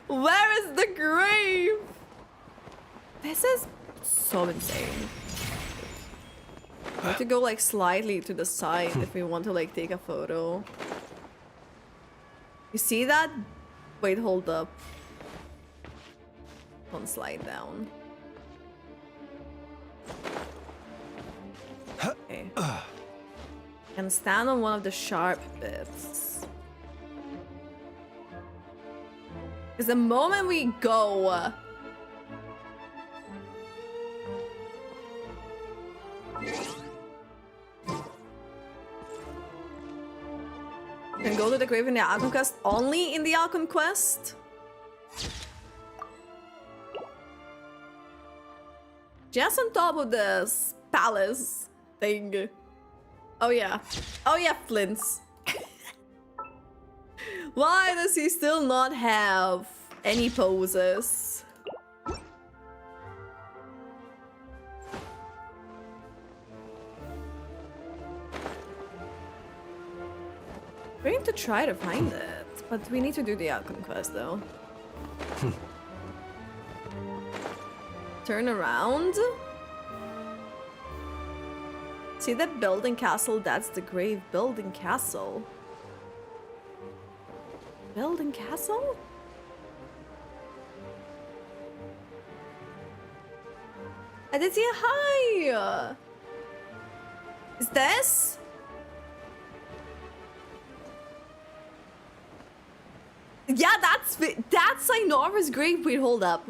Where is the grave? This is so insane. We have to go like slightly to the side if we want to like take a photo. You see that? Wait, hold up. Don't slide down. Okay. And stand on one of the sharp bits. Because the moment we go... You can go to the grave in the Archon Quest only in the Archon Quest? Just on top of this palace thing. Oh yeah. Oh yeah, Flints. Why does he still not have any poses? We're going to try to find it, but we need to do the Archon Quest though. Turn around. See that building castle? That's the grave. Building castle. Building castle? Aditya, hi! Is this? Yeah, that's Sainora's grave. Wait, hold up.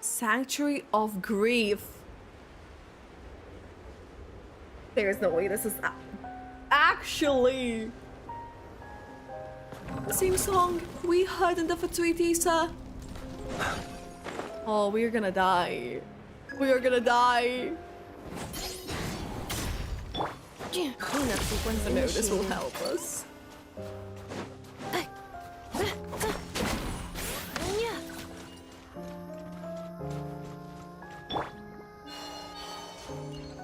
Sanctuary of Grief. There's no way this is actually the same song we heard in the tsaritsa. Oh, we're gonna die. We are gonna die. Cleanup sequence. No, this will help us.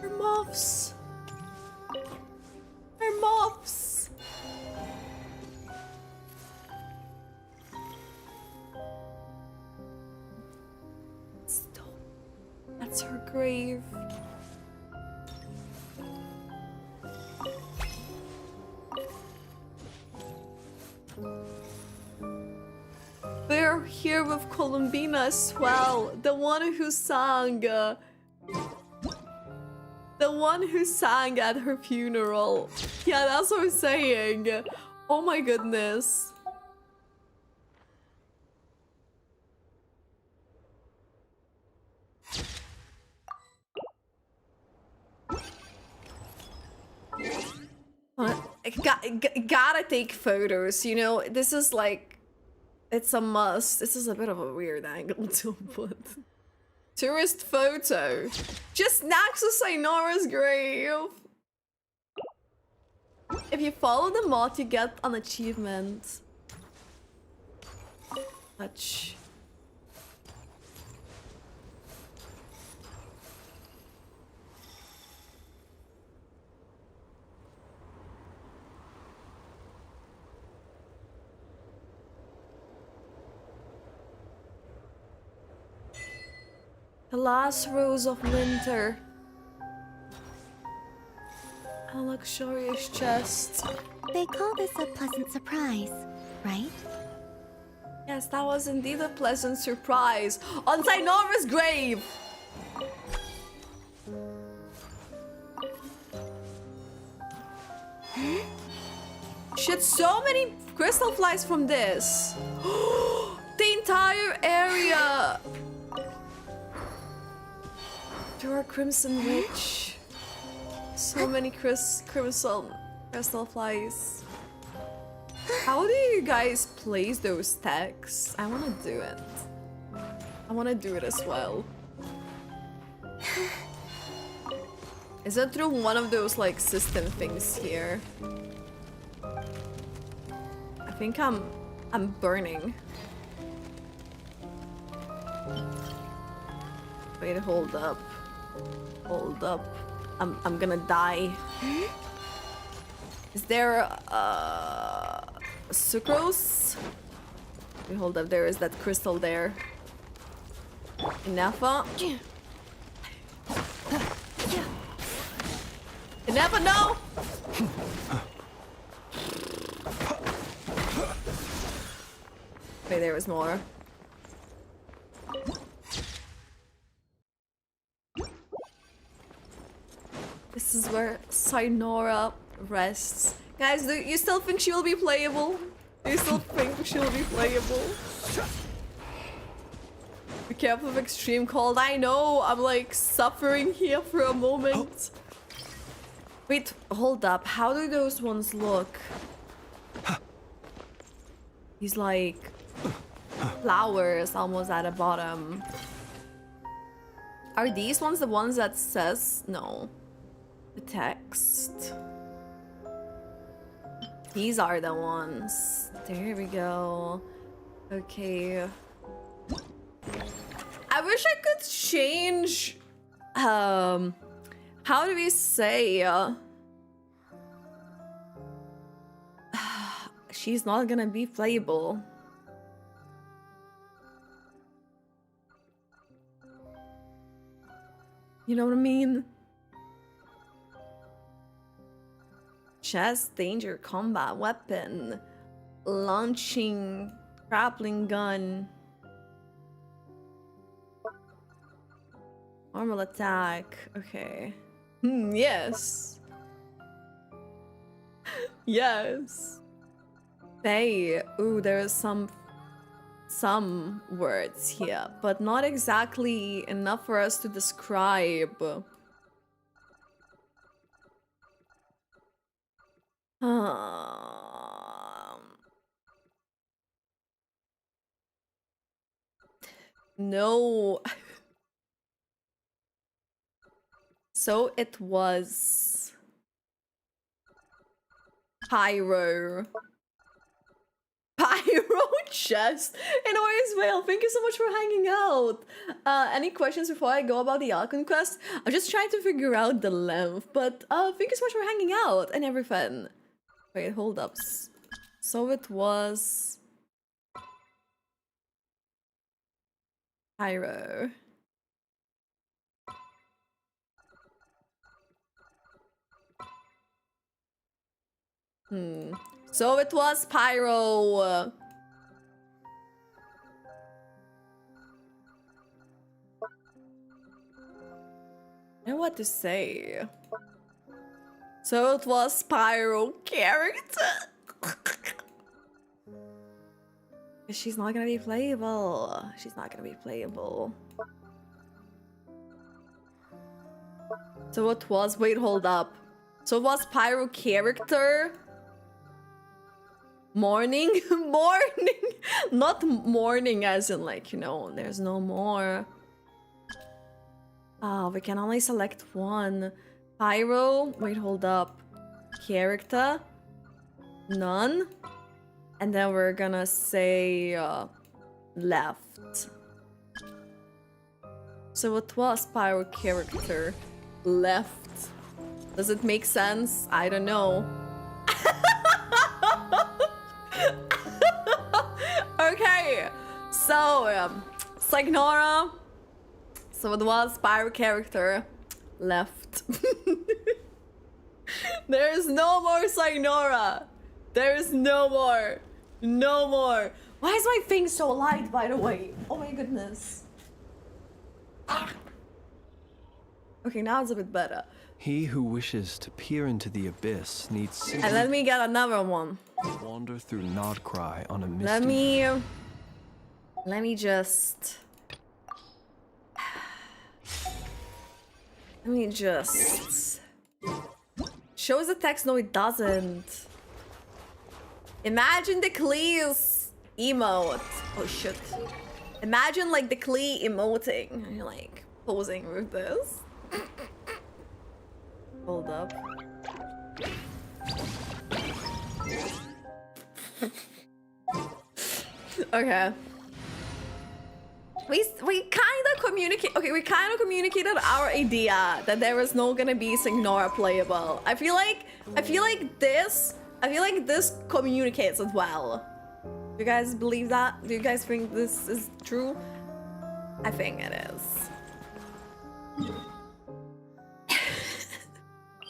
Her moths. Her moths. Stop. That's her grave. We're here with Columbina as well, the one who sang at her funeral. Yeah, that's what I'm saying. Oh my goodness. Gotta take photos, you know? This is like... It's a must. This is a bit of a weird angle to put. Tourist photo. Just next to Saynora's grave. If you follow the mod, you get an achievement. Touch. The last rose of winter. A luxurious chest. They call this a pleasant surprise, right? Yes, that was indeed a pleasant surprise. On Saynora's grave! Shit, so many crystal flies from this. The entire area! You're a Crimson Witch. So many crystal flies. How do you guys place those tags? I wanna do it. I wanna do it as well. Is it through one of those like system things here? I think I'm burning. Wait, hold up. Hold up. I'm gonna die. Is there sucrose? Wait, hold up, there is that crystal there. Inafa? Inafa, no! Wait, there was more. This is where Saynora rests. Guys, do you still think she will be playable? Do you still think she will be playable? Be careful of extreme cold. I know, I'm like suffering here for a moment. Wait, hold up. How do those ones look? He's like flowers almost at the bottom. Are these ones the ones that says no? The text. These are the ones. There we go. Okay. I wish I could change. How do we say? She's not gonna be playable. You know what I mean? Chest, danger, combat, weapon, launching, grappling gun, normal attack. Okay. Yes. Yes. Hey, ooh, there is some words here, but not exactly enough for us to describe. No. So it was Pyro chest. Anyways, well, thank you so much for hanging out. Any questions before I go about the Archon quest? I'm just trying to figure out the length, but thank you so much for hanging out and everything. Wait, hold up. So it was Pyro. So it was Pyro. I don't know what to say. So it was Pyro character. She's not gonna be playable. She's not gonna be playable. So it was, wait, hold up. So it was Pyro character. Morning? Morning! Not morning as in like, you know, there's no more. Oh, we can only select one. Pyro. Wait, hold up. Character. None. And then we're gonna say left. So what was pyro character? Left. Does it make sense? I don't know. Okay. So Snezhnaya. So it was pyro character. Left. There's no more Snezhnaya. There's no more. No more. Why is my thing so light, by the way? Oh my goodness. Okay, now it's a bit better. He who wishes to peer into the abyss needs simply And let me get another one. wander through Nodcry on a misty... Let me just... Let me just... Shows the text? No, it doesn't. Imagine the Klee's emote. Oh shit. Imagine like the Klee emoting. And you're like posing with this. Hold up. Okay. We kind of communicate. Okay, we kind of communicated our idea that there was no gonna be Snezhnaya playable. I feel like this communicates as well. Do you guys believe that? Do you guys think this is true? I think it is.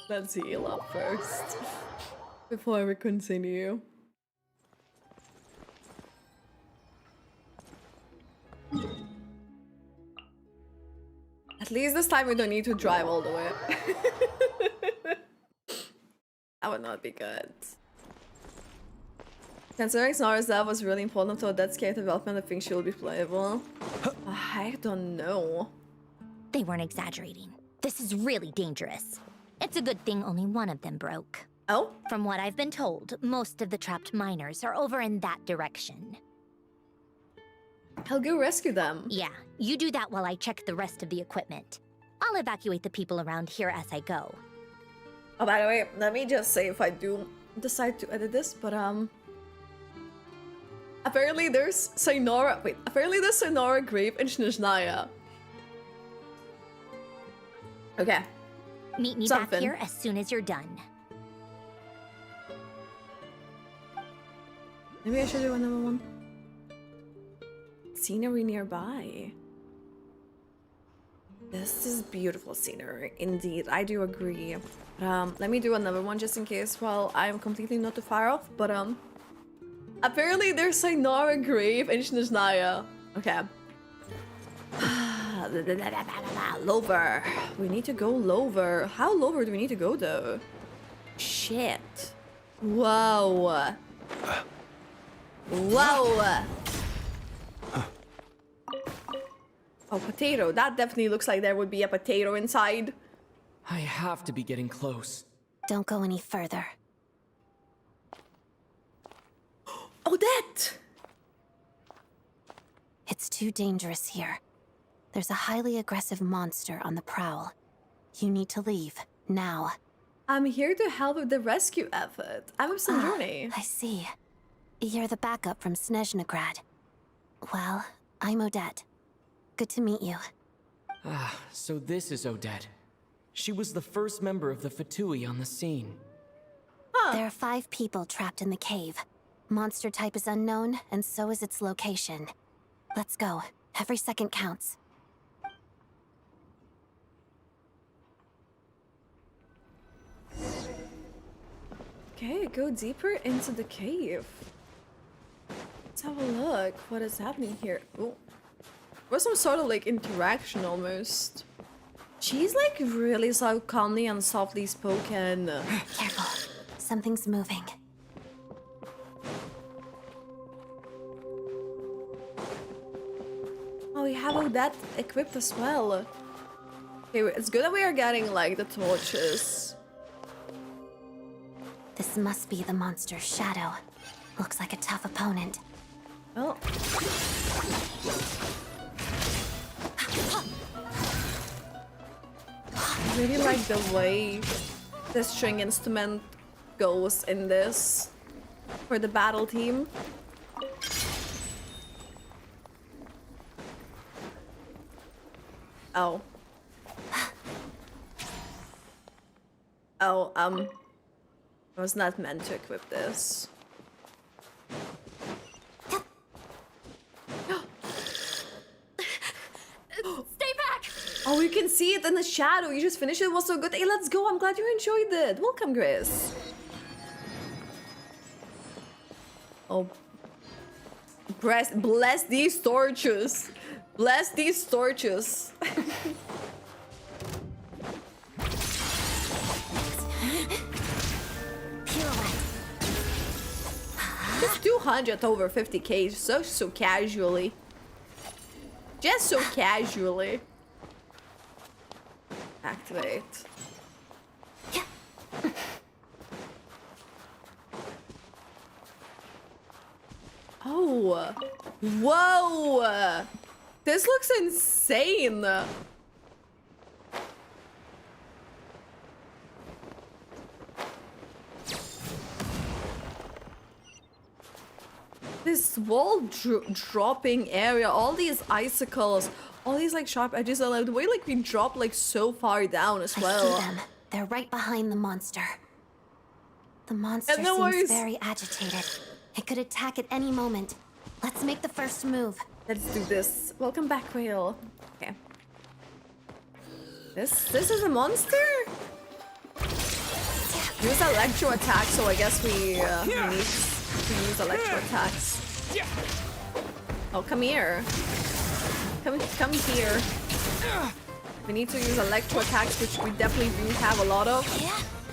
Let's heal up first before we continue. At least this time we don't need to drive all the way. That would not be good. Considering Snezhnaya's death was really important to Odette's character development, I think she will be playable. I don't know. They weren't exaggerating. This is really dangerous. It's a good thing only one of them broke. Oh? From what I've been told, most of the trapped miners are over in that direction. I'll go rescue them. Yeah, you do that while I check the rest of the equipment. I'll evacuate the people around here as I go. Oh, by the way, let me just say if I do decide to edit this, but apparently there's Snezhnaya. Wait, apparently there's Snezhnaya grave in Snezhnaya. Okay. Meet me back here as soon as you're done. Maybe I should do another one. Scenery nearby. This is beautiful scenery, indeed. I do agree. But, let me do another one just in case. Well, I'm completely not too far off, but apparently there's a Snezhnaya grave in Snezhnaya. Okay. Lower. We need to go lower. How lower do we need to go though? Shit. Whoa. Whoa. Oh, potato. That definitely looks like there would be a potato inside. I have to be getting close. Don't go any further. Odette! It's too dangerous here. There's a highly aggressive monster on the prowl. You need to leave, now. I'm here to help with the rescue effort. I'm with Snezhnaya. I see. You're the backup from Snezhnagrad. Well, I'm Odette. Good to meet you. Ah, so this is Odette. She was the first member of the Fatui on the scene. There are 5 people trapped in the cave. Monster type is unknown, and so is its location. Let's go. Every second counts. Okay, go deeper into the cave. Let's have a look. What is happening here? Oh. There's some sort of like interaction almost. She's like really so calmly and softly spoken. Careful. Something's moving. Oh, we have Odette equipped as well. Okay, it's good that we are getting like the torches. This must be the monster's shadow. Looks like a tough opponent. Oh. really like the way the string instrument goes in this for the battle team. Oh. Oh, I was not meant to equip this. Stay back! Oh, you can see it in the shadow. You just finished it. It was so good. Hey, let's go. I'm glad you enjoyed it. Welcome, Grace. Oh. Bless these torches. Bless these torches. Just 200 over 50k, so casually. Just so casually. Activate. Oh. Whoa. This looks insane. This wall dropping area, all these icicles, all these like sharp edges, and the way like we drop like so far down as well. I see them. They're right behind the monster. The monster seems very agitated. It could attack at any moment. Let's make the first move. Let's do this. Welcome back, Whale. Okay. This is a monster? Use electro attack, so I guess we need to use electro attacks. Oh, come here. Come here. We need to use electro attacks, which we definitely do have a lot of.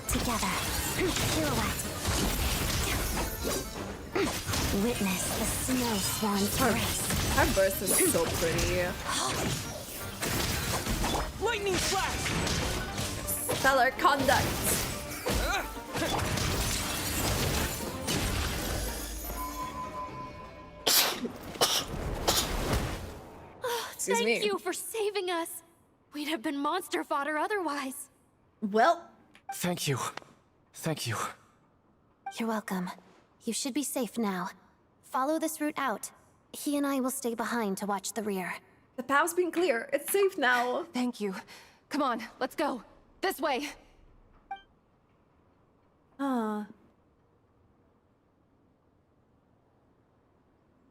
Together. Pirouette. Witness the snow swan's grace. Her burst is so pretty. Lightning flash! Stellar conduct. Thank you for saving us. We'd have been monster fodder otherwise. Well, thank you. Thank you. You're welcome. You should be safe now. Follow this route out. He and I will stay behind to watch the rear. The path's been clear. It's safe now. Thank you. Come on, let's go. This way.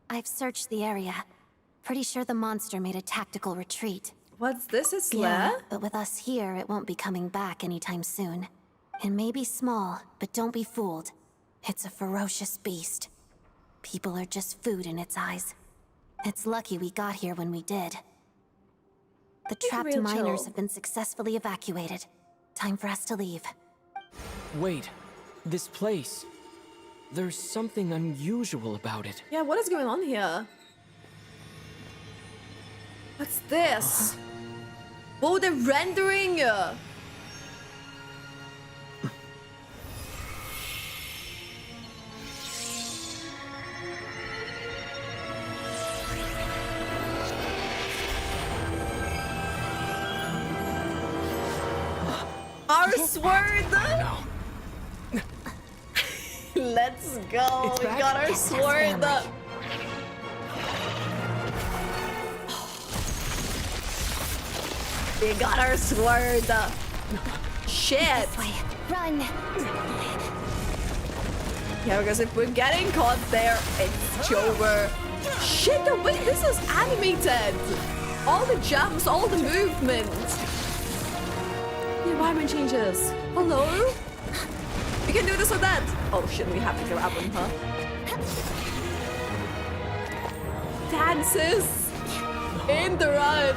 I've searched the area. Pretty sure the monster made a tactical retreat. What's this? It's Yeah, but with us here, it won't be coming back anytime soon. It may be small, but don't be fooled. It's a ferocious beast. People are just food in its eyes. It's lucky we got here when we did. The trapped miners have been successfully evacuated. Time for us to leave. Wait, this place. There's something unusual about it. Yeah, what is going on here? What's this? Oh, the rendering! Our sword! Let's go! We got our sword! We got our sword! Shit! Run! Yeah, because if we're getting caught there, it's over. Shit, the way this is animated! All the jumps, all the movement! The environment changes. Hello? We can do this with that! Oh shit, we have to grab him, huh? Dances! In the run!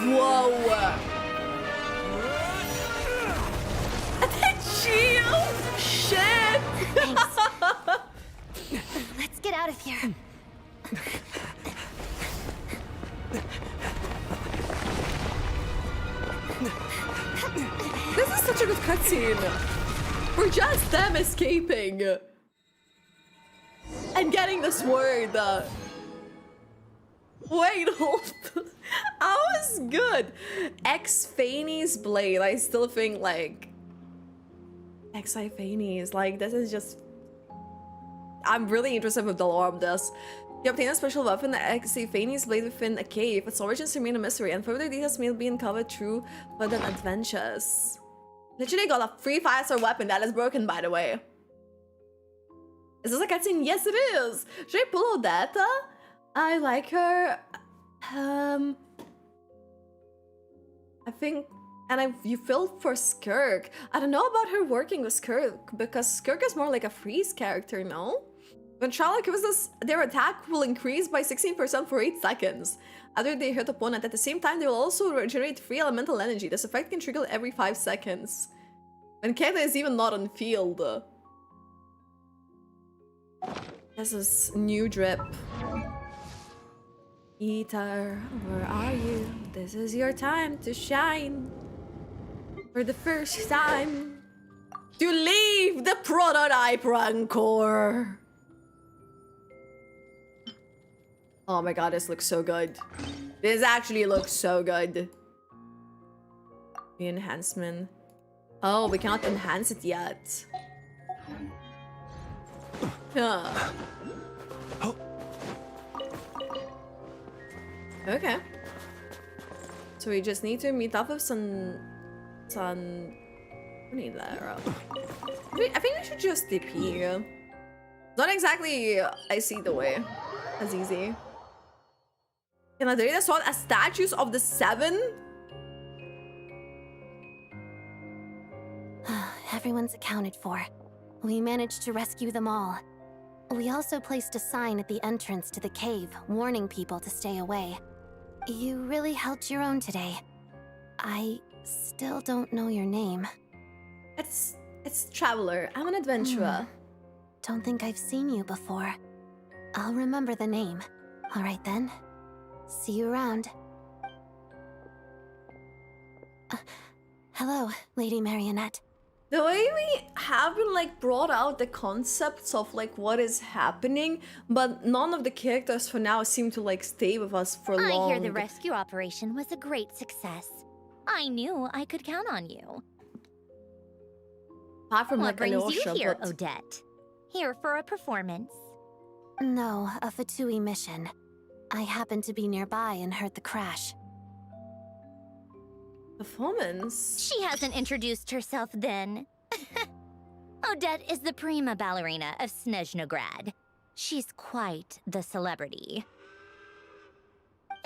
Whoa! That shield! Shit! Let's get out of here. This is such a good cutscene. We're just them escaping and getting the sword. Wait, hold. I was good. X-Faney's blade. I still think like X-Faney's like this is just. I'm really interested with the lore of this. You obtain a special weapon, the X-Faney's blade within a cave. Its origins remain a mystery, and further details may be uncovered through further adventures. Literally got a free 5-star weapon that is broken, by the way. Is this a cutscene? Yes, it is. Should I pull Odette? I like her. I think, and you filled for Skirk. I don't know about her working with Skirk because Skirk is more like a freeze character, no? When Charlotte kills us, their attack will increase by 16% for 8 seconds. After they hit opponent, at the same time, they will also regenerate free elemental energy. This effect can trigger every 5 seconds. When Keta is even not on field. This is new drip. Ether, where are you? This is your time to shine. For the first time. To leave the prototype Rancor. Oh my god, this looks so good. This actually looks so good. The enhancement. Oh, we cannot enhance it yet. Huh. Okay. So we just need to meet up with some... We need that. I think we should just DP. Not exactly I see the way. That's easy. Can I do this one as statues of the 7? Everyone's accounted for. We managed to rescue them all. We also placed a sign at the entrance to the cave, warning people to stay away. You really held your own today. I still don't know your name. It's Traveler. I'm an adventurer. Don't think I've seen you before. I'll remember the name. All right then. See you around. Hello, Lady Marionette. The way we haven't like brought out the concepts of like what is happening, but none of the characters for now seem to like stay with us for long. I hear the rescue operation was a great success. I knew I could count on you. Apart from what like brings you Alyosha, here, but... Odette? Here for a performance? No, a Fatui mission. I happened to be nearby and heard the crash. Performance? She hasn't introduced herself then. Odette is the prima ballerina of Snezhnaya. She's quite the celebrity.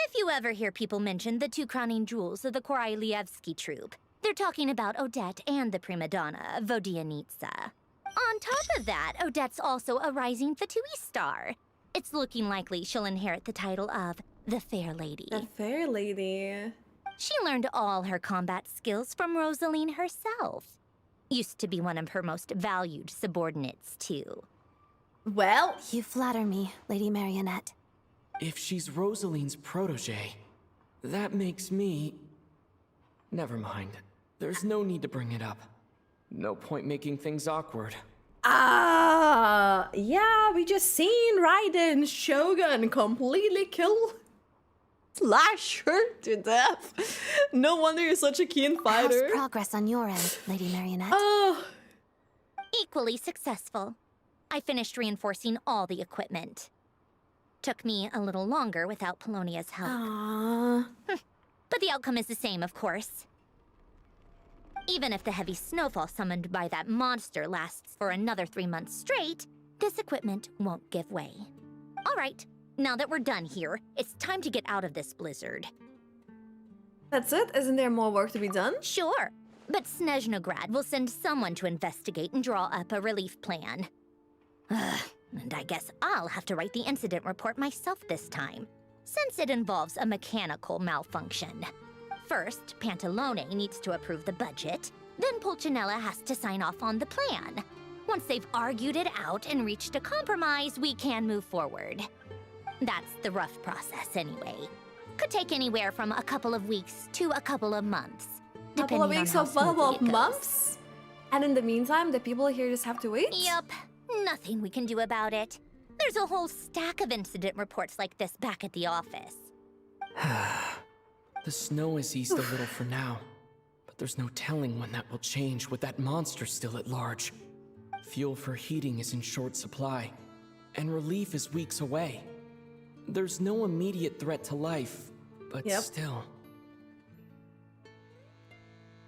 If you ever hear people mention the 2 crowning jewels of the Korolievsky troupe, they're talking about Odette and the prima donna, Vodianitsa. On top of that, Odette's also a rising Fatui star. It's looking likely she'll inherit the title of the Fair Lady. The Fair Lady. She learned all her combat skills from Rosaline herself. Used to be one of her most valued subordinates, too. Well, you flatter me, Lady Marionette. If she's Rosaline's protege, that makes me... Never mind. There's no need to bring it up. No point making things awkward. Yeah, we just seen Raiden Shogun completely kill slash her to death. No wonder you're such a keen fighter. How's progress on your end, Lady Marionette? Oh. Equally successful. I finished reinforcing all the equipment. Took me a little longer without Polonia's help. But the outcome is the same, of course. Even if the heavy snowfall summoned by that monster lasts for another 3 months straight, this equipment won't give way. All right, now that we're done here, it's time to get out of this blizzard. That's it? Isn't there more work to be done? Sure, but Snezhnaya will send someone to investigate and draw up a relief plan. And I guess I'll have to write the incident report myself this time, since it involves a mechanical malfunction. First, Pantalone needs to approve the budget, then Pulcinella has to sign off on the plan. Once they've argued it out and reached a compromise, we can move forward. That's the rough process anyway. Could take anywhere from a couple of weeks to a couple of months. Couple of weeks or couple of months? And in the meantime, the people here just have to wait? Yup. Nothing we can do about it. There's a whole stack of incident reports like this back at the office. The snow has eased a little for now, but there's no telling when that will change with that monster still at large. Fuel for heating is in short supply, and relief is weeks away. There's no immediate threat to life, but still.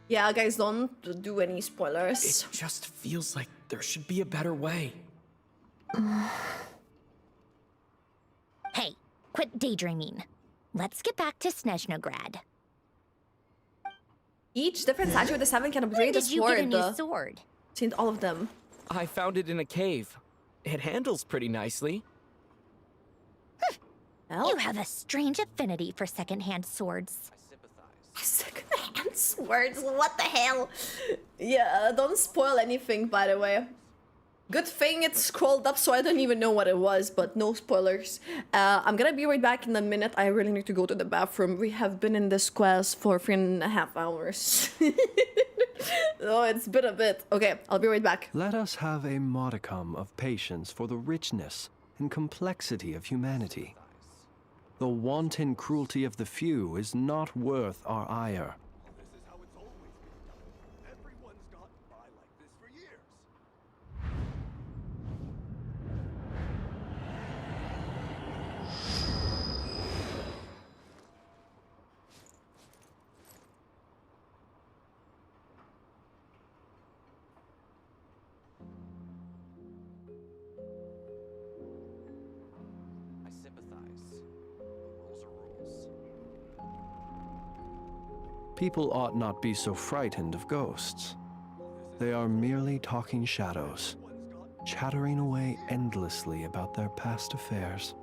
Yeah, guys, don't do any spoilers. It just feels like there should be a better way. Hey, quit daydreaming. Let's get back to Snezhnograd. Each different statue of the 7 can upgrade the When did you sword. get a new sword? Seen all of them. I found it in a cave. It handles pretty nicely. You have a strange affinity for secondhand swords. Secondhand swords? What the hell? Yeah, don't spoil anything, by the way. Good thing it scrolled up so I don't even know what it was, but no spoilers. I'm gonna be right back in a minute. I really need to go to the bathroom. We have been in this quest for 3.5 hours. Oh, it's been a bit. Okay, I'll be right back. Let us have a modicum of patience for the richness and complexity of humanity. The wanton cruelty of the few is not worth our ire. People ought not be so frightened of ghosts. They are merely talking shadows, chattering away endlessly about their past affairs.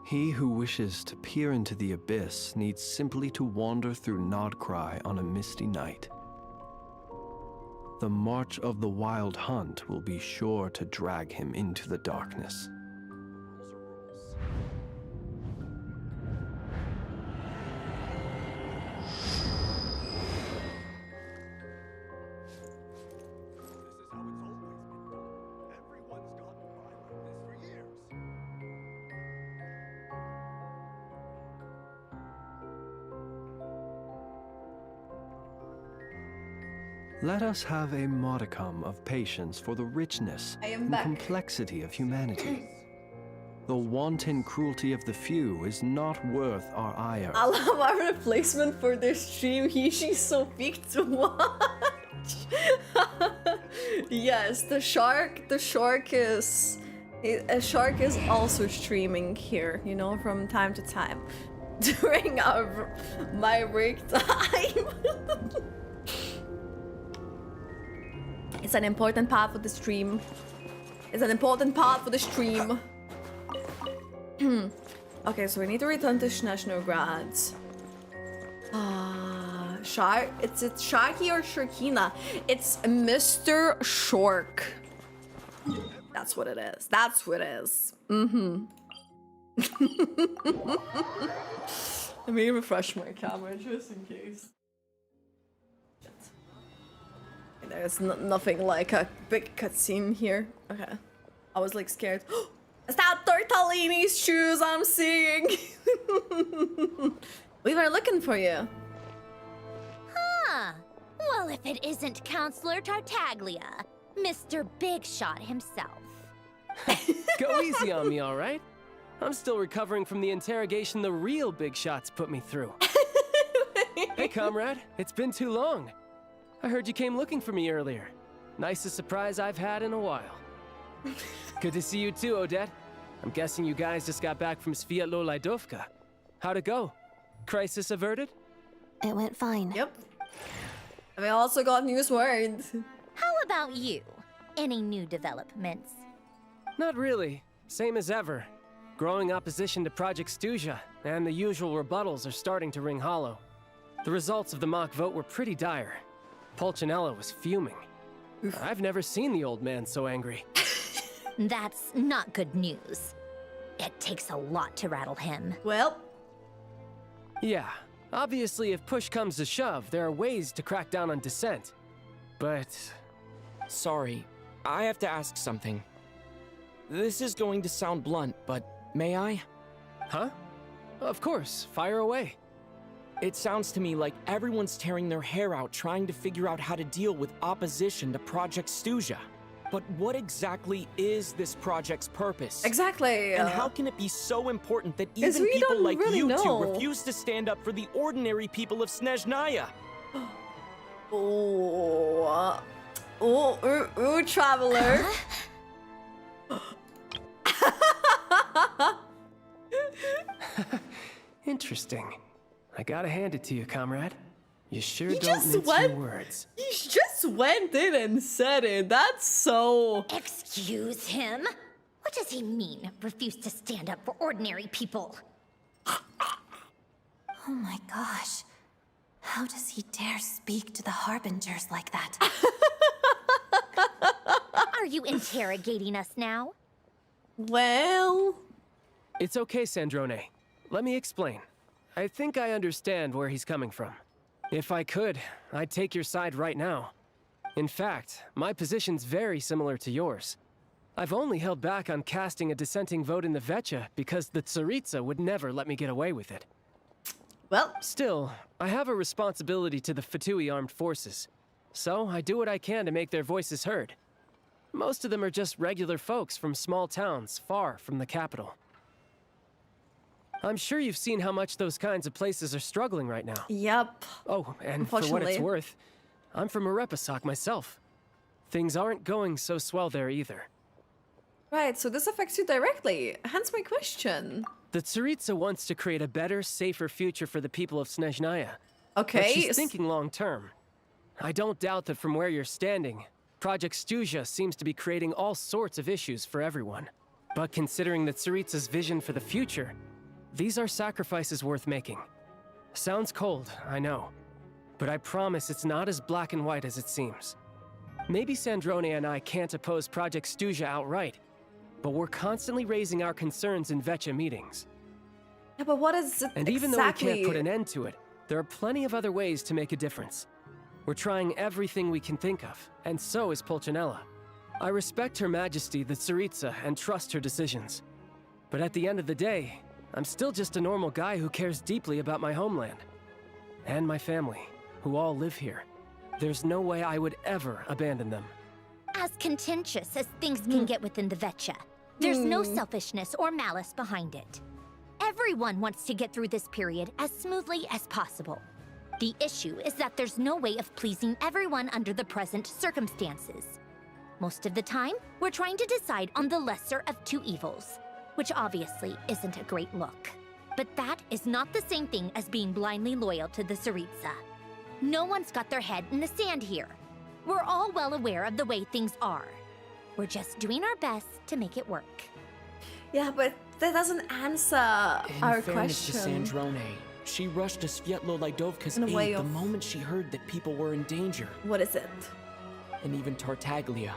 He who wishes to peer into the abyss needs simply to wander through Nodcry on a misty night. The march of the wild hunt will be sure to drag him into the darkness. Let us have a modicum of patience for the richness and complexity of humanity. The wanton cruelty of the few is not worth our ire. I love our replacement for this stream. She's so big to watch. Yes, the shark is... A shark is also streaming here, you know, from time to time. During my break time. It's an important part for the stream. It's an important part for the stream. Okay, so we need to return to Snezhnograd. It's Sharky or Sharkina? It's Mr. Shork. That's what it is. That's what it is. Let me refresh my camera just in case. There's nothing like a big cutscene here. Okay. I was like scared. Is that Tortellini's shoes I'm seeing? We were looking for you. Huh. Well, if it isn't Counselor Tartaglia, Mr. Big Shot himself. Go easy on me, all right? I'm still recovering from the interrogation the real Big Shots put me through. Hey, comrade. It's been too long. I heard you came looking for me earlier. Nicest surprise I've had in a while. Good to see you too, Odette. I'm guessing you guys just got back from Sviatlo Laidovka. How'd it go? Crisis averted? It went fine. Yep. We also got news word. How about you? Any new developments? Not really. Same as ever. Growing opposition to Project Stuzha, and the usual rebuttals are starting to ring hollow. The results of the mock vote were pretty dire. Pulcinella was fuming. I've never seen the old man so angry. That's not good news. It takes a lot to rattle him. Well. Yeah, obviously if push comes to shove, there are ways to crack down on dissent. But... Sorry, I have to ask something. This is going to sound blunt, but may I? Huh? Of course, fire away. It sounds to me like everyone's tearing their hair out trying to figure out how to deal with opposition to Project Stuzha. But what exactly is this project's purpose? Exactly. And how can it be so important that even we people don't like really you know. two refuse to stand up for the ordinary people of Snezhnaya? Traveler. Interesting. I gotta hand it to you, comrade. You sure You don't just mince went- your words. You just went in and said it. That's so... Excuse him? What does he mean, refuse to stand up for ordinary people? Oh my gosh. How does he dare speak to the Harbingers like that? Are you interrogating us now? Well... It's okay, Sandrone. Let me explain. I think I understand where he's coming from. If I could, I'd take your side right now. In fact, my position's very similar to yours. I've only held back on casting a dissenting vote in the Vecha because the tsaritsa would never let me get away with it. Well... Still, I have a responsibility to the Fatui armed forces. So I do what I can to make their voices heard. Most of them are just regular folks from small towns far from the capital. I'm sure you've seen how much those kinds of places are struggling right now. Yep. Oh, and for what it's worth, I'm from Arepasak myself. Things aren't going so swell there either. Right, so this affects you directly. Hence my question. The tsaritsa wants to create a better, safer future for the people of Snezhnaya. Okay. But she's thinking long term. I don't doubt that from where you're standing, Project Stuzha seems to be creating all sorts of issues for everyone. But considering the tsaritsa's vision for the future, these are sacrifices worth making. Sounds cold, I know. But I promise it's not as black and white as it seems. Maybe Sandrone and I can't oppose Project Stuzha outright, but we're constantly raising our concerns in Vecha meetings. Yeah, but what is it And even though we can't put an end to it, there are plenty of other ways to make a difference. We're trying everything we can think of, and so is Pulcinella. I respect Her Majesty, the Tsaritsa, and trust her decisions. But at the end of the day, I'm still just a normal guy who cares deeply about my homeland. And my family, who all live here. There's no way I would ever abandon them. As contentious as things can get within the Vecha, there's no selfishness or malice behind it. Everyone wants to get through this period as smoothly as possible. The issue is that there's no way of pleasing everyone under the present circumstances. Most of the time, we're trying to decide on the lesser of two evils, which obviously isn't a great look. But that is not the same thing as being blindly loyal to the tsaritsa. No one's got their head in the sand here. We're all well aware of the way things are. We're just doing our best to make it work. Yeah, but that doesn't answer our In fairness question. to Sandrone, she rushed to Svietlo Lidovka's In a way aid the of- moment she heard that people were in danger. What is it? And even Tartaglia,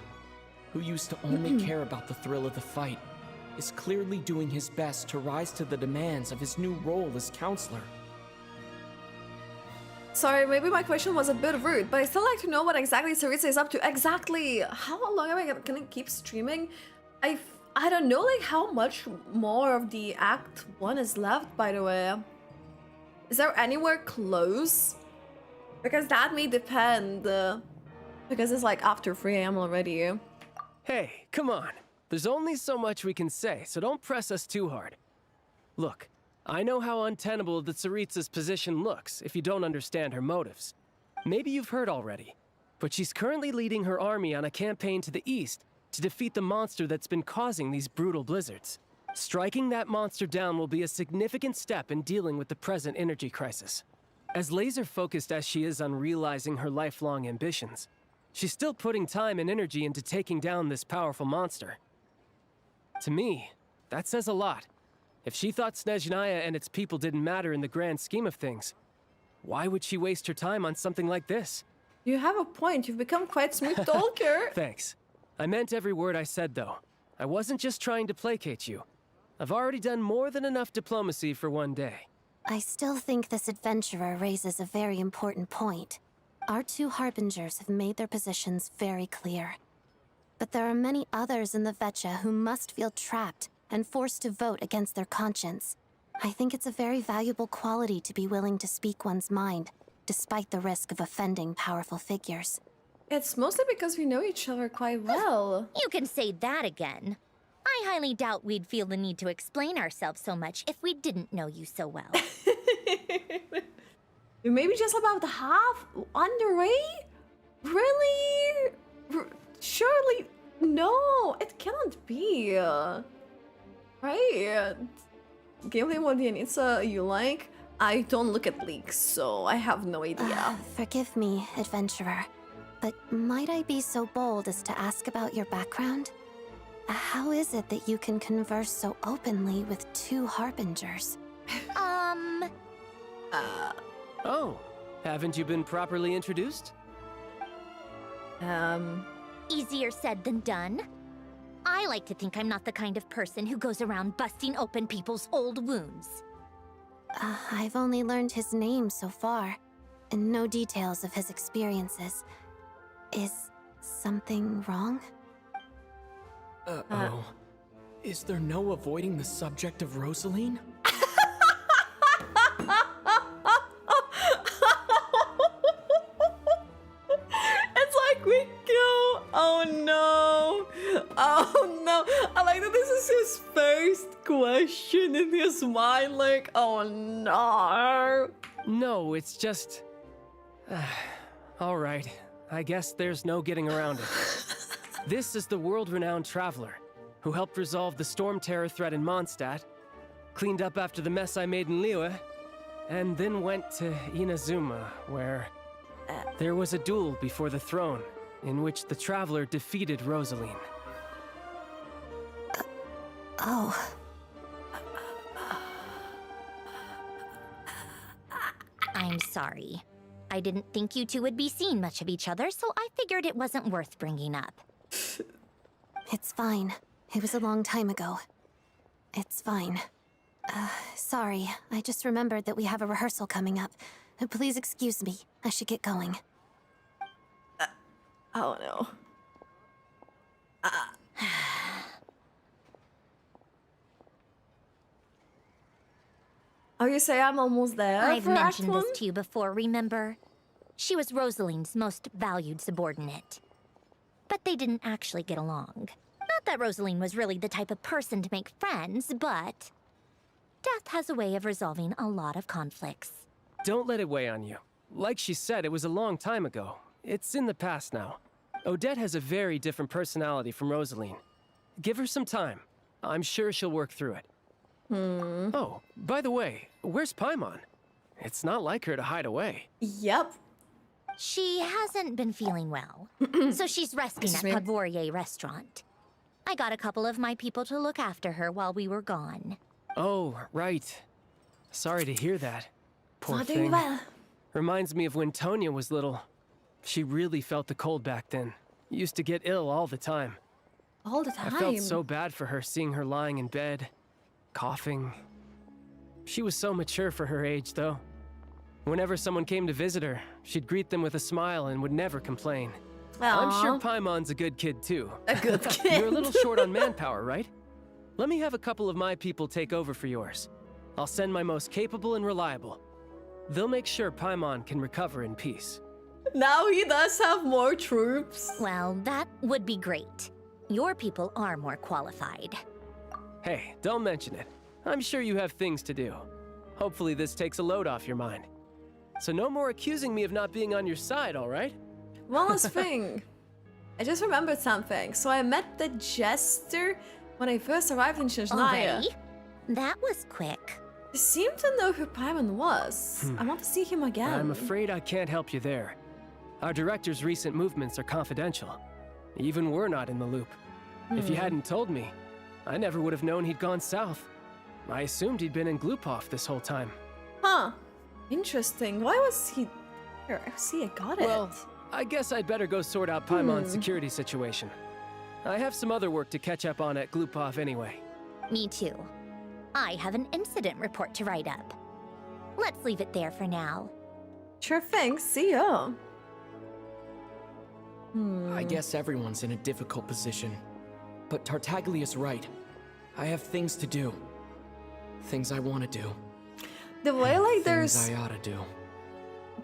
who used to only care about the thrill of the fight, is clearly doing his best to rise to the demands of his new role as counselor. Sorry, maybe my question was a bit rude, but I still like to know what exactly Tsaritsa is up to. Exactly how long am I gonna keep streaming? I don't know, like, how much more of the Act 1 is left, by the way. Is there anywhere close? Because that may depend, because it's like after 3 AM already. Hey, come on. There's only so much we can say, so don't press us too hard. Look, I know how untenable the Tsaritsa's position looks if you don't understand her motives. Maybe you've heard already, but she's currently leading her army on a campaign to the east to defeat the monster that's been causing these brutal blizzards. Striking that monster down will be a significant step in dealing with the present energy crisis. As laser-focused as she is on realizing her lifelong ambitions, she's still putting time and energy into taking down this powerful monster. To me, that says a lot. If she thought Snezhnaya and its people didn't matter in the grand scheme of things, why would she waste her time on something like this? You have a point. You've become quite smooth talker. Thanks. I meant every word I said, though. I wasn't just trying to placate you. I've already done more than enough diplomacy for one day. I still think this adventurer raises a very important point. Our two harbingers have made their positions very clear. But there are many others in the Vetcha who must feel trapped and forced to vote against their conscience. I think it's a very valuable quality to be willing to speak one's mind, despite the risk of offending powerful figures. It's mostly because we know each other quite well. You can say that again. I highly doubt we'd feel the need to explain ourselves so much if we didn't know you so well. You're maybe just about half underway? Really? Surely, no, it cannot be. Right? Gameplay mode Tsaritsa you like? I don't look at leaks, so I have no idea. Forgive me, adventurer, but might I be so bold as to ask about your background? How is it that you can converse so openly with two harbingers? Oh, haven't you been properly introduced? Easier said than done. I like to think I'm not the kind of person who goes around busting open people's old wounds. I've only learned his name so far, and no details of his experiences. Is something wrong? Uh-oh. Is there no avoiding the subject of Rosaline? It's like we go. Oh no. Oh no. I like that this is his first question in his mind. Like, oh no. No, it's just... all right. I guess there's no getting around it. This is the world-renowned traveler who helped resolve the storm terror threat in Mondstadt, cleaned up after the mess I made in Liyue, and then went to Inazuma, where there was a duel before the throne in which the traveler defeated Rosaline. Oh. I'm sorry. I didn't think you two would be seeing much of each other, so I figured it wasn't worth bringing up. It's fine. It was a long time ago. It's fine. Sorry. I just remembered that we have a rehearsal coming up. Please excuse me. I should get going. Oh no. Oh, you say I'm almost there? I've mentioned this to you before, remember? She was Rosaline's most valued subordinate. But they didn't actually get along. Not that Rosaline was really the type of person to make friends, but death has a way of resolving a lot of conflicts. Don't let it weigh on you. Like she said, it was a long time ago. It's in the past now. Odette has a very different personality from Rosaline. Give her some time. I'm sure she'll work through it. Oh, by the way, where's Paimon? It's not like her to hide away. Yep. She hasn't been feeling well, so she's resting at Podvorier restaurant. I got a couple of my people to look after her while we were gone. Oh, right. Sorry to hear that. Poor Not thing. doing well. Reminds me of when Tonya was little. She really felt the cold back then. Used to get ill all the time. All the time? I felt so bad for her seeing her lying in bed, coughing. She was so mature for her age, though. Whenever someone came to visit her, she'd greet them with a smile and would never complain. I'm sure Paimon's a good kid, too. A good kid. You're a little short on manpower, right? Let me have a couple of my people take over for yours. I'll send my most capable and reliable. They'll make sure Paimon can recover in peace. Now he does have more troops. Well, that would be great. Your people are more qualified. Hey, don't mention it. I'm sure you have things to do. Hopefully this takes a load off your mind. So no more accusing me of not being on your side, all right? One last thing. I just remembered something. So I met the jester when I first arrived in Snezhnaya. Already? That was quick. I seem to know who Paimon was. I want to see him again. I'm afraid I can't help you there. Our director's recent movements are confidential. Even we're not in the loop. If you hadn't told me, I never would have known he'd gone south. I assumed he'd been in Glupov this whole time. Huh. Interesting. Why was he here? See, I got it. Well, I guess I'd better go sort out Paimon's security situation. I have some other work to catch up on at Glupov anyway. Me too. I have an incident report to write up. Let's leave it there for now. Sure thing. See ya. I guess everyone's in a difficult position. But Tartaglia's right. I have things to do. Things I want to do. The way, like, Things there's... I ought to do.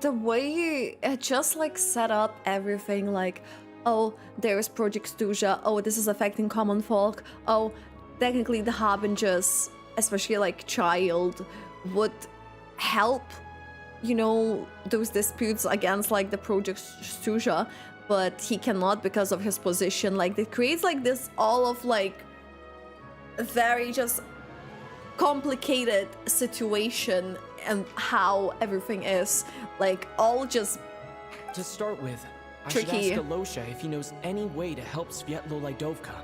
The way it just, like, set up everything, like, oh, there's Project Stuja, oh, this is affecting common folk, oh, technically the Harbingers, especially, like, Child, would help, you know, those disputes against, like, the Project Stuja, but he cannot because of his position. Like, it creates, like, this all of, like, very just complicated situation and how everything is, like, all just To start with, tricky. I should ask Alosha if he knows any way to help Svietlo Lydovka.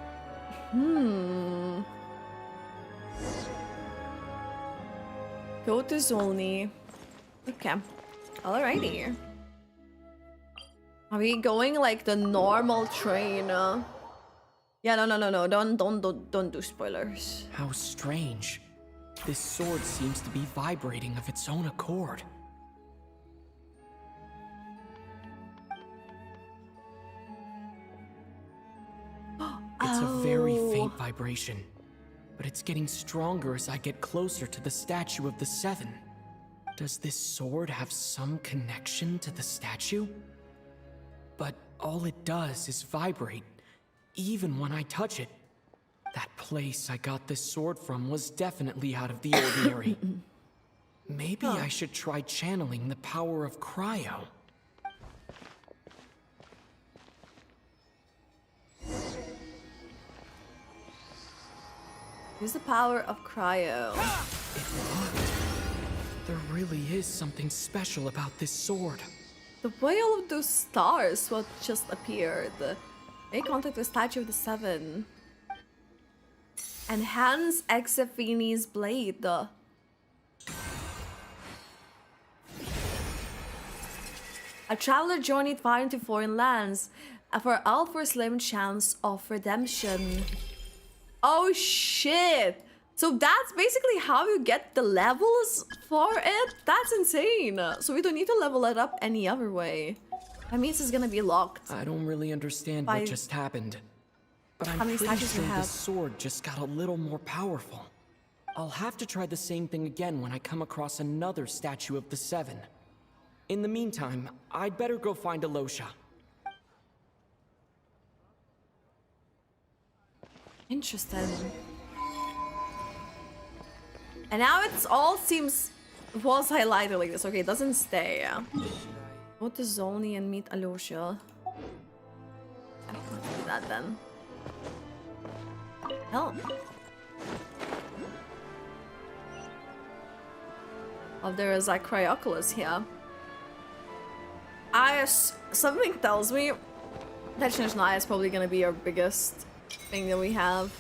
Go to Zolny. Okay. Alrighty. Are we going like the normal train? Yeah, no. Don't do spoilers. How strange. This sword seems to be vibrating of its own accord. It's a very faint vibration, but it's getting stronger as I get closer to the statue of the Seven. Does this sword have some connection to the statue? But all it does is vibrate, even when I touch it. That place I got this sword from was definitely out of the ordinary. Maybe I should try channeling the power of cryo. Use the power of cryo. There really is something special about this sword. The way all of those stars what just appeared. Make contact with Statue of the Seven. Enhance Exephini's blade. A traveler journeyed far into foreign lands for all for a slim chance of redemption. Oh shit! So that's basically how you get the levels for it? That's insane! So we don't need to level it up any other way. That means it's gonna be locked. I don't really understand what just happened. But I'm many pretty statues sure we have? this sword just got a little more powerful. I'll have to try the same thing again when I come across another statue of the Seven. In the meantime, I'd better go find Alosha. Interesting. And now it's all seems was highlighted like this. Okay, it doesn't stay. Go to Zolny and meet Alosha. I can't do that then. Hell. Oh, there is a Cryoculus here. Something tells me that Snezhnaya is probably gonna be our biggest thing that we have.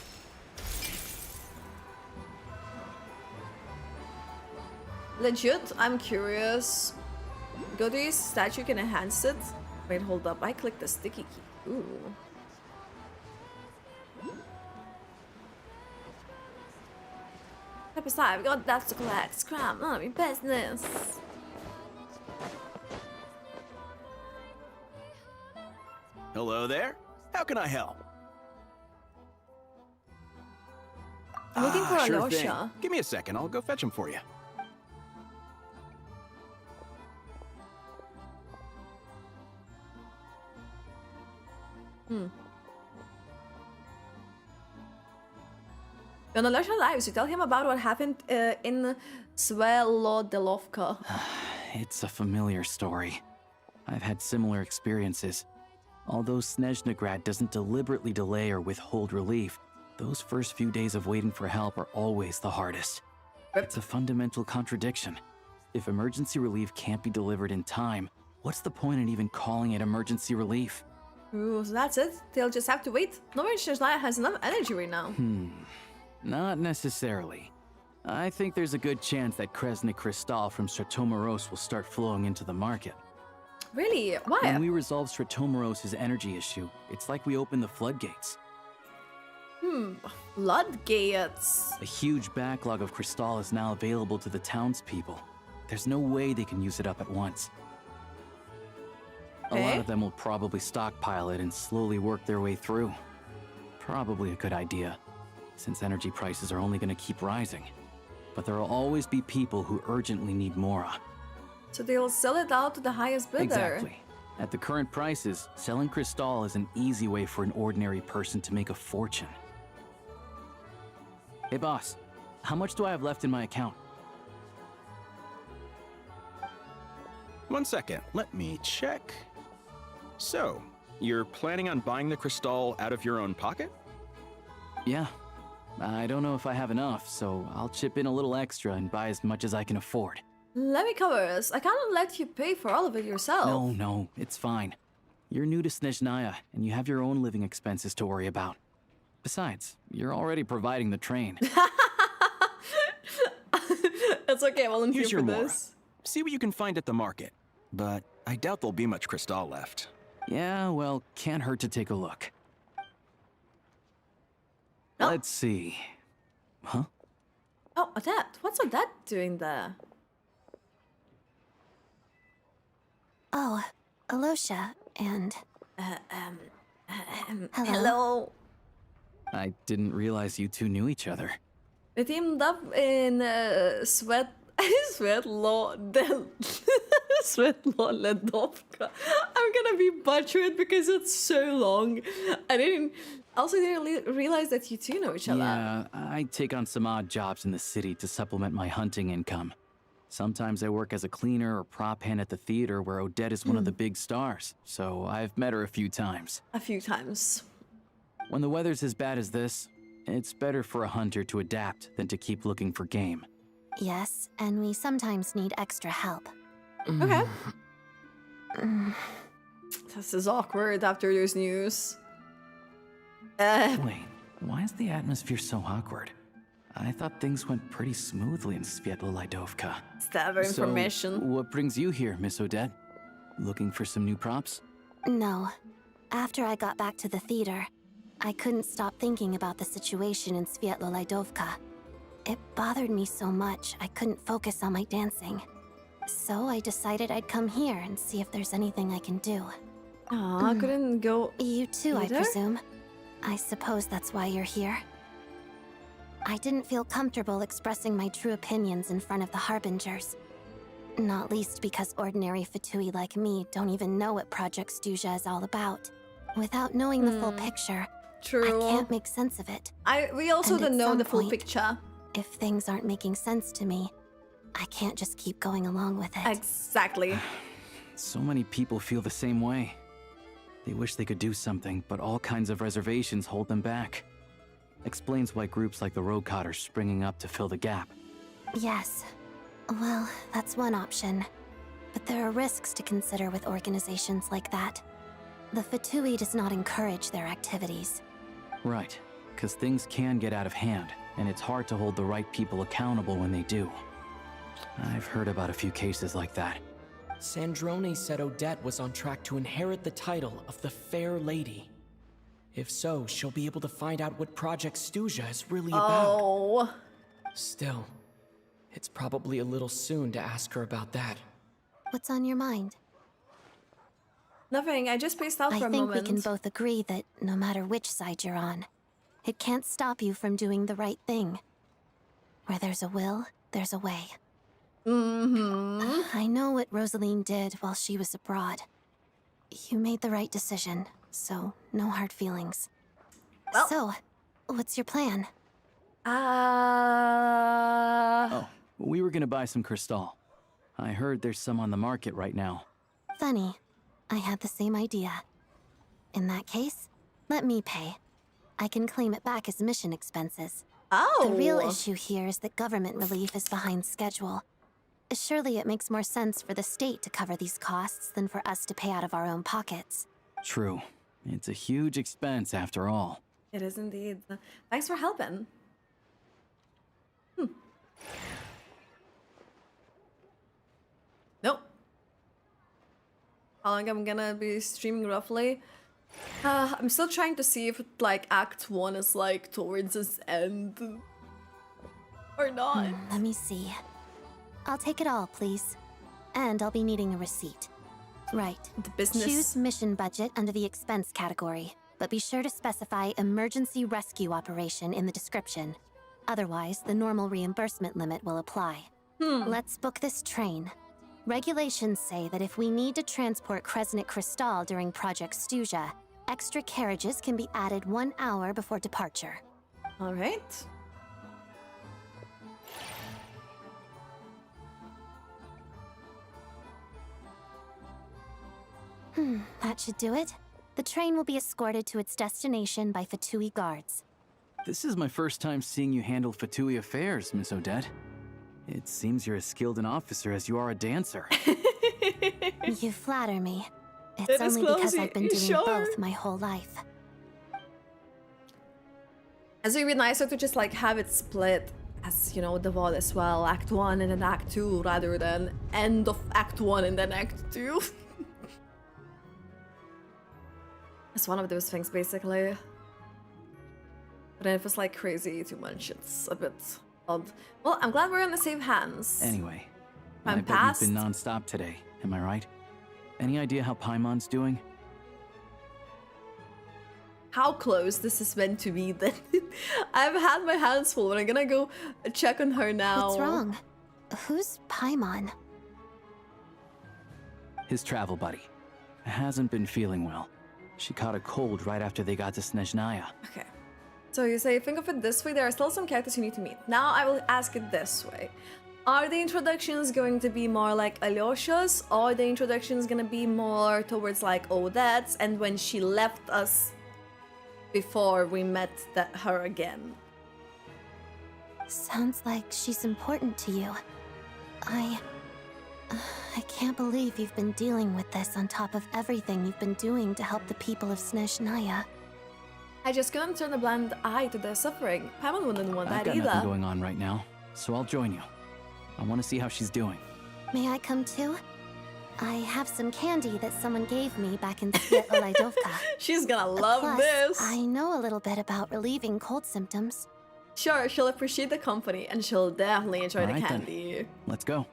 Legit, I'm curious. Go to his statue, can enhance it. Wait, hold up. I clicked the sticky key. Ooh. Step aside, we got that to collect. Scram, none of your business. Hello there. How can I help? I'm looking for Sure thing. Alosha. Give me a second. I'll go fetch him for you. When Alosha arrives, you tell him about what happened in Svelodelovka. It's a familiar story. I've had similar experiences. Although Snezhnagrad doesn't deliberately delay or withhold relief, those first few days of waiting for help are always the hardest. It's a fundamental contradiction. If emergency relief can't be delivered in time, what's the point in even calling it emergency relief? Ooh, so that's it. They'll just have to wait. No one Snezhnaya has enough energy right now. Not necessarily. I think there's a good chance that Kresnik Crystal from Stratomaros will start flowing into the market. Really? Why? When we resolve Stratomaros' energy issue, it's like we open the floodgates. Floodgates. A huge backlog of Crystal is now available to the townspeople. There's no way they can use it up at once. A lot of them will probably stockpile it and slowly work their way through. Probably a good idea, since energy prices are only going to keep rising. But there will always be people who urgently need Mora. So they'll sell it out to the highest bidder. Exactly. At the current prices, selling Crystal is an easy way for an ordinary person to make a fortune. Hey boss, how much do I have left in my account? 1 second, let me check. So, you're planning on buying the crystal out of your own pocket? Yeah. I don't know if I have enough, so I'll chip in a little extra and buy as much as I can afford. Let me cover this. I cannot let you pay for all of it yourself. No, it's fine. You're new to Snezhnaya, and you have your own living expenses to worry about. Besides, you're already providing the train. It's okay, I volunteer Here's your for Mora. this. See what you can find at the market. But I doubt there'll be much crystal left. Yeah, well, can't hurt to take a look. Let's see. Huh? Oh, Odette. What's Odette doing there? Oh, Alosha and... Hello. I didn't realize you two knew each other. We teamed up in Ledovka. I'm gonna be butchered because it's so long. I didn't realize that you two know each other. Yeah, I take on some odd jobs in the city to supplement my hunting income. Sometimes I work as a cleaner or prop hand at the theater where Odette is one of the big stars, so I've met her a few times. A few times. When the weather's as bad as this, it's better for a hunter to adapt than to keep looking for game. Yes, and we sometimes need extra help. Okay. This is awkward after this news. Wait, why is the atmosphere so awkward? I thought things went pretty smoothly in Svietlolidovka. Stab information. So, what brings you here, Miss Odette? Looking for some new props? No. After I got back to the theater, I couldn't stop thinking about the situation in Svietlolidovka. It bothered me so much, I couldn't focus on my dancing. So I decided I'd come here and see if there's anything I can do. Aw, couldn't go You too, either? I presume. I suppose that's why you're here. I didn't feel comfortable expressing my true opinions in front of the Harbingers. Not least because ordinary Fatui like me don't even know what Project Stuzha is all about. Without knowing the full picture, True. I can't make sense of it. We also And at don't know some the full point, picture. If things aren't making sense to me, I can't just keep going along with it. Exactly. So many people feel the same way. They wish they could do something, but all kinds of reservations hold them back. Explains why groups like the Roadcott are springing up to fill the gap. Yes. Well, that's one option. But there are risks to consider with organizations like that. The Fatui does not encourage their activities. Right, because things can get out of hand, and it's hard to hold the right people accountable when they do. I've heard about a few cases like that. Sandrone said Odette was on track to inherit the title of the Fair Lady. If so, she'll be able to find out what Project Stuzha is really about. Still, it's probably a little soon to ask her about that. What's on your mind? Nothing, I just spaced out for a I think moment. we can both agree that no matter which side you're on, it can't stop you from doing the right thing. Where there's a will, there's a way. I know what Rosaline did while she was abroad. You made the right decision, so no hard feelings. Well. So, what's your plan? Oh, we were gonna buy some Crystal. I heard there's some on the market right now. Funny. I had the same idea. In that case, let me pay. I can claim it back as mission expenses. The real issue here is that government relief is behind schedule. Surely it makes more sense for the state to cover these costs than for us to pay out of our own pockets. True. It's a huge expense after all. It is indeed. Thanks for helping. how long I'm gonna be streaming roughly. I'm still trying to see if like Act 1 is like towards its end or not. Let me see. I'll take it all, please. And I'll be needing a receipt. Right. The business. Choose mission budget under the expense category, but be sure to specify emergency rescue operation in the description. Otherwise, the normal reimbursement limit will apply. Let's book this train. Regulations say that if we need to transport Kresnik Crystal during Project Stuja, extra carriages can be added 1 hour before departure. All right. That should do it. The train will be escorted to its destination by Fatui guards. This is my first time seeing you handle Fatui affairs, Miss Odette. It seems you're as skilled an officer as you are a dancer. You flatter me. It It's is only because clumsy. I've been You doing sure? both my whole life. And so it'd be nicer to just like have it split as, you know, the VOD as well. Act 1 and then Act 2 rather than end of Act 1 and then Act 2. It's one of those things basically. But then if it's like crazy too much, it's a bit odd. Well, I'm glad we're in the safe hands. Anyway, I'm I bet past. you've been non-stop today, am I right? Any idea how Paimon's doing? How close this is meant to be then. I've had my hands full, but I'm gonna go check on her now. What's wrong? Who's Paimon? His travel buddy. Hasn't been feeling well. She caught a cold right after they got to Snezhnaya. Okay. So you say, think of it this way, there are still some characters you need to meet. Now I will ask it this way. Are the introductions going to be more like Alyosha's, or are the introductions gonna be more towards like Odette's and when she left us before we met her again? Sounds like she's important to you. I can't believe you've been dealing with this on top of everything you've been doing to help the people of Snezhnaya. I just couldn't turn a blind eye to their suffering. Paimon wouldn't want I've that got nothing either. going on right now, so I'll join you. I want to see how she's doing. May I come too? I have some candy that someone gave me back in Olaidovka. She's gonna love Plus, this. I know a little bit about relieving cold symptoms. Sure, she'll appreciate the company and she'll definitely enjoy All the right, then. candy. Let's go.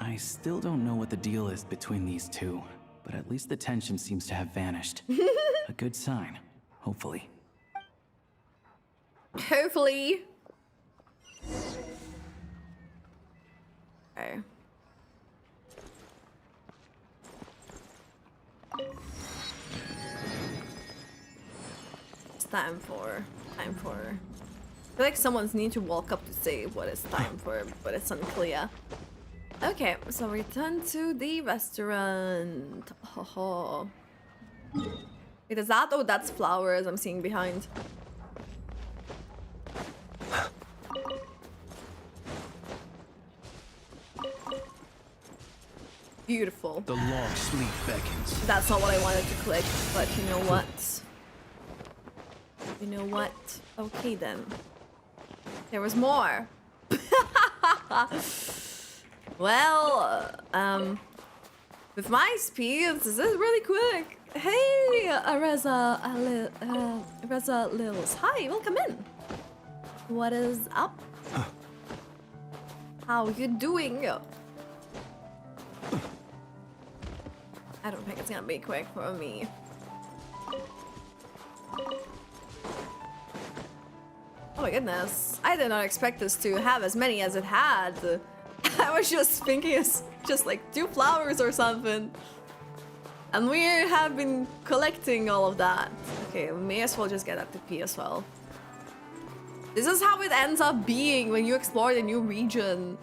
I still don't know what the deal is between these two, but at least the tension seems to have vanished. A good sign, hopefully. Hopefully. Okay. It's time for. I feel like someone's need to walk up to say what it's time for, but it's unclear. Okay, so return to the restaurant. Oh. Wait, is that? Oh, that's flowers I'm seeing behind. Beautiful. The long sleep beckons. That's not what I wanted to click, but you know what? You know what? Okay then. There was more. Well, with my speed, this is really quick. Hey, Reza Lils. Hi, welcome in. What is up? How you doing? I don't think it's gonna be quick for me. Oh my goodness. I did not expect this to have as many as it had. I was just thinking it's just like 2 flowers or something. And we have been collecting all of that. Okay, we may as well just get that to P as well. This is how it ends up being when you explore the new region.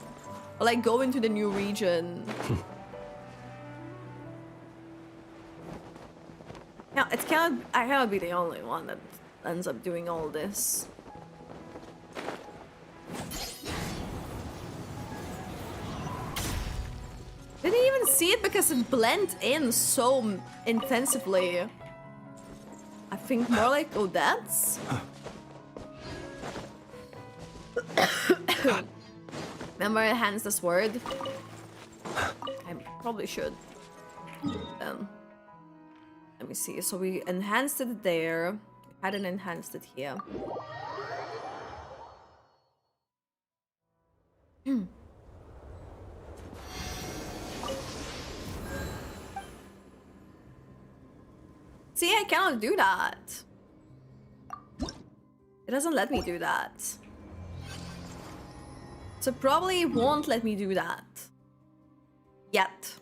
Or like go into the new region. Yeah, I cannot be the only one that ends up doing all this. Didn't even see it because it blends in so intensively. I think more like Odette's. Remember I enhanced the sword? I probably should. Let me see. So we enhanced it there. We hadn't enhanced it here. See, I cannot do that. It doesn't let me do that. So probably won't let me do that. Yet.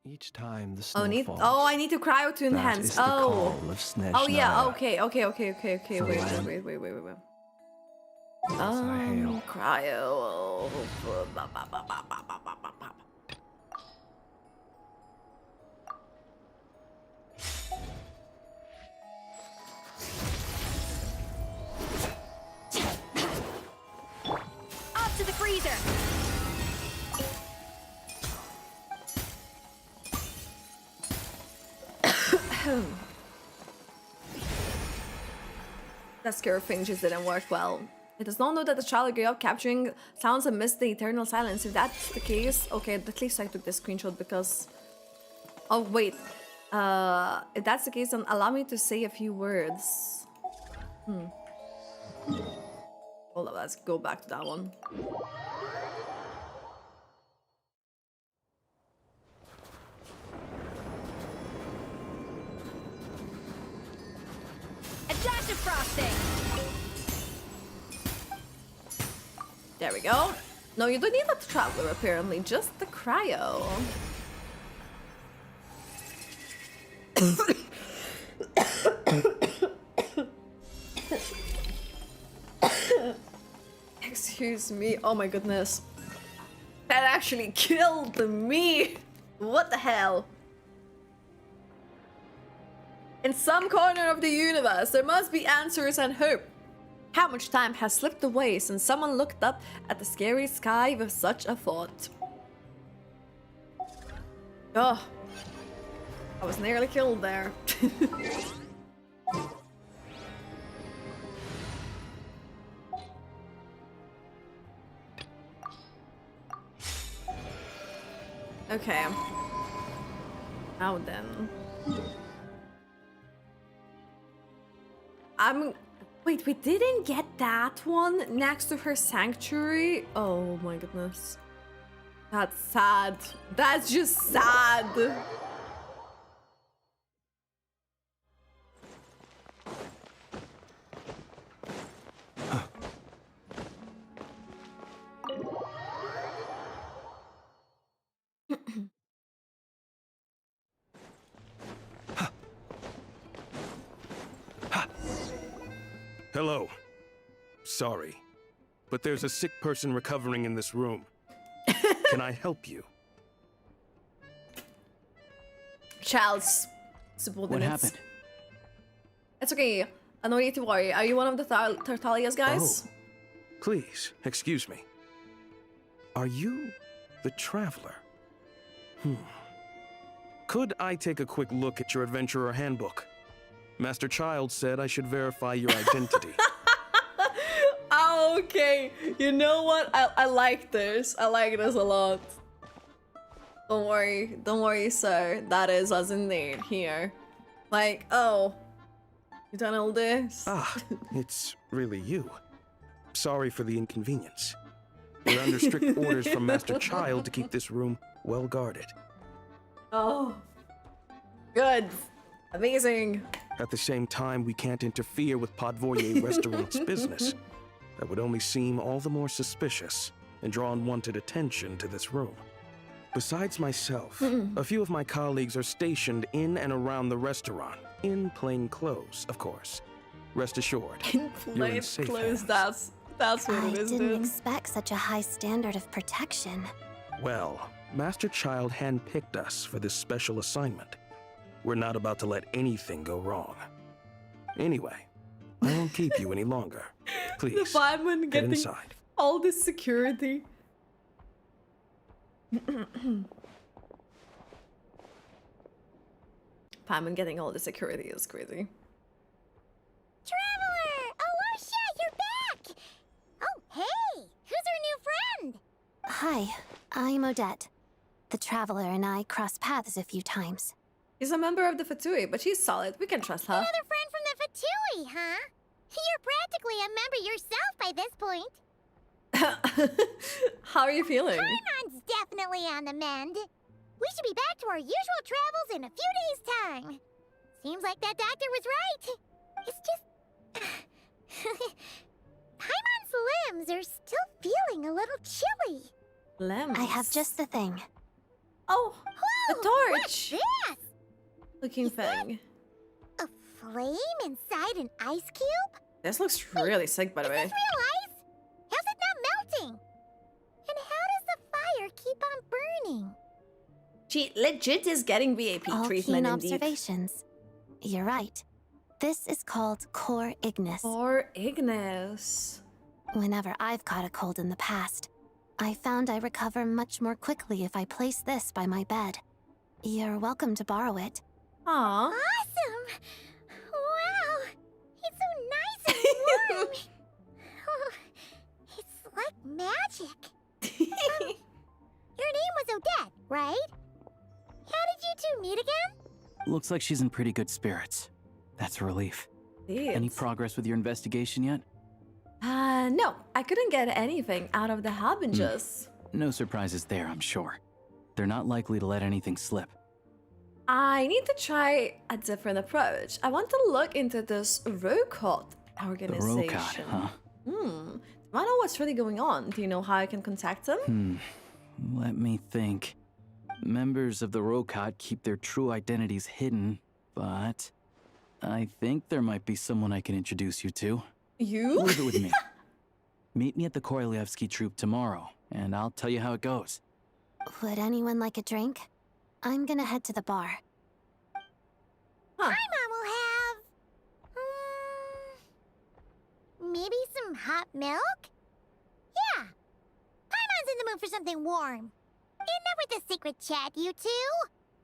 Each time the snow falls. Oh, I need to cryo to enhance. That is the call of Snezhnaya. Oh yeah, okay. For Wait. land. As I hail. Cryo. Off to the freezer! That scare thing just didn't work well. It does not know that the child grew up capturing sounds amidst the eternal silence. If that's the case, okay, at least I took this screenshot because... Oh, wait. If that's the case, then allow me to say a few words. Hold on, let's go back to that one. A dash of frosting! There we go. No, you don't need a traveler apparently, just the cryo. Excuse me. Oh my goodness. That actually killed me. What the hell? In some corner of the universe, there must be answers and hope. How much time has slipped away since someone looked up at the scary sky with such a thought? Oh, I was nearly killed there. Okay. Now then. Wait, we didn't get that one next to her sanctuary? Oh my goodness. That's sad. That's just sad. Hello. Sorry, but there's a sick person recovering in this room. Can I help you? Child's subordinates. What happened? It's okay. No need to worry. Are you one of the Tartalias guys? Oh, please, excuse me. Are you the Traveler? Could I take a quick look at your Adventurer Handbook? Master Child said I should verify your identity. Oh, okay. You know what? I like this. I like this a lot. Don't worry, sir. That is us indeed here. Like, oh, you done all this? Ah, it's really you. Sorry for the inconvenience. We're under strict orders from Master Child to keep this room well guarded. Oh, good. Amazing. At the same time, we can't interfere with Podvoye Restaurant's business. That would only seem all the more suspicious and draw unwanted attention to this room. Besides myself, a few of my colleagues are stationed in and around the restaurant, in plain clothes, of course. Rest assured, In you're in plain safe clothes, hands. that's what I it is, didn't dude. expect such a high standard of protection. Well, Master Child handpicked us for this special assignment. We're not about to let anything go wrong. Anyway, I won't keep you any longer. Please, The fireman get getting inside. all this security. Fireman getting all the security is crazy. Traveler! Alosha, you're Hi, I'm Odette. The Traveler and I crossed paths a few times. She's a member of the Fatui, but she's solid. We can trust her. Another friend from the Fatui, huh? You're practically a member yourself by this point. How are you feeling? Paimon's definitely on the mend. We should be back to our usual travels in a few days' time. Seems like that doctor was right. It's just... Paimon's limbs are still feeling a little chilly. Limbs? I have just the thing. Oh, Whoa, the torch! What's this? Looking thing. A flame inside an ice cube? This looks really sick, by the way. Is this real ice? How's it not melting? And how does the fire keep on burning? She legit is getting VIP All treatment keen indeed. observations. You're right. This is called Core Ignis. Core Ignis. Whenever I've caught a cold in the past, I found I recover much more quickly if I place this by my bed. You're welcome to borrow it. Aww. Awesome! Wow! It's so nice and warm! Oh, it's like magic. Your name was Odette, right? How did you two meet again? Looks like she's in pretty good spirits. That's a relief. Any progress with your investigation yet? No. I couldn't get anything out of the harbingers. No surprises there, I'm sure. They're not likely to let anything slip. I need to try a different approach. I want to look into this Rokot organization. The Rokot, huh? Do I know what's really going on? Do you know how I can contact them? Let me think. Members of the Rokot keep their true identities hidden, but I think there might be someone I can introduce you to. You? Leave it with me. Meet me at the Korolyevsky Troop tomorrow, and I'll tell you how it goes. Would anyone like a drink? I'm gonna head to the bar. Paimon will have... maybe some hot milk? Yeah. Paimon's in the mood for something warm. Enough with the secret chat, you two.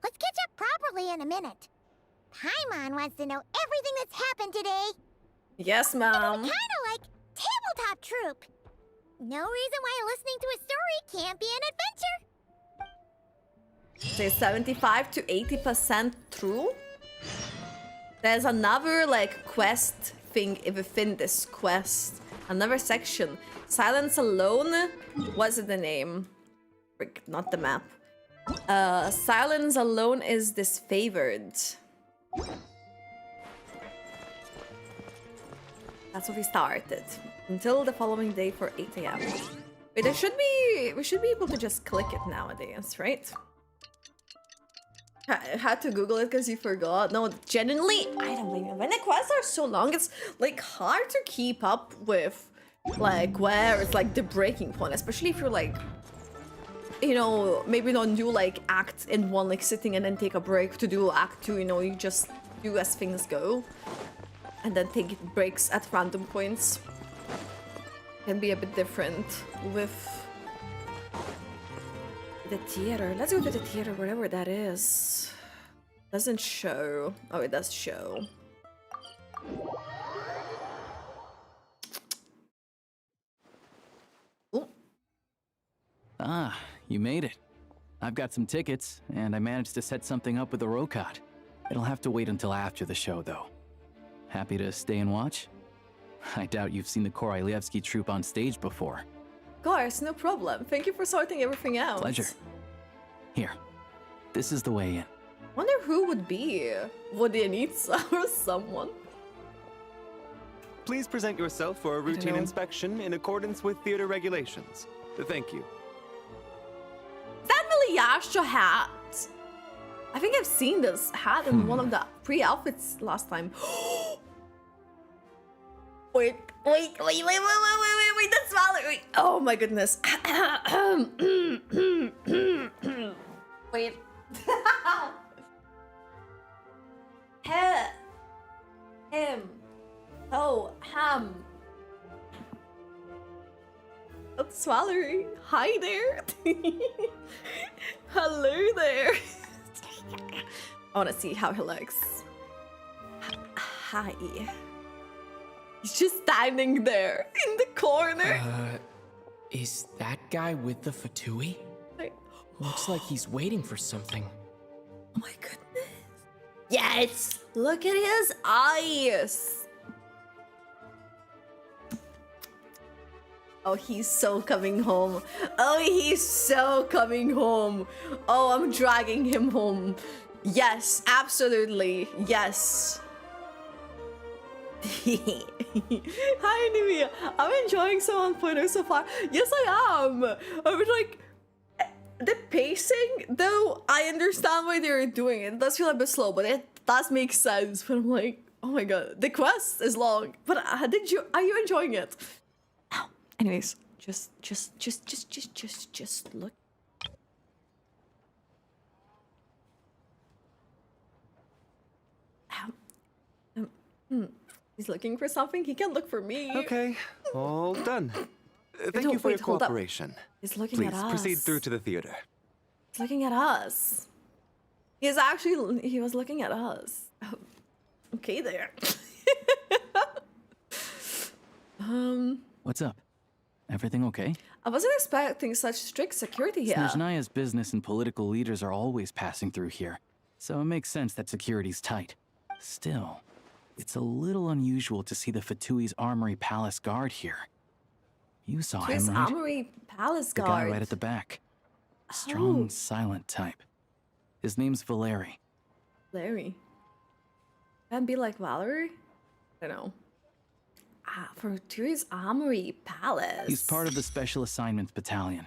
Let's catch up properly in a minute. Paimon wants to know everything that's happened today. Yes, Mom. Kinda like tabletop troop. No reason why listening to a story can't be an adventure. Say 75 to 80% true. There's another like quest thing within this quest. Another section. Silence Alone. What's the name? Frick, not the map. Silence Alone is disfavored. That's what we started. Until the following day for 8 AM. Wait, we should be able to just click it nowadays, right? I had to Google it because you forgot. No, genuinely, I don't blame you. When the quests are so long, it's like hard to keep up with like where it's like the breaking point, especially if you're like, you know, maybe don't do like act in one like sitting and then take a break to do act two, you know, you just do as things go and then take breaks at random points. Can be a bit different with the theater. Let's go to the theater, wherever that is. Doesn't show. Oh, it does show. Ooh. Ah, you made it. I've got some tickets, and I managed to set something up with the Rokot. It'll have to wait until after the show, though. Happy to stay and watch? I doubt you've seen the Korolyevsky Troop on stage before. Of course, no problem. Thank you for sorting everything out. Pleasure. Here, this is the way in. Wonder who would be. Vodyanica or someone. Please present yourself for a routine inspection in accordance with theater regulations. Thank you. Is that Milyasha hat? I think I've seen this hat in one of the pre-outfits last time. Wait, that's Valerie. Oh my goodness. Wait. Him. Oh, ham. That's Valerie. Hi there. Hello there. I want to see how he looks. Hi. He's just standing there in the corner. Is that guy with the fatui? Looks like he's waiting for something. Oh my goodness. Yes! Look at his eyes! Oh, he's so coming home. Oh, he's so coming home. Oh, I'm dragging him home. Yes, absolutely. Yes. Hi, Nivea. I'm enjoying 7.0 so far. Yes, I am. I was like, the pacing, though, I understand why they're doing it. It does feel a bit slow, but it does make sense. But I'm like, oh my god, the quest is long. But are you enjoying it? Anyways, just look. He's looking for something. He can look for me. Okay, all done. Thank No, you for wait, your hold up. cooperation. He's looking Please at us. proceed through to the theater. He's looking at us. He was looking at us. Oh, okay there. What's up? Everything okay? I wasn't expecting such strict security here. Snezhnaya's business and political leaders are always passing through here, so it makes sense that security's tight. Still, it's a little unusual to see the Fatui's Armory Palace guard here. You saw His him, right? Armory Palace The guard. guy right at the back. Strong, silent type. His name's Valeri. Larry. Can be like Valerie? I don't know. For Turi's Armory Palace. He's part of the Special Assignments Battalion,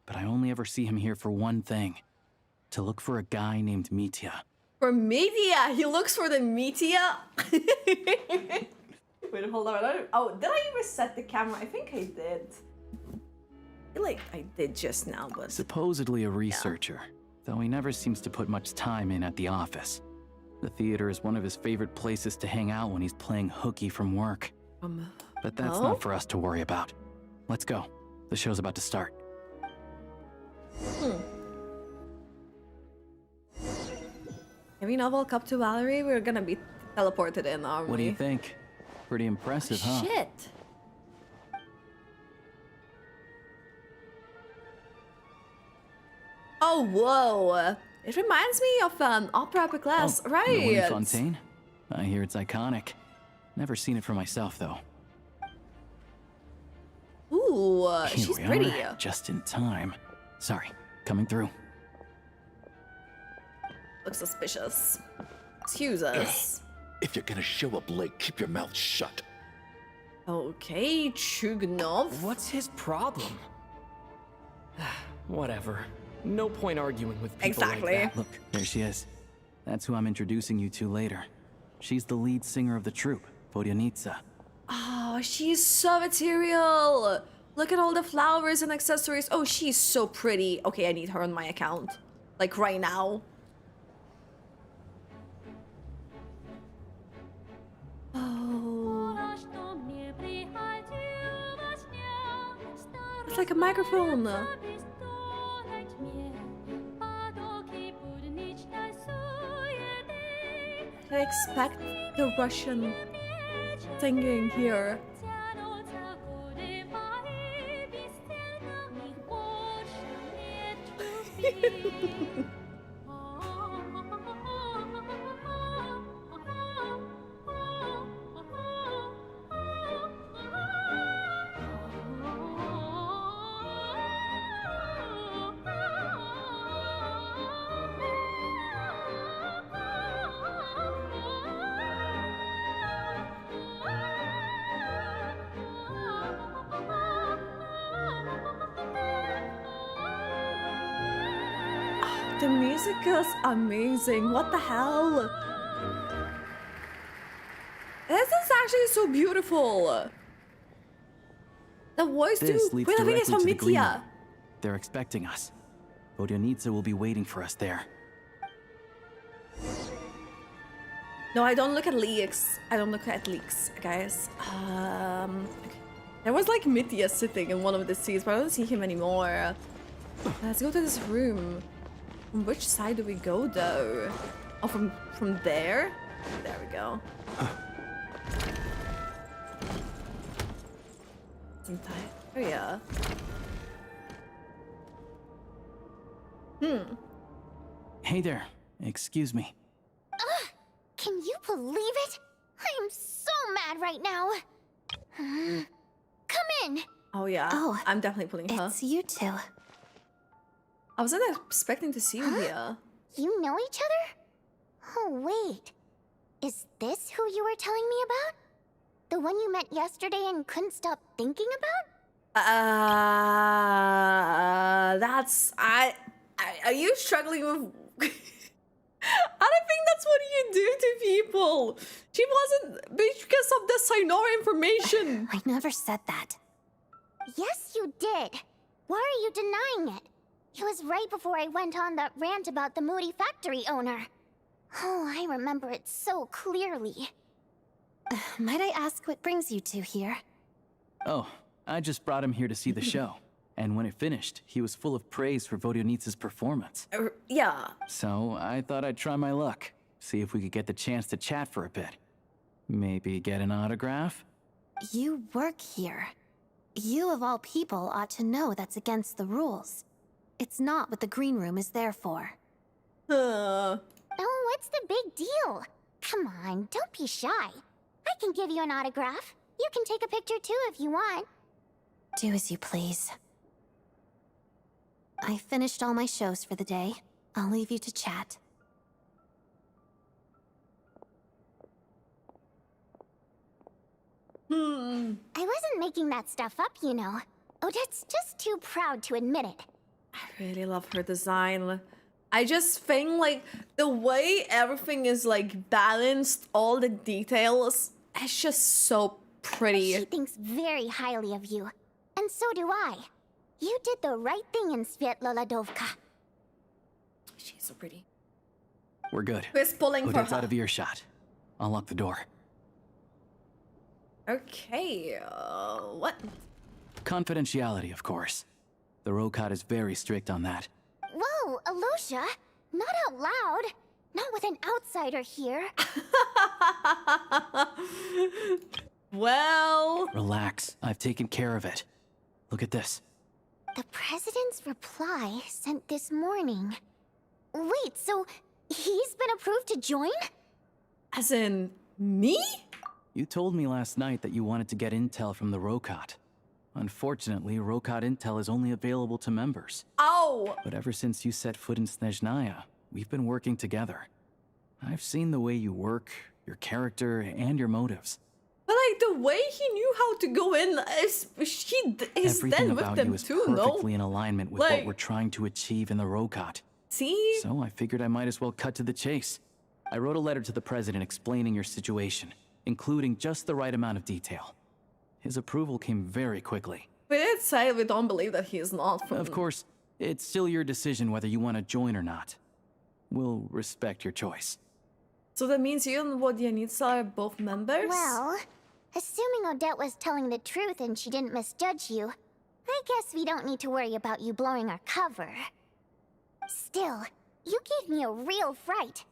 but I only ever see him here for one thing. To look for a guy named Mitya. For Media! He looks for the Media! Wait, hold on. Oh, did I reset the camera? I think I did. I feel like I did just now, but... Supposedly a researcher, though he never seems to put much time in at the office. The theater is one of his favorite places to hang out when he's playing hooky from work. But that's not for us to worry about. Let's go. The show's about to start. Can we now walk up to Valerie? We're gonna be teleported in, aren't we? What do you think? Pretty impressive, huh? Shit! Oh, whoa! It reminds me of an opera epic class, right? The one in Fontaine? I hear it's iconic. Never seen it for myself, though. Ooh, Here she's we pretty. are, just in time. Sorry, coming through. Looks suspicious. Excuse us. If you're gonna show up late, keep your mouth shut. Okay, Chugnov. What's his problem? Whatever. No point arguing with people Exactly. like that. Look, there she is. That's who I'm introducing you to later. She's the lead singer of the troupe, Vodyanitsa. Oh, she's so material. Look at all the flowers and accessories. Oh, she's so pretty. Okay, I need her on my account. Like right now. Oh. It's like a microphone. I expect the Russian singing here. The music is amazing. What the hell? This is actually so beautiful. The voice This too. leads Wait, I think it's directly from to the green Mitya. room. They're expecting us. Vodyanitsa will be waiting for us there. No, I don't look at leaks. I don't look at leaks, guys. Okay. There was like Mitya sitting in one of the seats, but I don't see him anymore. Let's go to this room. From which side do we go, though? Oh, from there? There we go. Oh, yeah. Hey there. Excuse me. Ugh! Can you believe it? I am so mad right now. Come in. Oh yeah. Oh, I'm definitely pulling her. It's you two. I wasn't expecting to see you here. You know each other? Oh, wait. Is this who you were telling me about? The one you met yesterday and couldn't stop thinking about? Are you struggling with... I don't think that's what you do to people. She wasn't because of the Sinora information. I never said that. Yes, you did. Why are you denying it? It was right before I went on that rant about the moody factory owner. Oh, I remember it so clearly. Might I ask what brings you two here? Oh, I just brought him here to see the show. And when it finished, he was full of praise for Vodionitsa's performance. Yeah. So I thought I'd try my luck, see if we could get the chance to chat for a bit. Maybe get an autograph? You work here. You of all people ought to know that's against the rules. It's not what the green room is there for. Oh, what's the big deal? Come on, don't be shy. I can give you an autograph. You can take a picture too if you want. Do as you please. I finished all my shows for the day. I'll leave you to chat. I wasn't making that stuff up, you know. Odette's just too proud to admit it. I really love her design. I just think like the way everything is like balanced, all the details, it's just so pretty. She thinks very highly of you. And so do I. You did the right thing in Svietloladovka. She's so pretty. We're good. Who's pulling for Odette's her? out of earshot. I'll lock the door. Okay, what? Confidentiality, of course. The Rokat is very strict on that. Whoa, Alosha! Not out loud! Not with an outsider here. Well... Relax. I've taken care of it. Look at this. The president's reply sent this morning. Wait, so he's been approved to join? As in, me? You told me last night that you wanted to get intel from the Rokat. Unfortunately, Rokat intel is only available to members. Oh! But ever since you set foot in Snezhnaya, we've been working together. I've seen the way you work, your character, and your motives. But like the way he knew how to go in is Everything then with about them you is too, no? perfectly in alignment with what we're trying to achieve in the Rokat. See? So I figured I might as well cut to the chase. I wrote a letter to the president explaining your situation, including just the right amount of detail. His approval came very quickly. We did say we don't believe that he is not from... Of course, it's still your decision whether you want to join or not. We'll respect your choice. So that means you and Vodionitsa are both members? Well, assuming Odette was telling the truth and she didn't misjudge you, I guess we don't need to worry about you blowing our cover. Still, you gave me a real fright.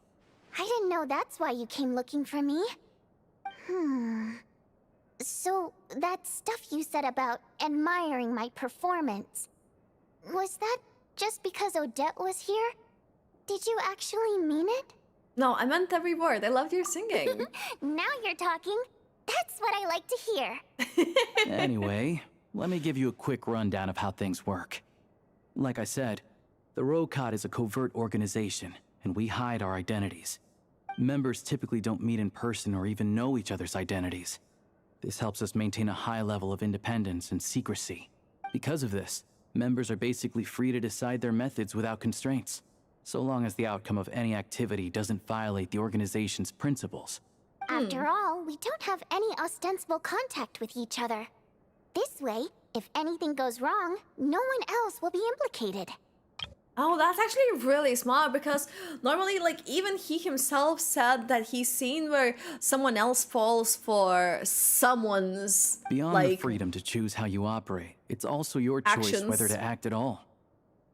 I didn't know that's why you came looking for me. So, that stuff you said about admiring my performance, was that just because Odette was here? Did you actually mean it? No, I meant every word. I loved your singing. Now you're talking. That's what I like to hear. Anyway, let me give you a quick rundown of how things work. Like I said, the Rokat is a covert organization, and we hide our identities. Members typically don't meet in person or even know each other's identities. This helps us maintain a high level of independence and secrecy. Because of this, members are basically free to decide their methods without constraints, so long as the outcome of any activity doesn't violate the organization's principles. After all, we don't have any ostensible contact with each other. This way, if anything goes wrong, no one else will be implicated. Oh, that's actually really smart because normally, like, even he himself said that he's seen where someone else falls for someone's, Beyond like, the freedom to choose how you operate, it's also your choice actions. whether to act at all.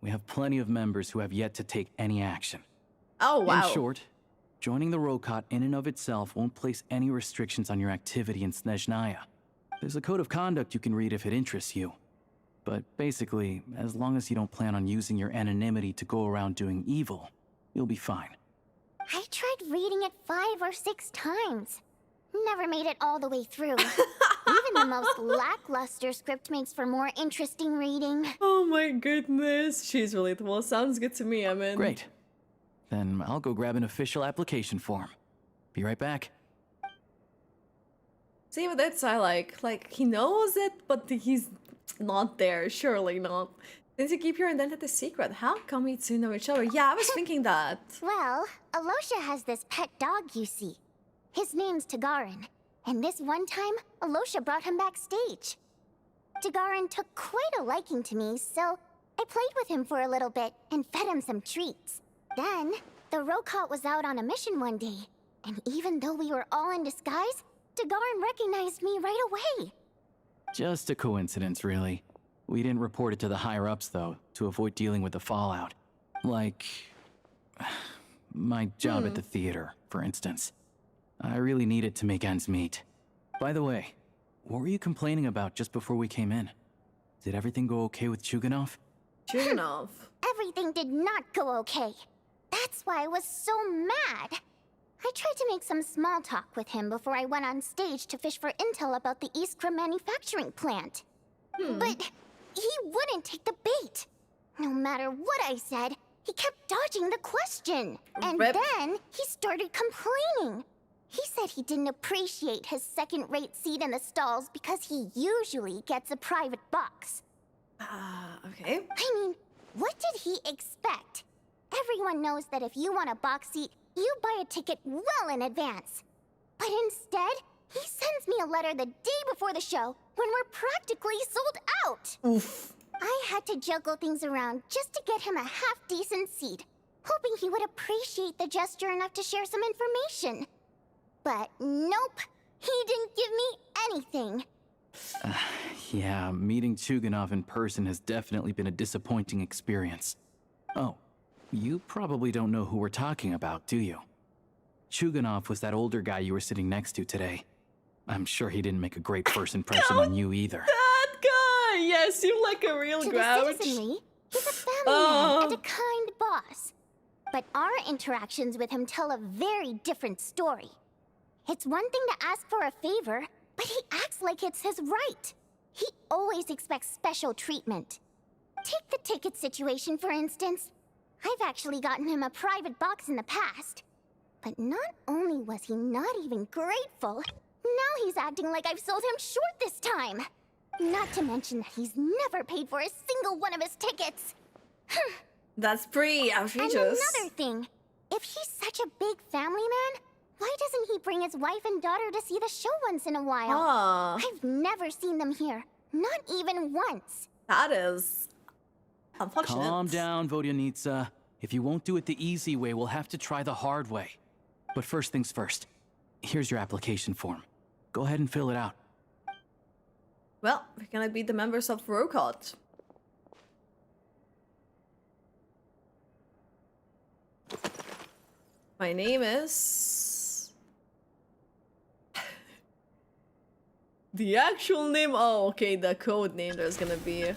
We have plenty of members who have yet to take any action. Oh, wow. In short, joining the Rokat in and of itself won't place any restrictions on your activity in Snezhnaya. There's a code of conduct you can read if it interests you. But basically, as long as you don't plan on using your anonymity to go around doing evil, you'll be fine. I tried reading it 5 or 6 times. Never made it all the way through. Even the most lackluster script makes for more interesting reading. Oh my goodness. She's relatable. Sounds good to me, I mean. Great. Then I'll go grab an official application form. Be right back. See, but that's I like he knows it, but he's not there. Surely not. Since you keep your identity secret, how come you two know each other? Yeah, I was thinking that. Well, Alosha has this pet dog, you see. His name's Tagarin, and this one time, Alosha brought him backstage. Tagarin took quite a liking to me, so I played with him for a little bit and fed him some treats. Then, the Rokot was out on a mission one day, and even though we were all in disguise, Tagarin recognized me right away. Just a coincidence, really. We didn't report it to the higher-ups, though, to avoid dealing with the fallout. Like... my job at the theater, for instance. I really needed to make ends meet. By the way, what were you complaining about just before we came in? Did everything go okay with Chuganov? Chuganov? Everything did not go okay. That's why I was so mad. I tried to make some small talk with him before I went on stage to fish for intel about the Iskra manufacturing plant. But he wouldn't take the bait. No matter what I said, he kept dodging the question. And then he started complaining. He said he didn't appreciate his second-rate seat in the stalls because he usually gets a private box. Okay. I mean, what did he expect? Everyone knows that if you want a box seat, you buy a ticket well in advance. But instead, he sends me a letter the day before the show when we're practically sold out. Oof. I had to juggle things around just to get him a half-decent seat, hoping he would appreciate the gesture enough to share some information. But nope, he didn't give me anything. Yeah, meeting Chuganov in person has definitely been a disappointing experience. Oh, you probably don't know who we're talking about, do you? Chuganov was that older guy you were sitting next to today. I'm sure he didn't make a great first impression on you either. That guy! Yeah, seemed like a real grouch. To the citizenry, he's a family man and a kind boss. But our interactions with him tell a very different story. It's one thing to ask for a favor, but he acts like it's his right. He always expects special treatment. Take the ticket situation, for instance. I've actually gotten him a private box in the past. But not only was he not even grateful, now he's acting like I've sold him short this time. Not to mention that he's never paid for a single one of his tickets. That's pretty outrageous. And another thing, if he's such a big family man, why doesn't he bring his wife and daughter to see the show once in a while? I've never seen them here, not even once. That is unfortunate. Calm down, Vodyanitsa. If you won't do it the easy way, we'll have to try the hard way. But first things first, here's your application form. Go ahead and fill it out. Well, we're gonna be the members of Rokot. My name is... the actual name? Oh, okay, the code name. There's gonna be...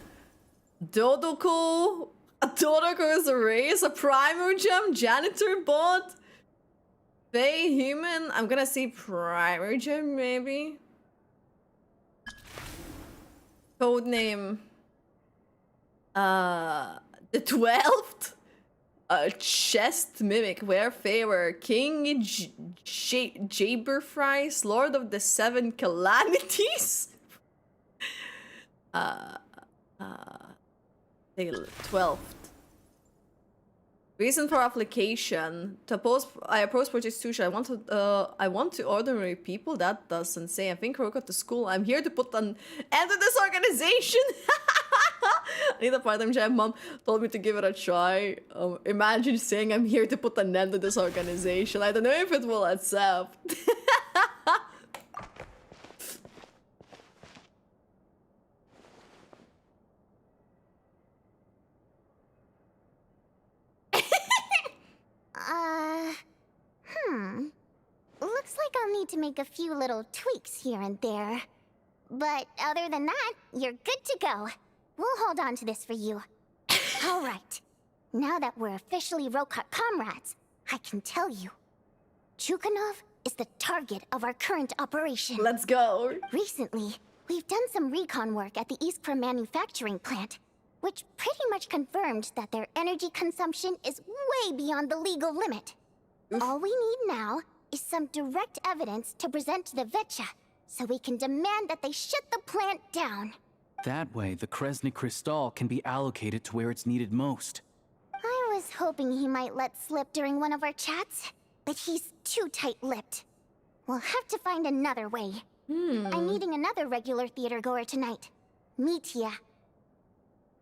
Dodoko. A Dodoko is a race, a primer gem, janitor bot, Fey human. I'm gonna say primer gem, maybe. Code name. The 12th. Chest mimic, Wayfarer, King Jaberfries, Lord of the Seven Calamities. The 12th. Reason for application. I oppose Project Susha. I want to ordinary people. That doesn't say. I think Rokot to school. I'm here to put an end to this organization. I need a part-time job. Mom told me to give it a try. Imagine saying I'm here to put an end to this organization. I don't know if it will accept. Looks like I'll need to make a few little tweaks here and there. But other than that, you're good to go. we'll hold on to this for you. All right. Now that we're officially Rokot comrades, I can tell you. Chukhanov is the target of our current operation. Let's go. Recently, we've done some recon work at the Iskra manufacturing plant, which pretty much confirmed that their energy consumption is way beyond the legal limit. All we need now is some direct evidence to present to the Vetcha, so we can demand that they shut the plant down. That way, the Kresny Crystal can be allocated to where it's needed most. I was hoping he might let slip during one of our chats, but he's too tight-lipped. We'll have to find another way. I'm meeting another regular theater goer tonight, Mitya.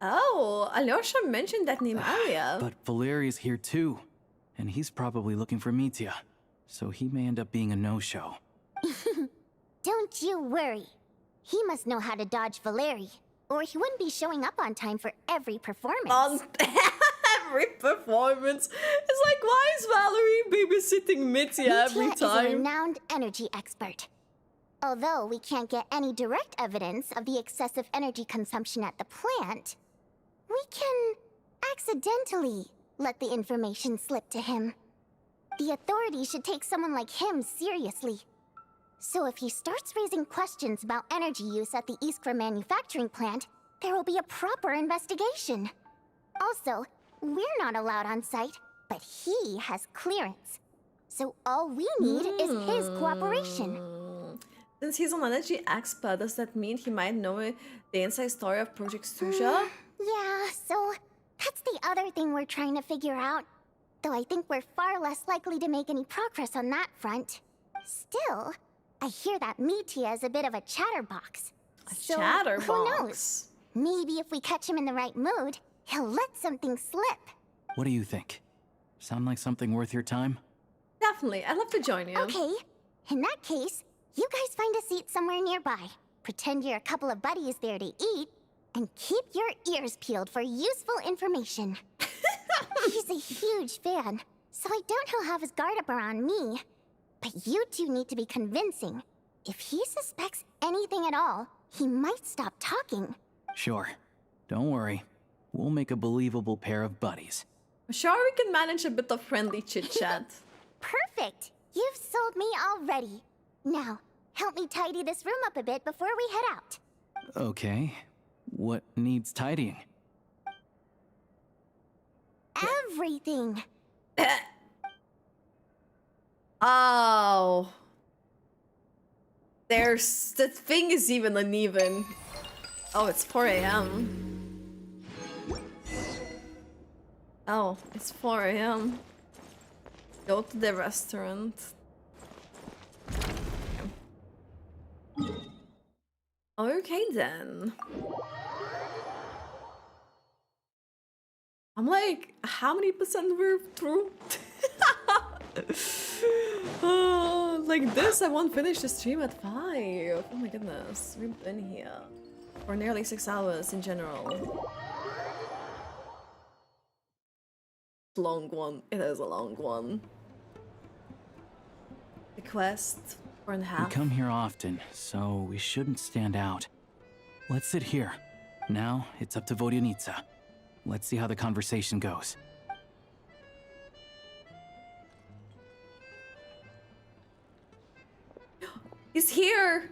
Oh, Alyosha mentioned that name earlier. But Valeria's here too, and he's probably looking for Mitya, so he may end up being a no-show. Don't you worry. He must know how to dodge Valeri, or he wouldn't be showing up on time for every performance. Every performance. It's like, why is Valerie babysitting Mitya every time? Is a renowned energy expert. Although we can't get any direct evidence of the excessive energy consumption at the plant, we can accidentally let the information slip to him. The authorities should take someone like him seriously. So if he starts raising questions about energy use at the Iskra manufacturing plant, there will be a proper investigation. Also, we're not allowed on site, but he has clearance. So all we need is his cooperation. Since he's an energy expert, does that mean he might know the inside story of Project Suja? Yeah, so that's the other thing we're trying to figure out. Though I think we're far less likely to make any progress on that front. Still, I hear that Mitya is a bit of a chatterbox. Chatterbox? Who knows? Maybe if we catch him in the right mood, he'll let something slip. What do you think? Sound like something worth your time? Definitely, I'd love to join you. Okay, in that case, you guys find a seat somewhere nearby. Pretend you're a couple of buddies there to eat, and keep your ears peeled for useful information. He's a huge fan, so I doubt he'll have his guard up around me. But you two need to be convincing. If he suspects anything at all, he might stop talking. Sure. Don't worry. We'll make a believable pair of buddies. I'm sure we can manage a bit of friendly chit-chat. Perfect! You've sold me already. Now, help me tidy this room up a bit before we head out. Okay. What needs tidying? Everything! Oh. The thing is even uneven. Oh, it's 4 a.m. Oh, it's 4 a.m. Go to the restaurant. Okay then. I'm like, how many percent we're through? Oh, like this, I won't finish the stream at 5. Oh my goodness, we've been here for nearly 6 hours in general. Long one. It is a long one. The quest, 4.5. We come here often, so we shouldn't stand out. Let's sit here. Now, it's up to Vodyanitsa. Let's see how the conversation goes. He's here!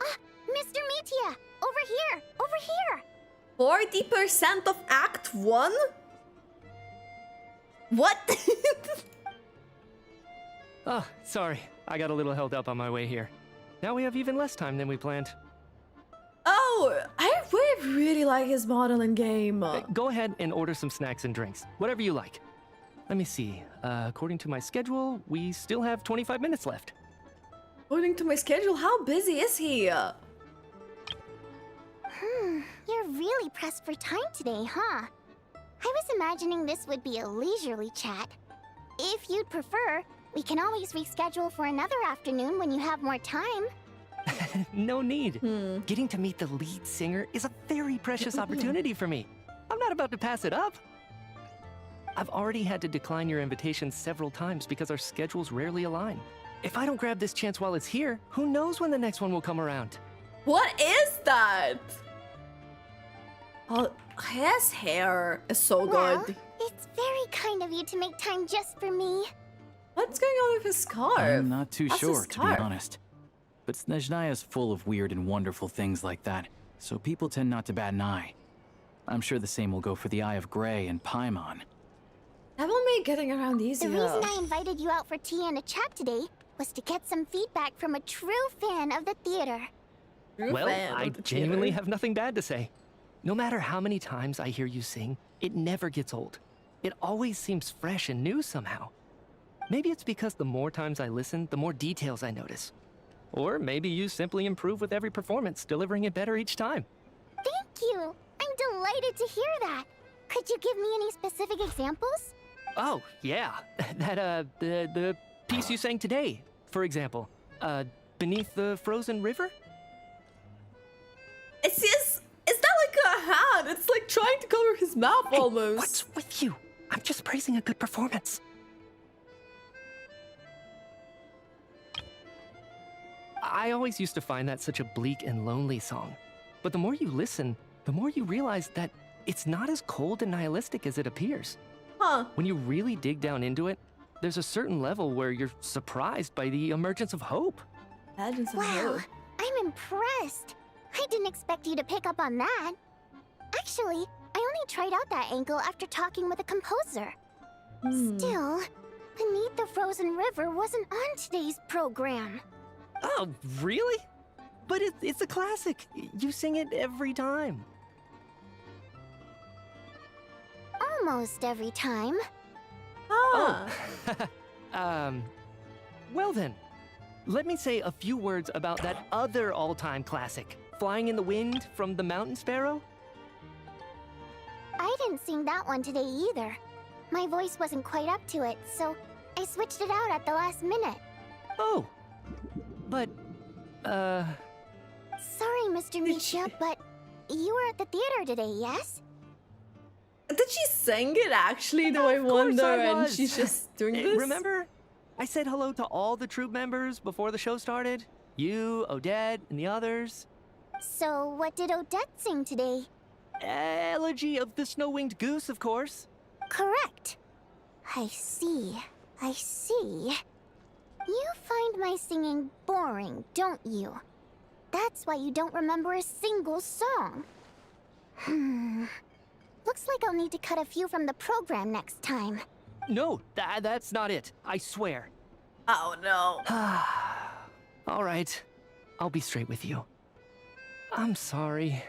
Mr. Mitya! Over here! Over here! 40% of Act 1? What? Oh, sorry. I got a little held up on my way here. Now we have even less time than we planned. Oh, I really like his modeling game. Go ahead and order some snacks and drinks. Whatever you like. Let me see. According to my schedule, we still have 25 minutes left. According to my schedule, how busy is he? You're really pressed for time today, huh? I was imagining this would be a leisurely chat. If you'd prefer, we can always reschedule for another afternoon when you have more time. No need. Getting to meet the lead singer is a very precious opportunity for me. I'm not about to pass it up. I've already had to decline your invitation several times because our schedules rarely align. If I don't grab this chance while it's here, who knows when the next one will come around? What is that? Oh, his hair is so Well, good. it's very kind of you to make time just for me. What's going on with his scarf? I'm not too That's his sure, to be scarf. honest. But Snezhnaya is full of weird and wonderful things like that, so people tend not to bat an eye. I'm sure the same will go for the Eye of Grey and Paimon. That will make getting around easier. The reason I invited you out for tea and a chat today was to get some feedback from a true fan of the theater. Well, I genuinely have nothing bad to say. No matter how many times I hear you sing, it never gets old. It always seems fresh and new somehow. Maybe it's because the more times I listen, the more details I notice. Or maybe you simply improve with every performance, delivering it better each time. Thank you. I'm delighted to hear that. Could you give me any specific examples? Oh, yeah. The piece you sang today, for example. Beneath the Frozen River? It's not like a hand. It's like trying to cover his mouth almost. What's with you? I'm just praising a good performance. I always used to find that such a bleak and lonely song. But the more you listen, the more you realize that it's not as cold and nihilistic as it appears. Huh. When you really dig down into it, there's a certain level where you're surprised by the emergence of hope. Wow, I'm impressed. I didn't expect you to pick up on that. Actually, I only tried out that angle after talking with a composer. Still, Beneath the Frozen River wasn't on today's program. Oh, really? But it's a classic. You sing it every time. Almost every time. Oh. Well then, let me say a few words about that other all-time classic, Flying in the Wind from the Mountain Sparrow. I didn't sing that one today either. My voice wasn't quite up to it, so I switched it out at the last minute. Oh, but, Sorry, Mr. Misha, but you were at the theater today, yes? Did she sing it actually, though, I wonder, and she's just doing this? Remember? I said hello to all the troop members before the show started. You, Odette, and the others. So, what did Odette sing today? Elegy of the Snow-Winged Goose, of course. Correct. I see. I see. You find my singing boring, don't you? That's why you don't remember a single song. Looks like I'll need to cut a few from the program next time. No, that's not it. I swear. Oh, no. All right. I'll be straight with you. I'm sorry.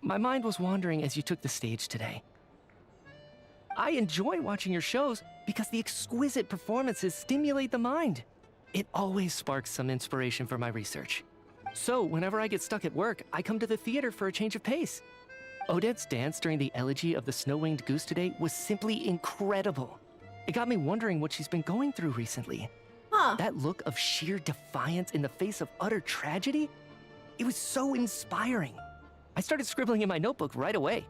My mind was wandering as you took the stage today. I enjoy watching your shows because the exquisite performances stimulate the mind. It always sparks some inspiration for my research. So, whenever I get stuck at work, I come to the theater for a change of pace. Odette's dance during the Elegy of the Snow-Winged Goose today was simply incredible. It got me wondering what she's been going through recently. That look of sheer defiance in the face of utter tragedy? It was so inspiring. I started scribbling in my notebook right away.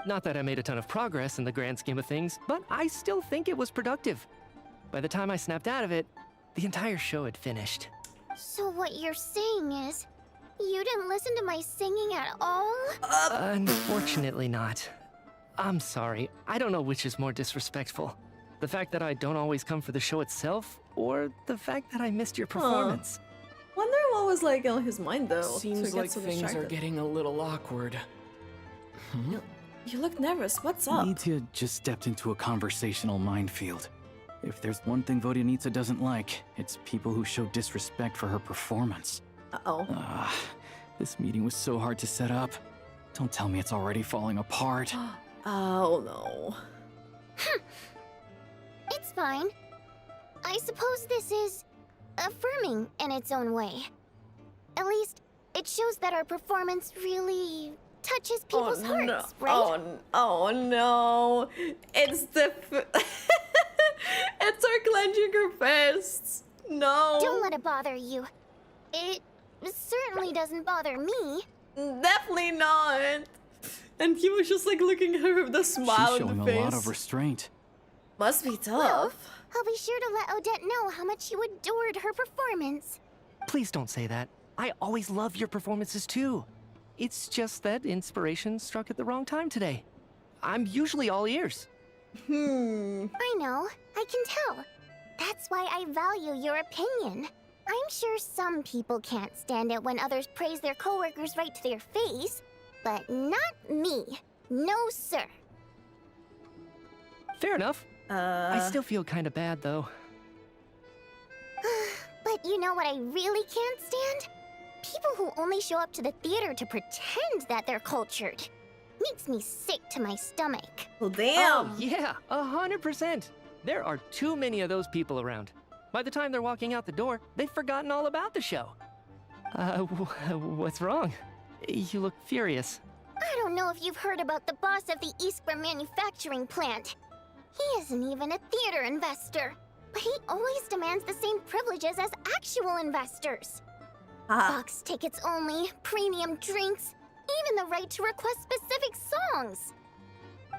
Not that I made a ton of progress in the grand scheme of things, but I still think it was productive. By the time I snapped out of it, the entire show had finished. So what you're saying is, you didn't listen to my singing at all? Unfortunately not. I'm sorry, I don't know which is more disrespectful. The fact that I don't always come for the show itself, or the fact that I missed your performance. Wonder what was like on his mind though. Seems like things are getting a little awkward. You look nervous. What's up? Nitya just stepped into a conversational minefield. If there's one thing Vodyanitsa doesn't like, it's people who show disrespect for her performance. Uh-oh. This meeting was so hard to set up. Don't tell me it's already falling apart. Oh no. It's fine. I suppose this is affirming in its own way. At least, it shows that our performance really touches people's hearts, right? Oh no. It's the... It's her clenching her fists. No. Don't let it bother you. It certainly doesn't bother me. Definitely not. And he was just like looking at her with a smile She's on showing the face. a lot of restraint. Must be tough. Well, I'll be sure to let Odette know how much you adored her performance. Please don't say that. I always love your performances too. It's just that inspiration struck at the wrong time today. I'm usually all ears. I know, I can tell. That's why I value your opinion. I'm sure some people can't stand it when others praise their coworkers right to their face, but not me. No, sir. Fair enough. I still feel kind of bad, though. But you know what I really can't stand? People who only show up to the theater to pretend that they're cultured. Makes me sick to my stomach. Well, damn. Oh, yeah, 100%. There are too many of those people around. By the time they're walking out the door, they've forgotten all about the show. What's wrong? You look furious. I don't know if you've heard about the boss of the Iskra manufacturing plant. He isn't even a theater investor, but he always demands the same privileges as actual investors. Box tickets only, premium drinks, even the right to request specific songs.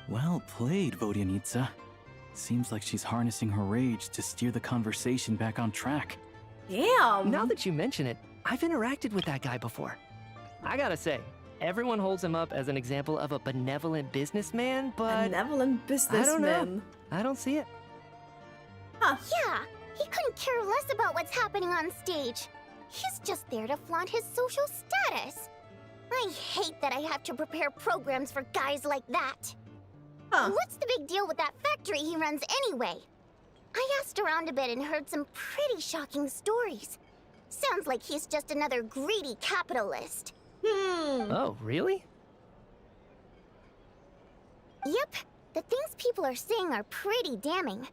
Well played, Vodyanitsa. Seems like she's harnessing her rage to steer the conversation back on track. Damn! Now that you mention it, I've interacted with that guy before. I gotta say, everyone holds him up as an example of a benevolent businessman, but... Benevolent businessman? I don't know. I don't see it. Yeah, he couldn't care less about what's happening on stage. He's just there to flaunt his social status. I hate that I have to prepare programs for guys like that. What's the big deal with that factory he runs anyway? I asked around a bit and heard some pretty shocking stories. Sounds like he's just another greedy capitalist. Oh, really? Yep, the things people are saying are pretty damning.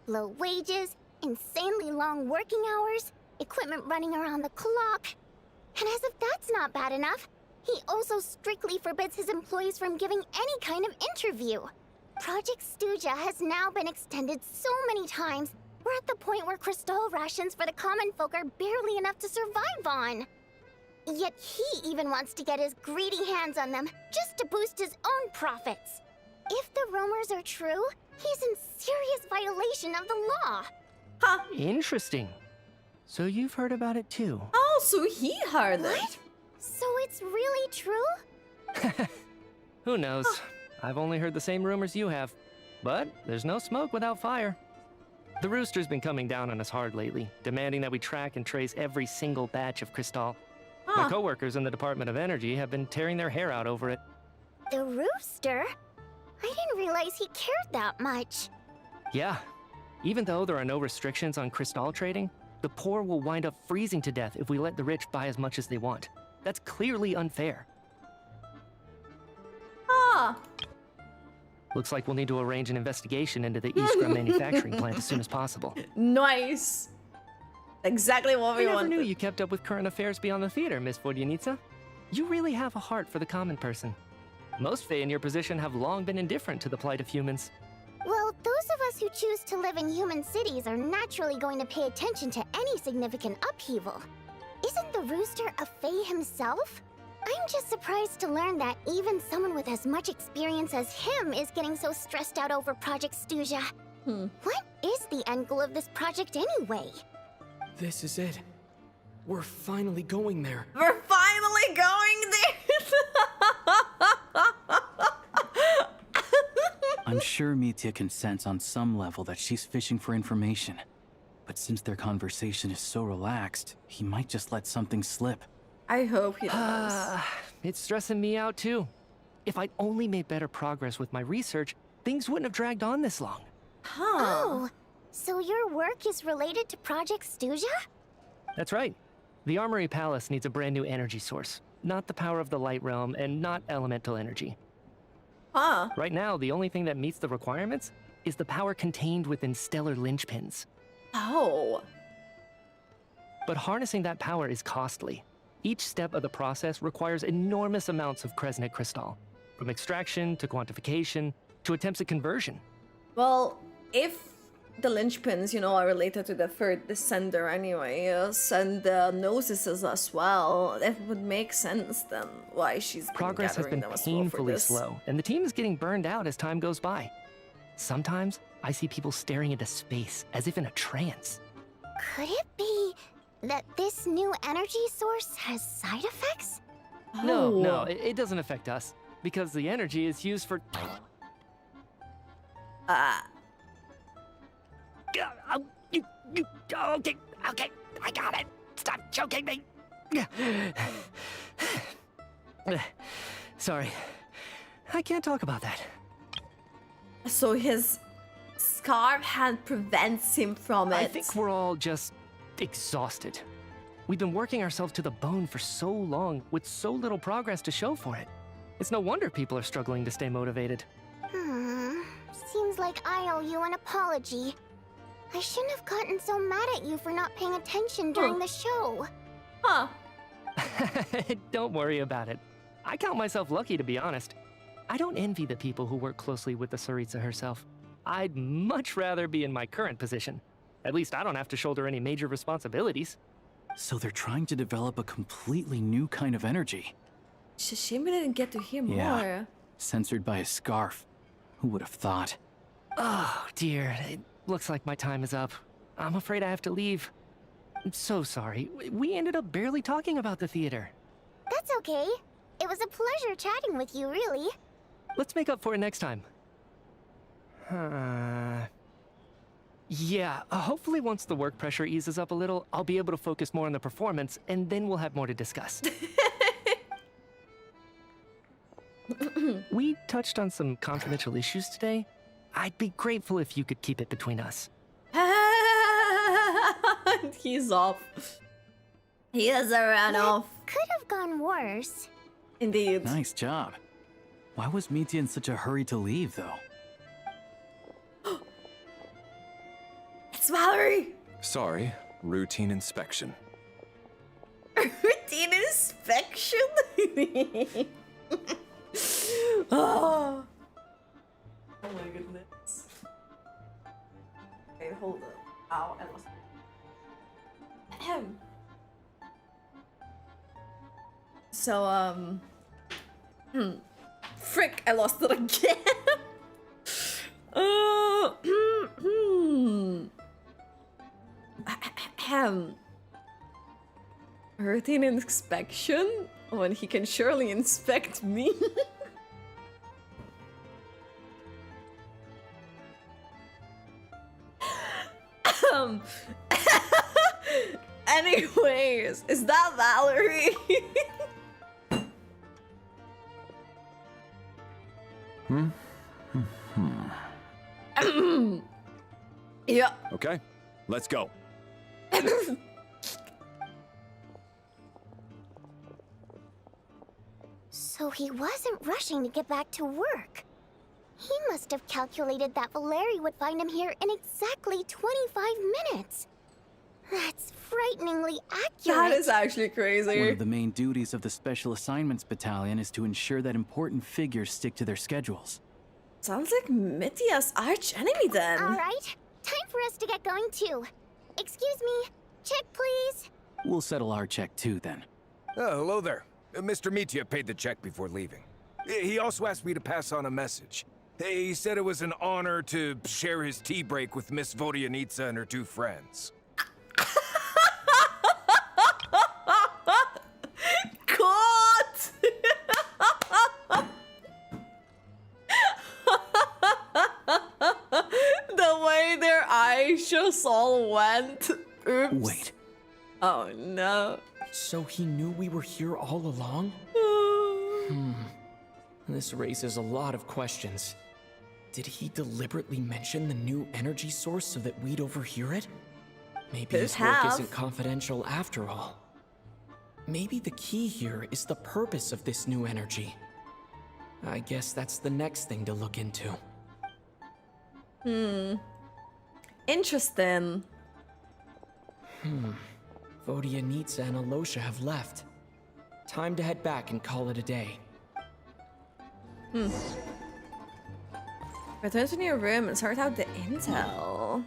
Low wages, insanely long working hours, equipment running around the clock. And as if that's not bad enough, he also strictly forbids his employees from giving any kind of interview. Project Stuja has now been extended so many times, we're at the point where crystal rations for the common folk are barely enough to survive on. Yet he even wants to get his greedy hands on them just to boost his own profits. If the rumors are true, he's in serious violation of the law. Interesting. So you've heard about it too? Oh, so he heard it. What? So it's really true? Who knows? I've only heard the same rumors you have. But there's no smoke without fire. The Rooster's been coming down on us hard lately, demanding that we track and trace every single batch of Crystal. My coworkers in the Department of Energy have been tearing their hair out over it. The Rooster? I didn't realize he cared that much. Yeah. Even though there are no restrictions on Crystal trading, the poor will wind up freezing to death if we let the rich buy as much as they want. That's clearly unfair. Looks like we'll need to arrange an investigation into the Iskra manufacturing plant as soon as possible. Nice. Exactly what we I never wanted. knew you kept up with current affairs beyond the theater, Miss Vodyanitsa. You really have a heart for the common person. Most Fae in your position have long been indifferent to the plight of humans. Well, those of us who choose to live in human cities are naturally going to pay attention to any significant upheaval. Isn't the Rooster a Fae himself? I'm just surprised to learn that even someone with as much experience as him is getting so stressed out over Project Stuja. What is the end goal of this project anyway? This is it. We're finally going there. We're finally going there! I'm sure Mitya can sense on some level that she's fishing for information. But since their conversation is so relaxed, he might just let something slip. I hope he does. It's stressing me out too. If I'd only made better progress with my research, things wouldn't have dragged on this long. Oh, so your work is related to Project Stuja? That's right. The Armory Palace needs a brand new energy source. Not the power of the Light Realm and not elemental energy. Right now, the only thing that meets the requirements is the power contained within stellar linchpins. But harnessing that power is costly. Each step of the process requires enormous amounts of Kresnik crystal, from extraction to quantification to attempts at conversion. Well, if the linchpins, are related to the third descender anyways, and the noses as well, it would make sense then why she's been Progress has gathering been them as well for painfully this. slow, and the team is getting burned out as time goes by. Sometimes, I see people staring into space as if in a trance. Could it be That this new energy source has side effects? No, it doesn't affect us. Because the energy is used for... Okay, I got it. Stop choking me. Sorry. I can't talk about that. So his scarf hand prevents him from it. I think we're all just exhausted. We've been working ourselves to the bone for so long with so little progress to show for it. It's no wonder people are struggling to stay motivated. Seems like I owe you an apology. I shouldn't have gotten so mad at you for not paying attention during the show. Huh. Don't worry about it. I count myself lucky, to be honest. I don't envy the people who work closely with the Tsaritsa herself. I'd much rather be in my current position. At least I don't have to shoulder any major responsibilities. So they're trying to develop a completely new kind of energy. It's a shame we didn't get to hear Yeah. more. Censored by a scarf. Who would have thought? Oh, dear. It looks like my time is up. I'm afraid I have to leave. I'm so sorry. We ended up barely talking about the theater. That's okay. It was a pleasure chatting with you, really. Let's make up for it next time. Yeah, hopefully once the work pressure eases up a little, I'll be able to focus more on the performance, and then we'll have more to discuss. We touched on some confidential issues today. I'd be grateful if you could keep it between us. He's off. He has a run off. Could have gone worse. Indeed. Nice job. Why was Mitya in such a hurry to leave, though? It's Valerie! Sorry, routine inspection. Routine inspection? Oh. Oh my goodness. Okay, hold up. Ow, I lost it. So, frick, I lost it again. Routine inspection? When he can surely inspect me. Anyways, is that Valerie? Yeah. Okay, let's go. So he wasn't rushing to get back to work. He must have calculated that Valeri would find him here in exactly 25 minutes. That's frighteningly accurate. That is actually crazy. One of the main duties of the Special Assignments Battalion is to ensure that important figures stick to their schedules. Sounds like Mitya's arch enemy then. All right, time for us to get going too. Excuse me, check please. We'll settle our check too, then. Oh, hello there. Mr. Mitya paid the check before leaving. He also asked me to pass on a message. He said it was an honor to share his tea break with Miss Vodyanitsa and her two friends. Caught! The way their eyes just all went. Oops. Wait. Oh no. So he knew we were here all along? This raises a lot of questions. Did he deliberately mention the new energy source so that we'd overhear it? Maybe his work isn't confidential after all. Maybe the key here is the purpose of this new energy. I guess that's the next thing to look into. Interesting. Vodyanitsa and Alosha have left. Time to head back and call it a day. Return to your room and sort out the intel.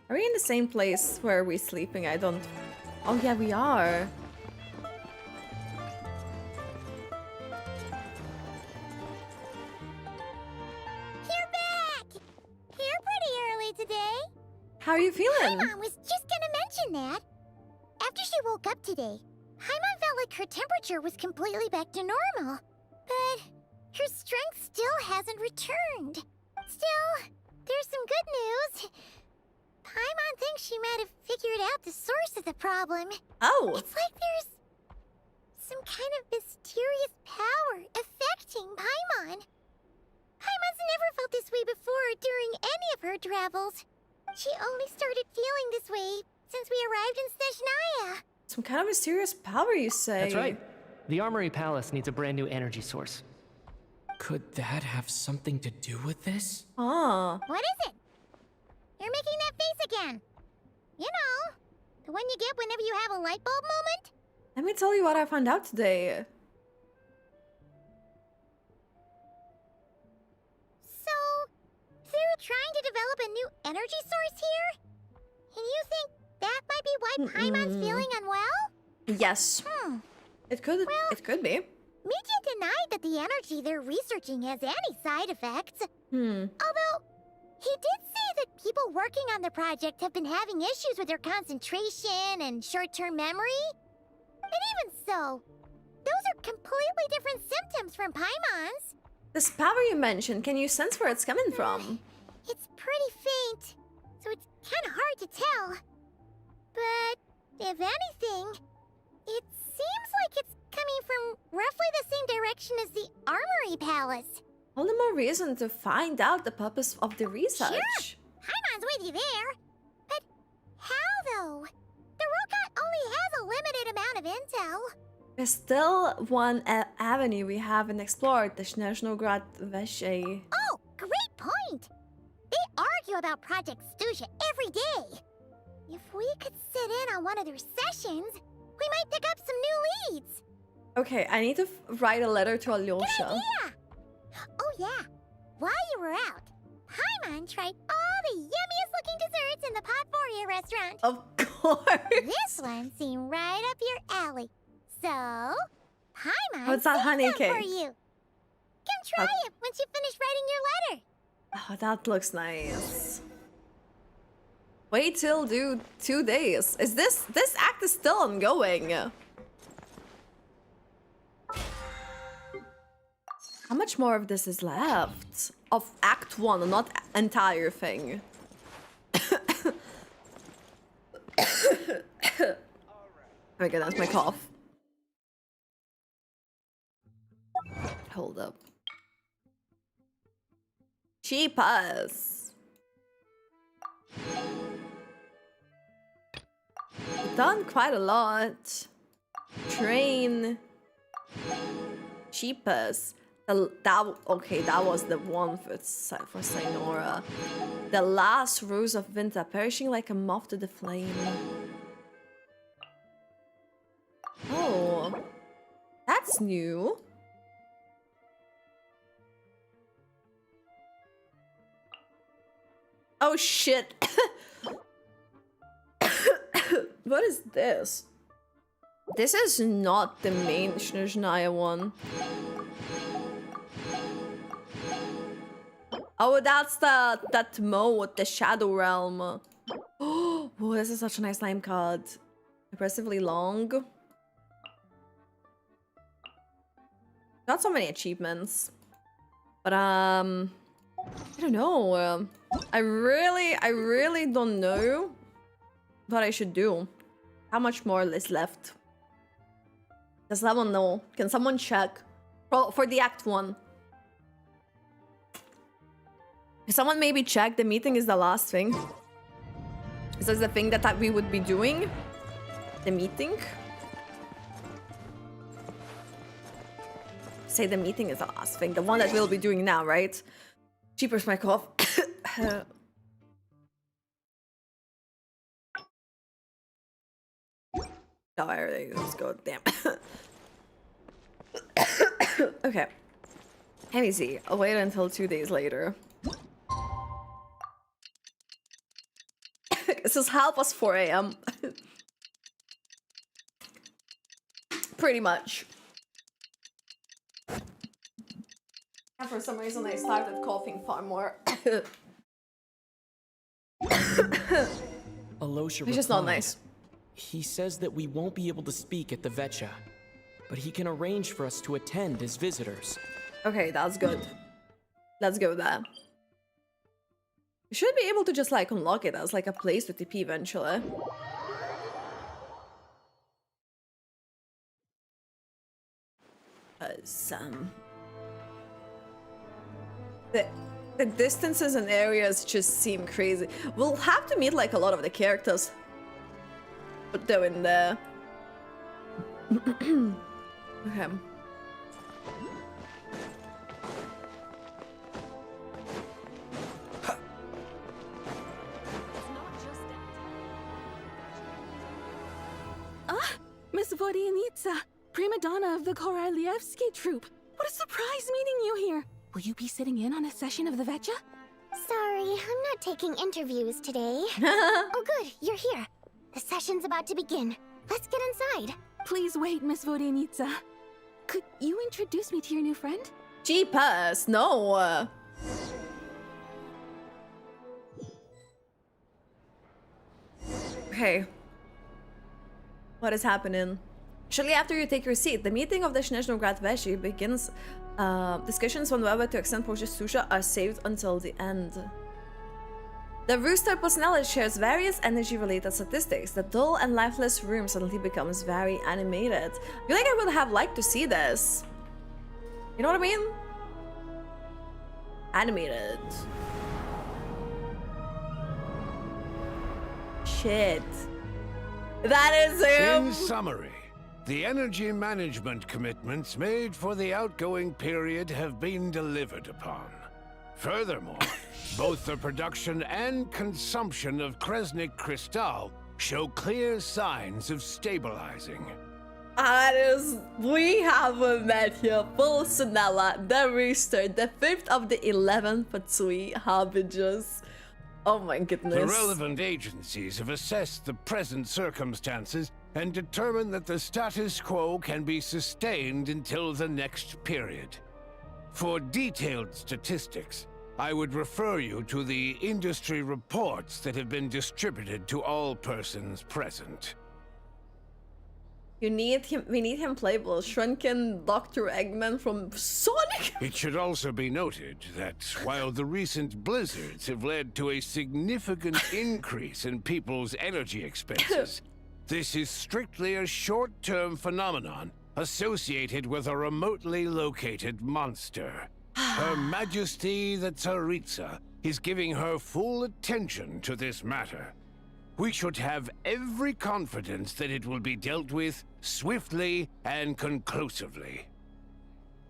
Are we in the same place where we're sleeping? I don't... Oh yeah, we are. You're back! Here pretty early today. How are you feeling? Paimon was just gonna mention that. After she woke up today, Paimon felt like her temperature was completely back to normal. But her strength still hasn't returned. Still, there's some good news. Paimon thinks she might have figured out the source of the problem. Oh. It's like there's some kind of mysterious power affecting Paimon. Paimon's never felt this way before during any of her travels. She only started feeling this way since we arrived in Snezhnaya. Some kind of mysterious power, you say? That's right. The Armory Palace needs a brand new energy source. Could that have something to do with this? Ah. What is it? You're making that face again. You know, the one you get whenever you have a light bulb moment? Let me tell you what I found out today. So, they're trying to develop a new energy source here? And you think that might be why Paimon's feeling unwell? Yes. It could be. Mitya denied that the energy they're researching has any side effects. Although, he did say that people working on the project have been having issues with their concentration and short-term memory. And even so, those are completely different symptoms from Paimon's. This power you mentioned, can you sense where it's coming from? It's pretty faint, so it's kind of hard to tell. But, if anything, it seems like it's coming from roughly the same direction as the Armory Palace. All the more reason to find out the purpose of the research. Sure, Paimon's with you there. But how, though? The robot only has a limited amount of intel. There's still one avenue we haven't explored, the Snezhnaya Veshe. Oh, great point! They argue about Project Stusha every day. If we could sit in on one of their sessions, we might pick up some new leads. Okay, I need to write a letter to Alyosha. Yeah. Oh yeah, while you were out, Paimon tried all the yummiest looking desserts in the Potforia restaurant. Of course. This one seemed right up your alley. So, Paimon What's that honey saved some cake? for you. Come try it once you finish writing your letter. Oh, that looks nice. Wait till 2 days. Is this act is still ongoing? How much more of this is left? Of Act 1, not entire thing. Oh my god, that's my cough. Hold up. Cheapers. Done quite a lot. Train. Cheapers. Okay, that was the one for Sayonara. The last rose of winter, perishing like a moth to the flame. Oh, that's new. Oh shit. What is this? This is not the main Snezhnaya one. Oh, that's that mode, the Shadow Realm. Oh, this is such a nice name card. Impressively long. Not so many achievements. But I don't know. I really don't know what I should do. How much more is left? Does someone know? Can someone check? For the Act 1. Can someone maybe check? The meeting is the last thing. Is this the thing that we would be doing? The meeting? Say the meeting is the last thing. The one that we'll be doing now, right? Jeepers, my cough. Oh, everything is good. Damn. Okay. Let me see. I'll wait until 2 days later. This is 4 AM. Pretty much. And for some reason I started coughing far more. Alosha It's just not replied. nice. He says that we won't be able to speak at the Vetcha, but he can arrange for us to attend as visitors. Okay, that's good. Let's go there. You should be able to just like unlock it as like a place to TP eventually. The distances and areas just seem crazy. We'll have to meet like a lot of the characters. But they're in there. Okay. Miss Vodyanitsa, prima donna of the Korolievsky troupe. What a surprise meeting you here. Will you be sitting in on a session of the Vetcha? Sorry, I'm not taking interviews today. Oh good, you're here. The session's about to begin. Let's get inside. Please wait, Miss Vodyanitsa. Could you introduce me to your new friend? Jeepers, no. Okay. What is happening? Shortly after you take your seat, the meeting of the Snezhnaya Without Mercy begins. Discussions on whether to extend Project Susha are saved until the end. The Rooster personality shares various energy-related statistics. The dull and lifeless room suddenly becomes very animated. I feel like I would have liked to see this. You know what I mean? Animated. Shit. That is him! In summary, the energy management commitments made for the outgoing period have been delivered upon. Furthermore, both the production and consumption of Kresnik Crystal show clear signs of stabilizing. That is, we have met here Pulcinella, the Rooster, the 5th of the 11th Patsui Harbingers. Oh my goodness. The relevant agencies have assessed the present circumstances and determined that the status quo can be sustained until the next period. For detailed statistics, I would refer you to the industry reports that have been distributed to all persons present. We need him playable. Shrunken Dr. Eggman from Sonic. It should also be noted that while the recent blizzards have led to a significant increase in people's energy expenses, this is strictly a short-term phenomenon associated with a remotely located monster. Her Majesty the Tsaritsa is giving her full attention to this matter. We should have every confidence that it will be dealt with swiftly and conclusively.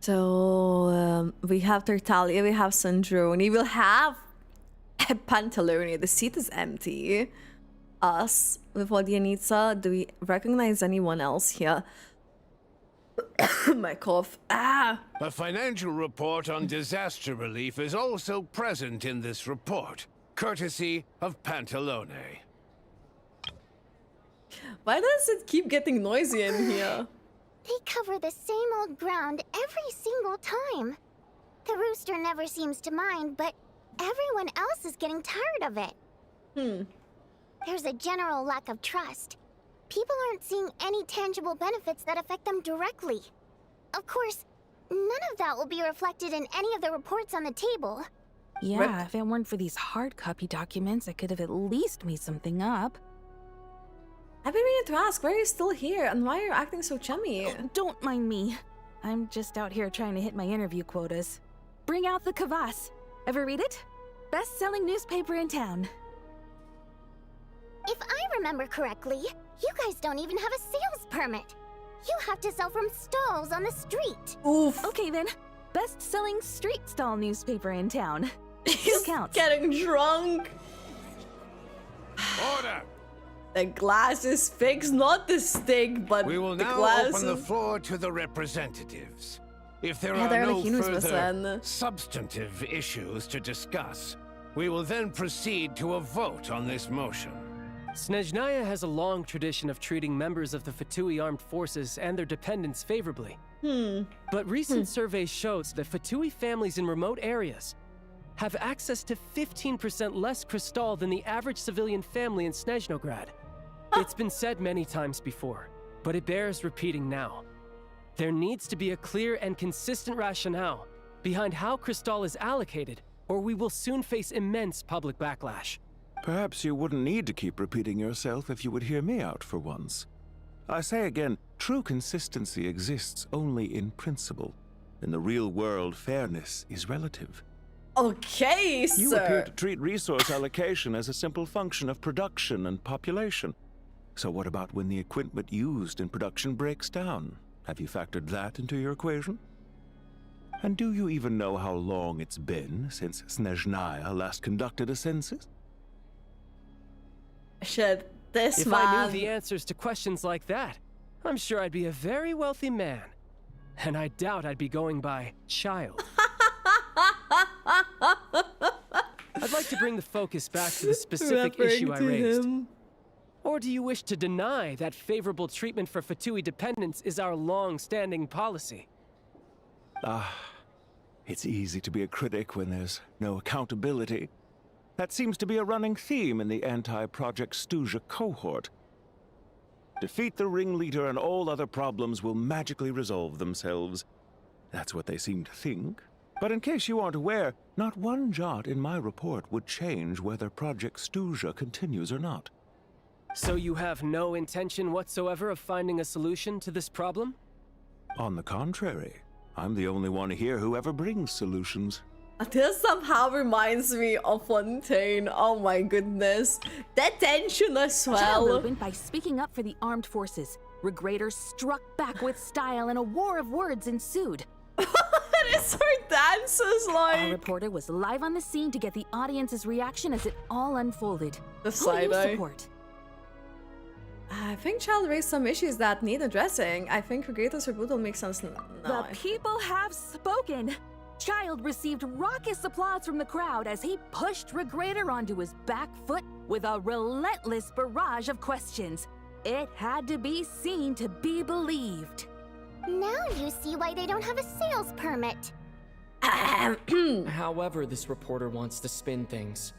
So, we have Tertalia, we have Sandroni, we'll have Pantalone. The seat is empty. Us, with Vodyanitsa. Do we recognize anyone else here? My cough. Ah! A financial report on disaster relief is also present in this report, courtesy of Pantalone. Why does it keep getting noisy in here? They cover the same old ground every single time. The Rooster never seems to mind, but everyone else is getting tired of it. There's a general lack of trust. People aren't seeing any tangible benefits that affect them directly. Of course, none of that will be reflected in any of the reports on the table. Yeah, if it weren't for these hard copy documents, I could have at least made something up. I've been meaning to ask, why are you still here and why are you acting so chummy? Oh, don't mind me. I'm just out here trying to hit my interview quotas. Bring out the Kvass. Ever read it? Best-selling newspaper in town. If I remember correctly, you guys don't even have a sales permit. You have to sell from stalls on the street. Oof. Okay then, best-selling street stall newspaper in town. He's getting drunk. Order! The glass is fixed, not the stick, but we will the now glass open the floor to the representatives. If there are they're no like further substantive issues to discuss, we will then proceed to a vote on this motion. Snezhnaya has a long tradition of treating members of the Fatui armed forces and their dependents favorably. But recent surveys shows that Fatui families in remote areas have access to 15% less crystal than the average civilian family in Snezhnograd. It's been said many times before, but it bears repeating now. There needs to be a clear and consistent rationale behind how crystal is allocated, or we will soon face immense public backlash. Perhaps you wouldn't need to keep repeating yourself if you would hear me out for once. I say again, true consistency exists only in principle. In the real world, fairness is relative. Okay, sir. You appear to treat resource allocation as a simple function of production and population. So what about when the equipment used in production breaks down? Have you factored that into your equation? And do you even know how long it's been since Snezhnaya last conducted a census? Should this if man... I knew the answers to questions like that, I'm sure I'd be a very wealthy man. And I doubt I'd be going by child. I'd like to bring the focus back to the specific issue I raised. Or do you wish to deny that favorable treatment for Fatui dependents is our long-standing policy? It's easy to be a critic when there's no accountability. That seems to be a running theme in the anti-Project Stuja cohort. Defeat the ringleader and all other problems will magically resolve themselves. That's what they seem to think. But in case you aren't aware, not one jot in my report would change whether Project Stuja continues or not. So you have no intention whatsoever of finding a solution to this problem? On the contrary, I'm the only one here who ever brings solutions. This somehow reminds me of Fontaine. Oh my goodness. That tension as well. Child opened by speaking up for the armed forces. Regraders struck back with style and a war of words ensued. That is her dances like. Our reporter was live on the scene to get the audience's reaction as it all unfolded. The Who do you side-eye. support? I think Child raised some issues that need addressing. I think Regretter's rebuttal makes sense. The people have spoken. Child received raucous applause from the crowd as he pushed Regrader onto his back foot with a relentless barrage of questions. It had to be seen to be believed. Now you see why they don't have a sales permit. However this reporter wants to spin things.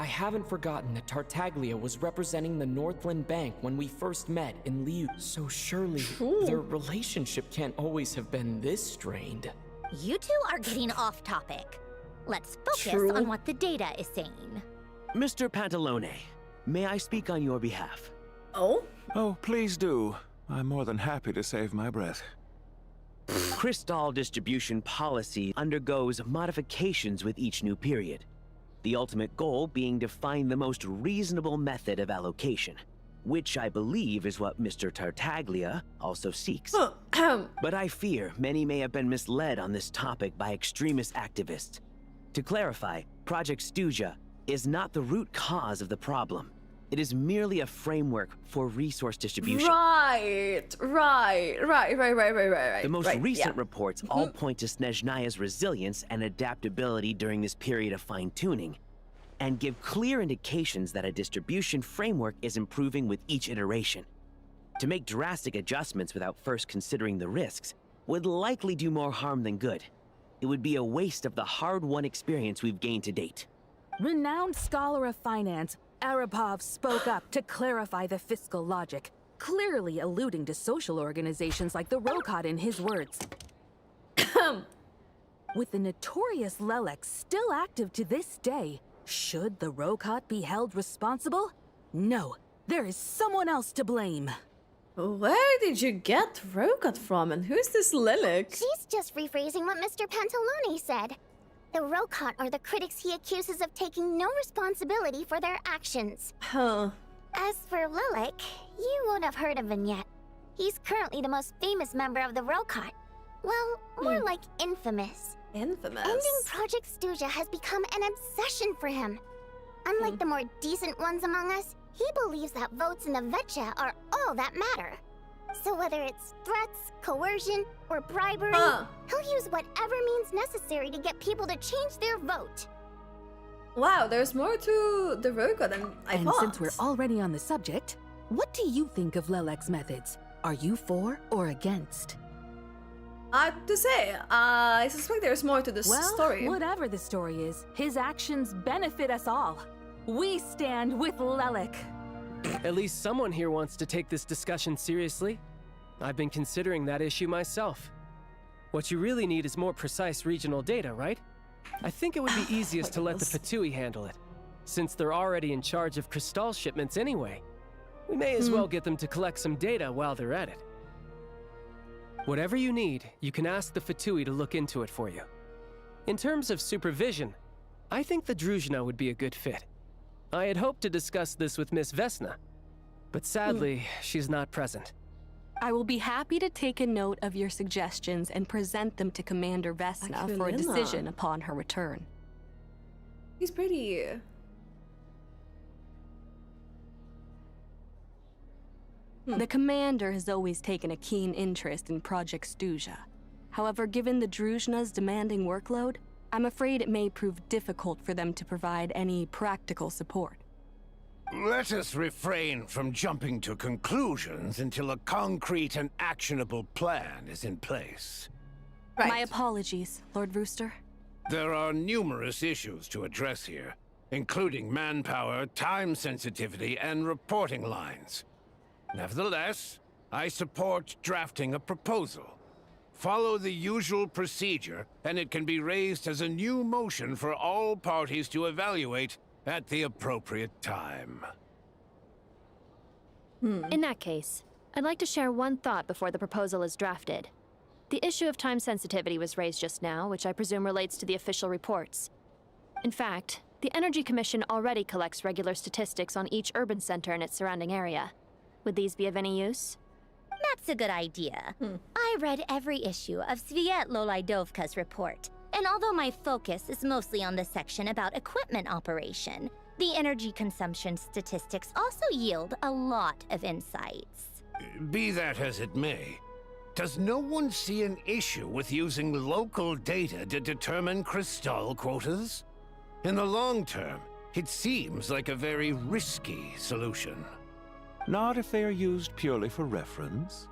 I haven't forgotten that Tartaglia was representing the Northland Bank when we first met in Liu. So surely their relationship can't always have been this strained. You two are getting off topic. Let's focus on what the data is saying. Mr. Pantalone, may I speak on your behalf? Oh? Oh, please do. I'm more than happy to save my breath. Crystal distribution policy undergoes modifications with each new period. The ultimate goal being to find the most reasonable method of allocation, which I believe is what Mr. Tartaglia also seeks. But I fear many may have been misled on this topic by extremist activists. To clarify, Project Stuja is not the root cause of the problem. It is merely a framework for resource distribution. Right. The most recent reports all point to Snezhnaya's resilience and adaptability during this period of fine-tuning, and give clear indications that a distribution framework is improving with each iteration. To make drastic adjustments without first considering the risks would likely do more harm than good. It would be a waste of the hard-won experience we've gained to date. Renowned scholar of finance, Arapov spoke up to clarify the fiscal logic, clearly alluding to social organizations like the Rokot in his words. With the notorious Lelex still active to this day, should the Rokot be held responsible? No, there is someone else to blame. Where did you get Rokot from, and who's this Lilix? She's just rephrasing what Mr. Pantalone said. The Rokot are the critics he accuses of taking no responsibility for their actions. As for Lilik, you won't have heard of him yet. He's currently the most famous member of the Rokot. Well, more like infamous. Infamous? Ending Project Stuja has become an obsession for him. Unlike the more decent ones among us, he believes that votes in the Vetcha are all that matter. So whether it's threats, coercion, or bribery, he'll use whatever means necessary to get people to change their vote. Wow, there's more to the Rokot than I thought. And since we're already on the subject, what do you think of Lelek's methods? Are you for or against? To say, I suspect there's more to this story. Well, whatever the story is, his actions benefit us all. We stand with Lelik. At least someone here wants to take this discussion seriously. I've been considering that issue myself. What you really need is more precise regional data, right? I think it would be easiest to let the Fatui handle it, since they're already in charge of Crystal shipments anyway. We may as well get them to collect some data while they're at it. Whatever you need, you can ask the Fatui to look into it for you. In terms of supervision, I think the Druzhna would be a good fit. I had hoped to discuss this with Miss Vesna, but sadly, she's not present. I will be happy to take a note of your suggestions and present them to Commander Vesna for a decision upon her return. He's pretty. The Commander has always taken a keen interest in Project Stuzha. However, given the Druzhna's demanding workload, I'm afraid it may prove difficult for them to provide any practical support. Let us refrain from jumping to conclusions until a concrete and actionable plan is in place. My apologies, Lord Rooster. There are numerous issues to address here, including manpower, time sensitivity, and reporting lines. Nevertheless, I support drafting a proposal. Follow the usual procedure, and it can be raised as a new motion for all parties to evaluate at the appropriate time. In that case, I'd like to share one thought before the proposal is drafted. The issue of time sensitivity was raised just now, which I presume relates to the official reports. In fact, the Energy Commission already collects regular statistics on each urban center and its surrounding area. Would these be of any use? That's a good idea. I read every issue of Sviet Lolaidovka's report, and although my focus is mostly on the section about equipment operation, the energy consumption statistics also yield a lot of insights. Be that as it may, does no one see an issue with using local data to determine Crystal quotas? In the long term, it seems like a very risky solution. Not if they are used purely for reference.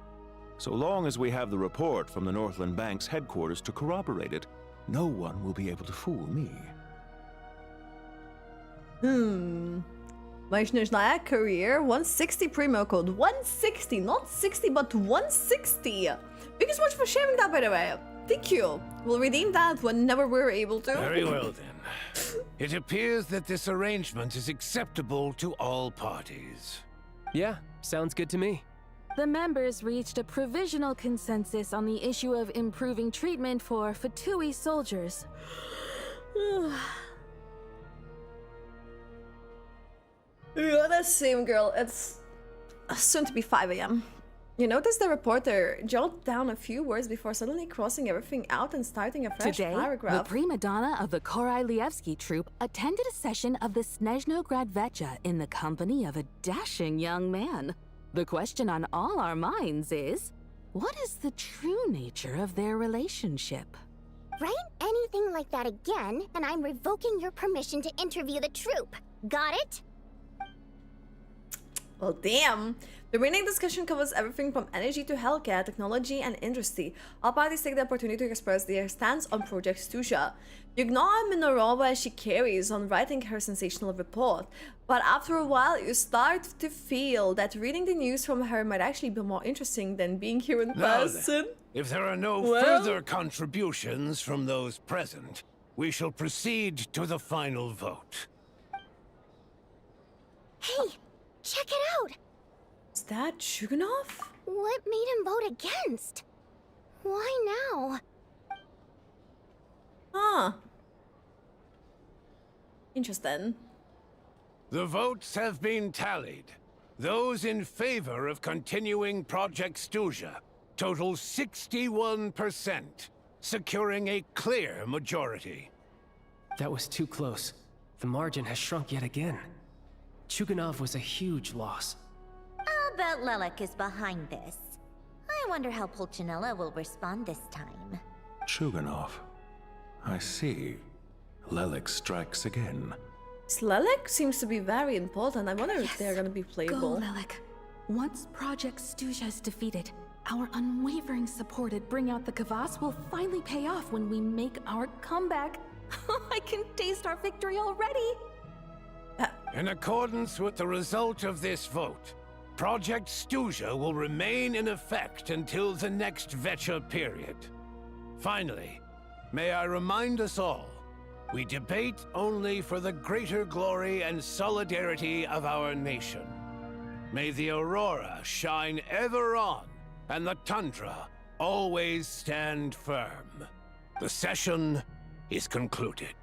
So long as we have the report from the Northland Bank's headquarters to corroborate it, no one will be able to fool me. My Snezhnaya career, 160 promo code. 160, not 60, but 160. Thank you so much for sharing that, by the way. Thank you. We'll redeem that whenever we're able to. Very well, then. It appears that this arrangement is acceptable to all parties. Yeah, sounds good to me. The members reached a provisional consensus on the issue of improving treatment for Fatui soldiers. Yeah, that's same girl. It's soon to be 5 a.m. You notice the reporter jotted down a few words before suddenly crossing everything out and starting a fresh Today, paragraph. the prima donna of the Korai-Lievsky troupe attended a session of the Snezhnograd Vecha in the company of a dashing young man. The question on all our minds is, what is the true nature of their relationship? Write anything like that again, and I'm revoking your permission to interview the troupe. Got it? Well, damn. The remaining discussion covers everything from energy to healthcare, technology, and industry. All parties take the opportunity to express their stance on Project Stuzha. You ignore Minorova as she carries on writing her sensational report, but after a while you start to feel that reading the news from her might actually be more interesting than being here in person. If there are no further contributions from those present, we shall proceed to the final vote. Hey, check it out! Is that Shuganov? What made him vote against? Why now? Huh. Interesting. The votes have been tallied. Those in favor of continuing Project Stuzha total 61%, securing a clear majority. That was too close. The margin has shrunk yet again. Chuganov was a huge loss. I'll bet Lelik is behind this. I wonder how Pulcinella will respond this time. Chuganov. I see. Lelik strikes again. Lelik seems to be very important. I wonder if they're gonna be playable. Go, Lelik. Once Project Stuzha is defeated, Our unwavering support at Bring Out the Kvass will finally pay off when we make our comeback. I can taste our victory already! In accordance with the result of this vote, Project Stuzha will remain in effect until the next Vecha period. Finally, may I remind us all, we debate only for the greater glory and solidarity of our nation. May the aurora shine ever on, and the tundra always stand firm. The session is concluded.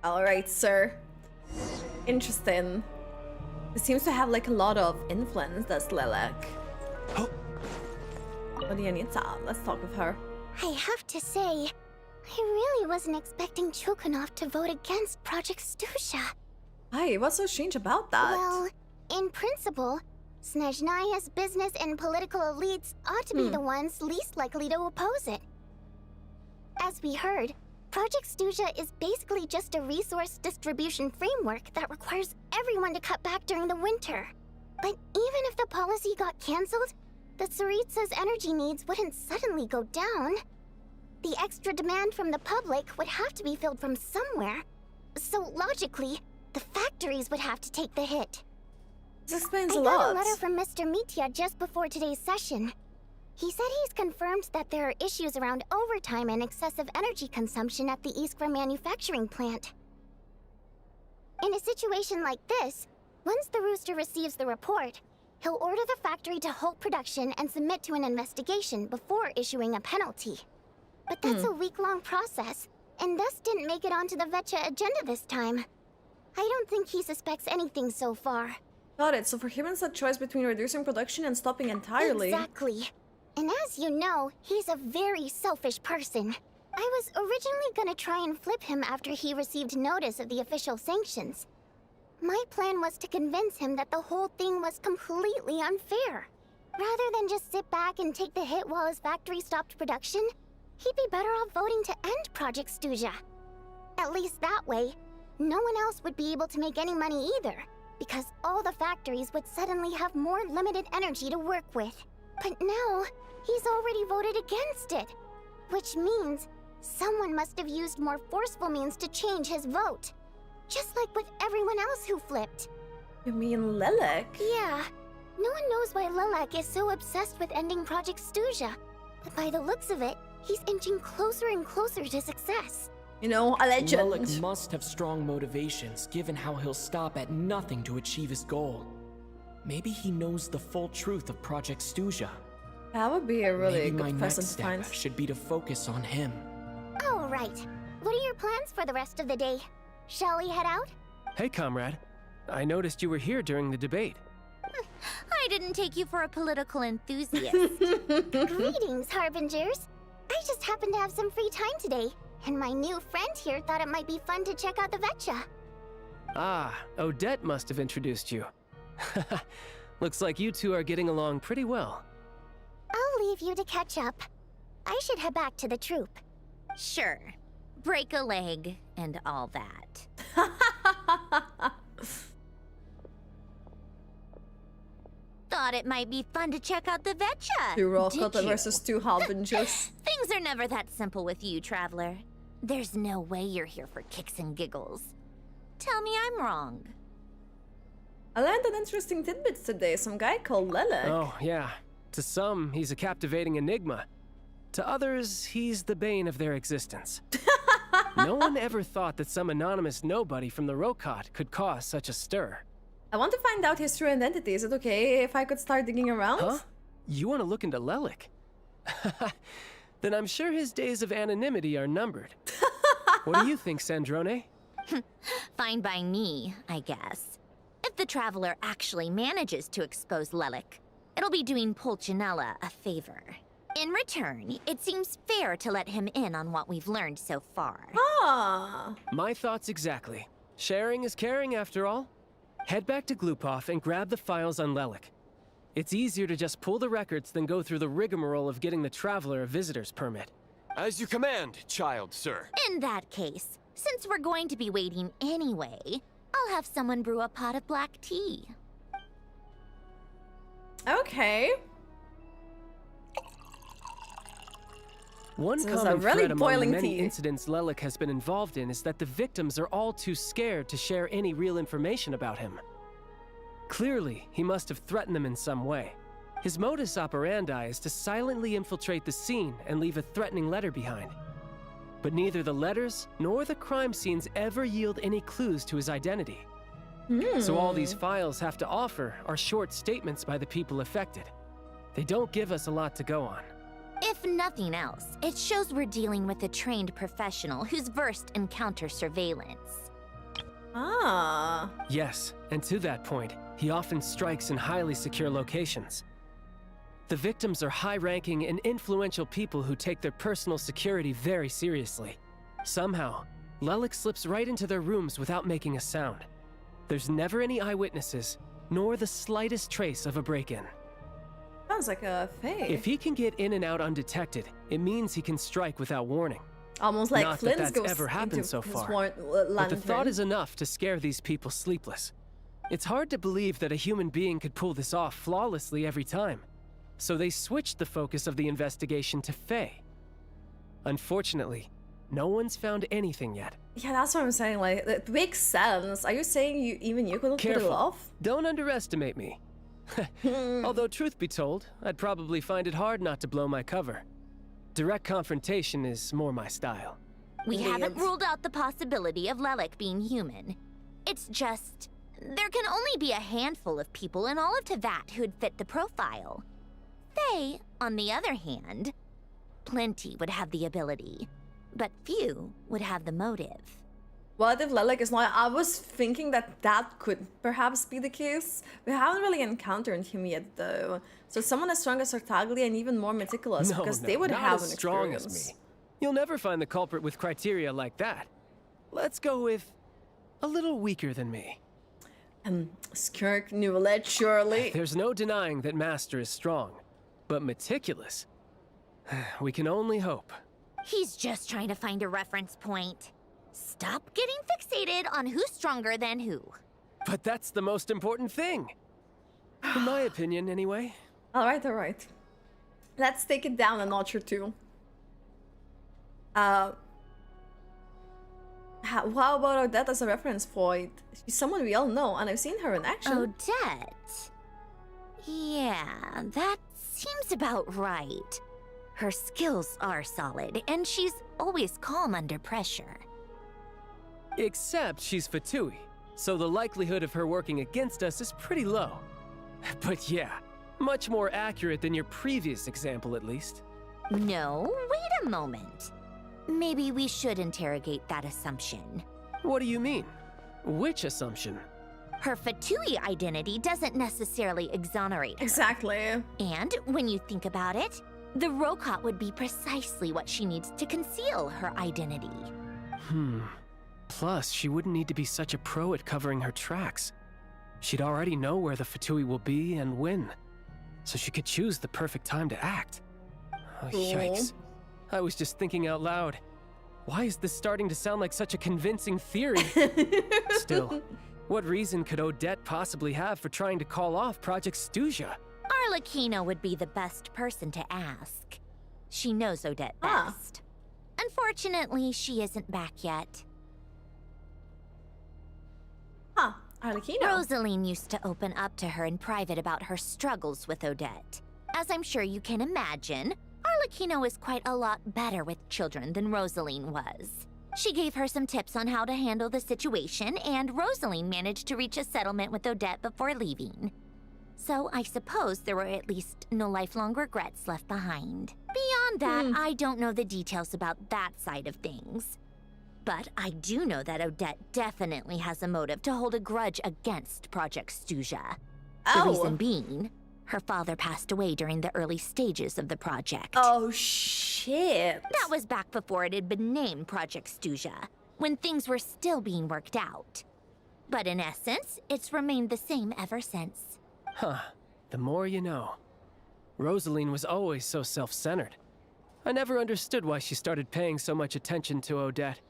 Alright, sir. Interesting. It seems to have like a lot of influence, does Lilac. Vodianitsa, let's talk with her. I have to say, I really wasn't expecting Chukhanov to vote against Project Stuzha. Hey, what's so strange about that? Well, in principle, Snezhnaya's business and political elites ought to be the ones least likely to oppose it. As we heard, Project Stuzha is basically just a resource distribution framework that requires everyone to cut back during the winter. But even if the policy got cancelled, the tsaritsa's energy needs wouldn't suddenly go down. The extra demand from the public would have to be filled from somewhere. So logically, the factories would have to take the hit. This explains a lot. I got a letter from Mr. Mitya just before today's session. He said he's confirmed that there are issues around overtime and excessive energy consumption at the Iskra manufacturing plant. In a situation like this, once the Rooster receives the report, he'll order the factory to halt production and submit to an investigation before issuing a penalty. But that's a week-long process, and thus didn't make it onto the Vecha agenda this time. I don't think he suspects anything so far. Got it. So for him, it's a choice between reducing production and stopping entirely. Exactly. And as you know, he's a very selfish person. I was originally gonna try and flip him after he received notice of the official sanctions. My plan was to convince him that the whole thing was completely unfair. Rather than just sit back and take the hit while his factory stopped production, he'd be better off voting to end Project Stuzha. At least that way, no one else would be able to make any money either, because all the factories would suddenly have more limited energy to work with. But now, he's already voted against it, which means someone must have used more forceful means to change his vote. Just like with everyone else who flipped. You mean Lilac? Yeah. No one knows why Lilac is so obsessed with ending Project Stuzha, but by the looks of it, he's inching closer and closer to success. You know, a legend. Lilac must have strong motivations, given how he'll stop at nothing to achieve his goal. Maybe he knows the full truth of Project Stuzha. That would be a really Maybe good my person next to find. step should be to focus on him. All right. What are your plans for the rest of the day? Shall we head out? Hey, comrade. I noticed you were here during the debate. I didn't take you for a political enthusiast. Greetings, Harbingers. I just happened to have some free time today, and my new friend here thought it might be fun to check out the Vecha. Ah, Odette must have introduced you. Looks like you two are getting along pretty well. I'll leave you to catch up. I should head back to the troop. Sure. Break a leg and all that. Thought it might be fun to check out the Vecha. Two Rockota versus two Harbingers. Things are never that simple with you, Traveler. There's no way you're here for kicks and giggles. Tell me I'm wrong. I learned an interesting tidbit today. Some guy called Lilac. Oh, yeah. To some, he's a captivating enigma. To others, he's the bane of their existence. No one ever thought that some anonymous nobody from the Rokot could cause such a stir. I want to find out his true identity. Is it okay if I could start digging around? Huh? You want to look into Lilac? Then I'm sure his days of anonymity are numbered. What do you think, Sandrone? Fine by me, I guess. If the Traveler actually manages to expose Lilac, it'll be doing Pulcinella a favor. In return, it seems fair to let him in on what we've learned so far. Ah. My thoughts exactly. Sharing is caring, after all. Head back to Glupov and grab the files on Lilac. It's easier to just pull the records than go through the rigmarole of getting the Traveler a visitor's permit. As you command, child, sir. In that case, since we're going to be waiting anyway, I'll have someone brew a pot of black tea. Okay. One This is common a really thread among the boiling many tea. incidents Lelik has been involved in is that the victims are all too scared to share any real information about him. Clearly, he must have threatened them in some way. His modus operandi is to silently infiltrate the scene and leave a threatening letter behind. But neither the letters nor the crime scenes ever yield any clues to his identity. So all these files have to offer are short statements by the people affected. They don't give us a lot to go on. If nothing else, it shows we're dealing with a trained professional who's versed in counter surveillance. Ah. Yes, and to that point, he often strikes in highly secure locations. The victims are high-ranking and influential people who take their personal security very seriously. Somehow, Lelik slips right into their rooms without making a sound. There's never any eyewitnesses, nor the slightest trace of a break-in. Sounds like a fake. If he can get in and out undetected, it means he can strike without warning. Almost like Not Flint's that that's goes ever happened into so his far. But the lantern. thought is enough to scare these people sleepless. It's hard to believe that a human being could pull this off flawlessly every time. So they switched the focus of the investigation to Faye. Unfortunately, no one's found anything yet. Yeah, that's what I'm saying. Like, it makes sense. Are you saying you couldn't put it Careful. off? Don't underestimate me. Although, truth be told, I'd probably find it hard not to blow my cover. Direct confrontation is more my style. We haven't ruled out the possibility of Lelik being human. It's just, there can only be a handful of people in all of Teyvat who'd fit the profile. Faye, on the other hand, plenty would have the ability, but few would have the motive. What if Lelik is not? I was thinking that could perhaps be the case. We haven't really encountered him yet, though. So someone as strong as Tartaglia and even more meticulous, because they would not have as an strong experience. as me. You'll never find the culprit with criteria like that. Let's go with a little weaker than me. Skirk Newlet, surely. There's no denying that Master is strong, but meticulous. We can only hope. He's just trying to find a reference point. Stop getting fixated on who's stronger than who. But that's the most important thing. In my opinion, anyway. Alright. Let's take it down a notch or two. How about Odette as a reference point? She's someone we all know, and I've seen her in action. Odette? Yeah, that seems about right. Her skills are solid, and she's always calm under pressure. Except she's Fatui, so the likelihood of her working against us is pretty low. But yeah, much more accurate than your previous example, at least. No, wait a moment. Maybe we should interrogate that assumption. What do you mean? Which assumption? Her Fatui identity doesn't necessarily exonerate her. Exactly. And when you think about it, the Rokot would be precisely what she needs to conceal her identity. Plus, she wouldn't need to be such a pro at covering her tracks. She'd already know where the Fatui will be and when, so she could choose the perfect time to act. Oh, yikes. I was just thinking out loud. Why is this starting to sound like such a convincing theory? Still, what reason could Odette possibly have for trying to call off Project Stuzha? Arlecchino would be the best person to ask. She knows Odette best. Unfortunately, she isn't back yet. Arlecchino. Rosaline used to open up to her in private about her struggles with Odette. As I'm sure you can imagine, Arlecchino is quite a lot better with children than Rosaline was. She gave her some tips on how to handle the situation, and Rosaline managed to reach a settlement with Odette before leaving. So I suppose there were at least no lifelong regrets left behind. Beyond that, I don't know the details about that side of things. But I do know that Odette definitely has a motive to hold a grudge against Project Stuzha. The reason being, her father passed away during the early stages of the project. Oh, shit. That was back before it had been named Project Stuzha, when things were still being worked out. But in essence, it's remained the same ever since. Huh. The more you know. Rosaline was always so self-centered. I never understood why she started paying so much attention to Odette.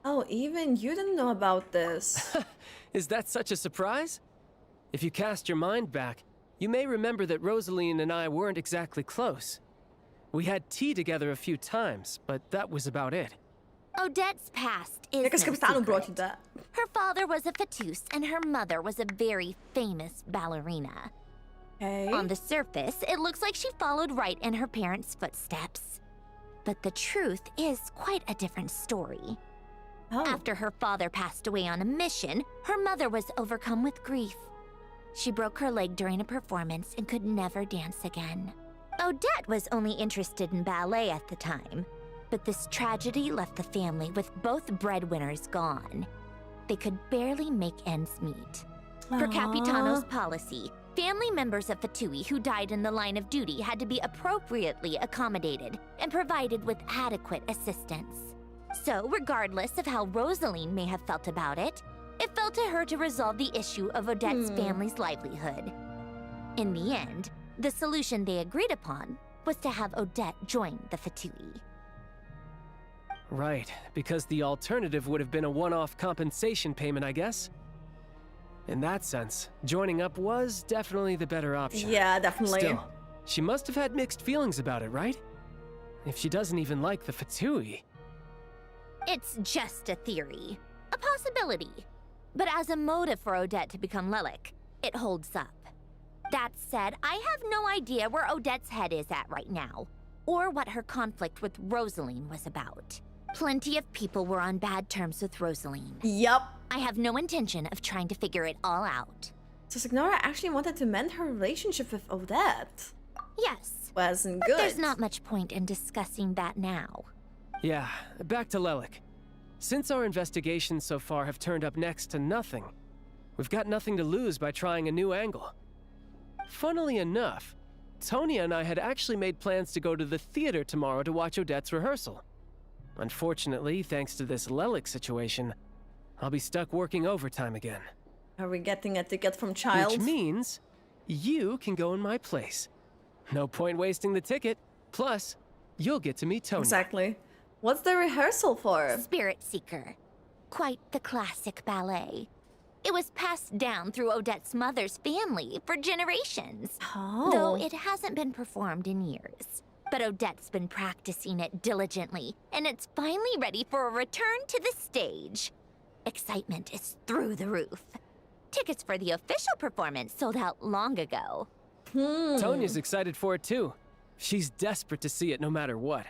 Oh, even you didn't know about this. Is that such a surprise? If you cast your mind back, you may remember that Rosaline and I weren't exactly close. We had tea together a few times, but that was about it. Odette's past is no secret. Her father was a fatus, and her mother was a very famous ballerina. On the surface, it looks like she followed right in her parents' footsteps. But the truth is quite a different story. After her father passed away on a mission, her mother was overcome with grief. She broke her leg during a performance and could never dance again. Odette was only interested in ballet at the time, but this tragedy left the family with both breadwinners gone. They could barely make ends meet. Per Capitano's policy, family members of Fatui who died in the line of duty had to be appropriately accommodated and provided with adequate assistance. So, regardless of how Rosaline may have felt about it, it fell to her to resolve the issue of Odette's family's livelihood. In the end, the solution they agreed upon was to have Odette join the Fatui. Right, because the alternative would have been a one-off compensation payment, I guess. In that sense, joining up was definitely the better option. Yeah, definitely. Still, she must have had mixed feelings about it, right? If she doesn't even like the Fatui. It's just a theory, a possibility. But as a motive for Odette to become Lelik, it holds up. That said, I have no idea where Odette's head is at right now, or what her conflict with Rosaline was about. Plenty of people were on bad terms with Rosaline. Yup. I have no intention of trying to figure it all out. So Signora actually wanted to mend her relationship with Odette. Yes. Wasn't but good. There's not much point in discussing that now. Yeah, back to Lelik. Since our investigations so far have turned up next to nothing, we've got nothing to lose by trying a new angle. Funnily enough, Tonya and I had actually made plans to go to the theater tomorrow to watch Odette's rehearsal. Unfortunately, thanks to this Lelik situation, I'll be stuck working overtime again. Are we getting a ticket from Child? Which means you can go in my place. No point wasting the ticket. Plus, you'll get to meet Tonya. Exactly. What's the rehearsal for? Spirit Seeker. Quite the classic ballet. It was passed down through Odette's mother's family for generations. Though it hasn't been performed in years. But Odette's been practicing it diligently, and it's finally ready for a return to the stage. Excitement is through the roof. Tickets for the official performance sold out long ago. Tonya's excited for it too. She's desperate to see it no matter what.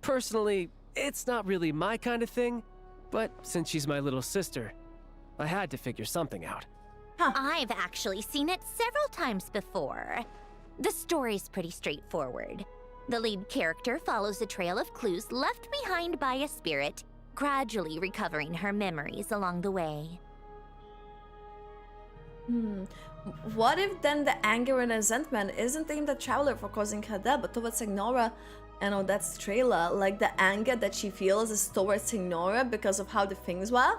Personally, it's not really my kind of thing, but since she's my little sister, I had to figure something out. I've actually seen it several times before. The story's pretty straightforward. The lead character follows a trail of clues left behind by a spirit, gradually recovering her memories along the way. What if then the anger and resentment isn't aimed at Traveler for causing her death, but towards Signora and Odette's trailer? Like the anger that she feels is towards Signora because of how the things were?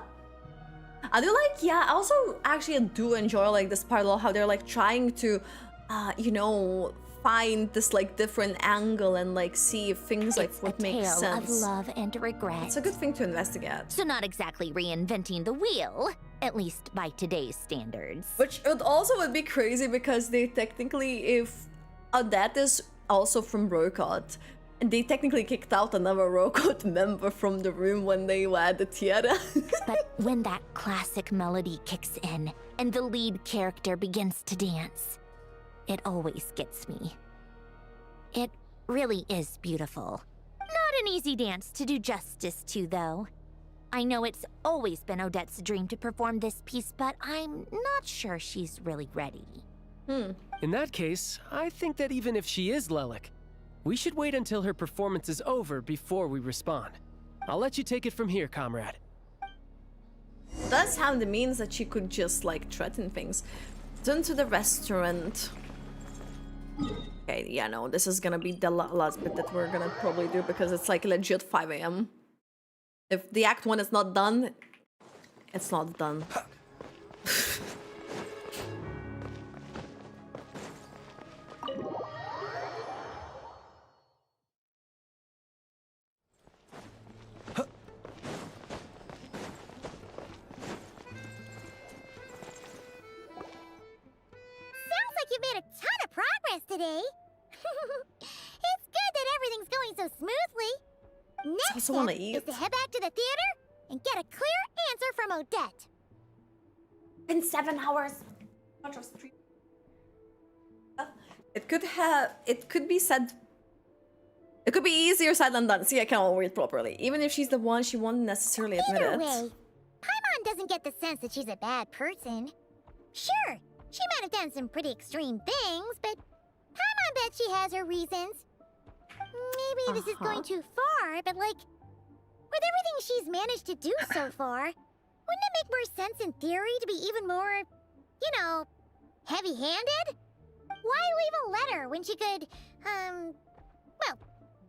I do like, yeah, I also actually do enjoy like this part of how they're like trying to, you know, find this like different angle and like see if things like would make sense. It's a tale of love and regret. It's a good thing to investigate. So not exactly reinventing the wheel, at least by today's standards. Which it also would be crazy because they technically, if Odette is also from Rokot, they technically kicked out another Rokot member from the room when they were at the theater. But when that classic melody kicks in and the lead character begins to dance, it always gets me. It really is beautiful. Not an easy dance to do justice to, though. I know it's always been Odette's dream to perform this piece, but I'm not sure she's really ready. In that case, I think that even if she is Lelik, we should wait until her performance is over before we respond. I'll let you take it from here, comrade. Does have the means that she could just like threaten things. Turn to the restaurant. Okay, yeah, no, this is gonna be the last bit that we're gonna probably do because it's like legit 5 AM. If the act 1 is not done, it's not done. You made a ton of progress today. It's good that everything's going so smoothly. Next also wanna step eat. is to head back to the theater and get a clear answer from Odette. In 7 hours. It could be said. It could be easier said than done. See, I cannot read properly. Even if she's the one, she won't necessarily admit Either it. way, Paimon doesn't get the sense that she's a bad person. Sure, she might have done some pretty extreme things, but Paimon bet she has her reasons. Maybe this is going too far, but like, with everything she's managed to do so far, wouldn't it make more sense in theory to be even more, you know, heavy-handed? Why leave a letter when she could, well,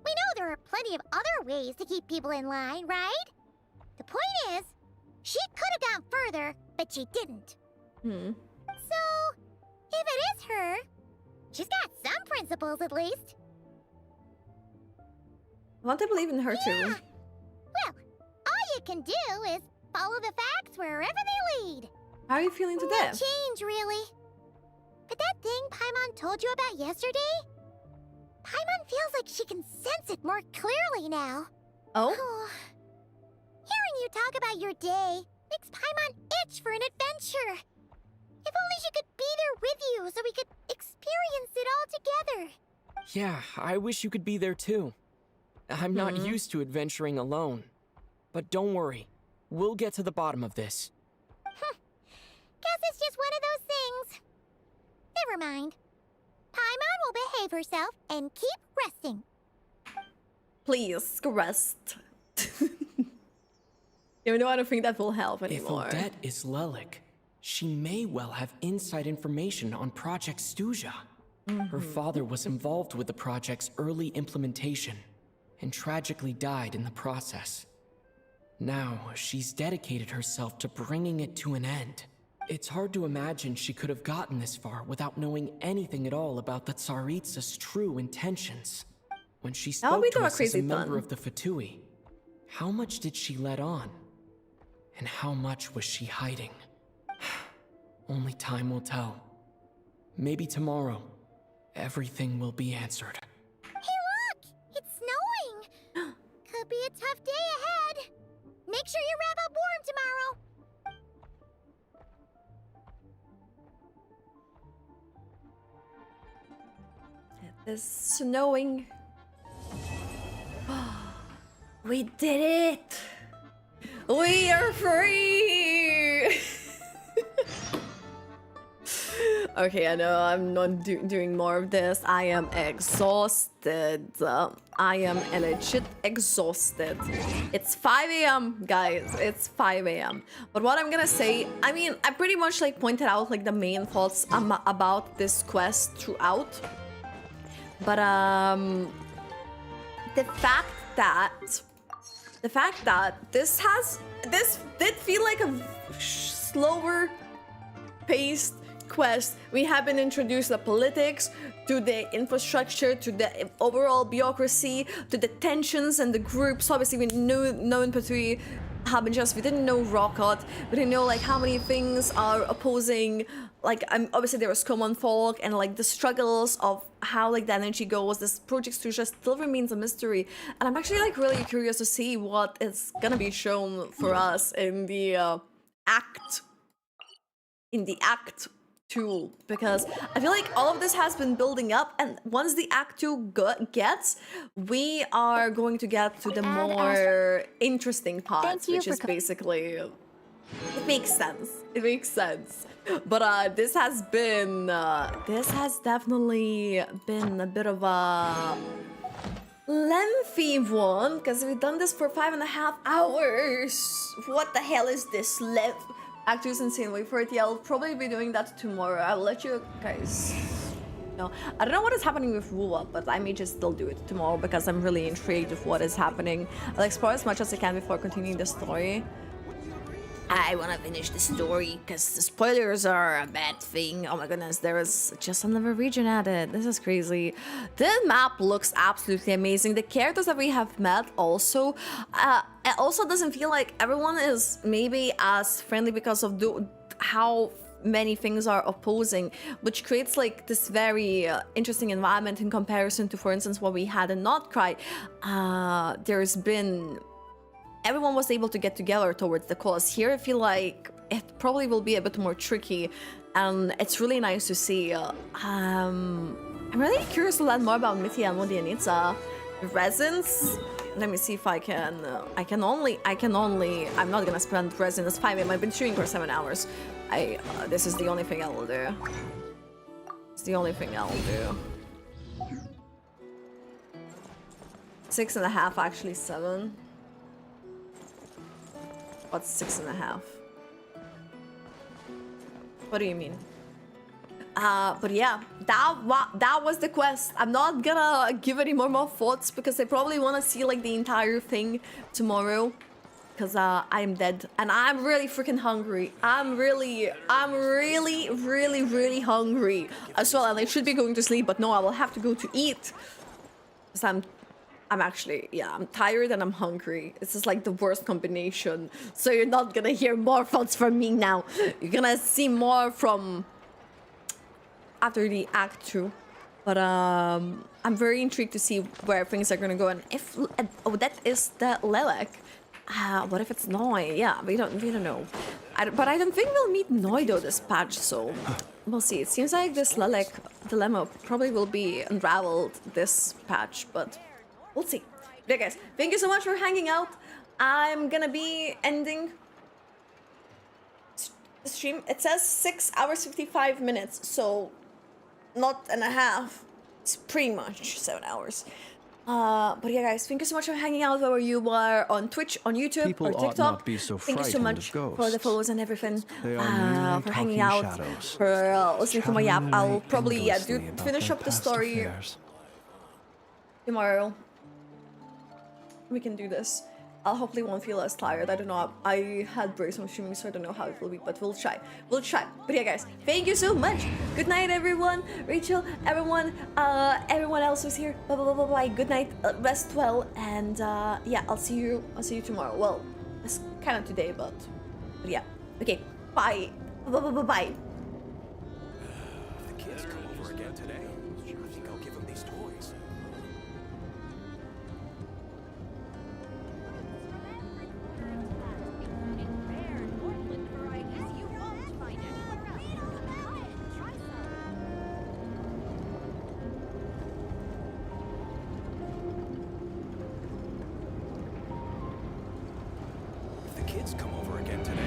we know there are plenty of other ways to keep people in line, right? The point is, she could have gone further, but she didn't. So, if it is her, she's got some principles at least. I want to believe in her too. Well, all you can do is follow the facts wherever they lead. How are you feeling today? No change, really. But that thing Paimon told you about yesterday? Paimon feels like she can sense it more clearly now. Oh? Hearing you talk about your day makes Paimon itch for an adventure. If only she could be there with you so we could experience it all together. Yeah, I wish you could be there too. I'm not used to adventuring alone. But don't worry, we'll get to the bottom of this. Guess it's just one of those things. Never mind. Paimon will behave herself and keep resting. Please, rest. Even though I don't think that will help anymore. If Odette is Lelik, she may well have inside information on Project Stuja. Her father was involved with the project's early implementation and tragically died in the process. Now, she's dedicated herself to bringing it to an end. It's hard to imagine she could have gotten this far without knowing anything at all about the Tsaritsa's true intentions. When she spoke to us as a member of the Fatui, how much did she let on? And how much was she hiding? Only time will tell. Maybe tomorrow, everything will be answered. Hey look! It's snowing! Could be a tough day ahead. Make sure you wrap up warm tomorrow. It's snowing. We did it! We are free! Okay, I know I'm not doing more of this. I am exhausted. I am legit exhausted. It's 5 a.m. guys. It's 5 a.m. But what I'm gonna say, I mean, I pretty much like pointed out like the main thoughts about this quest throughout. But the fact that this did feel like a slower paced quest. We have been introduced to the politics, to the infrastructure, to the overall bureaucracy, to the tensions and the groups. Obviously, we knew in Patui we didn't know Rocket, we didn't know like how many things are opposing. Like obviously there was common folk and like the struggles of how like the energy goes. This Project Stuja still remains a mystery, and I'm actually like really curious to see what is gonna be shown for us in the act 2, because I feel like all of this has been building up, and once the Act 2 gets, we are going to get to the more interesting parts, which is basically, it makes sense. It makes sense. But this has definitely been a bit of a lengthy one, because we've done this for 5.5 hours. What the hell is this length? Act 2 is insane. Wait for it. Yeah, I'll probably be doing that tomorrow. I'll let you guys know. I don't know what is happening with Ruwa, but I may just still do it tomorrow because I'm really intrigued with what is happening. I'll explore as much as I can before continuing the story. I want to finish the story because the spoilers are a bad thing. Oh my goodness, there is just another region added. This is crazy. The map looks absolutely amazing. The characters that we have met also, it also doesn't feel like everyone is maybe as friendly because of how many things are opposing, which creates like this very interesting environment in comparison to, for instance, what we had in Notcry. There's been... Everyone was able to get together towards the cause. Here I feel like it probably will be a bit more tricky, and it's really nice to see. I'm really curious to learn more about Mitya and Vodyanitsa. Resins? Let me see if I can... I'm not gonna spend resin. It's 5 AM. I've been shooting for 7 hours. This is the only thing I will do. It's the only thing I will do. 6.5, actually 7. What's 6.5? What do you mean? But yeah, that was the quest. I'm not gonna give any more thoughts because I probably want to see like the entire thing tomorrow, because I'm dead and I'm really freaking hungry. I'm really hungry as well, and I should be going to sleep, but no, I will have to go to eat because I'm actually, yeah, I'm tired and I'm hungry. This is like the worst combination. So you're not gonna hear more thoughts from me now. You're gonna see more from after the Act 2. But I'm very intrigued to see where things are gonna go. And if Odette is the Lelek, what if it's Noi? Yeah, we don't know. But I don't think we'll meet Noi though this patch, so we'll see. It seems like this Lelek dilemma probably will be unraveled this patch, but we'll see. But yeah, guys, thank you so much for hanging out. I'm gonna be ending the stream. It says 6 hours 55 minutes, so not and a half. It's pretty much 7 hours. But yeah, guys, thank you so much for hanging out wherever you are, on Twitch, on YouTube, People or ought TikTok. not be so Thank you so much frightened of for the ghosts. follows and everything. They are merely For hanging talking out, shadows, for listening to my yap. I'll chattering probably endlessly about finish their up the past story affairs. tomorrow. We can do this. I'll hopefully won't feel as tired. I don't know. I had breaks from streaming, so I don't know how it will be, but we'll try. We'll try. But yeah, guys, thank you so much. Good night, everyone. Rachel, everyone, everyone else who's here. Bye, bye, bye, bye, bye. Good night. Rest well, and yeah, I'll see you tomorrow. Well, it's kind of today, but yeah. Okay. Bye. Bye, bye, bye, bye. The kids come over again today. I think I'll give them these toys. If the kids come over again today.